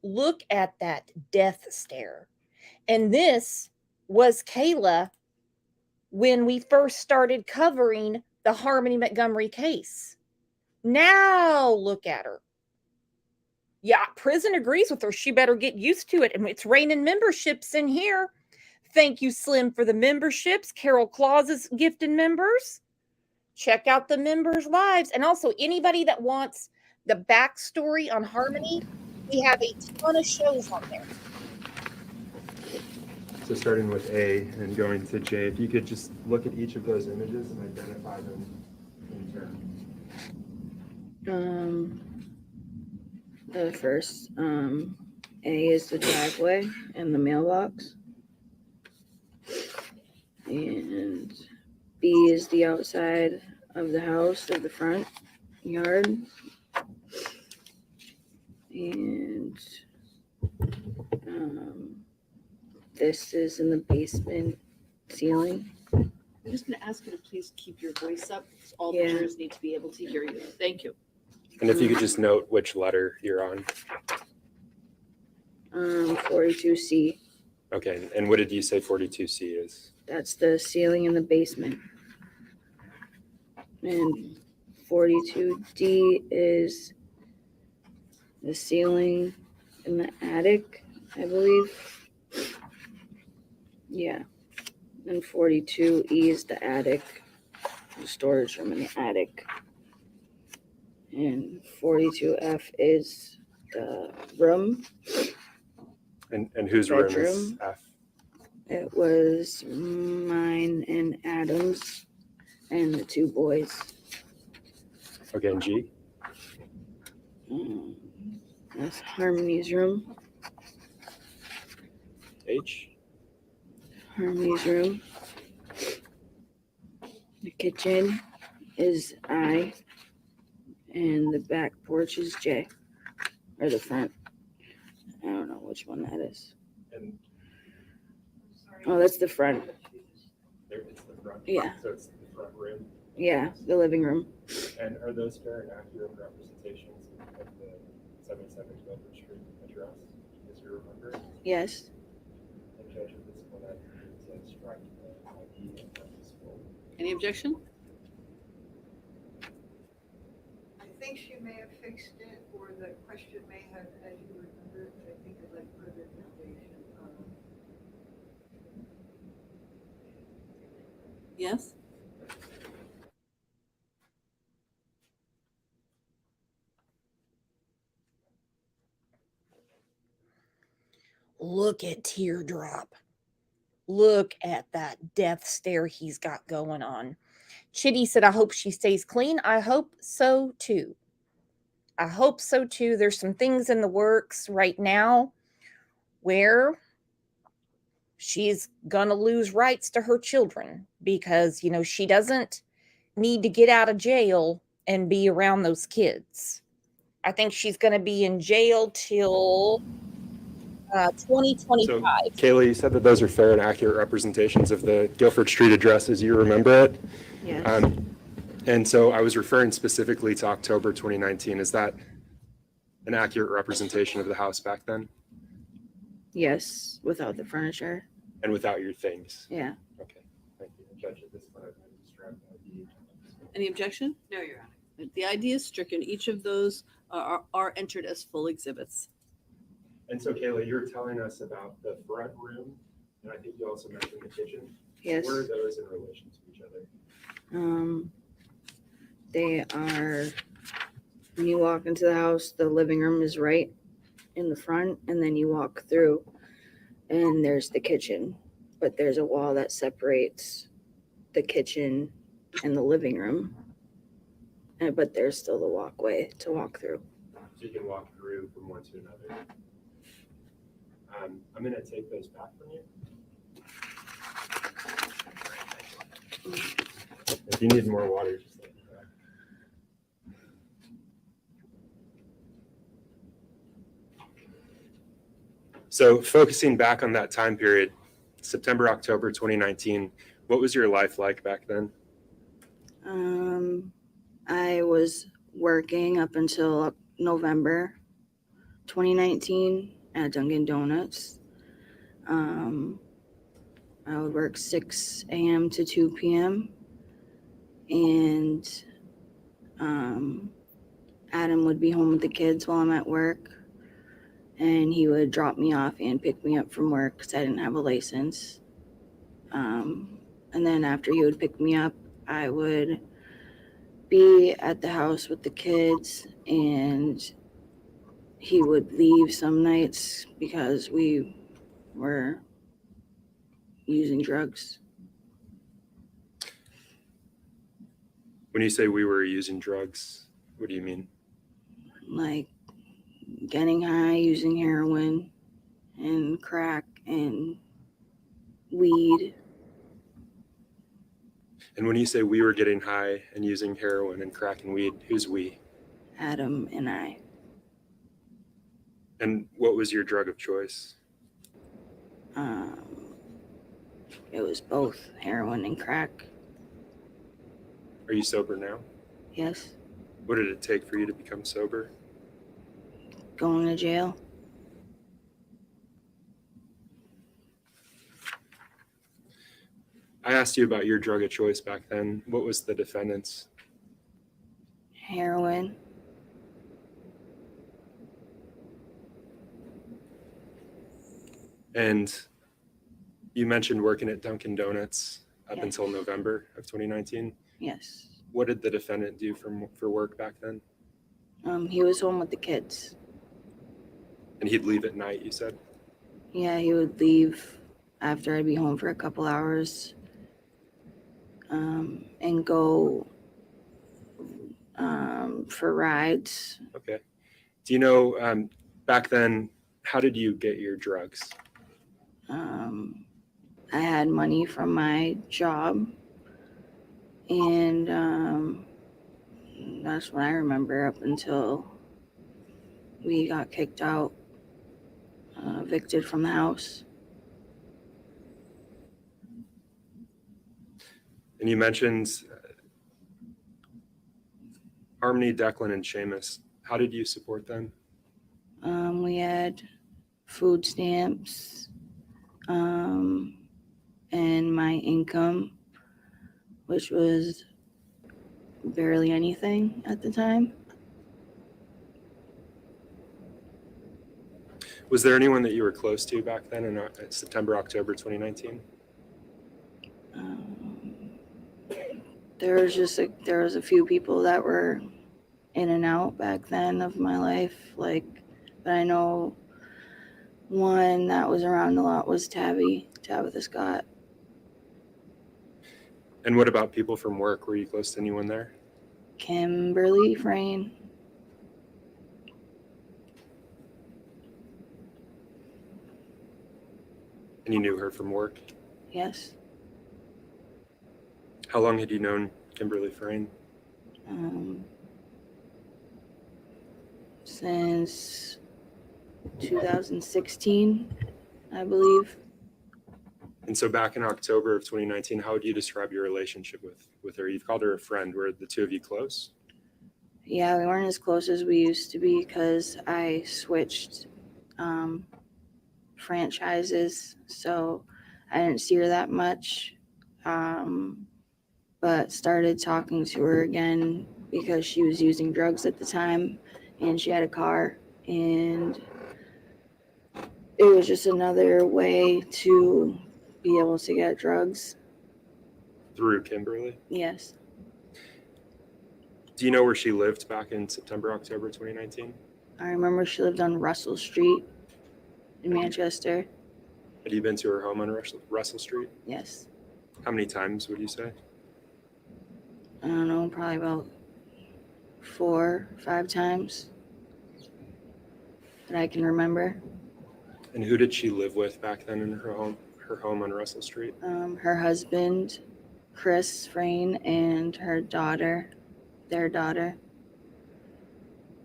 S1: Look at that death stare. And this was Kayla when we first started covering the Harmony Montgomery case. Now look at her. Yeah, prison agrees with her. She better get used to it. And it's raining memberships in here. Thank you, Slim, for the memberships. Carol Claus is gifting members. Check out the members' lives. And also, anybody that wants the backstory on Harmony, we have a ton of shows on there.
S5: So starting with A and going to J, if you could just look at each of those images and identify them in turn.
S15: The first, A is the driveway and the mailbox. And B is the outside of the house, of the front yard. And this is in the basement ceiling.
S13: I'm just going to ask you to please keep your voice up, because all the jurors need to be able to hear you. Thank you.
S5: And if you could just note which letter you're on.
S15: 42C.
S5: Okay, and what did you say 42C is?
S15: That's the ceiling in the basement. And 42D is the ceiling in the attic, I believe. Yeah. And 42E is the attic, the storage room in the attic. And 42F is the room.
S5: And whose room is F?
S15: It was mine and Adam's and the two boys.
S5: Okay, and G?
S15: That's Harmony's room.
S5: H?
S15: Harmony's room. The kitchen is I. And the back porch is J. Or the front. I don't know which one that is.
S5: And
S15: oh, that's the front.
S5: it's the front.
S15: Yeah.
S5: So it's the front room.
S15: Yeah, the living room.
S5: And are those fair and accurate representations of the 77 Guilford Street address, as you remember?
S15: Yes.
S5: And Judge, at this point, I need to strike the ID and participate.
S13: Any objection?
S25: I think she may have fixed it, or the question may have, as you remember, I think I'd like further information.
S13: Yes?
S1: Look at Teardrop. Look at that death stare he's got going on. Chitty said, I hope she stays clean. I hope so too. I hope so too. There's some things in the works right now where she's going to lose rights to her children because, you know, she doesn't need to get out of jail and be around those kids. I think she's going to be in jail till 2025.
S5: So, Kayla, you said that those are fair and accurate representations of the Guilford Street address as you remember it.
S15: Yes.
S5: And so I was referring specifically to October 2019. Is that an accurate representation of the house back then?
S15: Yes, without the furniture.
S5: And without your things?
S15: Yeah.
S5: Okay, thank you. Judge, at this point, I'm going to distract ID.
S13: Any objection? No, Your Honor. The ID is stricken. Each of those are entered as full exhibits.
S5: And so, Kayla, you were telling us about the front room, and I think you also mentioned the kitchen.
S15: Yes.
S5: Where are those in relation to each other?
S15: They are, when you walk into the house, the living room is right in the front, and then you walk through, and there's the kitchen. But there's a wall that separates the kitchen and the living room. But there's still the walkway to walk through.
S5: So you can walk through from one to another. I'm going to take those back from you. If you need more water, just let me know. So focusing back on that time period, September, October 2019, what was your life like back then?
S15: I was working up until November 2019 at Dunkin' Donuts. I would work 6 a.m. to 2 p.m. And Adam would be home with the kids while I'm at work. And he would drop me off and pick me up from work because I didn't have a license. And then after he would pick me up, I would be at the house with the kids, and he would leave some nights because we were using drugs.
S5: When you say we were using drugs, what do you mean?
S15: Like getting high, using heroin and crack and weed.
S5: And when you say we were getting high and using heroin and crack and weed, who's we?
S15: Adam and I.
S5: And what was your drug of choice?
S15: It was both heroin and crack.
S5: Are you sober now?
S15: Yes.
S5: What did it take for you to become sober?
S15: Going to jail.
S5: I asked you about your drug of choice back then. What was the defendant's?
S15: Heroin.
S5: And you mentioned working at Dunkin' Donuts up
S15: Yes.
S5: until November of 2019.
S15: Yes.
S5: What did the defendant do for work back then?
S15: He was home with the kids.
S5: And he'd leave at night, you said?
S15: Yeah, he would leave after I'd be home for a couple hours, and go for rides.
S5: Okay. Do you know, back then, how did you get your drugs?
S15: I had money from my job, and that's what I remember up until we got kicked out, evicted from the house.
S5: And you mentioned Harmony, Declan, and Seamus. How did you support them?
S15: We had food stamps, and my income, which was barely anything at the time.
S5: Was there anyone that you were close to back then in September, October 2019?
S15: There was a few people that were in and out back then of my life, but I know one that was around a lot was Tabitha Scott.
S5: And what about people from work? Were you close to anyone there?
S15: Kimberly Frayne.
S5: And you knew her from work?
S15: Yes.
S5: How long had you known Kimberly Frayne?
S15: Since 2016, I believe.
S5: And so back in October of 2019, how would you describe your relationship with her? You've called her a friend. Were the two of you close?
S15: Yeah, we weren't as close as we used to be because I switched franchises, so I didn't see her that much. But started talking to her again because she was using drugs at the time and she had a car, and it was just another way to be able to get drugs.
S5: Through Kimberly?
S15: Yes.
S5: Do you know where she lived back in September, October 2019?
S15: I remember she lived on Russell Street in Manchester.
S5: Had you been to her home on Russell Street?
S15: Yes.
S5: How many times would you say?
S15: I don't know, probably about 4 or 5 times that I can remember.
S5: And who did she live with back then in her home on Russell Street?
S15: Her husband, Chris Frayne, and her daughter, their daughter.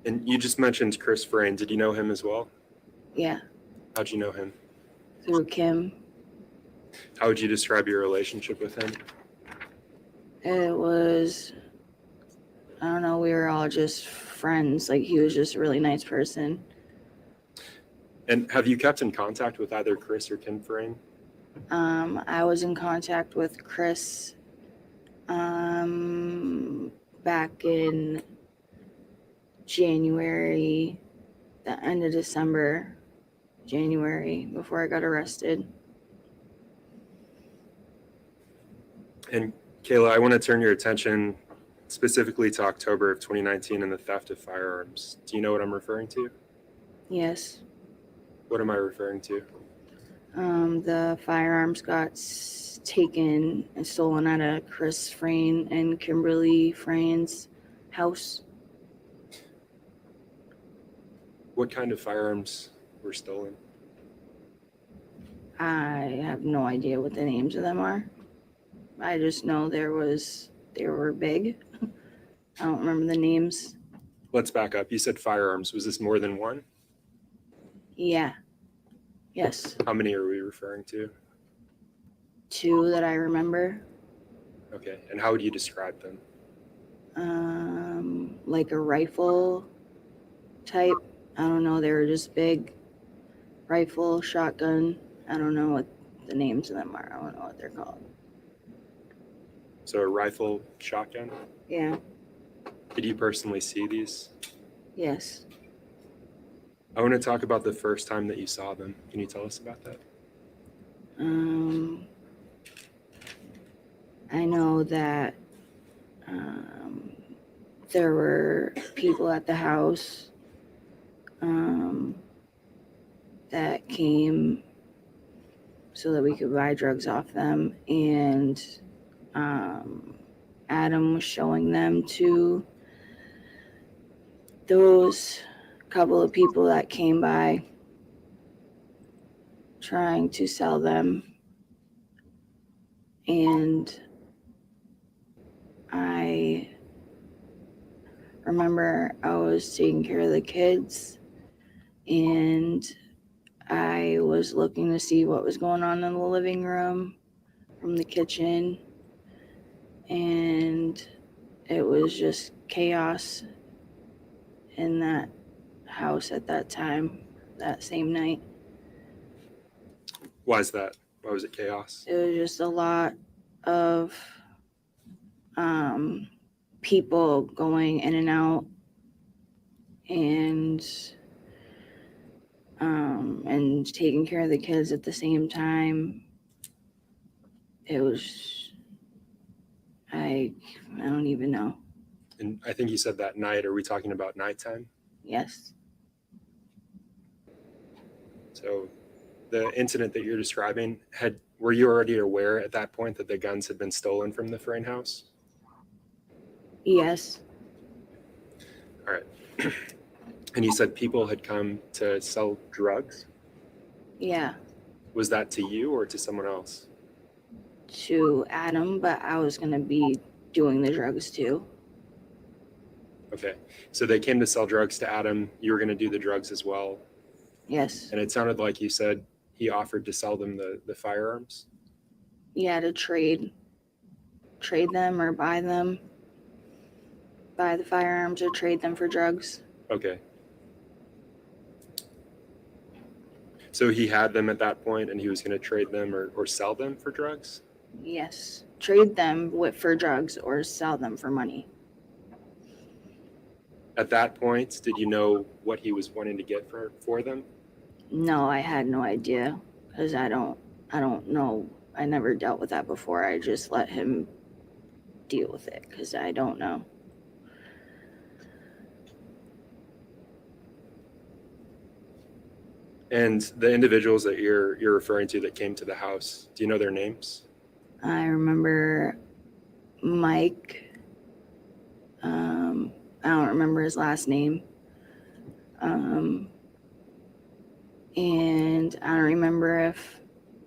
S5: And you just mentioned Chris Frayne. Did you know him as well?
S15: Yeah,
S5: How'd you know him?
S15: through Kim.
S5: How would you describe your relationship with him?
S15: It was, I don't know, we were all just friends. Like, he was just a really nice person.
S5: And have you kept in contact with either Chris or Kim Frayne?
S15: I was in contact with Chris back in January, the end of December, January, before I got arrested.
S5: And Kayla, I want to turn your attention specifically to October of 2019 and the theft of firearms. Do you know what I'm referring to?
S15: Yes.
S5: What am I referring to?
S15: The firearms got taken and stolen out of Chris Frayne and Kimberly Frayne's house.
S5: What kind of firearms were stolen?
S15: I have no idea what the names of them are. I just know they were big. I don't remember the names.
S5: Let's back up. You said firearms. Was this more than one?
S15: Yeah. Yes.
S5: How many are we referring to?
S15: 2 that I remember.
S5: Okay. And how would you describe them?
S15: Like a rifle type. I don't know. They were just big. Rifle, shotgun. I don't know what the names of them are. I don't know what they're called.
S5: So a rifle, shotgun?
S15: Yeah.
S5: Did you personally see these?
S15: Yes.
S5: I want to talk about the first time that you saw them. Can you tell us about that?
S15: I know that there were people at the house that came so that we could buy drugs off them, and Adam was showing them to those couple of people that came by trying to sell them. And I remember I was taking care of the kids, and I was looking to see what was going on in the living room from the kitchen, and it was just chaos in that house at that time, that same night.
S5: Why is that? Why was it chaos?
S15: It was just a lot of people going in and out, and taking care of the kids at the same time. It was, I don't even know.
S5: And I think you said that night. Are we talking about nighttime?
S15: Yes.
S5: So the incident that you're describing, were you already aware at that point that the guns had been stolen from the Frayne house?
S15: Yes.
S5: All right. And you said people had come to sell drugs?
S15: Yeah.
S5: Was that to you or to someone else?
S15: To Adam, but I was going to be doing the drugs too.
S5: Okay. So they came to sell drugs to Adam. You were going to do the drugs as well.
S15: Yes.
S5: And it sounded like you said he offered to sell them the firearms.
S15: Yeah, to trade them or buy them. Buy the firearms or trade them for drugs.
S5: Okay. So he had them at that point and he was going to trade them or sell them for drugs?
S15: Yes. Trade them for drugs or sell them for money.
S5: At that point, did you know what he was wanting to get for them?
S15: No, I had no idea because I don't know. I never dealt with that before. I just let him deal with it because I don't know.
S5: And the individuals that you're referring to that came to the house, do you know their names?
S15: I remember Mike. I don't remember his last name. And I don't remember if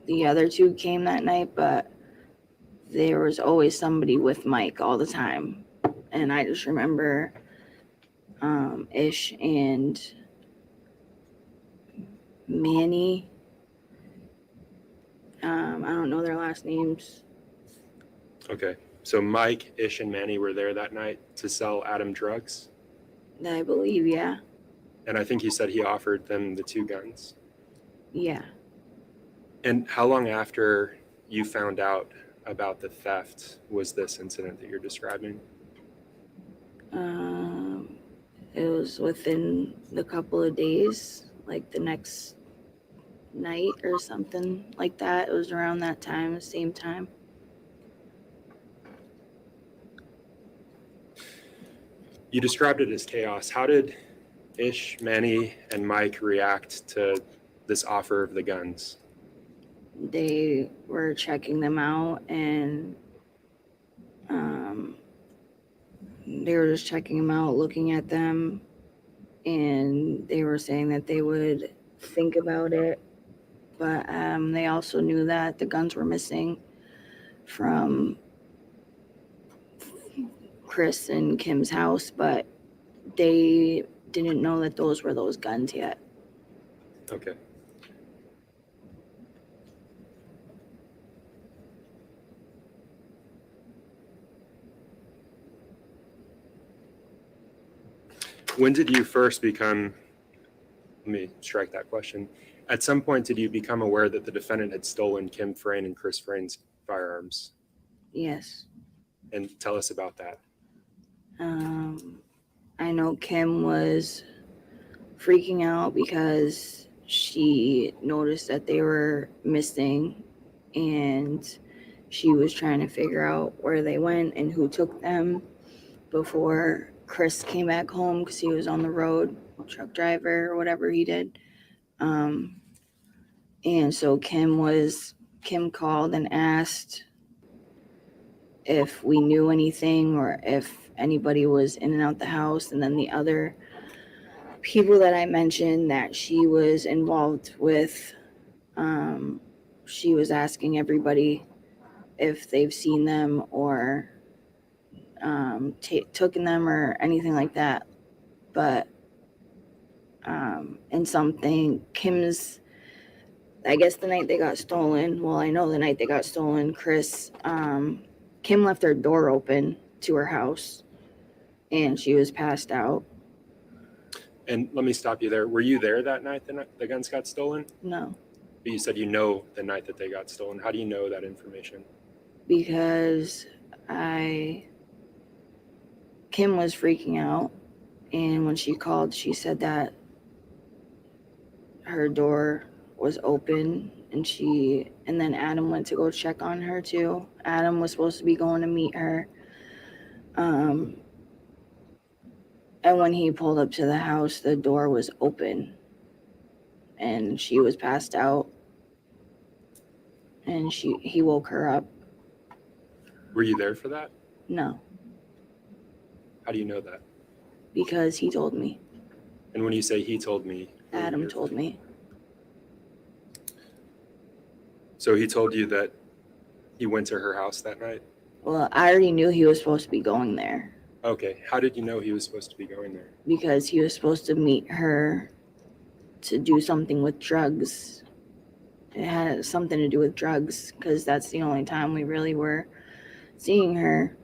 S15: the other two came that night, but there was always somebody with Mike all the time. And I just remember Ish and Manny. I don't know their last names.
S5: Okay. So Mike, Ish, and Manny were there that night to sell Adam drugs?
S15: I believe, yeah.
S5: And I think you said he offered them the 2 guns.
S15: Yeah.
S5: And how long after you found out about the theft was this incident that you're describing?
S15: It was within the couple of days, like the next night or something like that. It was around that time, the same time.
S5: You described it as chaos. How did Ish, Manny, and Mike react to this offer of the guns?
S15: They were checking them out and they were just checking them out, looking at them, and they were saying that they would think about it. But they also knew that the guns were missing from Chris and Kim's house, but they didn't know that those were those guns yet.
S5: Okay. When did you first become, let me strike that question. At some point, did you become aware that the defendant had stolen Kim Frayne and Chris Frayne's firearms?
S15: Yes.
S5: And tell us about that.
S15: I know Kim was freaking out because she noticed that they were missing and she was trying to figure out where they went and who took them before Chris came back home because he was on the road, truck driver or whatever he did. And so Kim called and asked if we knew anything or if anybody was in and out the house. And then the other people that I mentioned that she was involved with, she was asking everybody if they've seen them or taken them or anything like that. But and something Kim's, I guess the night they got stolen, well, I know the night they got stolen, Chris, Kim left her door open to her house and she was passed out.
S5: And let me stop you there. Were you there that night the guns got stolen?
S15: No.
S5: But you said you know the night that they got stolen. How do you know that information?
S15: Because Kim was freaking out, and when she called, she said that her door was open, and then Adam went to go check on her too. Adam was supposed to be going to meet her. And when he pulled up to the house, the door was open and she was passed out, and he woke her up.
S5: Were you there for that?
S15: No,
S5: How do you know that?
S15: because he told me.
S5: And when you say he told me, who were you
S15: Adam
S5: there
S15: told
S5: for?
S15: me.
S5: So he told you that he went to her house that night?
S15: Well, I already knew he was supposed to be going there.
S5: Okay. How did you know he was supposed to be going there?
S15: because he was supposed to meet her to do something with drugs. It had something to do with drugs because that's the only time we really were seeing her.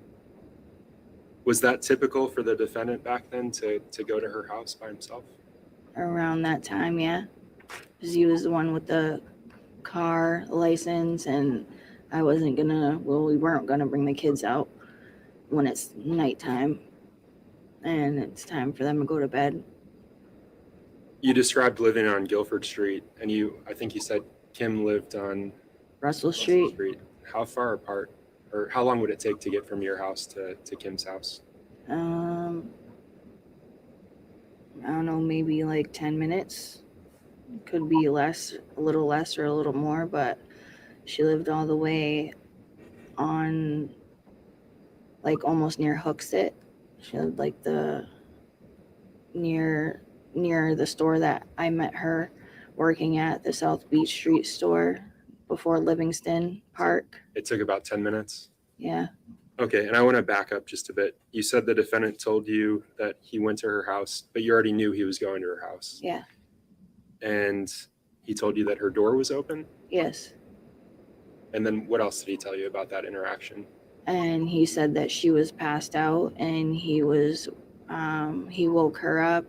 S5: Was that typical for the defendant back then to go to her house by himself?
S15: Around that time, yeah. Because he was the one with the car license, and we weren't gonna bring the kids out when it's nighttime and it's time for them to go to bed.
S5: You described living on Guilford Street, and I think you said Kim lived on
S15: Russell Street.
S5: How far apart, or how long would it take to get from your house to Kim's house?
S15: I don't know, maybe like 10 minutes. Could be less, a little less or a little more, but she lived all the way on, like almost near Hooksett. She lived like near the store that I met her working at, the South Beach Street store before Livingston Park.
S5: It took about 10 minutes.
S15: Yeah.
S5: Okay, and I want to back up just a bit. You said the defendant told you that he went to her house, but you already knew he was going to her house.
S15: Yeah.
S5: And he told you that her door was open?
S15: Yes.
S5: And then what else did he tell you about that interaction?
S15: And he said that she was passed out, and he woke her up,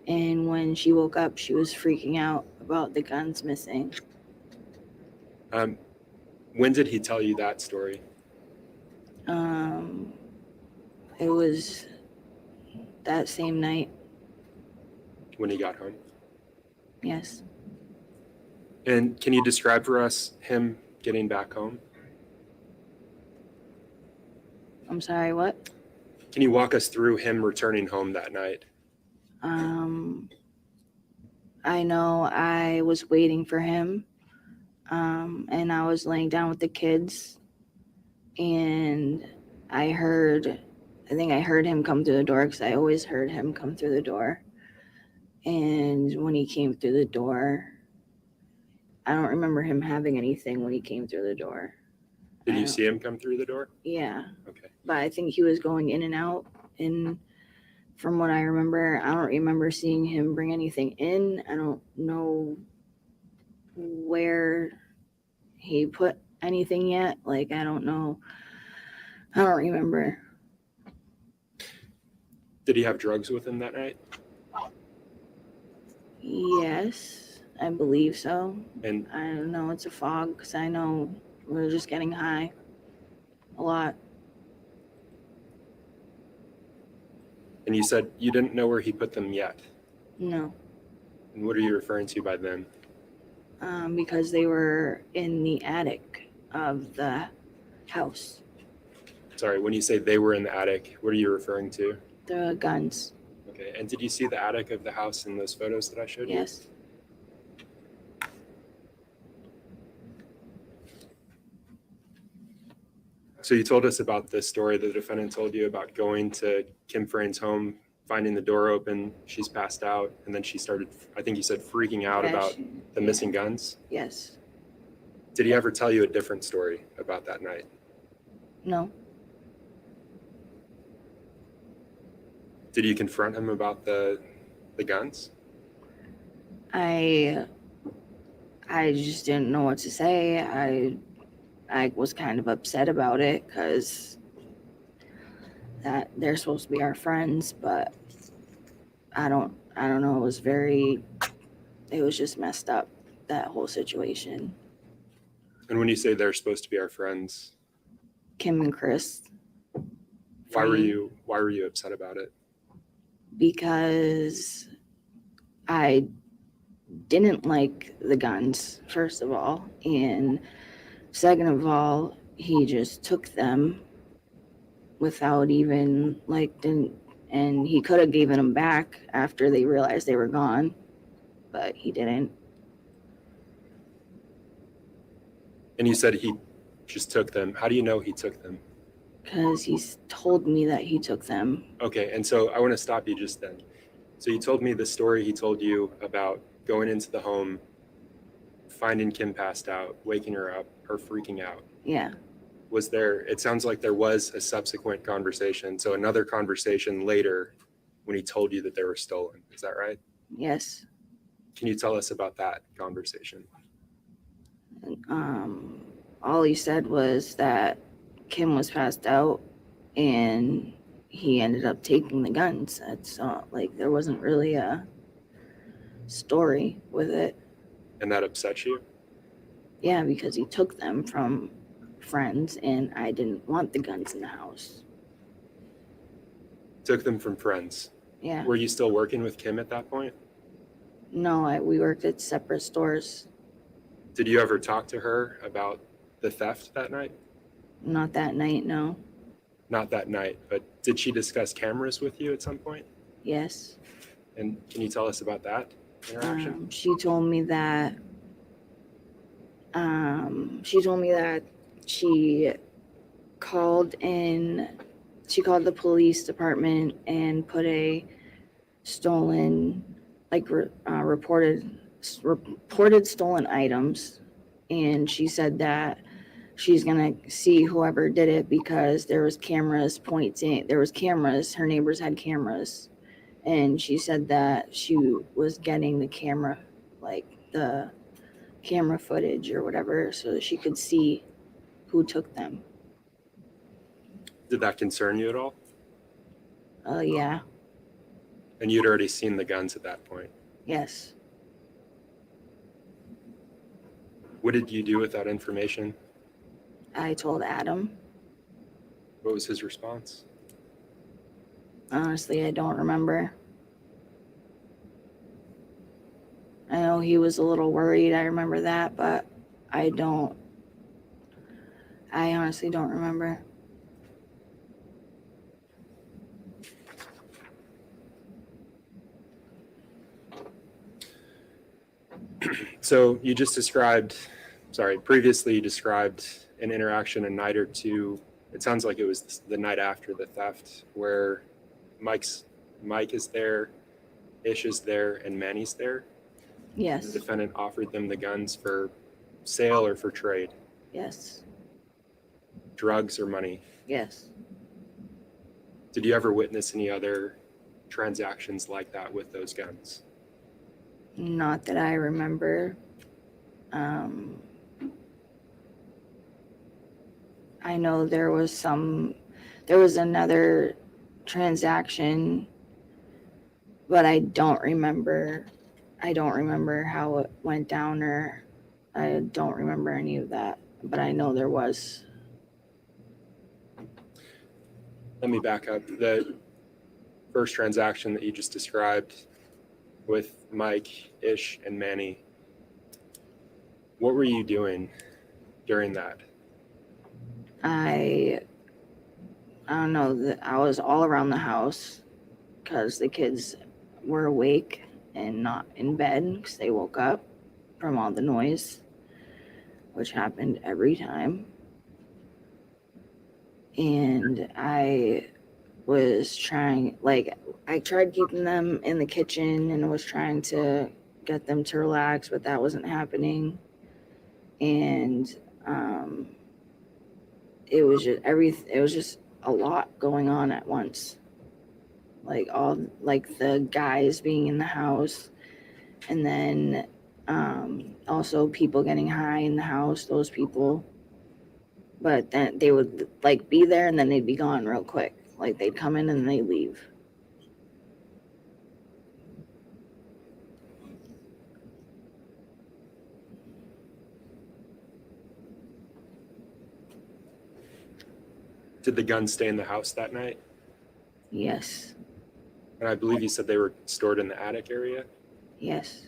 S15: and when she woke up, she was freaking out about the guns missing.
S5: When did he tell you that story?
S15: It was that same night.
S5: When he got home?
S15: Yes.
S5: And can you describe for us him getting back home?
S15: I'm sorry, what?
S5: Can you walk us through him returning home that night?
S15: I know I was waiting for him, and I was laying down with the kids, and I think I heard him come through the door because I always heard him come through the door. And when he came through the door, I don't remember him having anything when he came through the door.
S5: Did you see him come through the door?
S15: Yeah.
S5: Okay.
S15: But I think he was going in and out. And from what I remember, I don't remember seeing him bring anything in. I don't know where he put anything yet. Like, I don't know. I don't remember.
S5: Did he have drugs with him that night?
S15: Yes, I believe so.
S5: And
S15: I don't know. It's a fog because I know we were just getting high a lot.
S5: And you said you didn't know where he put them yet.
S15: No.
S5: And what are you referring to by them?
S15: Because they were in the attic of the house.
S5: Sorry, when you say they were in the attic, what are you referring to?
S15: The guns.
S5: Okay, and did you see the attic of the house in those photos that I showed you?
S15: Yes.
S5: So you told us about the story the defendant told you about going to Kim Frane's home, finding the door open, she's passed out, and then she started, I think you said, freaking out
S15: Yeah,
S5: about the missing guns.
S15: Yes.
S5: Did he ever tell you a different story about that night?
S15: No.
S5: Did you confront him about the guns?
S15: I just didn't know what to say. I was kind of upset about it because that they're supposed to be our friends, but I don't know. It was just messed up, that whole situation.
S5: And when you say they're supposed to be our friends,
S15: Kim and Chris.
S5: why were you upset about it?
S15: Because I didn't like the guns, first of all, and second of all, he just took them without even and he could have given them back after they realized they were gone, but he didn't.
S5: And you said he just took them. How do you know he took them?
S15: Because he's told me that he took them.
S5: Okay, and so I want to stop you just then. So you told me the story he told you about going into the home, finding Kim passed out, waking her up, her freaking out.
S15: Yeah.
S5: Was there, it sounds like there was a subsequent conversation. So another conversation later when he told you that they were stolen. Is that right?
S15: Yes.
S5: Can you tell us about that conversation?
S15: All he said was that Kim was passed out and he ended up taking the guns. That's like, there wasn't really a story with it.
S5: And that upset you?
S15: Yeah, because he took them from friends and I didn't want the guns in the house.
S5: Took them from friends.
S15: Yeah.
S5: Were you still working with Kim at that point?
S15: No, we worked at separate stores.
S5: Did you ever talk to her about the theft that night?
S15: Not that night, no.
S5: Not that night, but did she discuss cameras with you at some point?
S15: Yes.
S5: And can you tell us about that interaction?
S15: She told me that she called the police department and put a stolen, reported stolen items. And she said that she's gonna see whoever did it because her neighbors had cameras. And she said that she was getting the camera footage or whatever so that she could see who took them.
S5: Did that concern you at all?
S15: Yeah.
S5: And you'd already seen the guns at that point.
S15: Yes.
S5: What did you do with that information?
S15: I told Adam.
S5: What was his response?
S15: Honestly, I don't remember. I know he was a little worried. I remember that, but I honestly don't remember.
S5: So you just previously you described an interaction a night or two. It sounds like it was the night after the theft where Mike is there, Ish is there, and Manny's there.
S15: Yes.
S5: The defendant offered them the guns for sale or for trade.
S15: Yes.
S5: Drugs or money.
S15: Yes.
S5: Did you ever witness any other transactions like that with those guns?
S15: Not that I remember. I know there was another transaction, but I don't remember how it went down, or I don't remember any of that, but I know there was.
S5: Let me back up. The first transaction that you just described with Mike, Ish, and Manny, what were you doing during that?
S15: I don't know. I was all around the house because the kids were awake and not in bed because they woke up from all the noise, which happened every time. And I tried keeping them in the kitchen and was trying to get them to relax, but that wasn't happening. And it was just a lot going on at once. The guys being in the house, and then also people getting high in the house, those people. But then they would be there and then they'd be gone real quick. They'd come in and they'd leave.
S5: Did the guns stay in the house that night?
S15: Yes.
S5: And I believe you said they were stored in the attic area?
S15: Yes.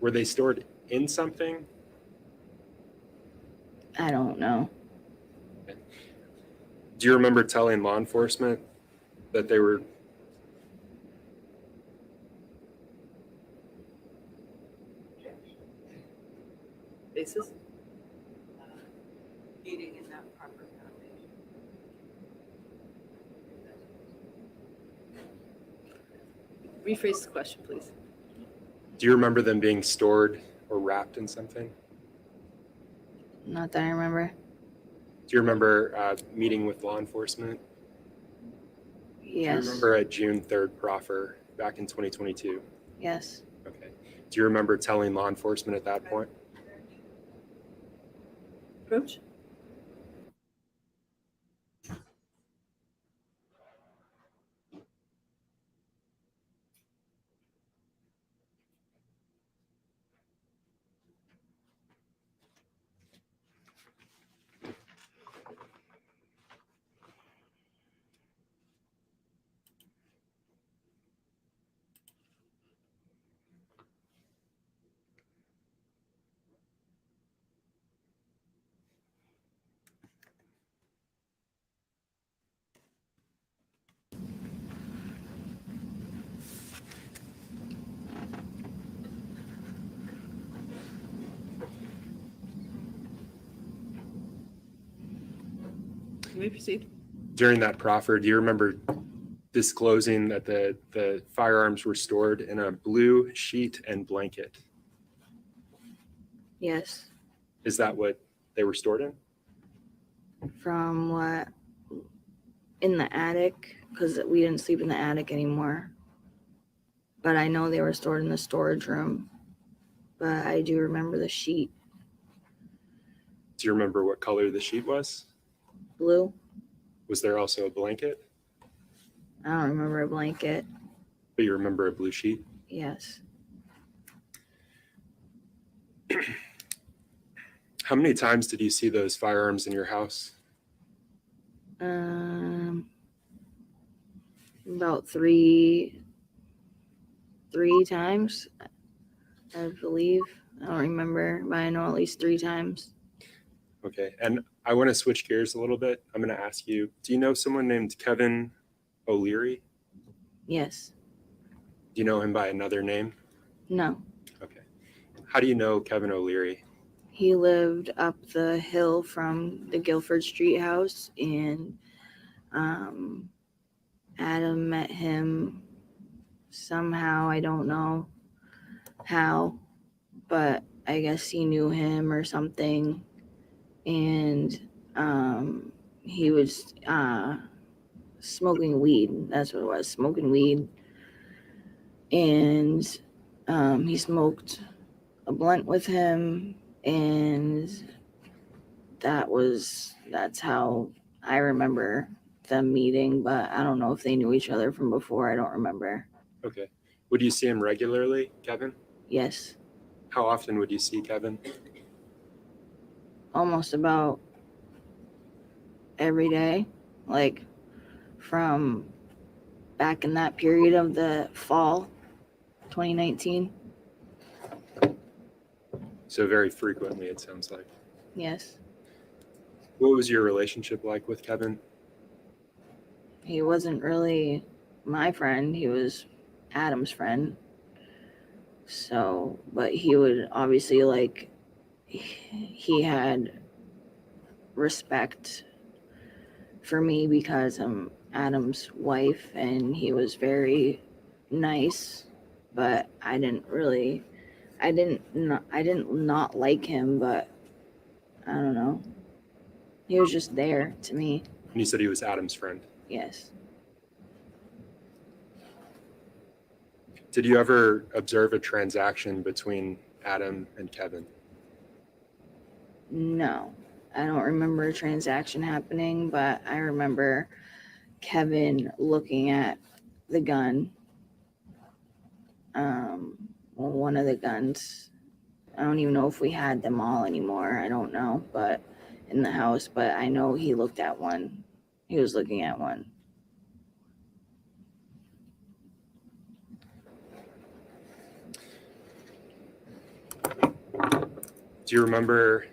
S5: Were they stored in something?
S15: I don't know.
S5: Do you remember telling law enforcement that they were...
S13: Basis?
S15: Eating in that proper foundation.
S13: Rephrase the question, please.
S5: Do you remember them being stored or wrapped in something?
S15: Not that I remember.
S5: Do you remember meeting with law enforcement? Do you
S15: Yes.
S5: remember a June 3rd proffer back in 2022?
S15: Yes.
S5: Okay. Do you remember telling law enforcement at that point?
S13: Approach. You may proceed.
S5: During that proffer, do you remember disclosing that the firearms were stored in a blue sheet and blanket?
S15: Yes.
S5: Is that what they were stored in?
S15: From what? In the attic, because we didn't sleep in the attic anymore. But I know they were stored in the storage room. But I do remember the sheet.
S5: Do you remember what color the sheet was?
S15: Blue.
S5: Was there also a blanket?
S15: I don't remember a blanket.
S5: But you remember a blue sheet?
S15: Yes.
S5: How many times did you see those firearms in your house?
S15: About three times, I believe. I don't remember, but I know at least 3 times.
S5: Okay, and I want to switch gears a little bit. I'm going to ask you, do you know someone named Kevin O'Leary?
S15: Yes.
S5: Do you know him by another name?
S15: No.
S5: Okay. How do you know Kevin O'Leary?
S15: He lived up the hill from the Guilford Street house, and Adam met him somehow. I don't know how, but I guess he knew him or something. And he was smoking weed. That's what it was, smoking weed. And he smoked a blunt with him, and that's how I remember them meeting, but I don't know if they knew each other from before. I don't remember.
S5: Okay. Would you see him regularly, Kevin?
S15: Yes.
S5: How often would you see Kevin?
S15: Almost about every day, like from back in that period of the fall 2019.
S5: So very frequently, it sounds like.
S15: Yes.
S5: What was your relationship like with Kevin?
S15: He wasn't really my friend. He was Adam's friend. So, but he would obviously, like, he had respect for me because I'm Adam's wife, and he was very nice, but I didn't not like him, but I don't know. He was just there to me.
S5: And you said he was Adam's friend.
S15: Yes.
S5: Did you ever observe a transaction between Adam and Kevin?
S15: No, I don't remember a transaction happening, but I remember Kevin looking at the gun. One of the guns. I don't even know if we had them all anymore. I don't know, but in the house, but I know he looked at one. He was looking at one.
S5: Do you remember,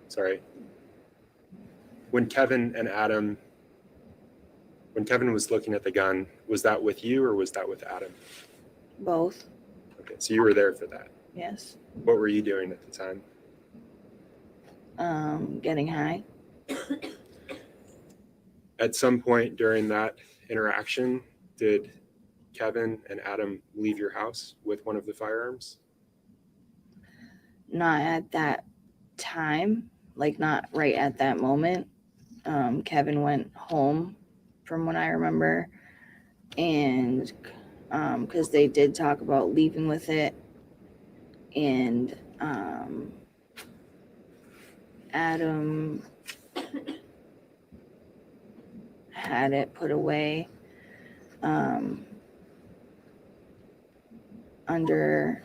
S5: sorry, when Kevin was looking at the gun, was that with you or was that with Adam?
S15: Both.
S5: Okay, so you were there for that.
S15: Yes.
S5: What were you doing at the time?
S15: Getting high.
S5: At some point during that interaction, did Kevin and Adam leave your house with one of the firearms?
S15: Not at that time. like not right at that moment. Kevin went home from what I remember, and because they did talk about leaving with it, and Adam had it put away under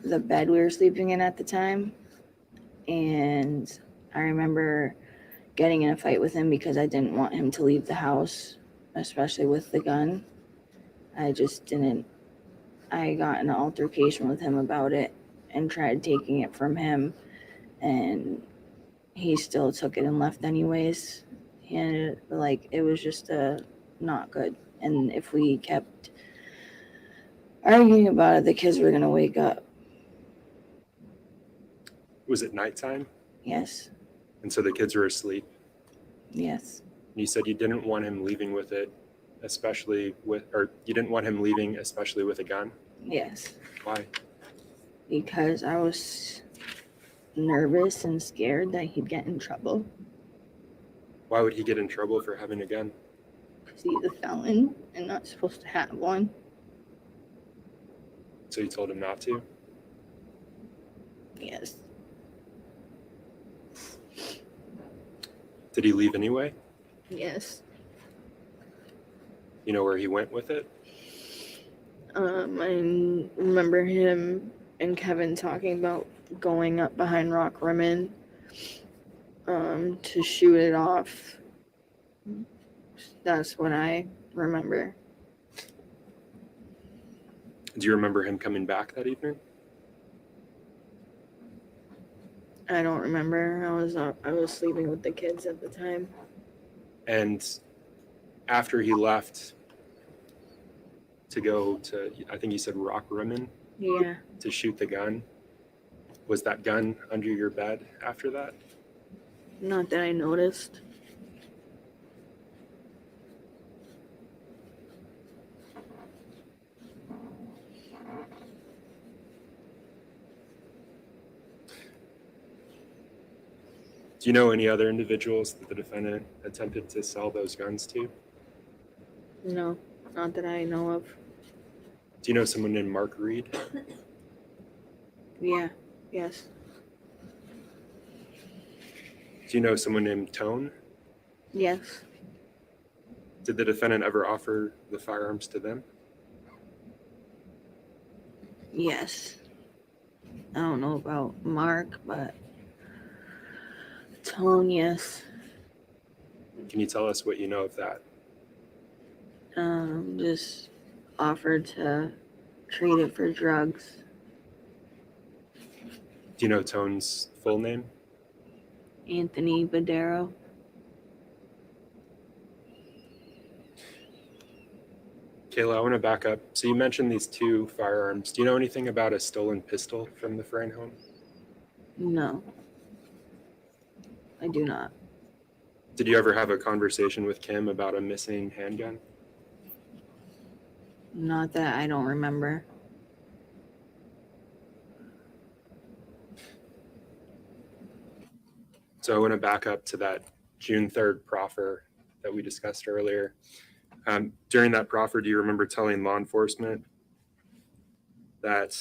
S15: the bed we were sleeping in at the time. And I remember getting in a fight with him because I didn't want him to leave the house, especially with the gun. I just didn't. I got in an altercation with him about it and tried taking it from him, and he still took it and left anyways. And it was just not good. And if we kept arguing about it, the kids were gonna wake up.
S5: Was it nighttime?
S15: Yes.
S5: And so the kids were asleep.
S15: Yes.
S5: You said you didn't want him leaving with it, you didn't want him leaving, especially with a gun.
S15: Yes.
S5: Why?
S15: Because I was nervous and scared that he'd get in trouble.
S5: Why would he get in trouble for having a gun?
S15: Because he's a felon and not supposed to have one.
S5: So you told him not to?
S15: Yes.
S5: Did he leave anyway?
S15: Yes.
S5: You know where he went with it?
S15: I remember him and Kevin talking about going up behind Rock Rimmon to shoot it off. That's what I remember.
S5: Do you remember him coming back that evening?
S15: I don't remember. I was sleeping with the kids at the time.
S5: And after he left to go to, I think you said Rock Rimmon?
S15: Yeah.
S5: To shoot the gun, was that gun under your bed after that?
S15: Not that I noticed.
S5: Do you know any other individuals that the defendant attempted to sell those guns to?
S15: No, not that I know of.
S5: Do you know someone named Mark Reed?
S15: Yeah. Yes.
S5: Do you know someone named Tone?
S15: Yes.
S5: Did the defendant ever offer the firearms to them?
S15: Yes. I don't know about Mark, but Tone, yes.
S5: Can you tell us what you know of that?
S15: Just offered to trade it for drugs.
S5: Do you know Tone's full name?
S15: Anthony Badero.
S5: Kayla, I want to back up. So you mentioned these two firearms. Do you know anything about a stolen pistol from the Frayne home?
S15: No. I do not.
S5: Did you ever have a conversation with Kim about a missing handgun?
S15: Not that I don't remember.
S5: So I want to back up to that June 3rd proffer that we discussed earlier. During that proffer, do you remember telling law enforcement that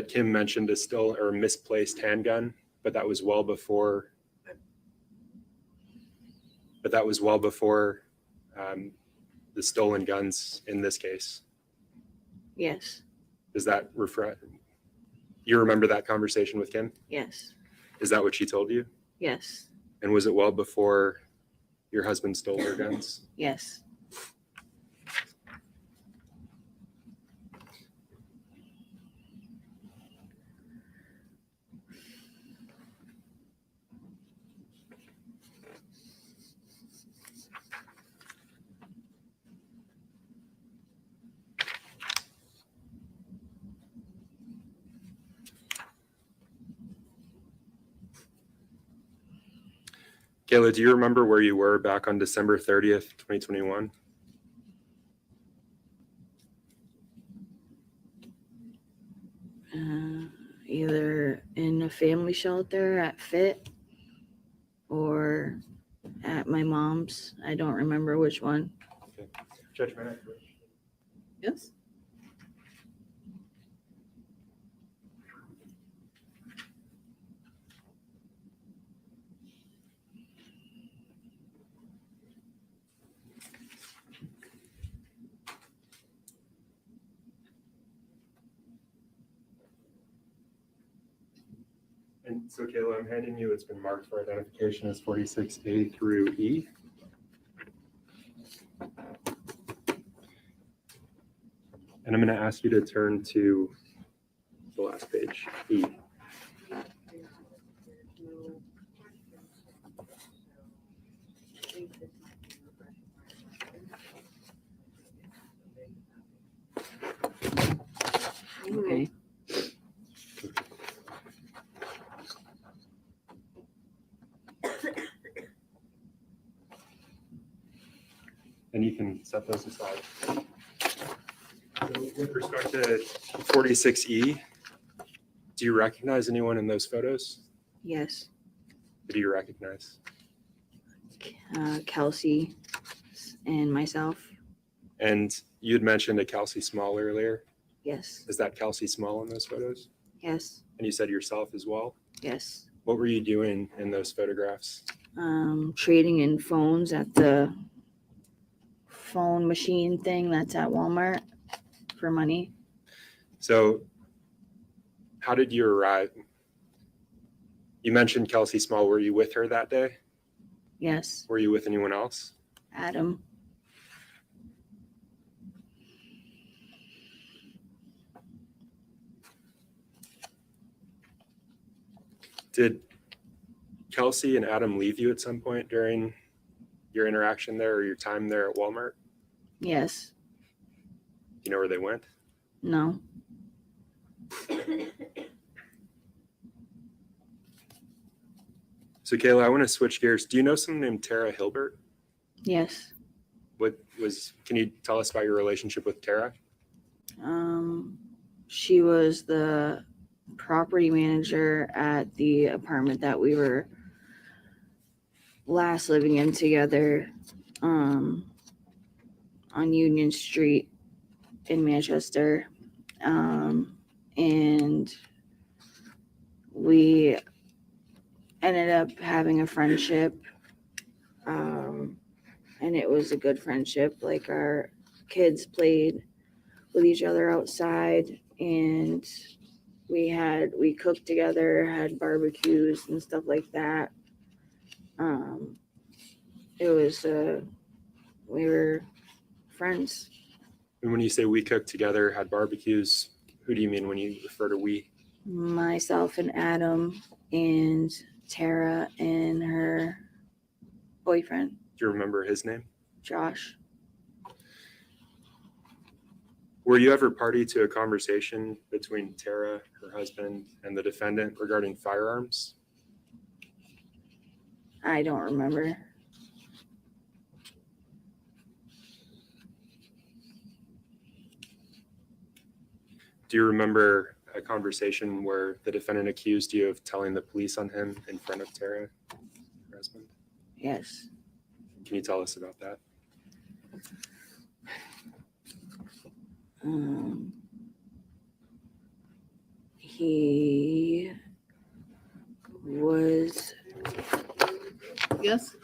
S5: Kim mentioned a still or misplaced handgun, but that was well before the stolen guns in this case?
S15: Yes.
S5: Does that you remember that conversation with Kim?
S15: Yes.
S5: Is that what she told you?
S15: Yes.
S5: And was it well before your husband stole her guns?
S15: Yes.
S5: Kayla, do you remember where you were back on December 30th, 2021?
S15: Either in a family shelter at Fit or at my mom's. I don't remember which one.
S5: Okay. Judge, may I ask a question?
S13: Yes?
S5: And so Kayla, I'm handing you, it's been marked for identification as 46A through E. And I'm going to ask you to turn to the last page, E.
S15: Okay.
S5: And you can set those aside. So with respect to 46E, do you recognize anyone in those photos?
S15: Yes.
S5: Who do you recognize?
S15: Kelsey and myself.
S5: And you had mentioned a Kelsey Small earlier.
S15: Yes.
S5: Is that Kelsey Small in those photos?
S15: Yes.
S5: And you said yourself as well?
S15: Yes.
S5: What were you doing in those photographs?
S15: Trading in phones at the phone machine thing that's at Walmart for money.
S5: So how did you arrive? You mentioned Kelsey Small. Were you with her that day?
S15: Yes.
S5: Were you with anyone else?
S15: Adam.
S5: Did Kelsey and Adam leave you at some point during your interaction there or your time there at Walmart?
S15: Yes.
S5: Do you know where they went?
S15: No.
S5: So Kayla, I want to switch gears. Do you know someone named Tara Hilbert?
S15: Yes.
S5: Can you tell us about your relationship with Tara?
S15: She was the property manager at the apartment that we were last living in together, on Union Street in Manchester. And we ended up having a friendship. And it was a good friendship. Like, our kids played with each other outside, and we cooked together, had barbecues and stuff like that. It was we were friends.
S5: And when you say we cooked together, had barbecues, who do you mean when you refer to we?
S15: Myself and Adam and Tara and her boyfriend,
S5: Do you remember his name?
S15: Josh.
S5: Were you ever party to a conversation between Tara, her husband, and the defendant regarding firearms?
S15: I don't remember.
S5: Do you remember a conversation where the defendant accused you of telling the police on him in front of Tara, her husband?
S15: Yes.
S5: Can you tell us about that?
S15: He was.
S13: Yes?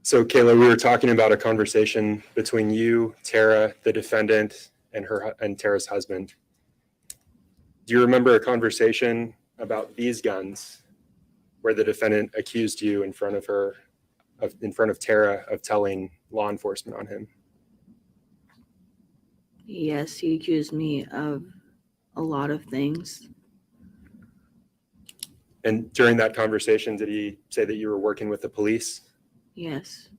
S5: So Kayla, we were talking about a conversation between you, Tara, the defendant, and Tara's husband. Do you remember a conversation about these guns where the defendant accused you in front of her, in front of Tara, of telling law enforcement on him?
S15: Yes, he accused me of a lot of things.
S5: And during that conversation, did he say that you were working with the police?
S15: Yes.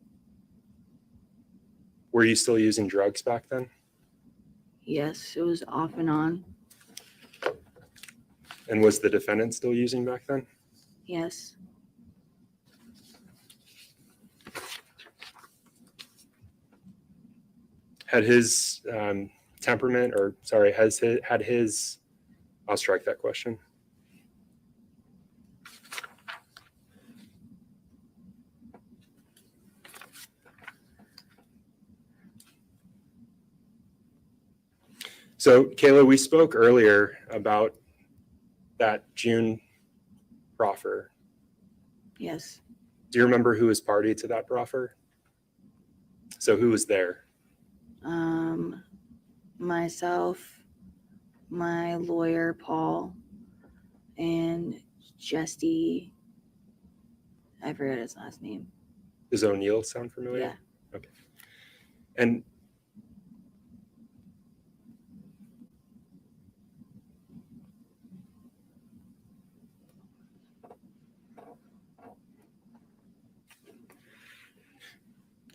S5: Were you still using drugs back then?
S15: Yes, it was off and on.
S5: And was the defendant still using back then?
S15: Yes.
S5: Had his temperament, or sorry, had his, I'll strike that question. So Kayla, we spoke earlier about that June proffer.
S15: Yes.
S5: Do you remember who was party to that proffer? So who was there?
S15: Myself, my lawyer, Paul, and Jesse, I forget his last name.
S5: Does O'Neill sound familiar?
S15: Yeah.
S5: Okay. And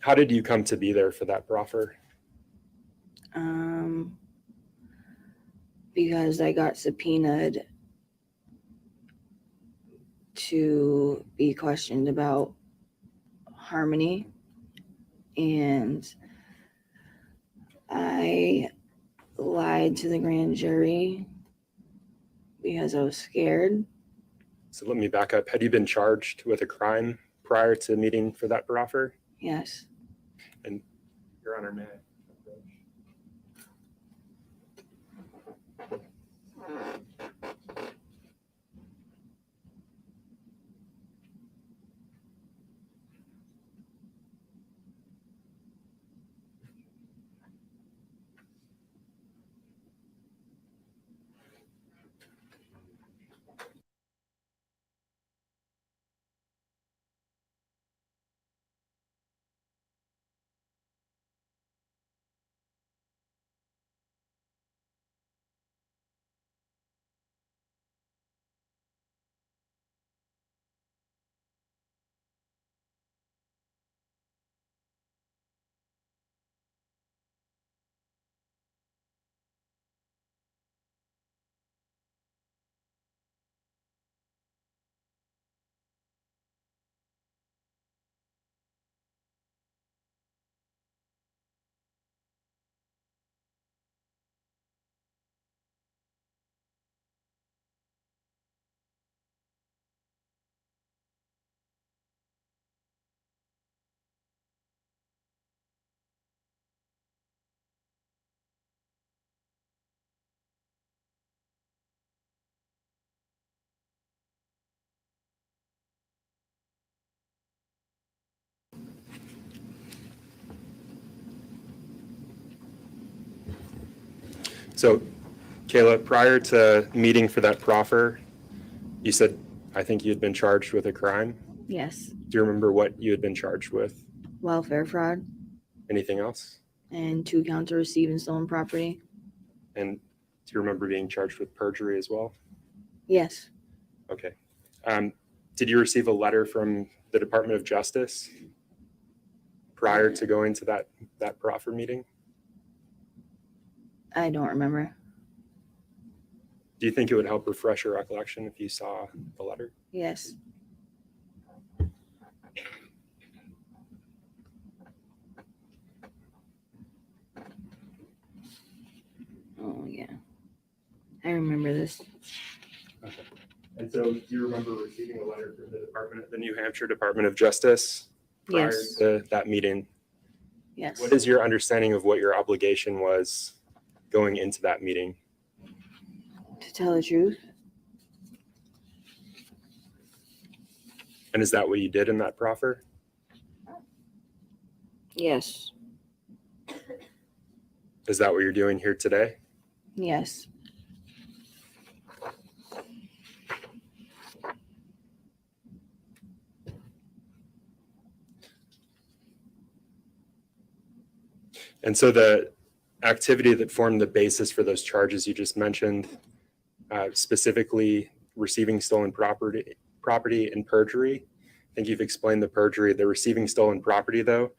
S5: how did you come to be there for that proffer?
S15: Because I got subpoenaed to be questioned about Harmony, and I lied to the grand jury because I was scared.
S5: So let me back up. Had you been charged with a crime prior to meeting for that proffer?
S15: Yes.
S5: And Your Honor, may I? So, Kayla, prior to meeting for that proffer, you said, I think you had been charged with a crime.
S15: Yes.
S5: Do you remember what you had been charged with?
S15: Welfare fraud
S5: Anything else?
S15: and 2 counts of receiving stolen property.
S5: And do you remember being charged with perjury as well?
S15: Yes.
S5: Okay. Did you receive a letter from the Department of Justice prior to going to that proffer meeting?
S15: I don't remember.
S5: Do you think it would help refresh your recollection if you saw the letter?
S15: Yes. Oh, yeah. I remember this.
S5: Okay. And so do you remember receiving a letter from the New Hampshire Department of Justice prior
S15: Yes.
S5: to that meeting?
S15: Yes.
S5: What is your understanding of what your obligation was going into that meeting?
S15: To tell the truth.
S5: And is that what you did in that proffer?
S15: Yes.
S5: Is that what you're doing here today?
S15: Yes.
S5: And so the activity that formed the basis for those charges you just mentioned, specifically receiving stolen property and perjury. I think you've explained the perjury, the receiving stolen property though.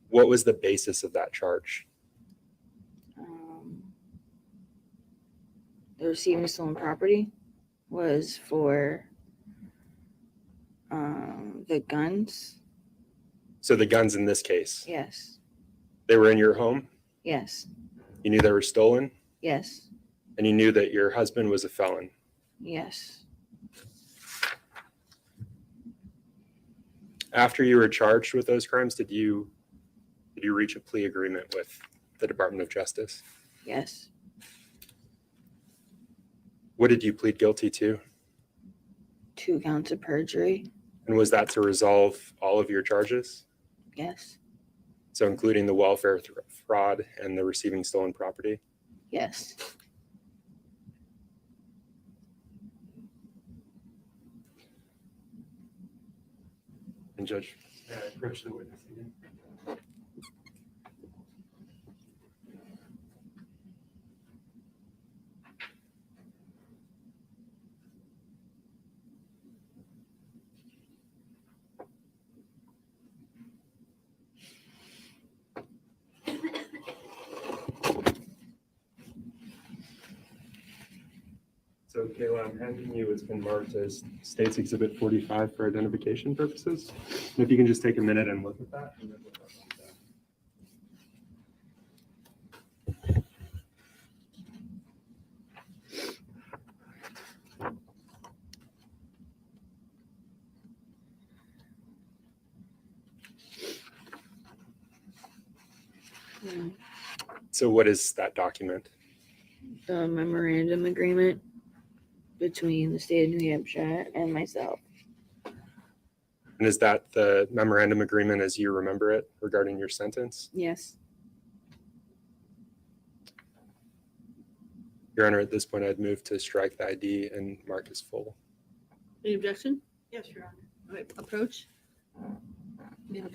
S5: What was the basis of that charge?
S15: The receiving stolen property was for the guns.
S5: So the guns in this case,
S15: Yes.
S5: they were in your home?
S15: Yes.
S5: You knew they were stolen?
S15: Yes.
S5: And you knew that your husband was a felon?
S15: Yes.
S5: After you were charged with those crimes, did you reach a plea agreement with the Department of Justice?
S15: Yes.
S5: What did you plead guilty to?
S15: 2 counts of perjury.
S5: And was that to resolve all of your charges?
S15: Yes.
S5: So including the welfare fraud and the receiving stolen property?
S15: Yes.
S5: And Judge, approach the witness again. So Kayla, I'm handing you, it's been marked as State's Exhibit 45 for identification purposes. And if you can just take a minute and look at that. And then we'll talk about that. So what is that document?
S15: The memorandum agreement between the state of New Hampshire and myself.
S5: And is that the memorandum agreement as you remember it regarding your sentence?
S15: Yes.
S5: Your Honor, at this point, I'd move to strike the ID and mark as full.
S13: Any objection? Yes, Your Honor. All right, approach. Yeah,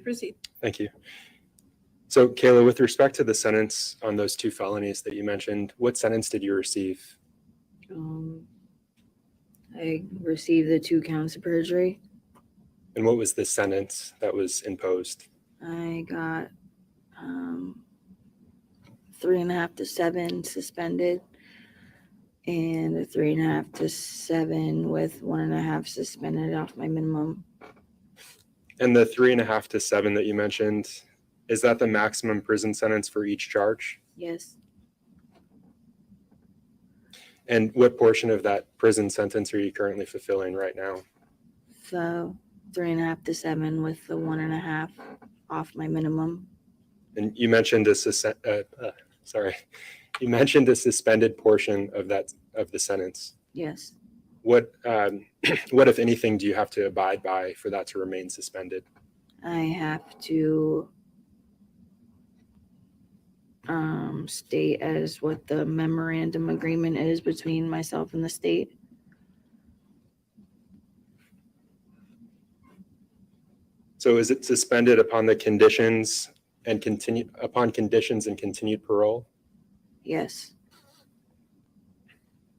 S27: proceed.
S5: Thank you. So, Kayla, with respect to the sentence on those 2 felonies that you mentioned, what sentence did you receive?
S15: I received the 2 counts of perjury.
S5: And what was the sentence that was imposed?
S15: I got 3.5 to 7 suspended, and a 3.5 to 7 with 1.5 suspended off my minimum.
S5: And the 3.5 to 7 that you mentioned, is that the maximum prison sentence for each charge?
S15: Yes.
S5: And what portion of that prison sentence are you currently fulfilling right now?
S15: So 3.5 to 7 with the 1.5 off my minimum.
S5: And you mentioned a you mentioned a suspended portion of the sentence.
S15: Yes.
S5: What what if anything do you have to abide by for that to remain suspended?
S15: I have to state as what the memorandum agreement is between myself and the state.
S5: So is it suspended upon the conditions and continued parole?
S15: Yes.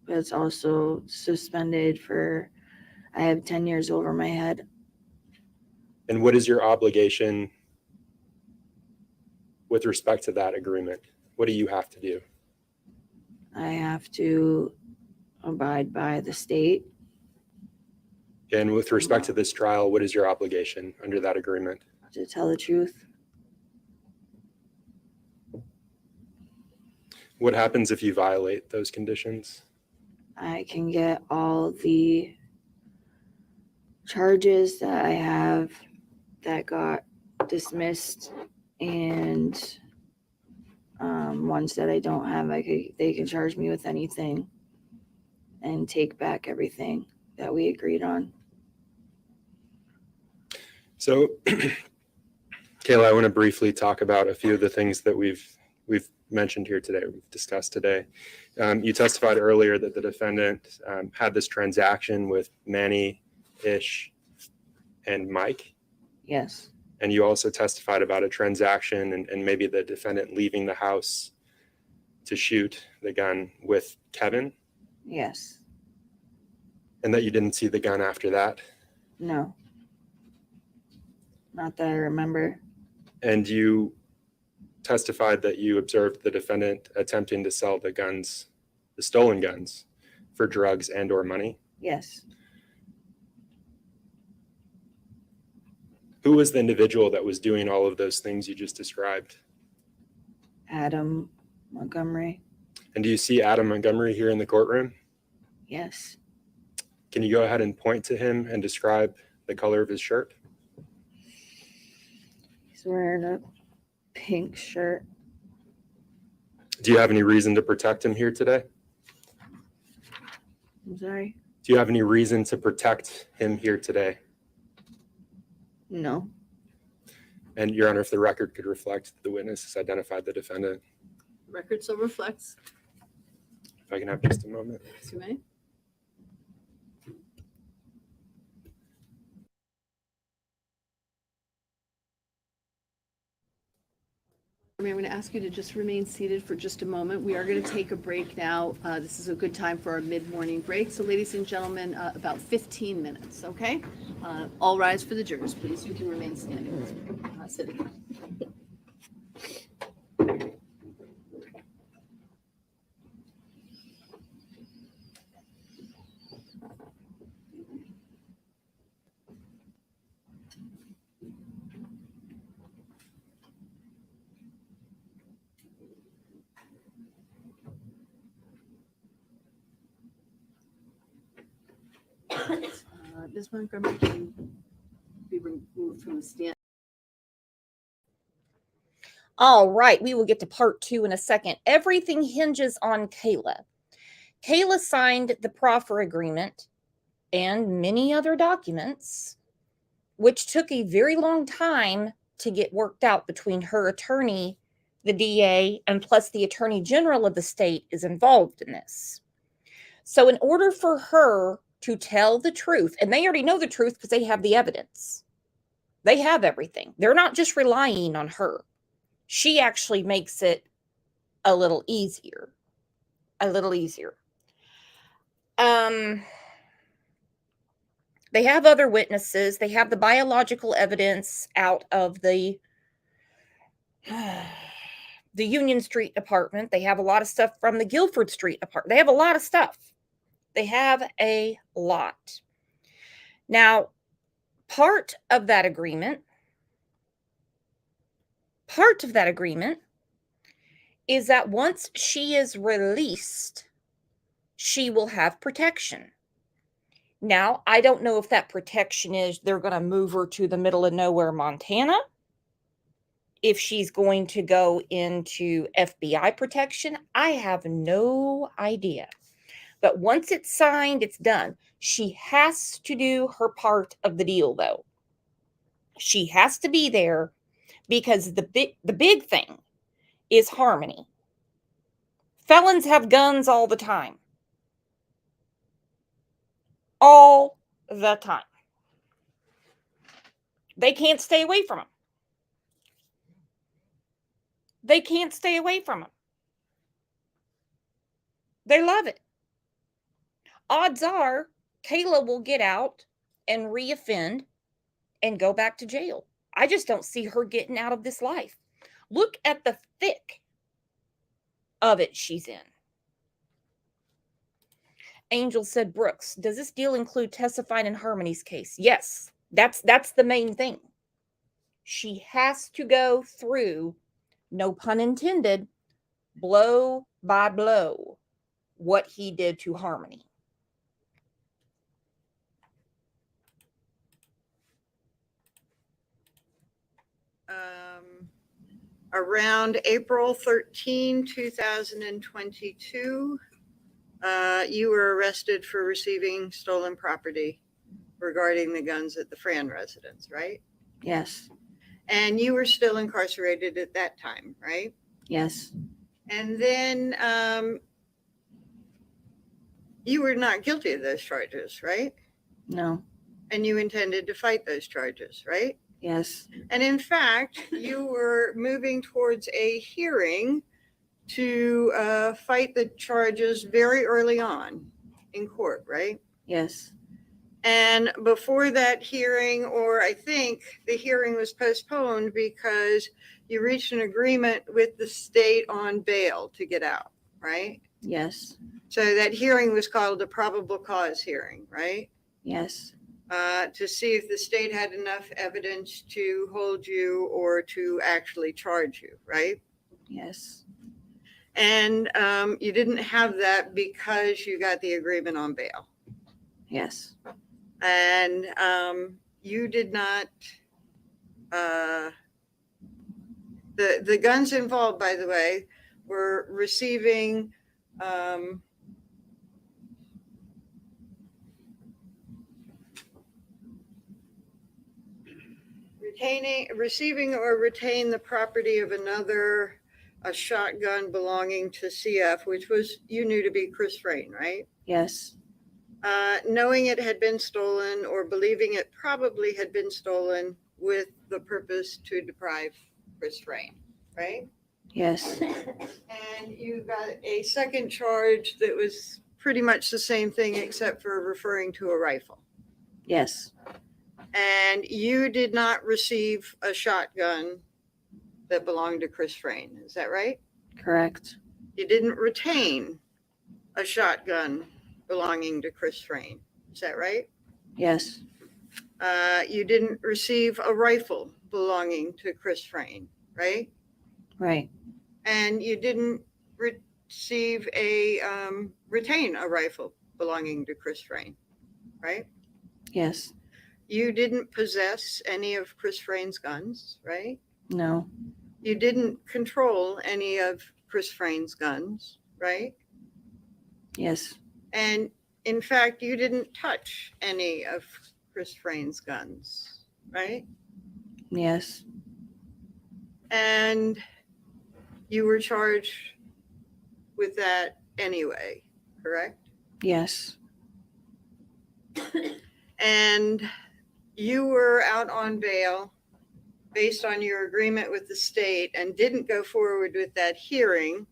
S15: But it's also suspended for, I have 10 years over my head.
S5: And what is your obligation with respect to that agreement? What do you have to do?
S15: I have to abide by the state.
S5: And with respect to this trial, what is your obligation under that agreement?
S15: To tell the truth.
S5: What happens if you violate those conditions?
S15: I can get all the charges that I have that got dismissed, and ones that I don't have, they can charge me with anything and take back everything that we agreed on.
S5: So, Kayla, I want to briefly talk about a few of the things that we've mentioned here today, we've discussed today. You testified earlier that the defendant had this transaction with Manny, Ish, and Mike.
S15: Yes.
S5: And you also testified about a transaction and maybe the defendant leaving the house to shoot the gun with Kevin.
S15: Yes.
S5: And that you didn't see the gun after that.
S15: No. Not that I remember.
S5: And you testified that you observed the defendant attempting to sell the guns, the stolen guns, for drugs and or money.
S15: Yes.
S5: Who was the individual that was doing all of those things you just described?
S15: Adam Montgomery.
S5: And do you see Adam Montgomery here in the courtroom?
S15: Yes.
S5: Can you go ahead and point to him and describe the color of his shirt?
S15: He's wearing a pink shirt.
S5: Do you have any reason to protect him here today?
S15: I'm sorry?
S5: Do you have any reason to protect him here today?
S15: No.
S5: And Your Honor, if the record could reflect that the witness has identified the defendant.
S27: Record so reflects.
S5: If I can have just a moment.
S27: Yes, you may. I'm going to ask you to just remain seated for just a moment. We are going to take a break now. This is a good time for our mid-morning break. So ladies and gentlemen, about 15 minutes, okay? All rise for the jurors, please. You can remain standing. Sitting. Ms. Montgomery can be removed from the stand.
S1: All right, we will get to part 2 in a second. Everything hinges on Kayla. Kayla signed the proffer agreement and many other documents, which took a very long time to get worked out between her attorney, the DA, and plus the Attorney General of the state is involved in this. So in order for her to tell the truth, and they already know the truth because they have the evidence, They have everything. They're not just relying on her. She actually makes it a little easier. A little easier. They have other witnesses. They have the biological evidence out of the Union Street apartment. They have a lot of stuff from the Guilford Street apartment. They have a lot of stuff. They have a lot. Now, part of that agreement is that once she is released, she will have protection. Now, I don't know if that protection is they're going to move her to the middle of nowhere, Montana, if she's going to go into FBI protection. I have no idea. But once it's signed, it's done. She has to do her part of the deal, though. She has to be there because the big thing is Harmony. Felons have guns all the time. All the time. They can't stay away from them. They can't stay away from them. They love it. Odds are Kayla will get out and reoffend and go back to jail. I just don't see her getting out of this life. Look at the thick of it she's in. Angel said, Brooks, does this deal include testifying in Harmony's case? Yes, that's the main thing. She has to go through, no pun intended, blow by blow, what he did to Harmony.
S25: Around April 13, 2022, you were arrested for receiving stolen property regarding the guns at the Fran residence, right?
S15: Yes.
S25: And you were still incarcerated at that time, right?
S15: Yes.
S25: And then you were not guilty of those charges, right?
S15: No.
S25: And you intended to fight those charges, right?
S15: Yes.
S25: And in fact, you were moving towards a hearing to fight the charges very early on in court, right?
S15: Yes.
S25: And before that hearing, or I think the hearing was postponed because you reached an agreement with the state on bail to get out, right?
S15: Yes.
S25: So that hearing was called a probable cause hearing, right?
S15: Yes.
S25: To see if the state had enough evidence to hold you or to actually charge you, right?
S15: Yes.
S25: And you didn't have that because you got the agreement on bail.
S15: Yes.
S25: And you did not, the guns involved, by the way, were receiving receiving or retain the property of another, a shotgun belonging to CF, which was, you knew to be Chris Frayne, right?
S15: Yes.
S25: Knowing it had been stolen or believing it probably had been stolen with the purpose to deprive Chris Frayne, right?
S15: Yes.
S25: And you got a second charge that was pretty much the same thing except for referring to a rifle.
S15: Yes.
S25: And you did not receive a shotgun that belonged to Chris Frayne. Is that right?
S15: Correct.
S25: You didn't retain a shotgun belonging to Chris Frayne. Is that right?
S15: Yes.
S25: You didn't receive a rifle belonging to Chris Frayne, right?
S15: Right.
S25: And you didn't receive retain a rifle belonging to Chris Frayne, right?
S15: Yes.
S25: You didn't possess any of Chris Frayne's guns, right?
S15: No.
S25: You didn't control any of Chris Frayne's guns, right?
S15: Yes.
S25: And in fact, you didn't touch any of Chris Frayne's guns, right?
S15: Yes.
S25: And you were charged with that anyway, correct?
S15: Yes.
S25: And you were out on bail based on your agreement with the state and didn't go forward with that hearing.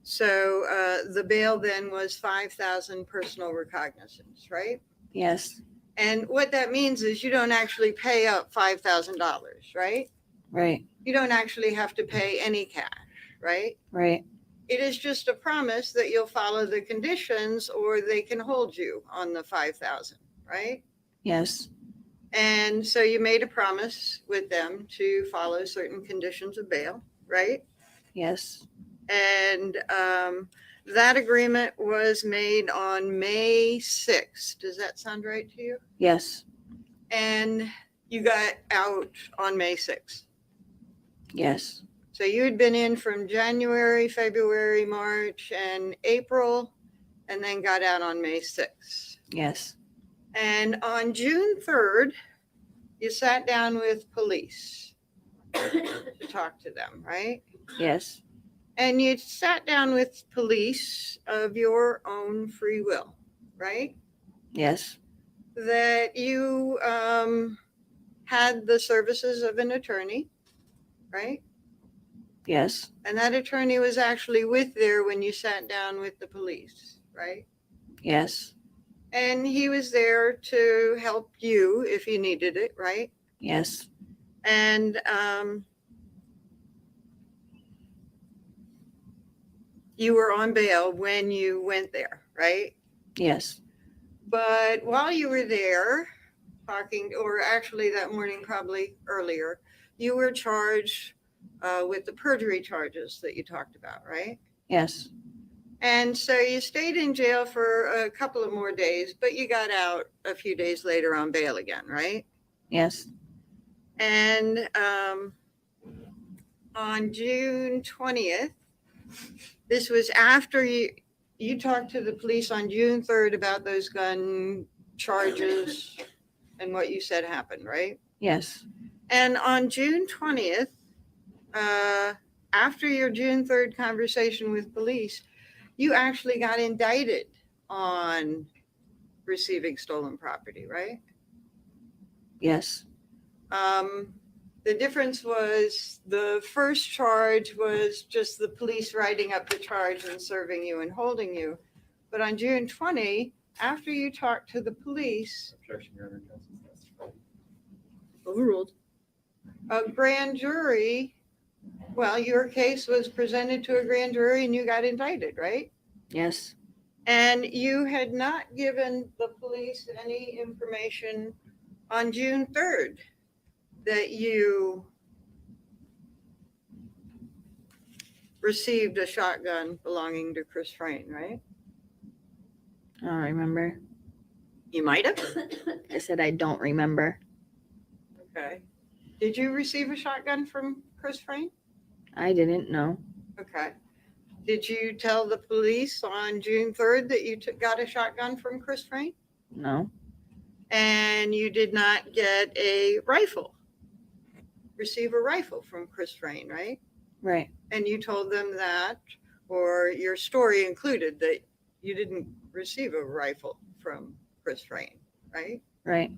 S25: So the bail then was 5,000 personal recognizance, right?
S15: Yes.
S25: And what that means is you don't actually pay up $5,000, right?
S15: Right.
S25: You don't actually have to pay any cash, right?
S15: Right.
S25: It is just a promise that you'll follow the conditions or they can hold you on the 5,000, right?
S15: Yes.
S25: And so you made a promise with them to follow certain conditions of bail, right?
S15: Yes.
S25: And that agreement was made on May 6th. Does that sound right to you?
S15: Yes.
S25: And you got out on May 6th.
S15: Yes.
S25: So you had been in from January, February, March, and April, and then got out on May 6th.
S15: Yes.
S25: And on June 3rd, you sat down with police to talk to them, right?
S15: Yes.
S25: And you sat down with police of your own free will, right?
S15: Yes.
S25: That you had the services of an attorney, right?
S15: Yes.
S25: And that attorney was actually there when you sat down with the police, right?
S15: Yes.
S25: And he was there to help you if you needed it, right?
S15: Yes.
S25: And you were on bail when you went there, right?
S15: Yes.
S25: But while you were there talking, or actually that morning, probably earlier, you were charged with the perjury charges that you talked about, right?
S15: Yes.
S25: And so you stayed in jail for a couple of more days, but you got out a few days later on bail again, right?
S15: Yes.
S25: And on June 20th, this was after you talked to the police on June 3rd about those gun charges and what you said happened, right?
S15: Yes.
S25: And on June 20th, after your June 3rd conversation with police, you actually got indicted on receiving stolen property, right?
S15: Yes.
S25: The difference was the first charge was just the police writing up the charge and serving you and holding you. But on June 20, after you talked to the police,
S4: Objection, Your Honor, counsel's testified.
S25: overruled, a grand jury, well, your case was presented to a grand jury and you got indicted, right?
S15: Yes.
S25: And you had not given the police any information on June 3rd that you received a shotgun belonging to Chris Frayne, right?
S15: I don't remember.
S25: You might have.
S15: I said I don't remember.
S25: Okay. Did you receive a shotgun from Chris Frayne?
S15: I didn't know.
S25: Okay. Did you tell the police on June 3rd that you got a shotgun from Chris Frayne?
S15: No.
S25: And you did not get a rifle, receive a rifle from Chris Frayne, right?
S15: Right.
S25: And you told them that, or your story included that you didn't receive a rifle from Chris Frayne, right?
S15: Right.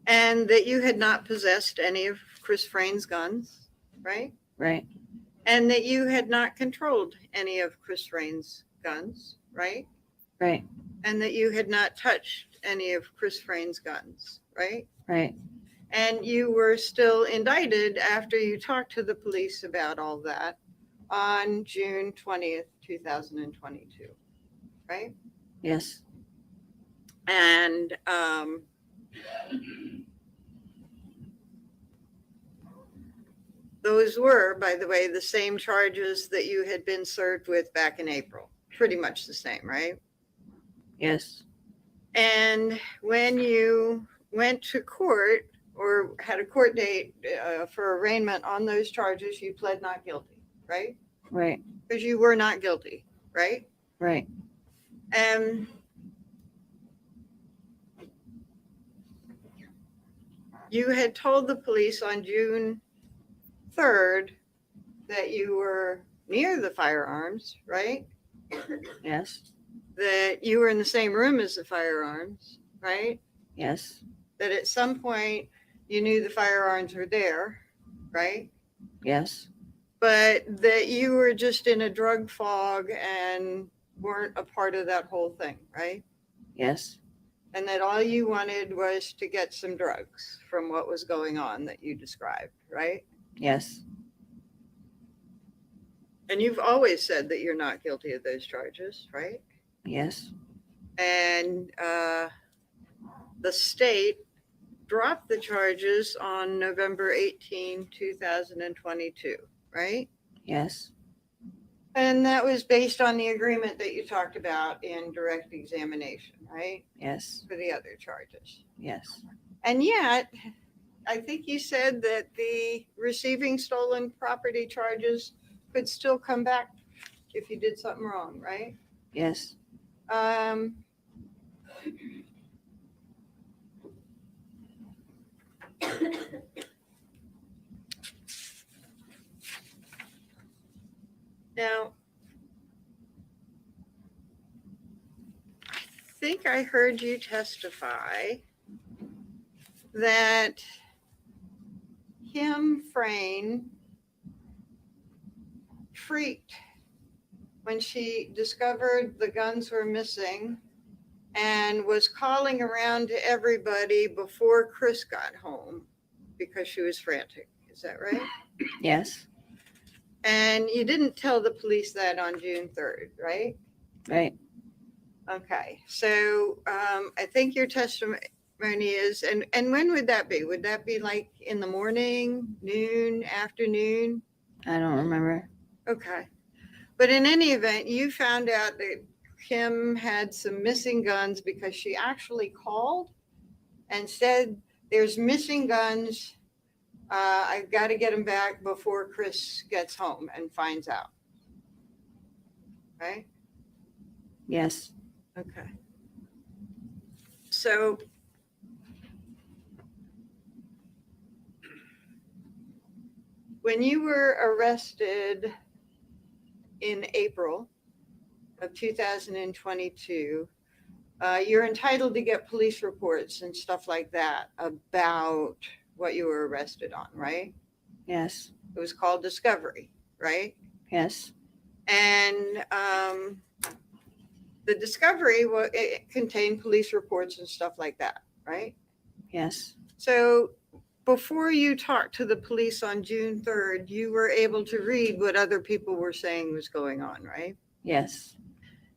S25: And that you had not possessed any of Chris Frayne's guns, right?
S15: Right.
S25: And that you had not controlled any of Chris Frayne's guns, right?
S15: Right.
S25: And that you had not touched any of Chris Frayne's guns, right?
S15: Right.
S25: And you were still indicted after you talked to the police about all that on June 20th, 2022, right?
S15: Yes.
S25: And those were, by the way, the same charges that you had been served with back in April. Pretty much the same, right?
S15: Yes.
S25: And when you went to court or had a court date for arraignment on those charges, you pled not guilty, right?
S15: Right.
S25: Because you were not guilty, right?
S15: Right.
S25: And you had told the police on June 3rd that you were near the firearms, right?
S15: Yes.
S25: That you were in the same room as the firearms, right?
S15: Yes.
S25: that at some point you knew the firearms were there, right?
S15: Yes.
S25: But that you were just in a drug fog and weren't a part of that whole thing, right?
S15: Yes.
S25: And that all you wanted was to get some drugs from what was going on that you described, right?
S15: Yes.
S25: And you've always said that you're not guilty of those charges, right?
S15: Yes.
S25: And the state dropped the charges on November 18, 2022, right?
S15: Yes.
S25: And that was based on the agreement that you talked about in direct examination, right?
S15: Yes.
S25: For the other charges.
S15: Yes.
S25: And yet, I think you said that the receiving stolen property charges could still come back if you did something wrong, right?
S15: Yes.
S25: Now, I think I heard you testify that Kim Frayne freaked when she discovered the guns were missing and was calling around to everybody before Chris got home because she was frantic. Is that right?
S15: Yes.
S25: And you didn't tell the police that on June 3rd, right?
S15: Right.
S25: Okay. So I think your testimony is, and when would that be? Would that be like in the morning, noon, afternoon?
S15: I don't remember.
S25: Okay. But in any event, you found out that Kim had some missing guns because she actually called and said, there's missing guns. I've got to get them back before Chris gets home and finds out. Right?
S15: Yes.
S25: Okay. So when you were arrested in April of 2022, you're entitled to get police reports and stuff like that about what you were arrested on, right?
S15: Yes.
S25: It was called discovery, right?
S15: Yes.
S25: And the discovery, it contained police reports and stuff like that, right?
S15: Yes.
S25: So before you talked to the police on June 3rd, you were able to read what other people were saying was going on, right?
S15: Yes.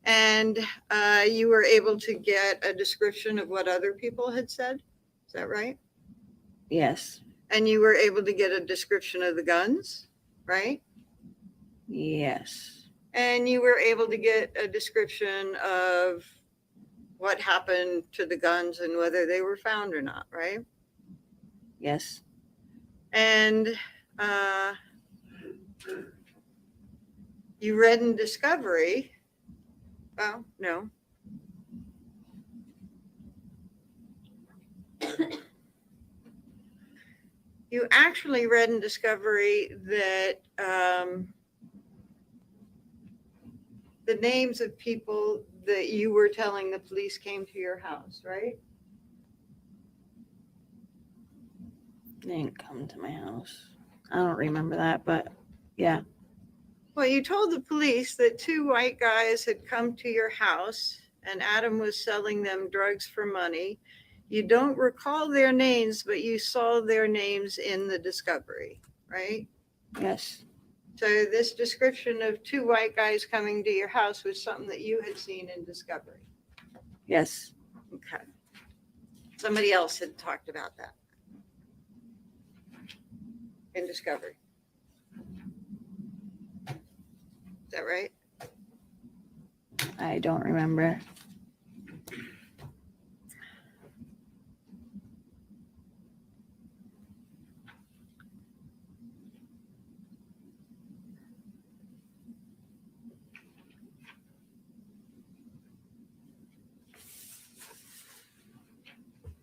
S25: And you were able to get a description of what other people had said. Is that right?
S15: Yes.
S25: And you were able to get a description of the guns, right?
S15: Yes.
S25: And you were able to get a description of what happened to the guns and whether they were found or not, right?
S15: Yes.
S25: And you read in discovery. Well, no. You actually read in discovery that the names of people that you were telling the police came to your house, right?
S15: They didn't come to my house. I don't remember that, but yeah.
S25: Well, you told the police that two white guys had come to your house and Adam was selling them drugs for money. You don't recall their names, but you saw their names in the discovery, right?
S15: Yes.
S25: So this description of two white guys coming to your house was something that you had seen in discovery.
S15: Yes.
S25: Okay. Somebody else had talked about that in discovery. Is that right?
S15: I don't remember.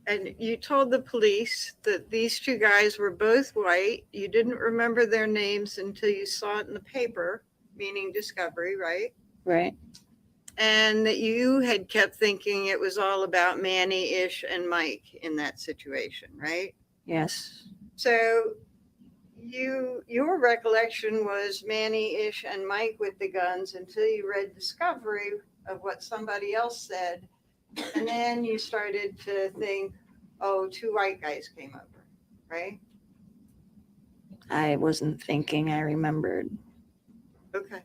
S25: And you told the police that these two guys were both white. You didn't remember their names until you saw it in the paper, meaning discovery, right?
S15: Right.
S25: and that you had kept thinking it was all about Manny, Ish, and Mike in that situation, right?
S15: Yes.
S25: So your recollection was Manny, Ish, and Mike with the guns until you read Discovery of what somebody else said. And then you started to think, oh, 2 white guys came over, right?
S15: I wasn't thinking, I remembered.
S25: Okay.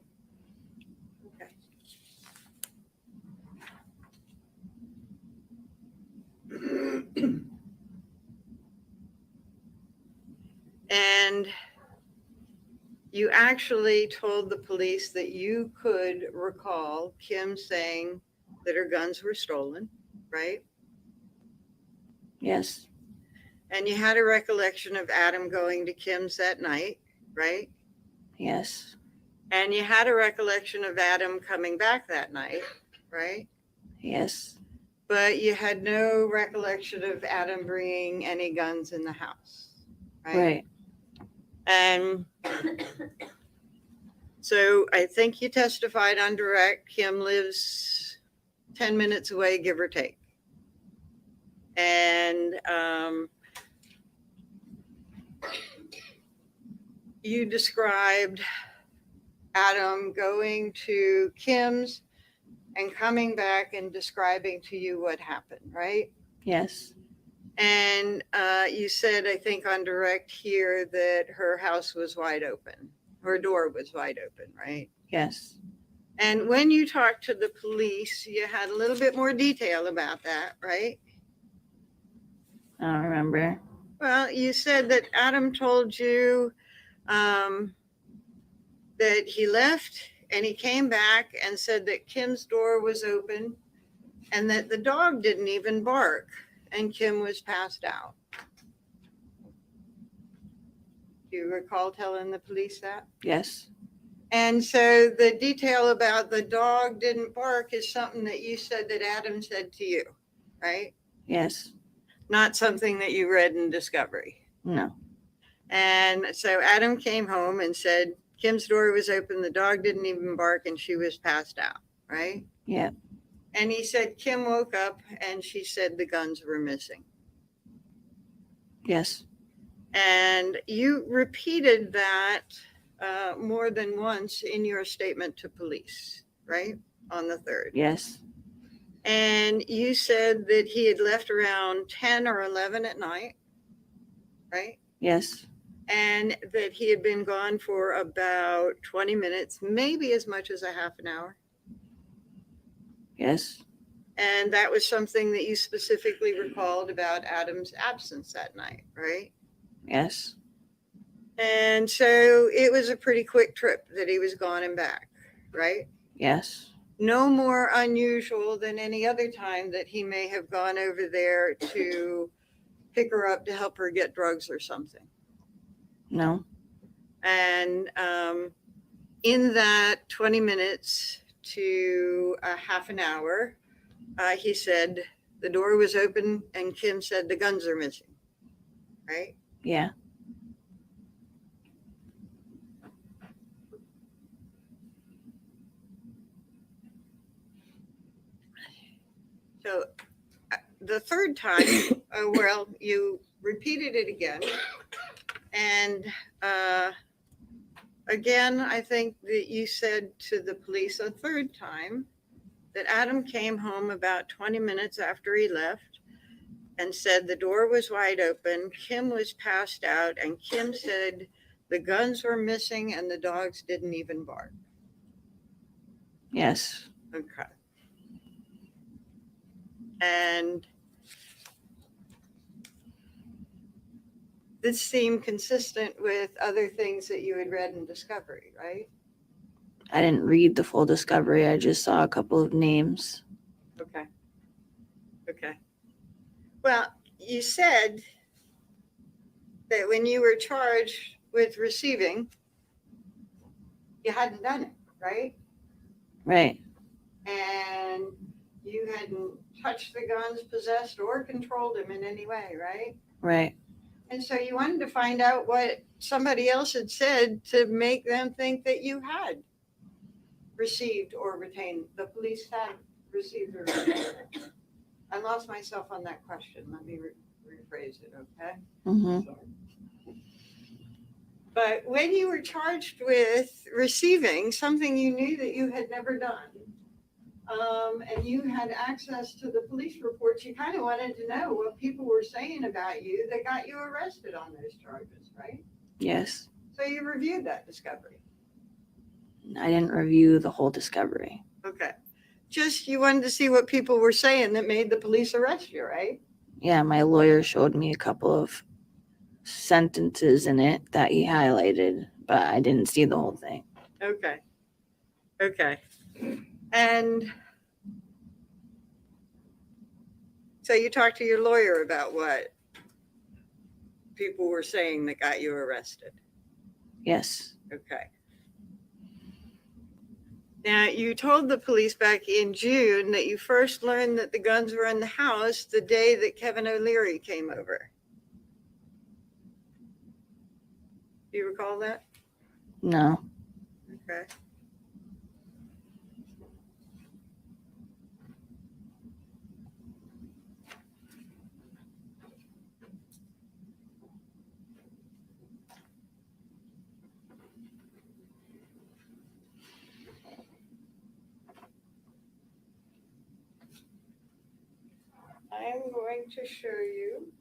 S25: And you actually told the police that you could recall Kim saying that her guns were stolen, right?
S15: Yes.
S25: And you had a recollection of Adam going to Kim's that night, right?
S15: Yes.
S25: And you had a recollection of Adam coming back that night, right?
S15: Yes.
S25: But you had no recollection of Adam bringing any guns in the house, right?
S15: Right.
S25: And so I think you testified on direct. Kim lives 10 minutes away, give or take. And you described Adam going to Kim's and coming back and describing to you what happened, right?
S15: Yes.
S25: And you said, I think on direct here, that her house was wide open. Her door was wide open, right?
S15: Yes.
S25: And when you talked to the police, you had a little bit more detail about that, right?
S15: I don't remember.
S25: Well, you said that Adam told you that he left and he came back and said that Kim's door was open and that the dog didn't even bark and Kim was passed out. Do you recall telling the police that?
S15: Yes.
S25: And so the detail about the dog didn't bark is something that you said that Adam said to you, right?
S15: Yes.
S25: Not something that you read in Discovery.
S15: No.
S25: And so Adam came home and said Kim's door was open, the dog didn't even bark, and she was passed out, right?
S15: Yeah.
S25: And he said Kim woke up and she said the guns were missing.
S15: Yes.
S25: And you repeated that more than once in your statement to police, right? On the 3rd.
S15: Yes.
S25: And you said that he had left around 10 or 11 at night, right?
S15: Yes.
S25: And that he had been gone for about 20 minutes, maybe as much as a half an hour.
S15: Yes.
S25: And that was something that you specifically recalled about Adam's absence that night, right?
S15: Yes.
S25: And so it was a pretty quick trip that he was gone and back, right?
S15: Yes.
S25: No more unusual than any other time that he may have gone over there to pick her up to help her get drugs or something.
S15: No.
S25: And in that 20 minutes to a half an hour, he said the door was open and Kim said the guns are missing, right?
S15: Yeah.
S25: So the 3rd time, well, you repeated it again. And again, I think that you said to the police a 3rd time that Adam came home about 20 minutes after he left and said the door was wide open, Kim was passed out, and Kim said the guns were missing and the dogs didn't even bark.
S15: Yes.
S25: Okay. And this seemed consistent with other things that you had read in Discovery, right?
S15: I didn't read the full Discovery. I just saw a couple of names.
S25: Okay. Okay. Well, you said that when you were charged with receiving, you hadn't done it, right?
S15: Right.
S25: And you hadn't touched the guns, possessed, or controlled them in any way, right?
S15: Right.
S25: And so you wanted to find out what somebody else had said to make them think that you had. received or retained. The police had received or retained. I lost myself on that question. Let me rephrase it, okay? But when you were charged with receiving something you knew that you had never done, and you had access to the police reports, you kind of wanted to know what people were saying about you that got you arrested on those charges, right?
S15: Yes.
S25: So you reviewed that discovery.
S15: I didn't review the whole discovery.
S25: Okay. Just you wanted to see what people were saying that made the police arrest you, right?
S15: Yeah, my lawyer showed me a couple of sentences in it that he highlighted, but I didn't see the whole thing.
S25: Okay. Okay. And so you talked to your lawyer about what people were saying that got you arrested.
S15: Yes.
S25: Okay. Now, you told the police back in June that you first learned that the guns were in the house the day that Kevin O'Leary came over. Do you recall that?
S15: No.
S25: Okay. I'm going to show you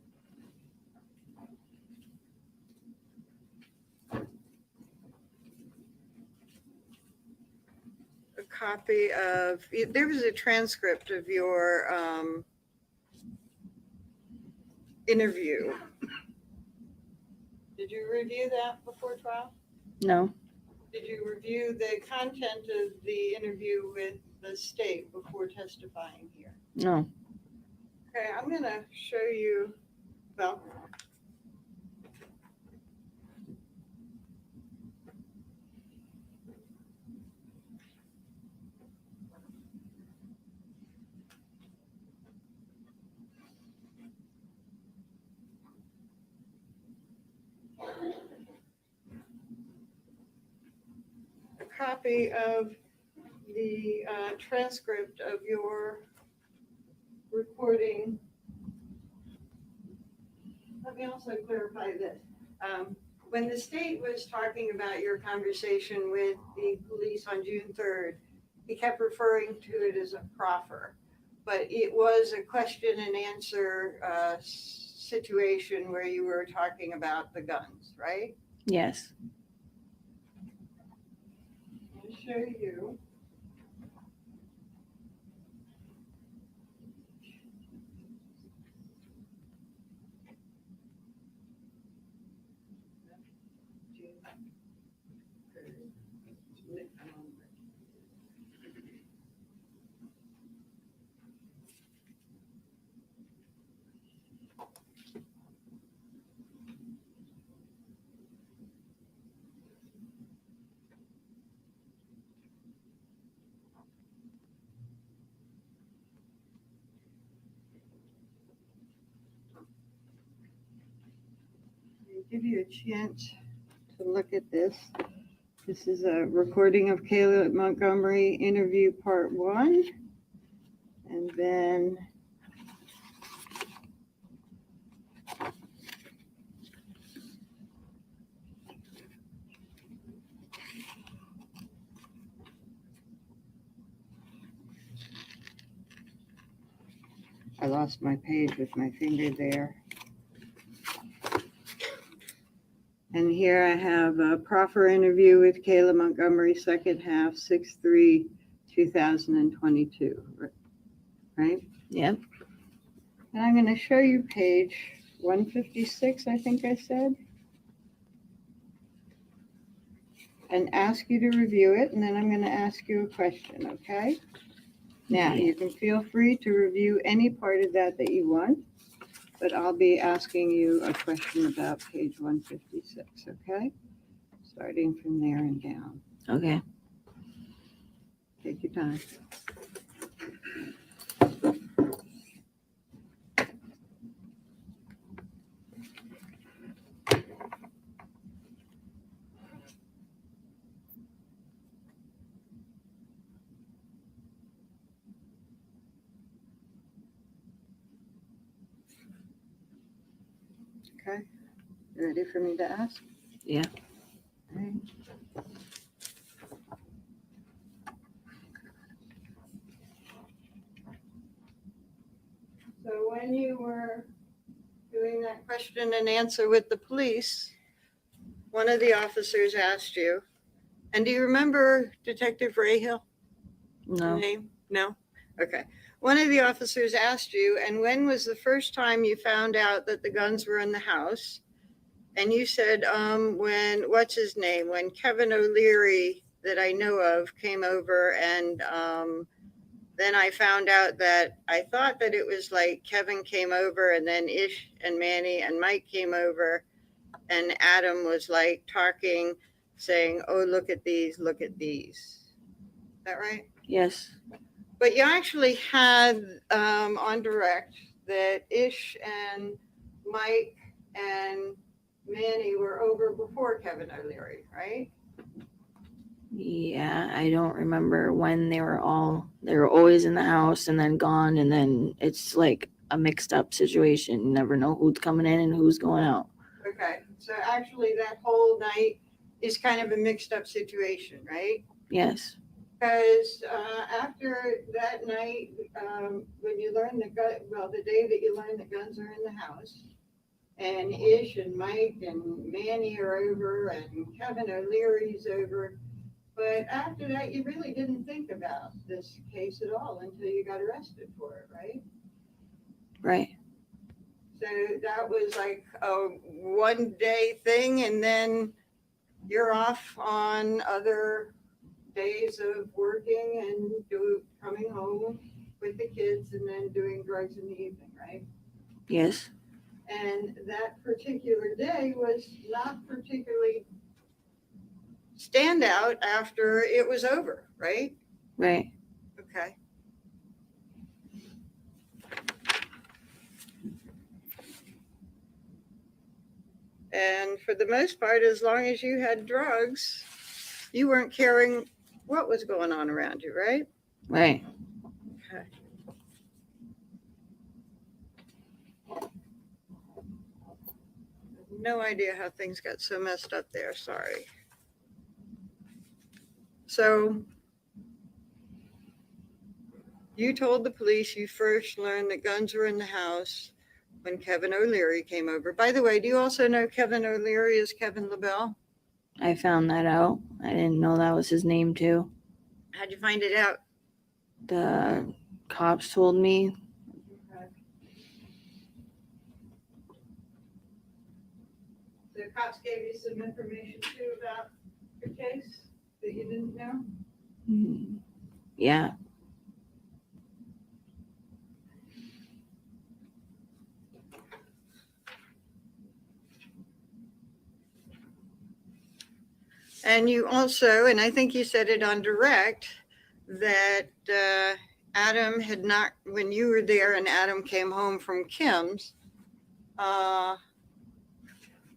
S25: a copy of, there was a transcript of your interview. Did you review that before trial?
S15: No.
S25: Did you review the content of the interview with the state before testifying here?
S15: No.
S25: Okay, I'm going to show you, well, a copy of the transcript of your recording. Let me also clarify this. When the state was talking about your conversation with the police on June 3rd, he kept referring to it as a proffer, but it was a question and answer situation where you were talking about the guns, right?
S15: Yes.
S25: I'll show you. Give you a chance to look at this. This is a recording of Kayla Montgomery interview part 1. And then I lost my page with my finger there. And here I have a proffer interview with Kayla Montgomery, second half, 6/3/2022, right?
S15: Yep.
S25: And I'm going to show you page 156, I think I said, and ask you to review it, and then I'm going to ask you a question, okay? Now, you can feel free to review any part of that that you want, but I'll be asking you a question about page 156, okay? Starting from there and down.
S15: Okay.
S25: Take your time. Okay. You ready for me to ask?
S15: Yeah.
S25: All right. So when you were doing that question and answer with the police, one of the officers asked you, and do you remember Detective Rahill?
S15: No.
S25: Name? No? Okay. One of the officers asked you, and when was the first time you found out that the guns were in the house? And you said, when, what's his name? When Kevin O'Leary, that I know of, came over, and then I found out that I thought that it was like Kevin came over, and then Ish and Manny and Mike came over, and Adam was like talking, saying, oh, look at these, look at these. Is that right?
S15: Yes.
S25: But you actually had on direct that Ish and Mike and Manny were over before Kevin O'Leary, right?
S15: Yeah, I don't remember when they were always in the house and then gone, and then it's like a mixed up situation. You never know who's coming in and who's going out.
S25: Okay, so actually that whole night is kind of a mixed up situation, right?
S15: Yes.
S25: Because after that night, when you learn the day that you learn the guns are in the house, and Ish and Mike and Manny are over, and Kevin O'Leary's over, but after that, you really didn't think about this case at all until you got arrested for it, right?
S15: Right.
S25: So that was like a one-day thing, and then you're off on other days of working and coming home with the kids and then doing drugs in the evening, right?
S15: Yes.
S25: And that particular day was not particularly standout after it was over, right?
S15: Right.
S25: Okay. And for the most part, as long as you had drugs, you weren't caring what was going on around you, right?
S15: Right.
S25: Okay. No idea how things got so messed up there. Sorry. So you told the police you first learned that guns were in the house when Kevin O'Leary came over. By the way, do you also know Kevin O'Leary as Kevin LaBelle?
S15: I found that out. I didn't know that was his name too.
S25: How'd you find it out?
S15: The cops told me.
S25: Okay. The cops gave you some information too about your case that you didn't know?
S15: Yeah.
S25: And you also, and I think you said it on direct, that Adam had not, when you were there and Adam came home from Kim's,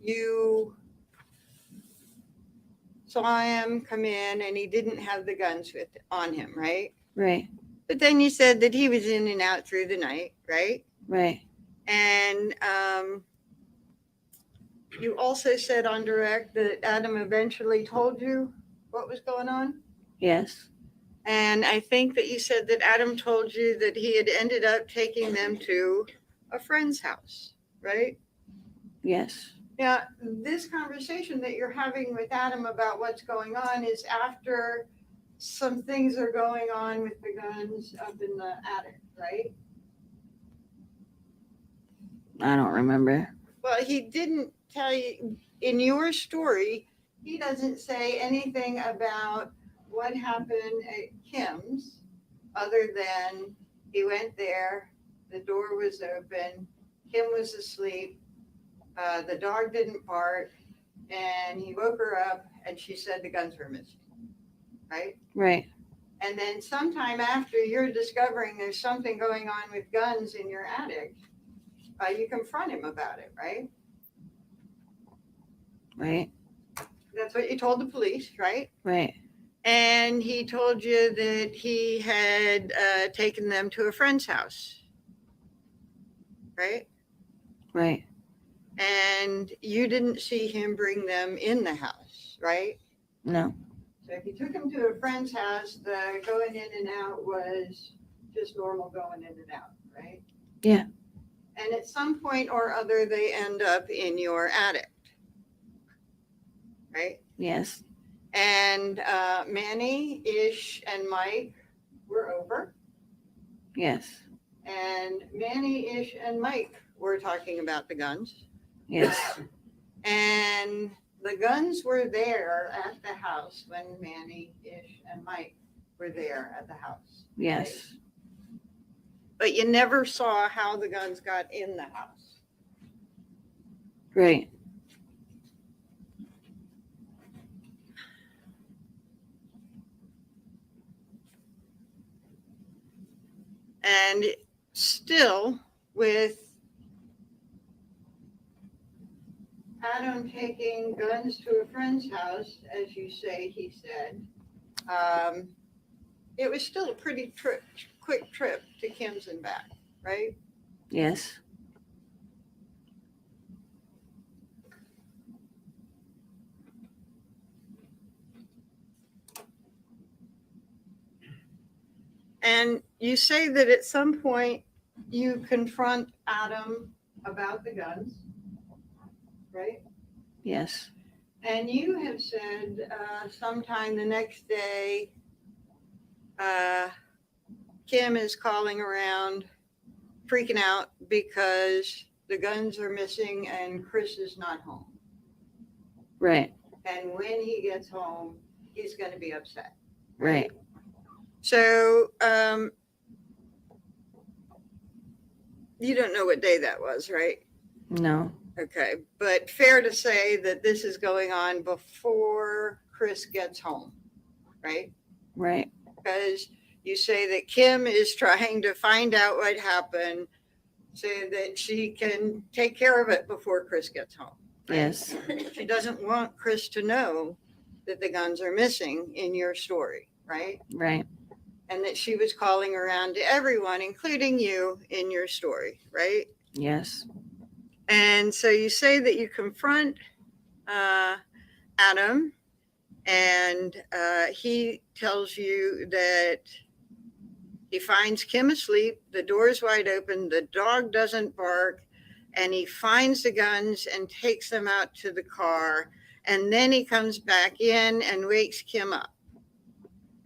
S25: you saw him come in and he didn't have the guns on him, right?
S15: Right.
S25: But then you said that he was in and out through the night, right?
S15: Right.
S25: And you also said on direct that Adam eventually told you what was going on?
S15: Yes.
S25: And I think that you said that Adam told you that he had ended up taking them to a friend's house, right?
S15: Yes.
S25: Now, this conversation that you're having with Adam about what's going on is after some things are going on with the guns up in the attic, right?
S15: I don't remember.
S25: Well, he didn't tell you in your story, he doesn't say anything about what happened at Kim's other than he went there, the door was open, Kim was asleep, the dog didn't bark, and he woke her up and she said the guns were missing, right?
S15: Right.
S25: And then sometime after you're discovering there's something going on with guns in your attic, you confront him about it, right?
S15: Right.
S25: That's what you told the police, right?
S15: Right.
S25: And he told you that he had taken them to a friend's house, right?
S15: Right.
S25: And you didn't see him bring them in the house, right?
S15: No.
S25: So if you took him to a friend's house, the going in and out was just normal going in and out, right?
S15: Yeah.
S25: And at some point or other, they end up in your attic, right?
S15: Yes.
S25: And Manny, Ish, and Mike were over.
S15: Yes.
S25: And Manny, Ish, and Mike were talking about the guns.
S15: Yes.
S25: And the guns were there at the house when Manny, Ish, and Mike were there at the house.
S15: Yes.
S25: But you never saw how the guns got in the house.
S15: Right.
S25: And still, with Adam taking guns to a friend's house, as you say, he said, it was still a pretty quick trip to Kim's and back, right?
S15: Yes.
S25: And you say that at some point you confront Adam about the guns, right?
S15: Yes.
S25: And you have said sometime the next day, Kim is calling around, freaking out because the guns are missing and Chris is not home.
S15: Right.
S25: And when he gets home, he's going to be upset.
S15: Right.
S25: So you don't know what day that was, right?
S15: No.
S25: Okay. But fair to say that this is going on before Chris gets home, right?
S15: Right.
S25: Because you say that Kim is trying to find out what happened so that she can take care of it before Chris gets home.
S15: Yes.
S25: She doesn't want Chris to know that the guns are missing in your story, right?
S15: Right.
S25: And that she was calling around to everyone, including you, in your story, right?
S15: Yes.
S25: And so you say that you confront Adam, and he tells you that he finds Kim asleep, the door's wide open, the dog doesn't bark, and he finds the guns and takes them out to the car. And then he comes back in and wakes Kim up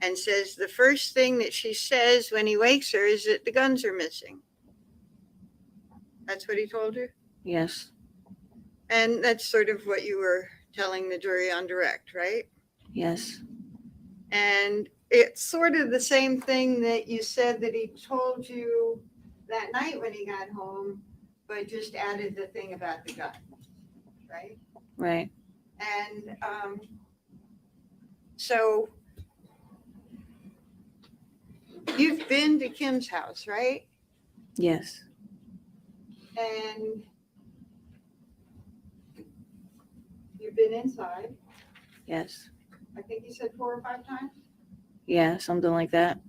S25: and says the first thing that she says when he wakes her is that the guns are missing. That's what he told you?
S15: Yes.
S25: And that's sort of what you were telling the jury on direct, right?
S15: Yes.
S25: And it's sort of the same thing that you said that he told you that night when he got home, but just added the thing about the gun, right?
S15: Right.
S25: And so you've been to Kim's house, right?
S15: Yes.
S25: And you've been inside.
S15: Yes.
S25: I think you said 4 or 5 times.
S15: Yeah, something like that.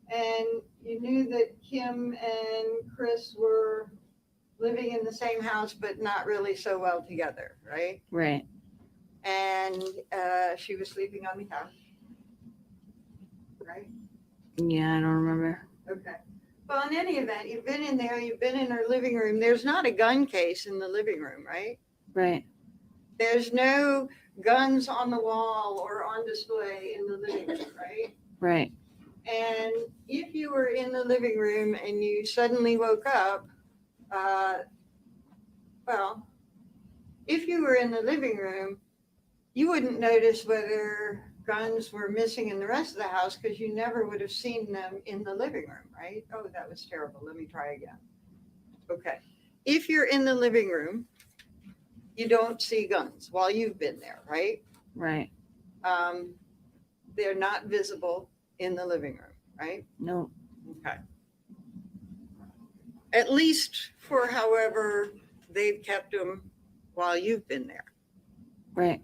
S25: And you knew that Kim and Chris were living in the same house, but not really so well together, right?
S15: Right.
S25: And she was sleeping on the couch, right?
S15: Yeah, I don't remember.
S25: Okay. Well, in any event, you've been in there, you've been in her living room. There's not a gun case in the living room, right?
S15: Right.
S25: There's no guns on the wall or on display in the living room, right?
S15: Right.
S25: And if you were in the living room and you suddenly woke up, well, if you were in the living room, you wouldn't notice whether guns were missing in the rest of the house because you never would have seen them in the living room, right? Oh, that was terrible. Let me try again. Okay. If you're in the living room, you don't see guns while you've been there, right?
S15: Right.
S25: They're not visible in the living room, right?
S15: No.
S25: Okay. At least for however they've kept them while you've been there.
S15: Right.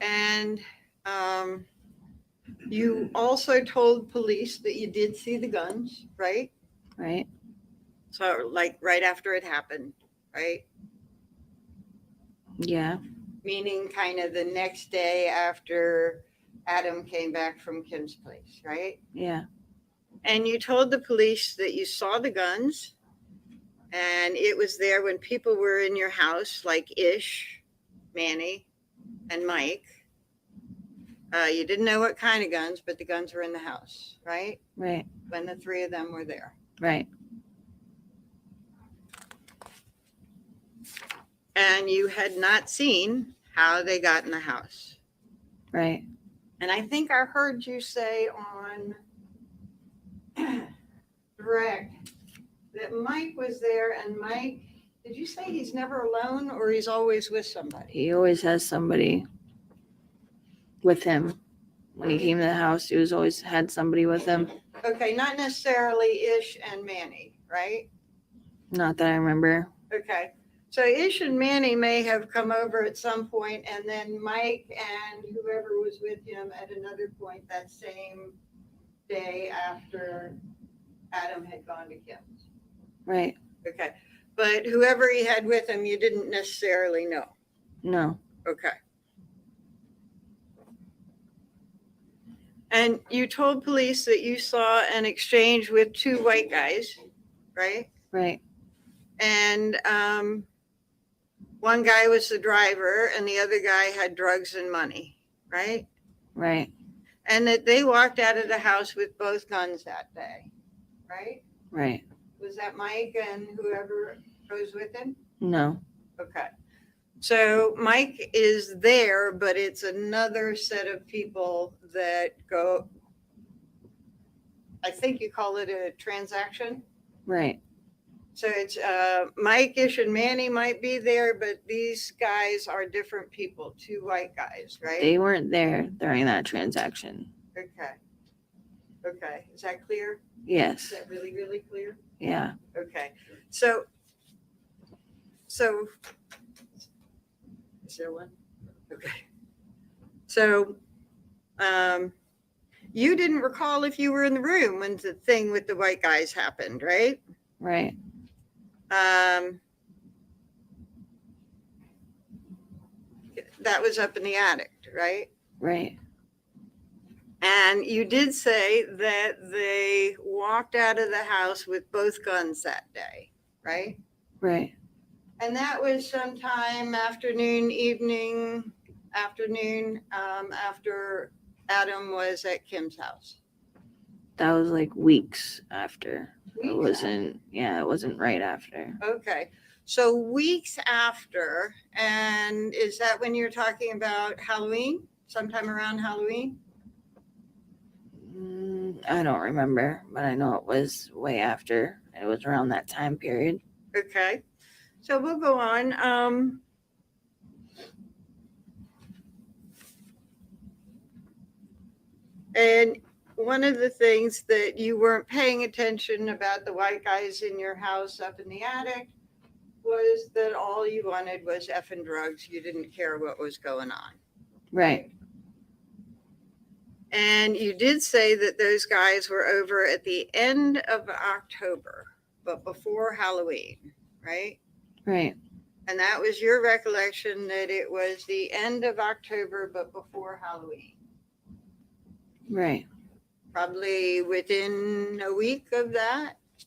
S25: And You also told police that you did see the guns, right?
S15: Right.
S25: So like right after it happened, right?
S15: Yeah.
S25: Meaning kind of the next day after Adam came back from Kim's place, right?
S15: Yeah.
S25: And you told the police that you saw the guns and it was there when people were in your house, like Ish, Manny, and Mike. You didn't know what kind of guns, but the guns were in the house, right?
S15: Right.
S25: When the three of them were there.
S15: Right.
S25: And you had not seen how they got in the house.
S15: Right.
S25: And I think I heard you say on direct that Mike was there, and Mike, did you say he's never alone or he's always with somebody?
S15: He always has somebody with him. When he came to the house, he was always had somebody with him.
S25: Okay, not necessarily Ish and Manny, right?
S15: Not that I remember.
S25: Okay. So Ish and Manny may have come over at some point, and then Mike and whoever was with him at another point that same day after Adam had gone to Kim's.
S15: Right.
S25: Okay. But whoever he had with him, you didn't necessarily know.
S15: No.
S25: Okay. And you told police that you saw an exchange with two white guys, right?
S15: Right.
S25: And one guy was the driver and the other guy had drugs and money, right?
S15: Right.
S25: And that they walked out of the house with both guns that day, right?
S15: Right.
S25: Was that Mike and whoever goes with him?
S15: No.
S25: Okay. So Mike is there, but it's another set of people that go, I think you call it a transaction.
S15: Right.
S25: So it's Mike, Ish, and Manny might be there, but these guys are different people, two white guys, right?
S15: They weren't there during that transaction.
S25: Okay. Okay. Is that clear?
S15: Yes.
S25: Is that really, really clear?
S15: Yeah.
S25: Okay. So is there one? Okay. So you didn't recall if you were in the room when the thing with the white guys happened, right?
S15: Right.
S25: That was up in the attic, right?
S15: Right.
S25: And you did say that they walked out of the house with both guns that day, right?
S15: Right.
S25: And that was sometime afternoon, after Adam was at Kim's house.
S15: That was like weeks after. It
S25: Weeks
S15: wasn't, yeah, it wasn't right after.
S25: Okay. So weeks after, and is that when you're talking about Halloween? Sometime around Halloween?
S15: I don't remember, but I know it was way after. It was around that time period.
S25: Okay. So we'll go on. And one of the things that you weren't paying attention about the white guys in your house up in the attic was that all you wanted was effing drugs. You didn't care what was going on.
S15: Right.
S25: And you did say that those guys were over at the end of October, but before Halloween, right?
S15: Right.
S25: And that was your recollection that it was the end of October, but before Halloween.
S15: Right.
S25: Probably within a week of that. Is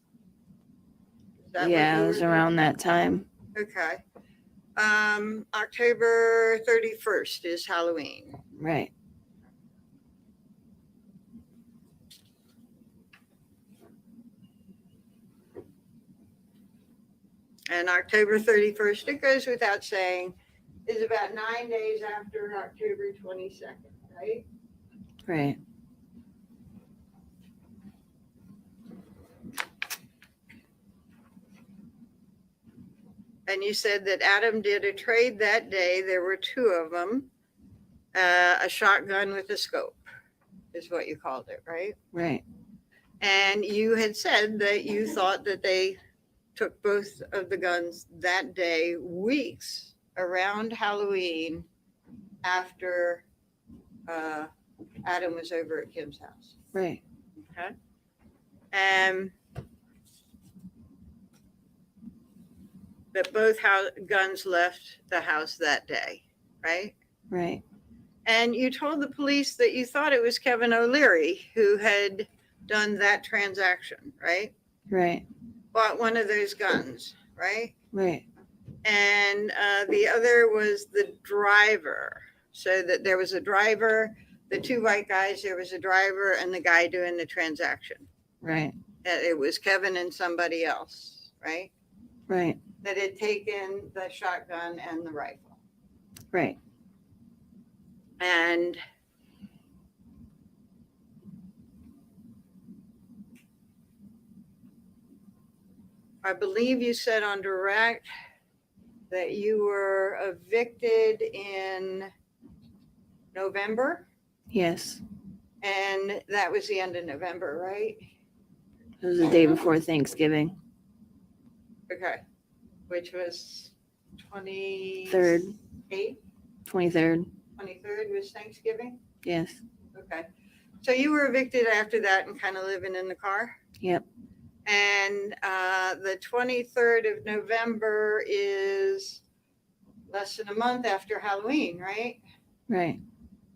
S25: that
S15: Yeah,
S25: what
S15: it
S25: you
S15: was
S25: were
S15: around
S25: thinking?
S15: that time.
S25: Okay. October 31st is Halloween.
S15: Right.
S25: And October 31st, it goes without saying, is about 9 days after October 22nd, right?
S15: Right.
S25: And you said that Adam did a trade that day. There were two of them. A shotgun with a scope is what you called it, right?
S15: Right.
S25: And you had said that you thought that they took both of the guns that day, weeks around Halloween after Adam was over at Kim's house.
S15: Right.
S25: Okay. That both guns left the house that day, right?
S15: Right.
S25: And you told the police that you thought it was Kevin O'Leary who had done that transaction, right?
S15: Right.
S25: Bought one of those guns, right?
S15: Right.
S25: And the other was the driver. So that there was a driver, the two white guys, there was a driver and the guy doing the transaction.
S15: Right.
S25: It was Kevin and somebody else, right?
S15: Right.
S25: That had taken the shotgun and the rifle.
S15: Right.
S25: And I believe you said on direct that you were evicted in November,
S15: Yes.
S25: and that was the end of November, right?
S15: It was the day before Thanksgiving.
S25: Okay. Which was
S15: 3rd.
S25: 28th?
S15: 23rd.
S25: 23rd was Thanksgiving?
S15: Yes.
S25: Okay. So you were evicted after that and kind of living in the car?
S15: Yep.
S25: And the 23rd of November is less than a month after Halloween, right?
S15: Right.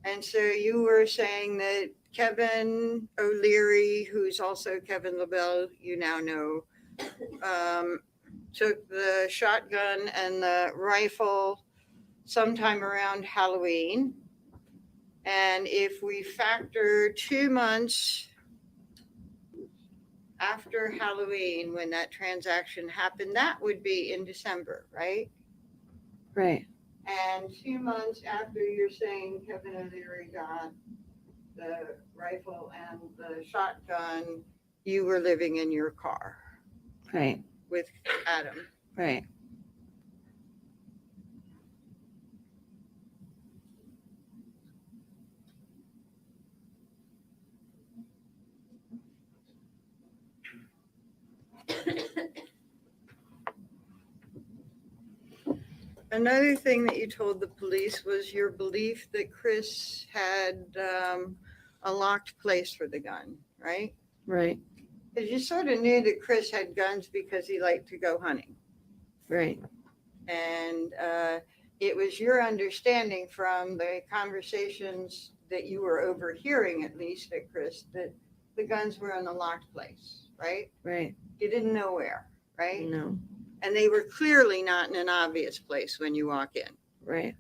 S25: And so you were saying that Kevin O'Leary, who's also Kevin LaBelle, you now know, took the shotgun and the rifle sometime around Halloween. And if we factor 2 months after Halloween, when that transaction happened, that would be in December, right?
S15: Right.
S25: And 2 months after you're saying Kevin O'Leary got the rifle and the shotgun, you were living in your car
S15: Right.
S25: with Adam.
S15: Right.
S25: Another thing that you told the police was your belief that Chris had a locked place for the gun, right?
S15: Right.
S25: Because you sort of knew that Chris had guns because he liked to go hunting.
S15: Right.
S25: And it was your understanding from the conversations that you were overhearing, at least at Chris, that the guns were in a locked place, right?
S15: Right.
S25: You didn't know where, right?
S15: No.
S25: And they were clearly not in an obvious place when you walk in.
S15: Right.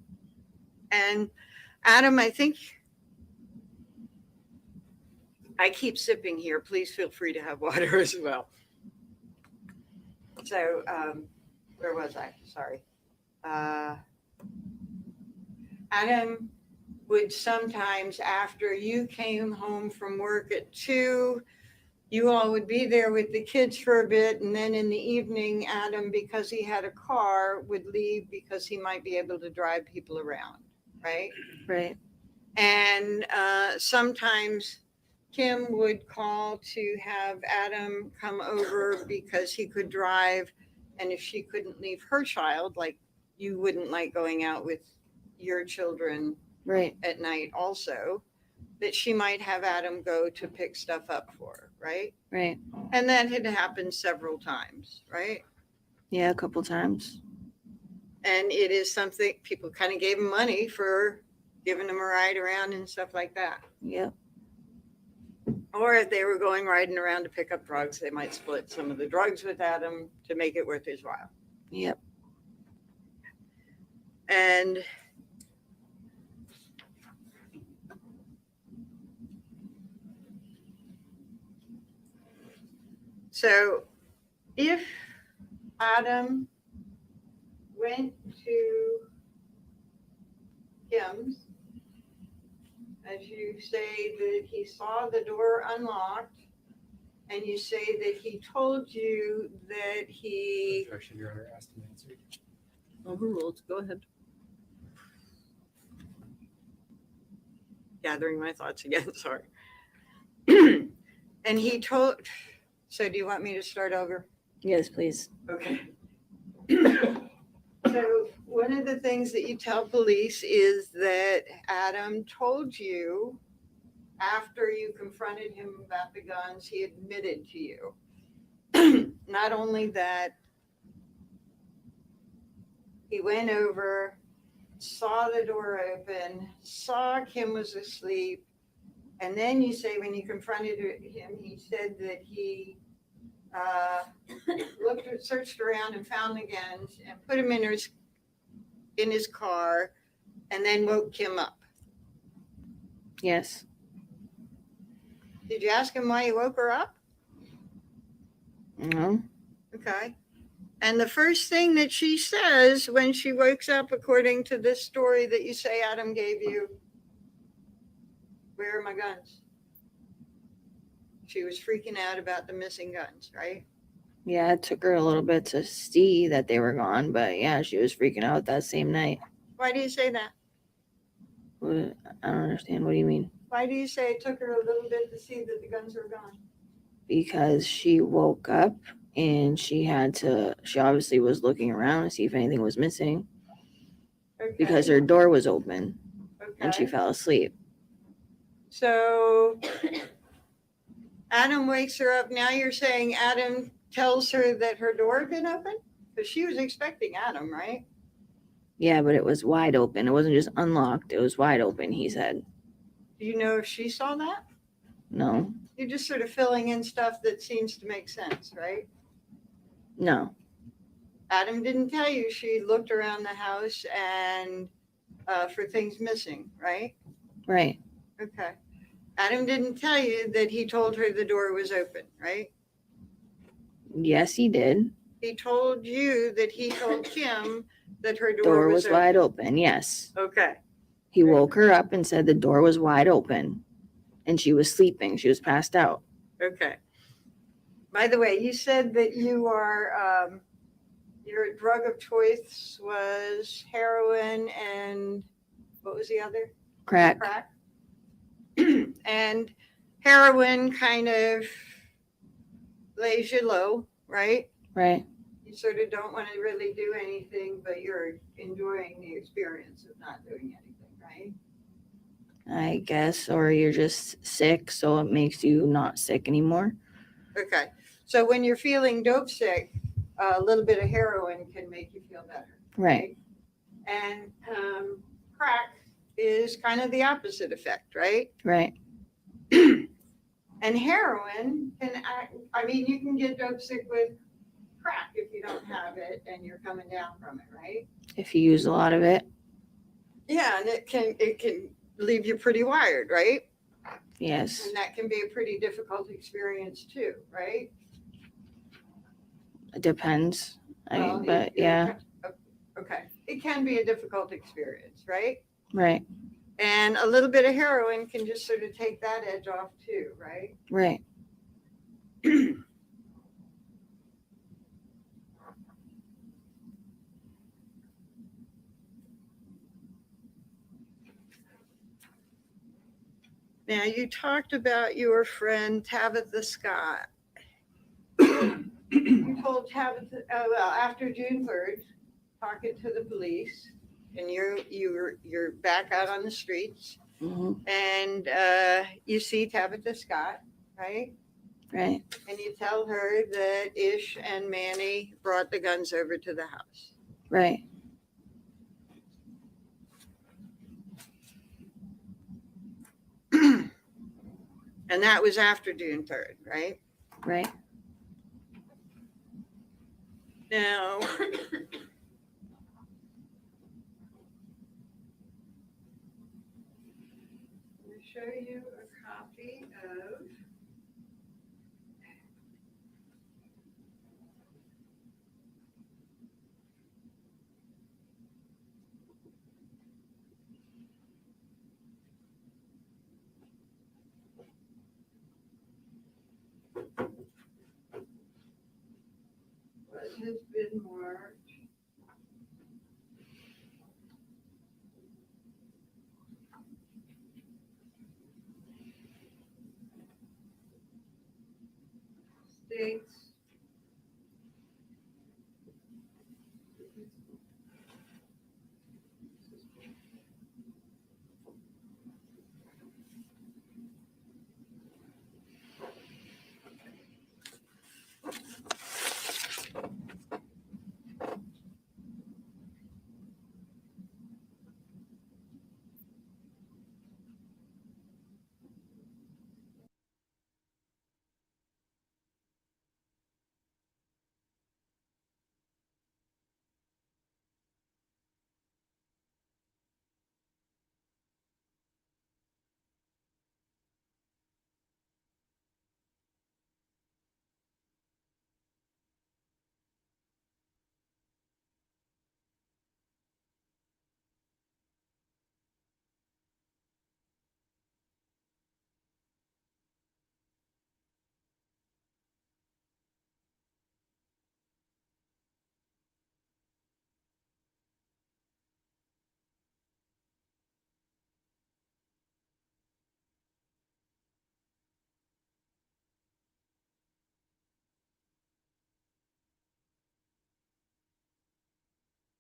S25: And Adam, I think I keep sipping here. Please feel free to have water as well. So, where was I? Sorry. Adam would sometimes, after you came home from work at 2, you all would be there with the kids for a bit. And then in the evening, Adam, because he had a car, would leave because he might be able to drive people around, right?
S15: Right.
S25: And sometimes Kim would call to have Adam come over because he could drive. And if she couldn't leave her child, like you wouldn't like going out with your children
S15: Right.
S25: at night also, that she might have Adam go to pick stuff up for her, right?
S15: Right.
S25: And that had happened several times, right?
S15: Yeah, a couple times.
S25: And it is something people kind of gave him money for giving him a ride around and stuff like that.
S15: Yep.
S25: Or if they were going riding around to pick up drugs, they might split some of the drugs with Adam to make it worth his while.
S15: Yep.
S25: And so if Adam went to Kim's, as you say that he saw the door unlocked, and you say that he told you that he...
S5: Objection, Your Honor, asked and answered.
S25: Overruled. Go ahead. Gathering my thoughts again, sorry. And he told... So do you want me to start over?
S15: Yes, please.
S25: Okay. So one of the things that you tell police is that Adam told you after you confronted him about the guns, he admitted to you. Not only that, he went over, saw the door open, saw Kim was asleep, and then you say when you confronted him, he said that he searched around and found the guns and put them in his car, and then woke Kim up.
S15: Yes.
S25: Did you ask him why he woke her up?
S15: No.
S25: Okay. And the first thing that she says when she wakes up, according to this story that you say Adam gave you, where are my guns? She was freaking out about the missing guns, right?
S15: Yeah, it took her a little bit to see that they were gone, but yeah, she was freaking out that same night.
S25: Why do you say that?
S15: What? I don't understand. What do you mean?
S25: Why do you say it took her a little bit to see that the guns were gone?
S15: Because she woke up and she obviously was looking around to see if anything was missing.
S25: Okay.
S15: Because her door was open and she
S25: Okay.
S15: fell asleep.
S25: So Adam wakes her up. Now you're saying Adam tells her that her door had been open? Because she was expecting Adam, right?
S15: Yeah, but it was wide open. It wasn't just unlocked. It was wide open, he said.
S25: Do you know if she saw that?
S15: No.
S25: You're just sort of filling in stuff that seems to make sense, right?
S15: No.
S25: Adam didn't tell you she looked around the house and for things missing, right?
S15: Right.
S25: Okay. Adam didn't tell you that he told her the door was open, right?
S15: Yes, he did.
S25: He told you that he told Kim that her
S15: Door was wide open. Yes.
S25: Okay.
S15: He woke her up and said the door was wide open and she was sleeping. She was passed out.
S25: Okay. By the way, you said that you are, your drug of choice was heroin and what was the other?
S15: Crack.
S25: Crack. And heroin kind of lays you low, right?
S15: Right.
S25: You sort of don't want to really do anything, but you're enjoying the experience of not doing anything, right?
S15: I guess, or you're just sick, so it makes you not sick anymore.
S25: Okay. So when you're feeling dope sick, a little bit of heroin can make you feel better.
S15: Right.
S25: And crack is kind of the opposite effect, right?
S15: Right.
S25: And heroin can act, I mean, you can get dope sick with crack if you don't have it and you're coming down from it, right?
S15: If you use a lot of it.
S25: Yeah, and it can leave you pretty wired, right?
S15: Yes.
S25: And that can be a pretty difficult experience too, right?
S15: It depends.
S25: Well,
S15: But yeah.
S25: Okay. It can be a difficult experience, right?
S15: Right.
S25: And a little bit of heroin can just sort of take that edge off too, right?
S15: Right.
S25: Now, you talked about your friend Tabitha Scott. You told Tabitha, after June 3rd, talking to the police, and you're back out on the streets, and you see Tabitha Scott, right?
S15: Right.
S25: And you tell her that Ish and Manny brought the guns over to the house.
S15: Right.
S25: And that was after June 3rd, right?
S15: Right.
S25: Now, let me show you a copy of what has been marked. States.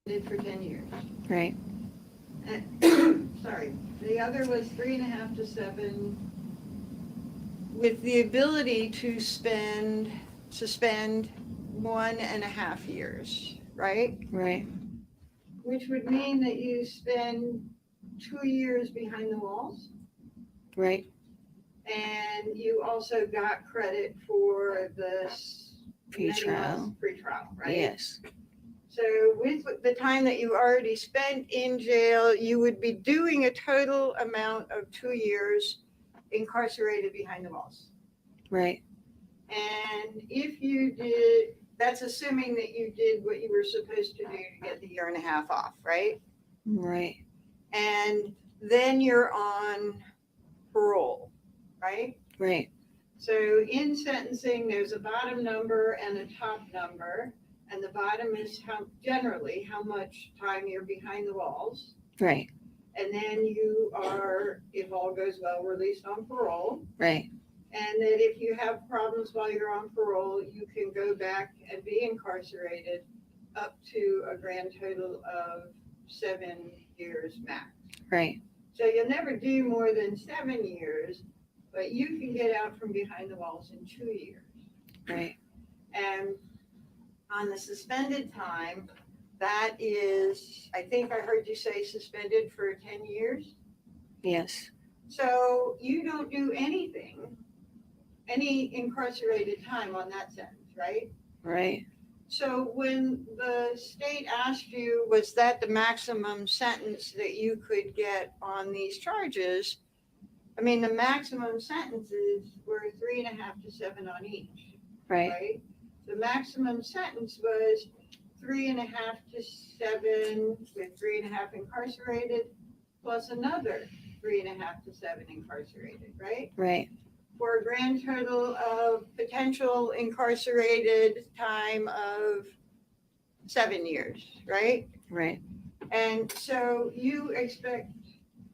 S25: Did for 10 years.
S15: Right.
S25: Sorry. The other was 3.5 to 7 with the ability to suspend 1.5 years, right?
S15: Right.
S25: Which would mean that you spend 2 years behind the walls.
S15: Right.
S25: And you also got credit for the
S15: Pre-trial.
S25: Pre-trial, right?
S15: Yes.
S25: So with the time that you already spent in jail, you would be doing a total amount of 2 years incarcerated behind the walls.
S15: Right.
S25: And if you did, that's assuming that you did what you were supposed to do to get the 1.5 years off, right?
S15: Right.
S25: And then you're on parole, right?
S15: Right.
S25: So in sentencing, there's a bottom number and a top number. And the bottom is generally how much time you're behind the walls.
S15: Right.
S25: And then you are, if all goes well, released on parole.
S15: Right.
S25: And that if you have problems while you're on parole, you can go back and be incarcerated up to a grand total of 7 years max.
S15: Right.
S25: So you'll never do more than 7 years, but you can get out from behind the walls in 2 years.
S15: Right.
S25: And on the suspended time, that is, I think I heard you say suspended for 10 years.
S15: Yes.
S25: So you don't do anything, any incarcerated time on that sentence, right?
S15: Right.
S25: So when the state asked you, was that the maximum sentence that you could get on these charges? I mean, the maximum sentences were 3.5 to 7 on each.
S15: Right.
S25: The maximum sentence was 3.5 to 7 with 3.5 incarcerated, plus another 3.5 to 7 incarcerated, right?
S15: Right.
S25: For a grand total of potential incarcerated time of 7 years, right?
S15: Right.
S25: And so you expect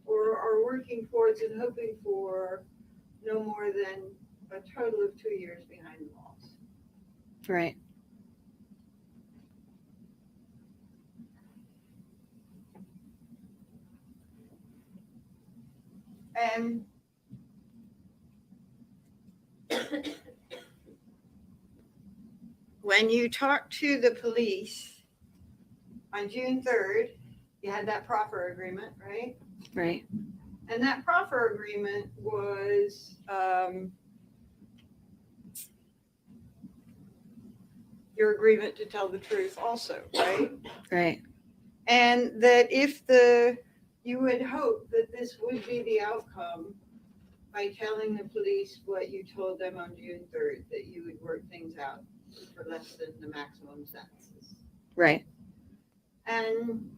S25: or are working towards and hoping for no more than a total of 2 years behind the walls.
S15: Right.
S25: And when you talked to the police on June 3rd, you had that proffer agreement, right?
S15: Right.
S25: And that proffer agreement was your agreement to tell the truth also, right?
S15: Right.
S25: And that if you would hope that this would be the outcome by telling the police what you told them on June 3rd, that you would work things out for less than the maximum sentences.
S15: Right.
S25: And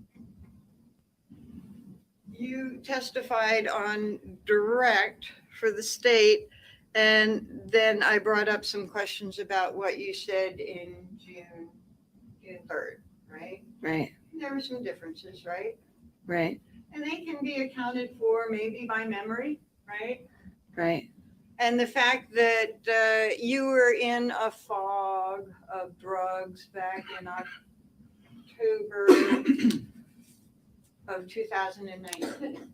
S25: you testified on direct for the state, and then I brought up some questions about what you said in June 3rd, right?
S15: Right.
S25: There were some differences, right?
S15: Right.
S25: And they can be accounted for maybe by memory, right?
S15: Right.
S25: And the fact that you were in a fog of drugs back in October of 2019.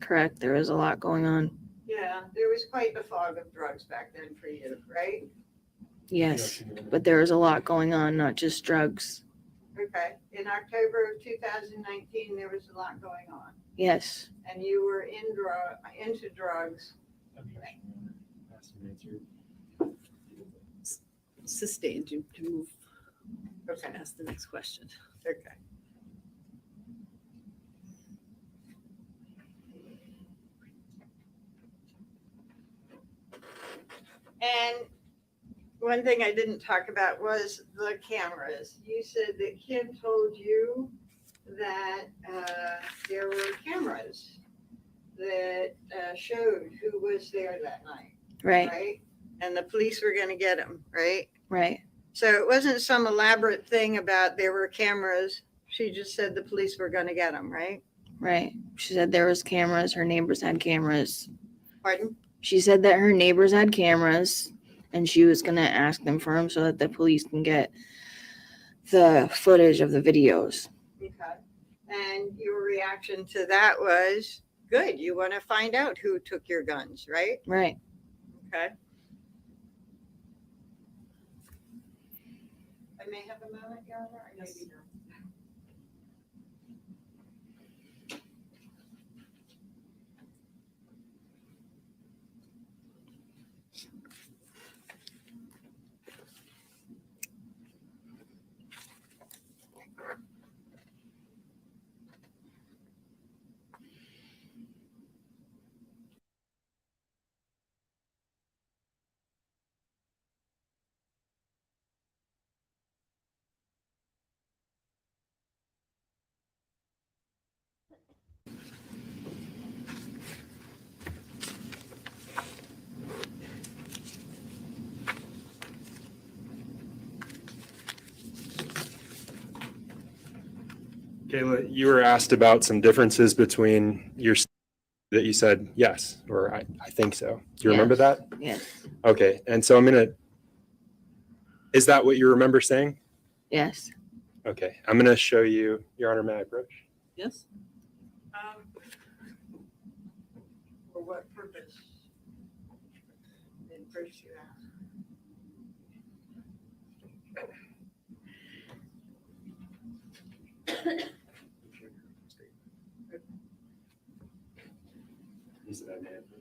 S15: Correct. There was a lot going on.
S25: Yeah, there was quite the fog of drugs back then for you, right?
S15: Yes. But there was a lot going on, not just drugs.
S25: Okay. In October of 2019, there was a lot going on.
S15: Yes.
S25: And you were into drugs.
S13: Sustained you to move.
S25: Okay.
S13: Ask the next question.
S25: Okay. And one thing I didn't talk about was the cameras. You said that Kim told you that there were cameras that showed who was there that night.
S15: Right.
S25: Right? And the police were going to get them, right?
S15: Right.
S25: So it wasn't some elaborate thing about there were cameras. She just said the police were going to get them, right?
S15: Right. She said there was cameras. Her neighbors had cameras.
S25: Pardon?
S15: She said that her neighbors had cameras and she was going to ask them for them so that the police can get the footage of the videos.
S25: Okay. And your reaction to that was, good, you want to find out who took your guns, right?
S15: Right.
S25: Okay. I may have a moment, Your Honor, or maybe not.
S5: Kayla, you were asked about some differences between your that you said yes, or I think so. Do you remember
S15: Yes.
S5: that?
S15: Yes.
S5: Okay, and so is that what you remember saying?
S15: Yes.
S5: Okay, I'm gonna show you, Your Honor, may I approach?
S15: Yes.
S25: For what purpose? Then first you ask.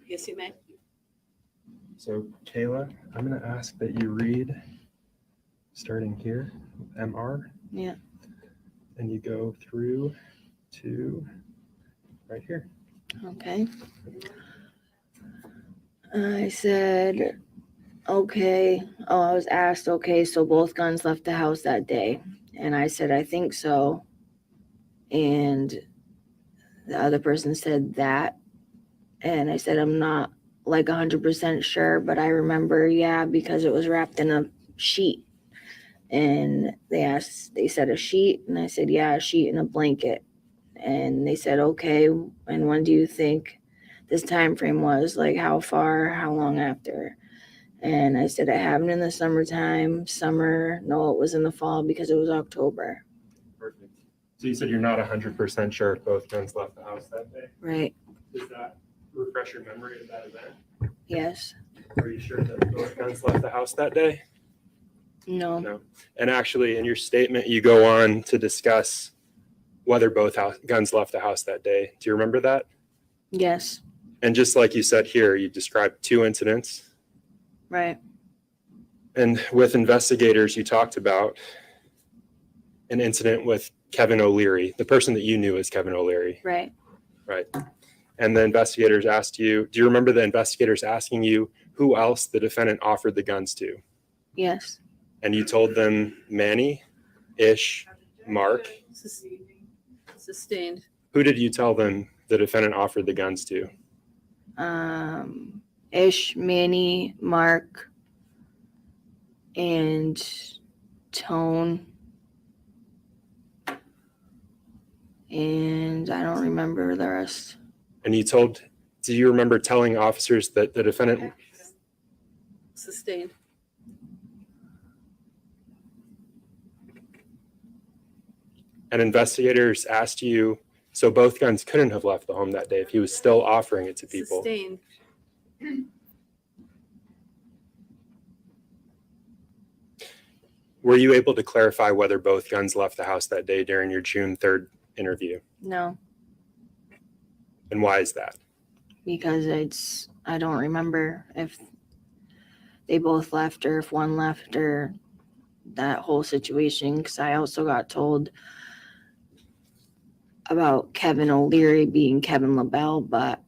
S13: Yes, you may.
S5: So Kayla, I'm gonna ask that you read, starting here, MR,
S15: Yeah.
S5: and you go through to right here.
S15: Okay. I said, okay. Oh, I was asked, okay, so both guns left the house that day. And I said, I think so. And the other person said that. And I said, I'm not like 100% sure, but I remember, yeah, because it was wrapped in a sheet. And they said a sheet. And I said, yeah, a sheet and a blanket. And they said, okay. And when do you think this time frame was? Like how far, how long after? And I said, it happened in the summertime. No, it was in the fall because it was October.
S5: Perfect. So you said you're not 100% sure if both guns left the house that day?
S15: Right.
S5: Does that refresh your memory of that event?
S15: Yes.
S5: Are you sure that both guns left the house that day?
S15: No.
S5: No. And actually, in your statement, you go on to discuss whether both guns left the house that day. Do you remember that?
S15: Yes.
S5: And just like you said here, you described two incidents.
S15: Right.
S5: And with investigators, you talked about an incident with Kevin O'Leary, the person that you knew as Kevin O'Leary.
S15: Right.
S5: Right. And the investigators asked you, do you remember the investigators asking you who else the defendant offered the guns to?
S15: Yes.
S5: And you told them Manny, Ish, Mark.
S13: Sustained.
S5: Who did you tell them the defendant offered the guns to?
S15: Ish, Manny, Mark, and Tone. And I don't remember the rest.
S5: And do you remember telling officers that the defendant?
S13: Sustained.
S5: And investigators asked you, so both guns couldn't have left the home that day if he was still offering it to people.
S13: Sustained.
S5: Were you able to clarify whether both guns left the house that day during your June 3rd interview?
S15: No,
S5: And why is that?
S15: because I don't remember if they both left or if one left or that whole situation. Because I also got told about Kevin O'Leary being Kevin LaBelle, but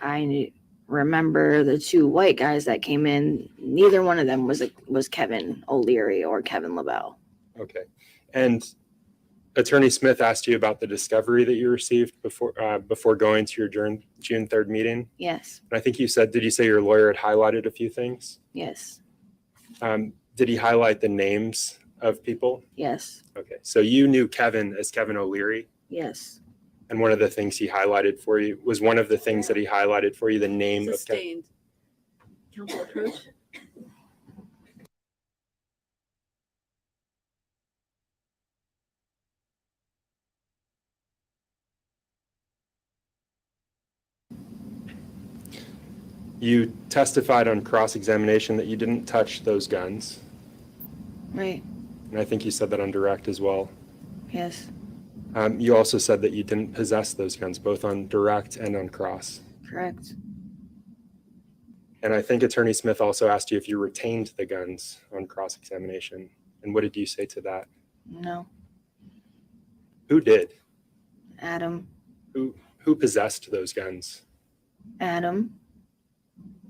S15: I remember the two white guys that came in. Neither one of them was Kevin O'Leary or Kevin LaBelle.
S5: Okay. And Attorney Smith asked you about the discovery that you received before going to your June 3rd meeting.
S15: Yes.
S5: And I think did you say your lawyer had highlighted a few things?
S15: Yes.
S5: Did he highlight the names of people?
S15: Yes.
S5: Okay. So you knew Kevin as Kevin O'Leary?
S15: Yes.
S5: And one of the things he highlighted for you was the name of Kevin?
S13: Sustained. Counsel approach.
S5: You testified on cross-examination that you didn't touch those guns.
S15: Right.
S5: And I think you said that on direct as well.
S15: Yes.
S5: You also said that you didn't possess those guns, both on direct and on cross.
S15: Correct.
S5: And I think Attorney Smith also asked you if you retained the guns on cross-examination. And what did you say to that?
S15: No.
S5: Who did?
S15: Adam.
S5: Who possessed those guns?
S15: Adam.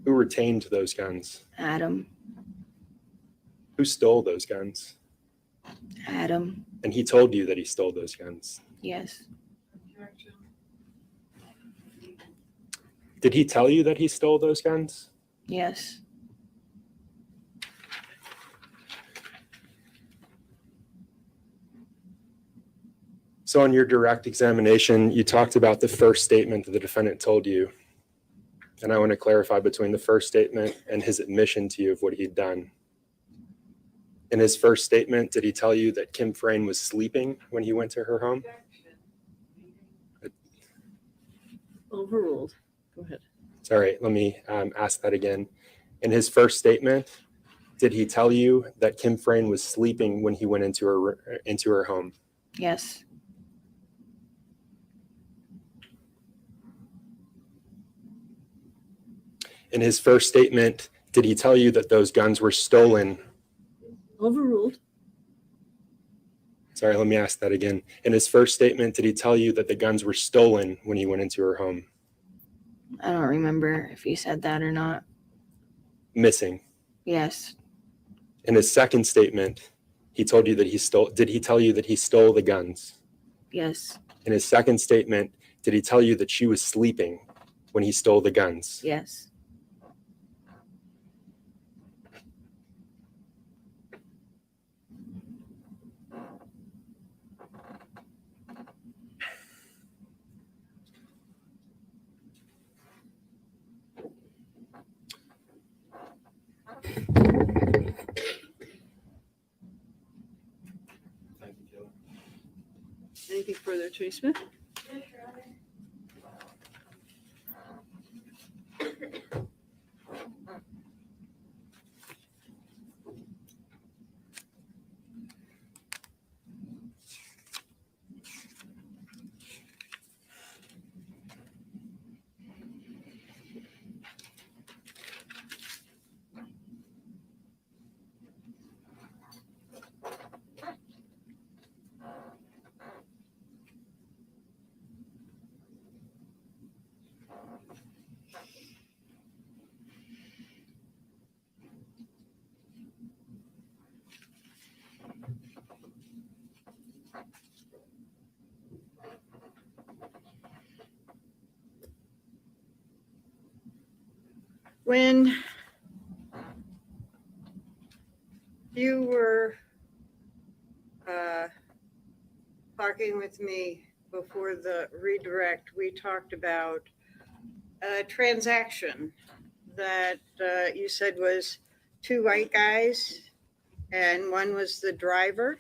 S5: Who retained those guns?
S15: Adam.
S5: Who stole those guns?
S15: Adam.
S5: And he told you that he stole those guns.
S15: Yes.
S5: Did he tell you that he stole those guns?
S15: Yes.
S5: So on your direct examination, you talked about the first statement that the defendant told you. And I want to clarify between the first statement and his admission to you of what he'd done. In his first statement, did he tell you that Kim Frayne was sleeping when he went to her home?
S27: Overruled. Go ahead.
S5: Sorry, let me ask that again. In his first statement, did he tell you that Kim Frayne was sleeping when he went into her home?
S15: Yes.
S5: In his first statement, did he tell you that those guns were stolen?
S27: Overruled.
S5: Sorry, let me ask that again. In his first statement, did he tell you that the guns were stolen when he went into her home?
S15: I don't remember if he said that or not.
S5: Missing.
S15: Yes.
S5: In his second statement, he told you that he stole. Did he tell you that he stole the guns?
S15: Yes.
S5: In his second statement, did he tell you that she was sleeping when he stole the guns?
S15: Yes.
S5: Thank you, Kayla.
S27: Anything further, Attorney Smith?
S25: When you were talking with me before the redirect, we talked about a transaction that you said was two white guys and one was the driver.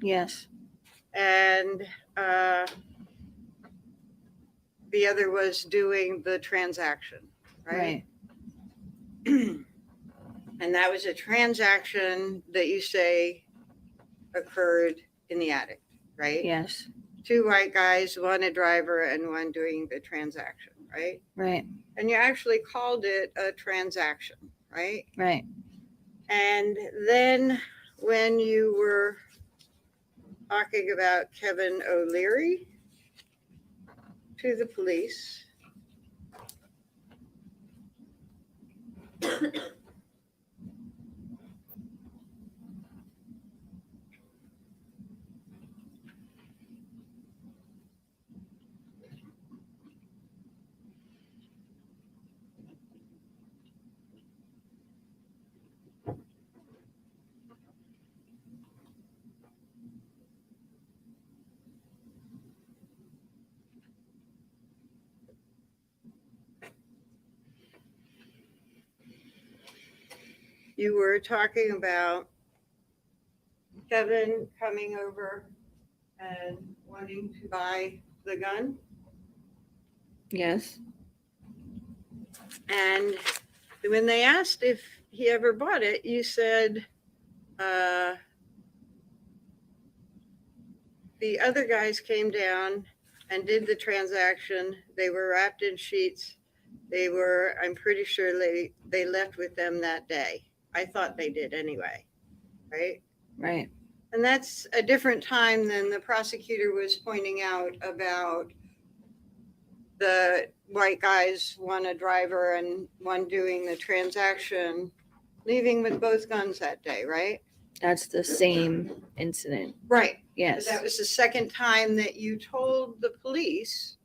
S15: Yes.
S25: And the other was doing the transaction, right? And that was a transaction that you say occurred in the attic, right?
S15: Yes.
S25: Two white guys, one a driver and one doing the transaction, right?
S15: Right.
S25: And you actually called it a transaction, right?
S15: Right.
S25: And then when you were talking about Kevin O'Leary to the police, you were talking about Kevin coming over and wanting to buy the gun.
S15: Yes.
S25: And when they asked if he ever bought it, you said, the other guys came down and did the transaction. They were wrapped in sheets. I'm pretty sure they left with them that day. I thought they did anyway, right?
S15: Right.
S25: And that's a different time than the prosecutor was pointing out about the white guys, one a driver and one doing the transaction, leaving with both guns that day, right?
S15: That's the same incident.
S25: Right.
S15: Yes.
S25: But that was the second time that you told the police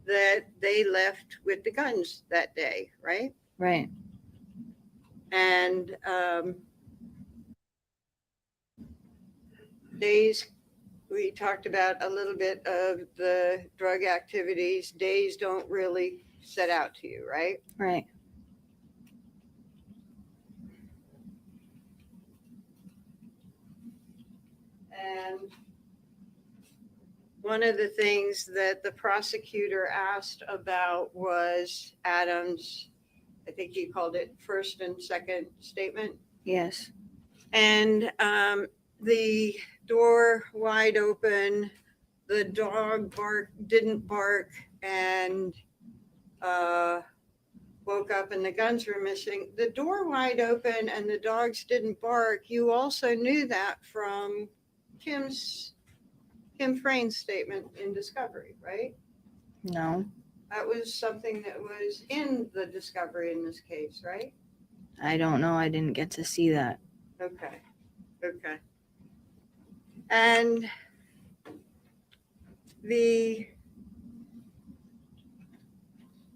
S25: that they left with the guns that day, right?
S15: Right.
S25: And days, we talked about a little bit of the drug activities. Days don't really set out to you, right?
S15: Right.
S25: And one of the things that the prosecutor asked about was Adam's, I think he called it first and second statement.
S15: Yes.
S25: And the door wide open, the dog didn't bark, and woke up and the guns were missing. The door wide open and the dogs didn't bark. You also knew that from Kim Frain's statement in discovery, right?
S15: No.
S25: That was something that was in the discovery in this case, right?
S15: I don't know. I didn't get to see that.
S25: Okay. Okay. And the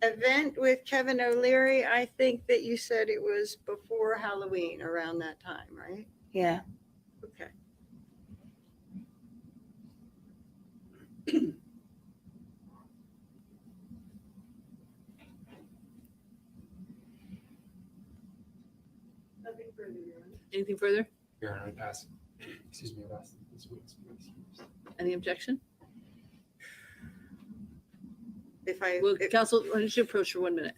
S25: event with Kevin O'Leary, I think that you said it was before Halloween, around that time, right?
S15: Yeah.
S25: Okay. Nothing further, Your Honor.
S27: Anything further?
S4: Your Honor, I pass. Excuse me, I've asked this witness to be excused.
S27: Any objection?
S25: Well,
S27: counsel, why don't you approach for 1 minute?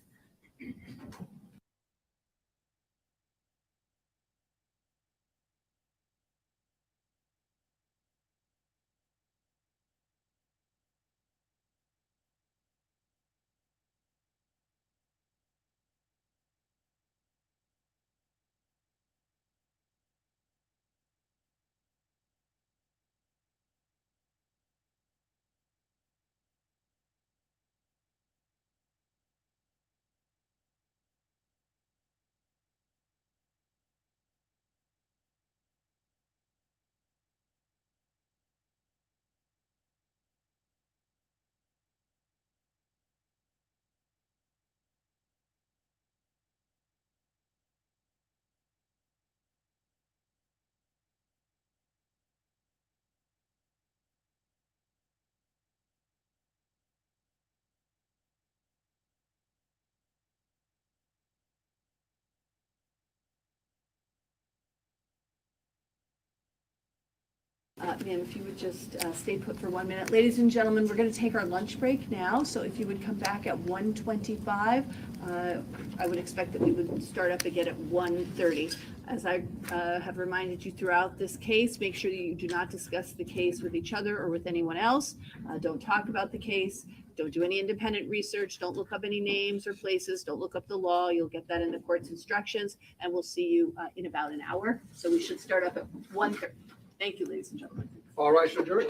S27: Ma'am, if you would just stay put for 1 minute. Ladies and gentlemen, we're going to take our lunch break now. So if you would come back at 1:25, I would expect that we would start up again at 1:30. As I have reminded you throughout this case, make sure that you do not discuss the case with each other or with anyone else. Don't talk about the case. Don't do any independent research. Don't look up any names or places. Don't look up the law. You'll get that in the court's instructions. And we'll see you in about an hour. So we should start up at 1:30. Thank you, ladies and gentlemen.
S17: All right, so jury.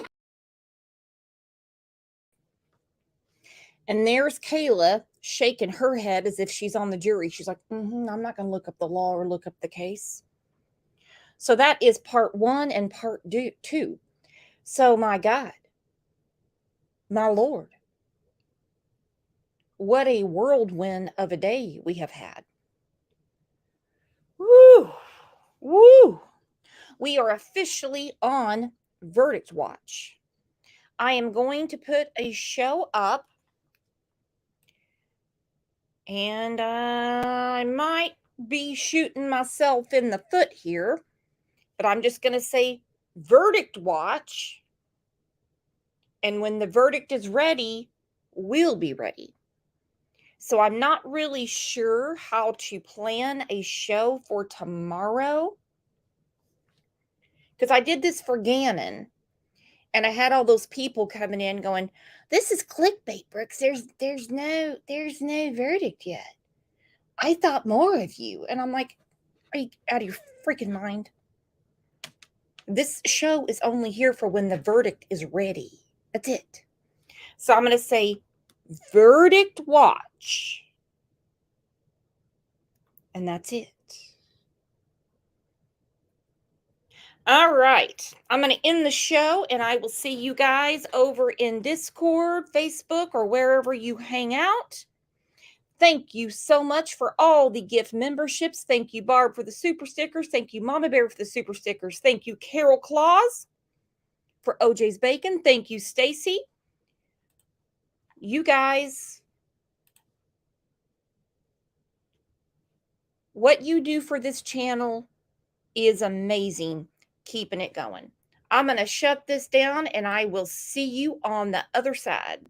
S1: And there's Kayla shaking her head as if she's on the jury. She's like, I'm not going to look up the law or look up the case. So that is part 1 and part 2. So my God, my Lord, what a whirlwind of a day we have had. Woo, woo. We are officially on verdict watch. I am going to put a show up, and I might be shooting myself in the foot here, but I'm just going to say verdict watch. And when the verdict is ready, we'll be ready. So I'm not really sure how to plan a show for tomorrow. Because I did this for Gannon, and I had all those people coming in going, "This is clickbait, Brooks. There's no verdict yet. I thought more of you." And I'm like, "Are you out of your freaking mind? This show is only here for when the verdict is ready. That's it." So I'm going to say verdict watch. And that's it. All right. I'm going to end the show, and I will see you guys over in Discord, Facebook, or wherever you hang out. Thank you so much for all the gift memberships. Thank you, Barb, for the super stickers. Thank you, Mama Bear, for the super stickers. Thank you, Carol Claus, for OJ's Bacon. Thank you, Stacy. You guys, what you do for this channel is amazing. Keeping it going. I'm going to shut this down, and I will see you on the other side.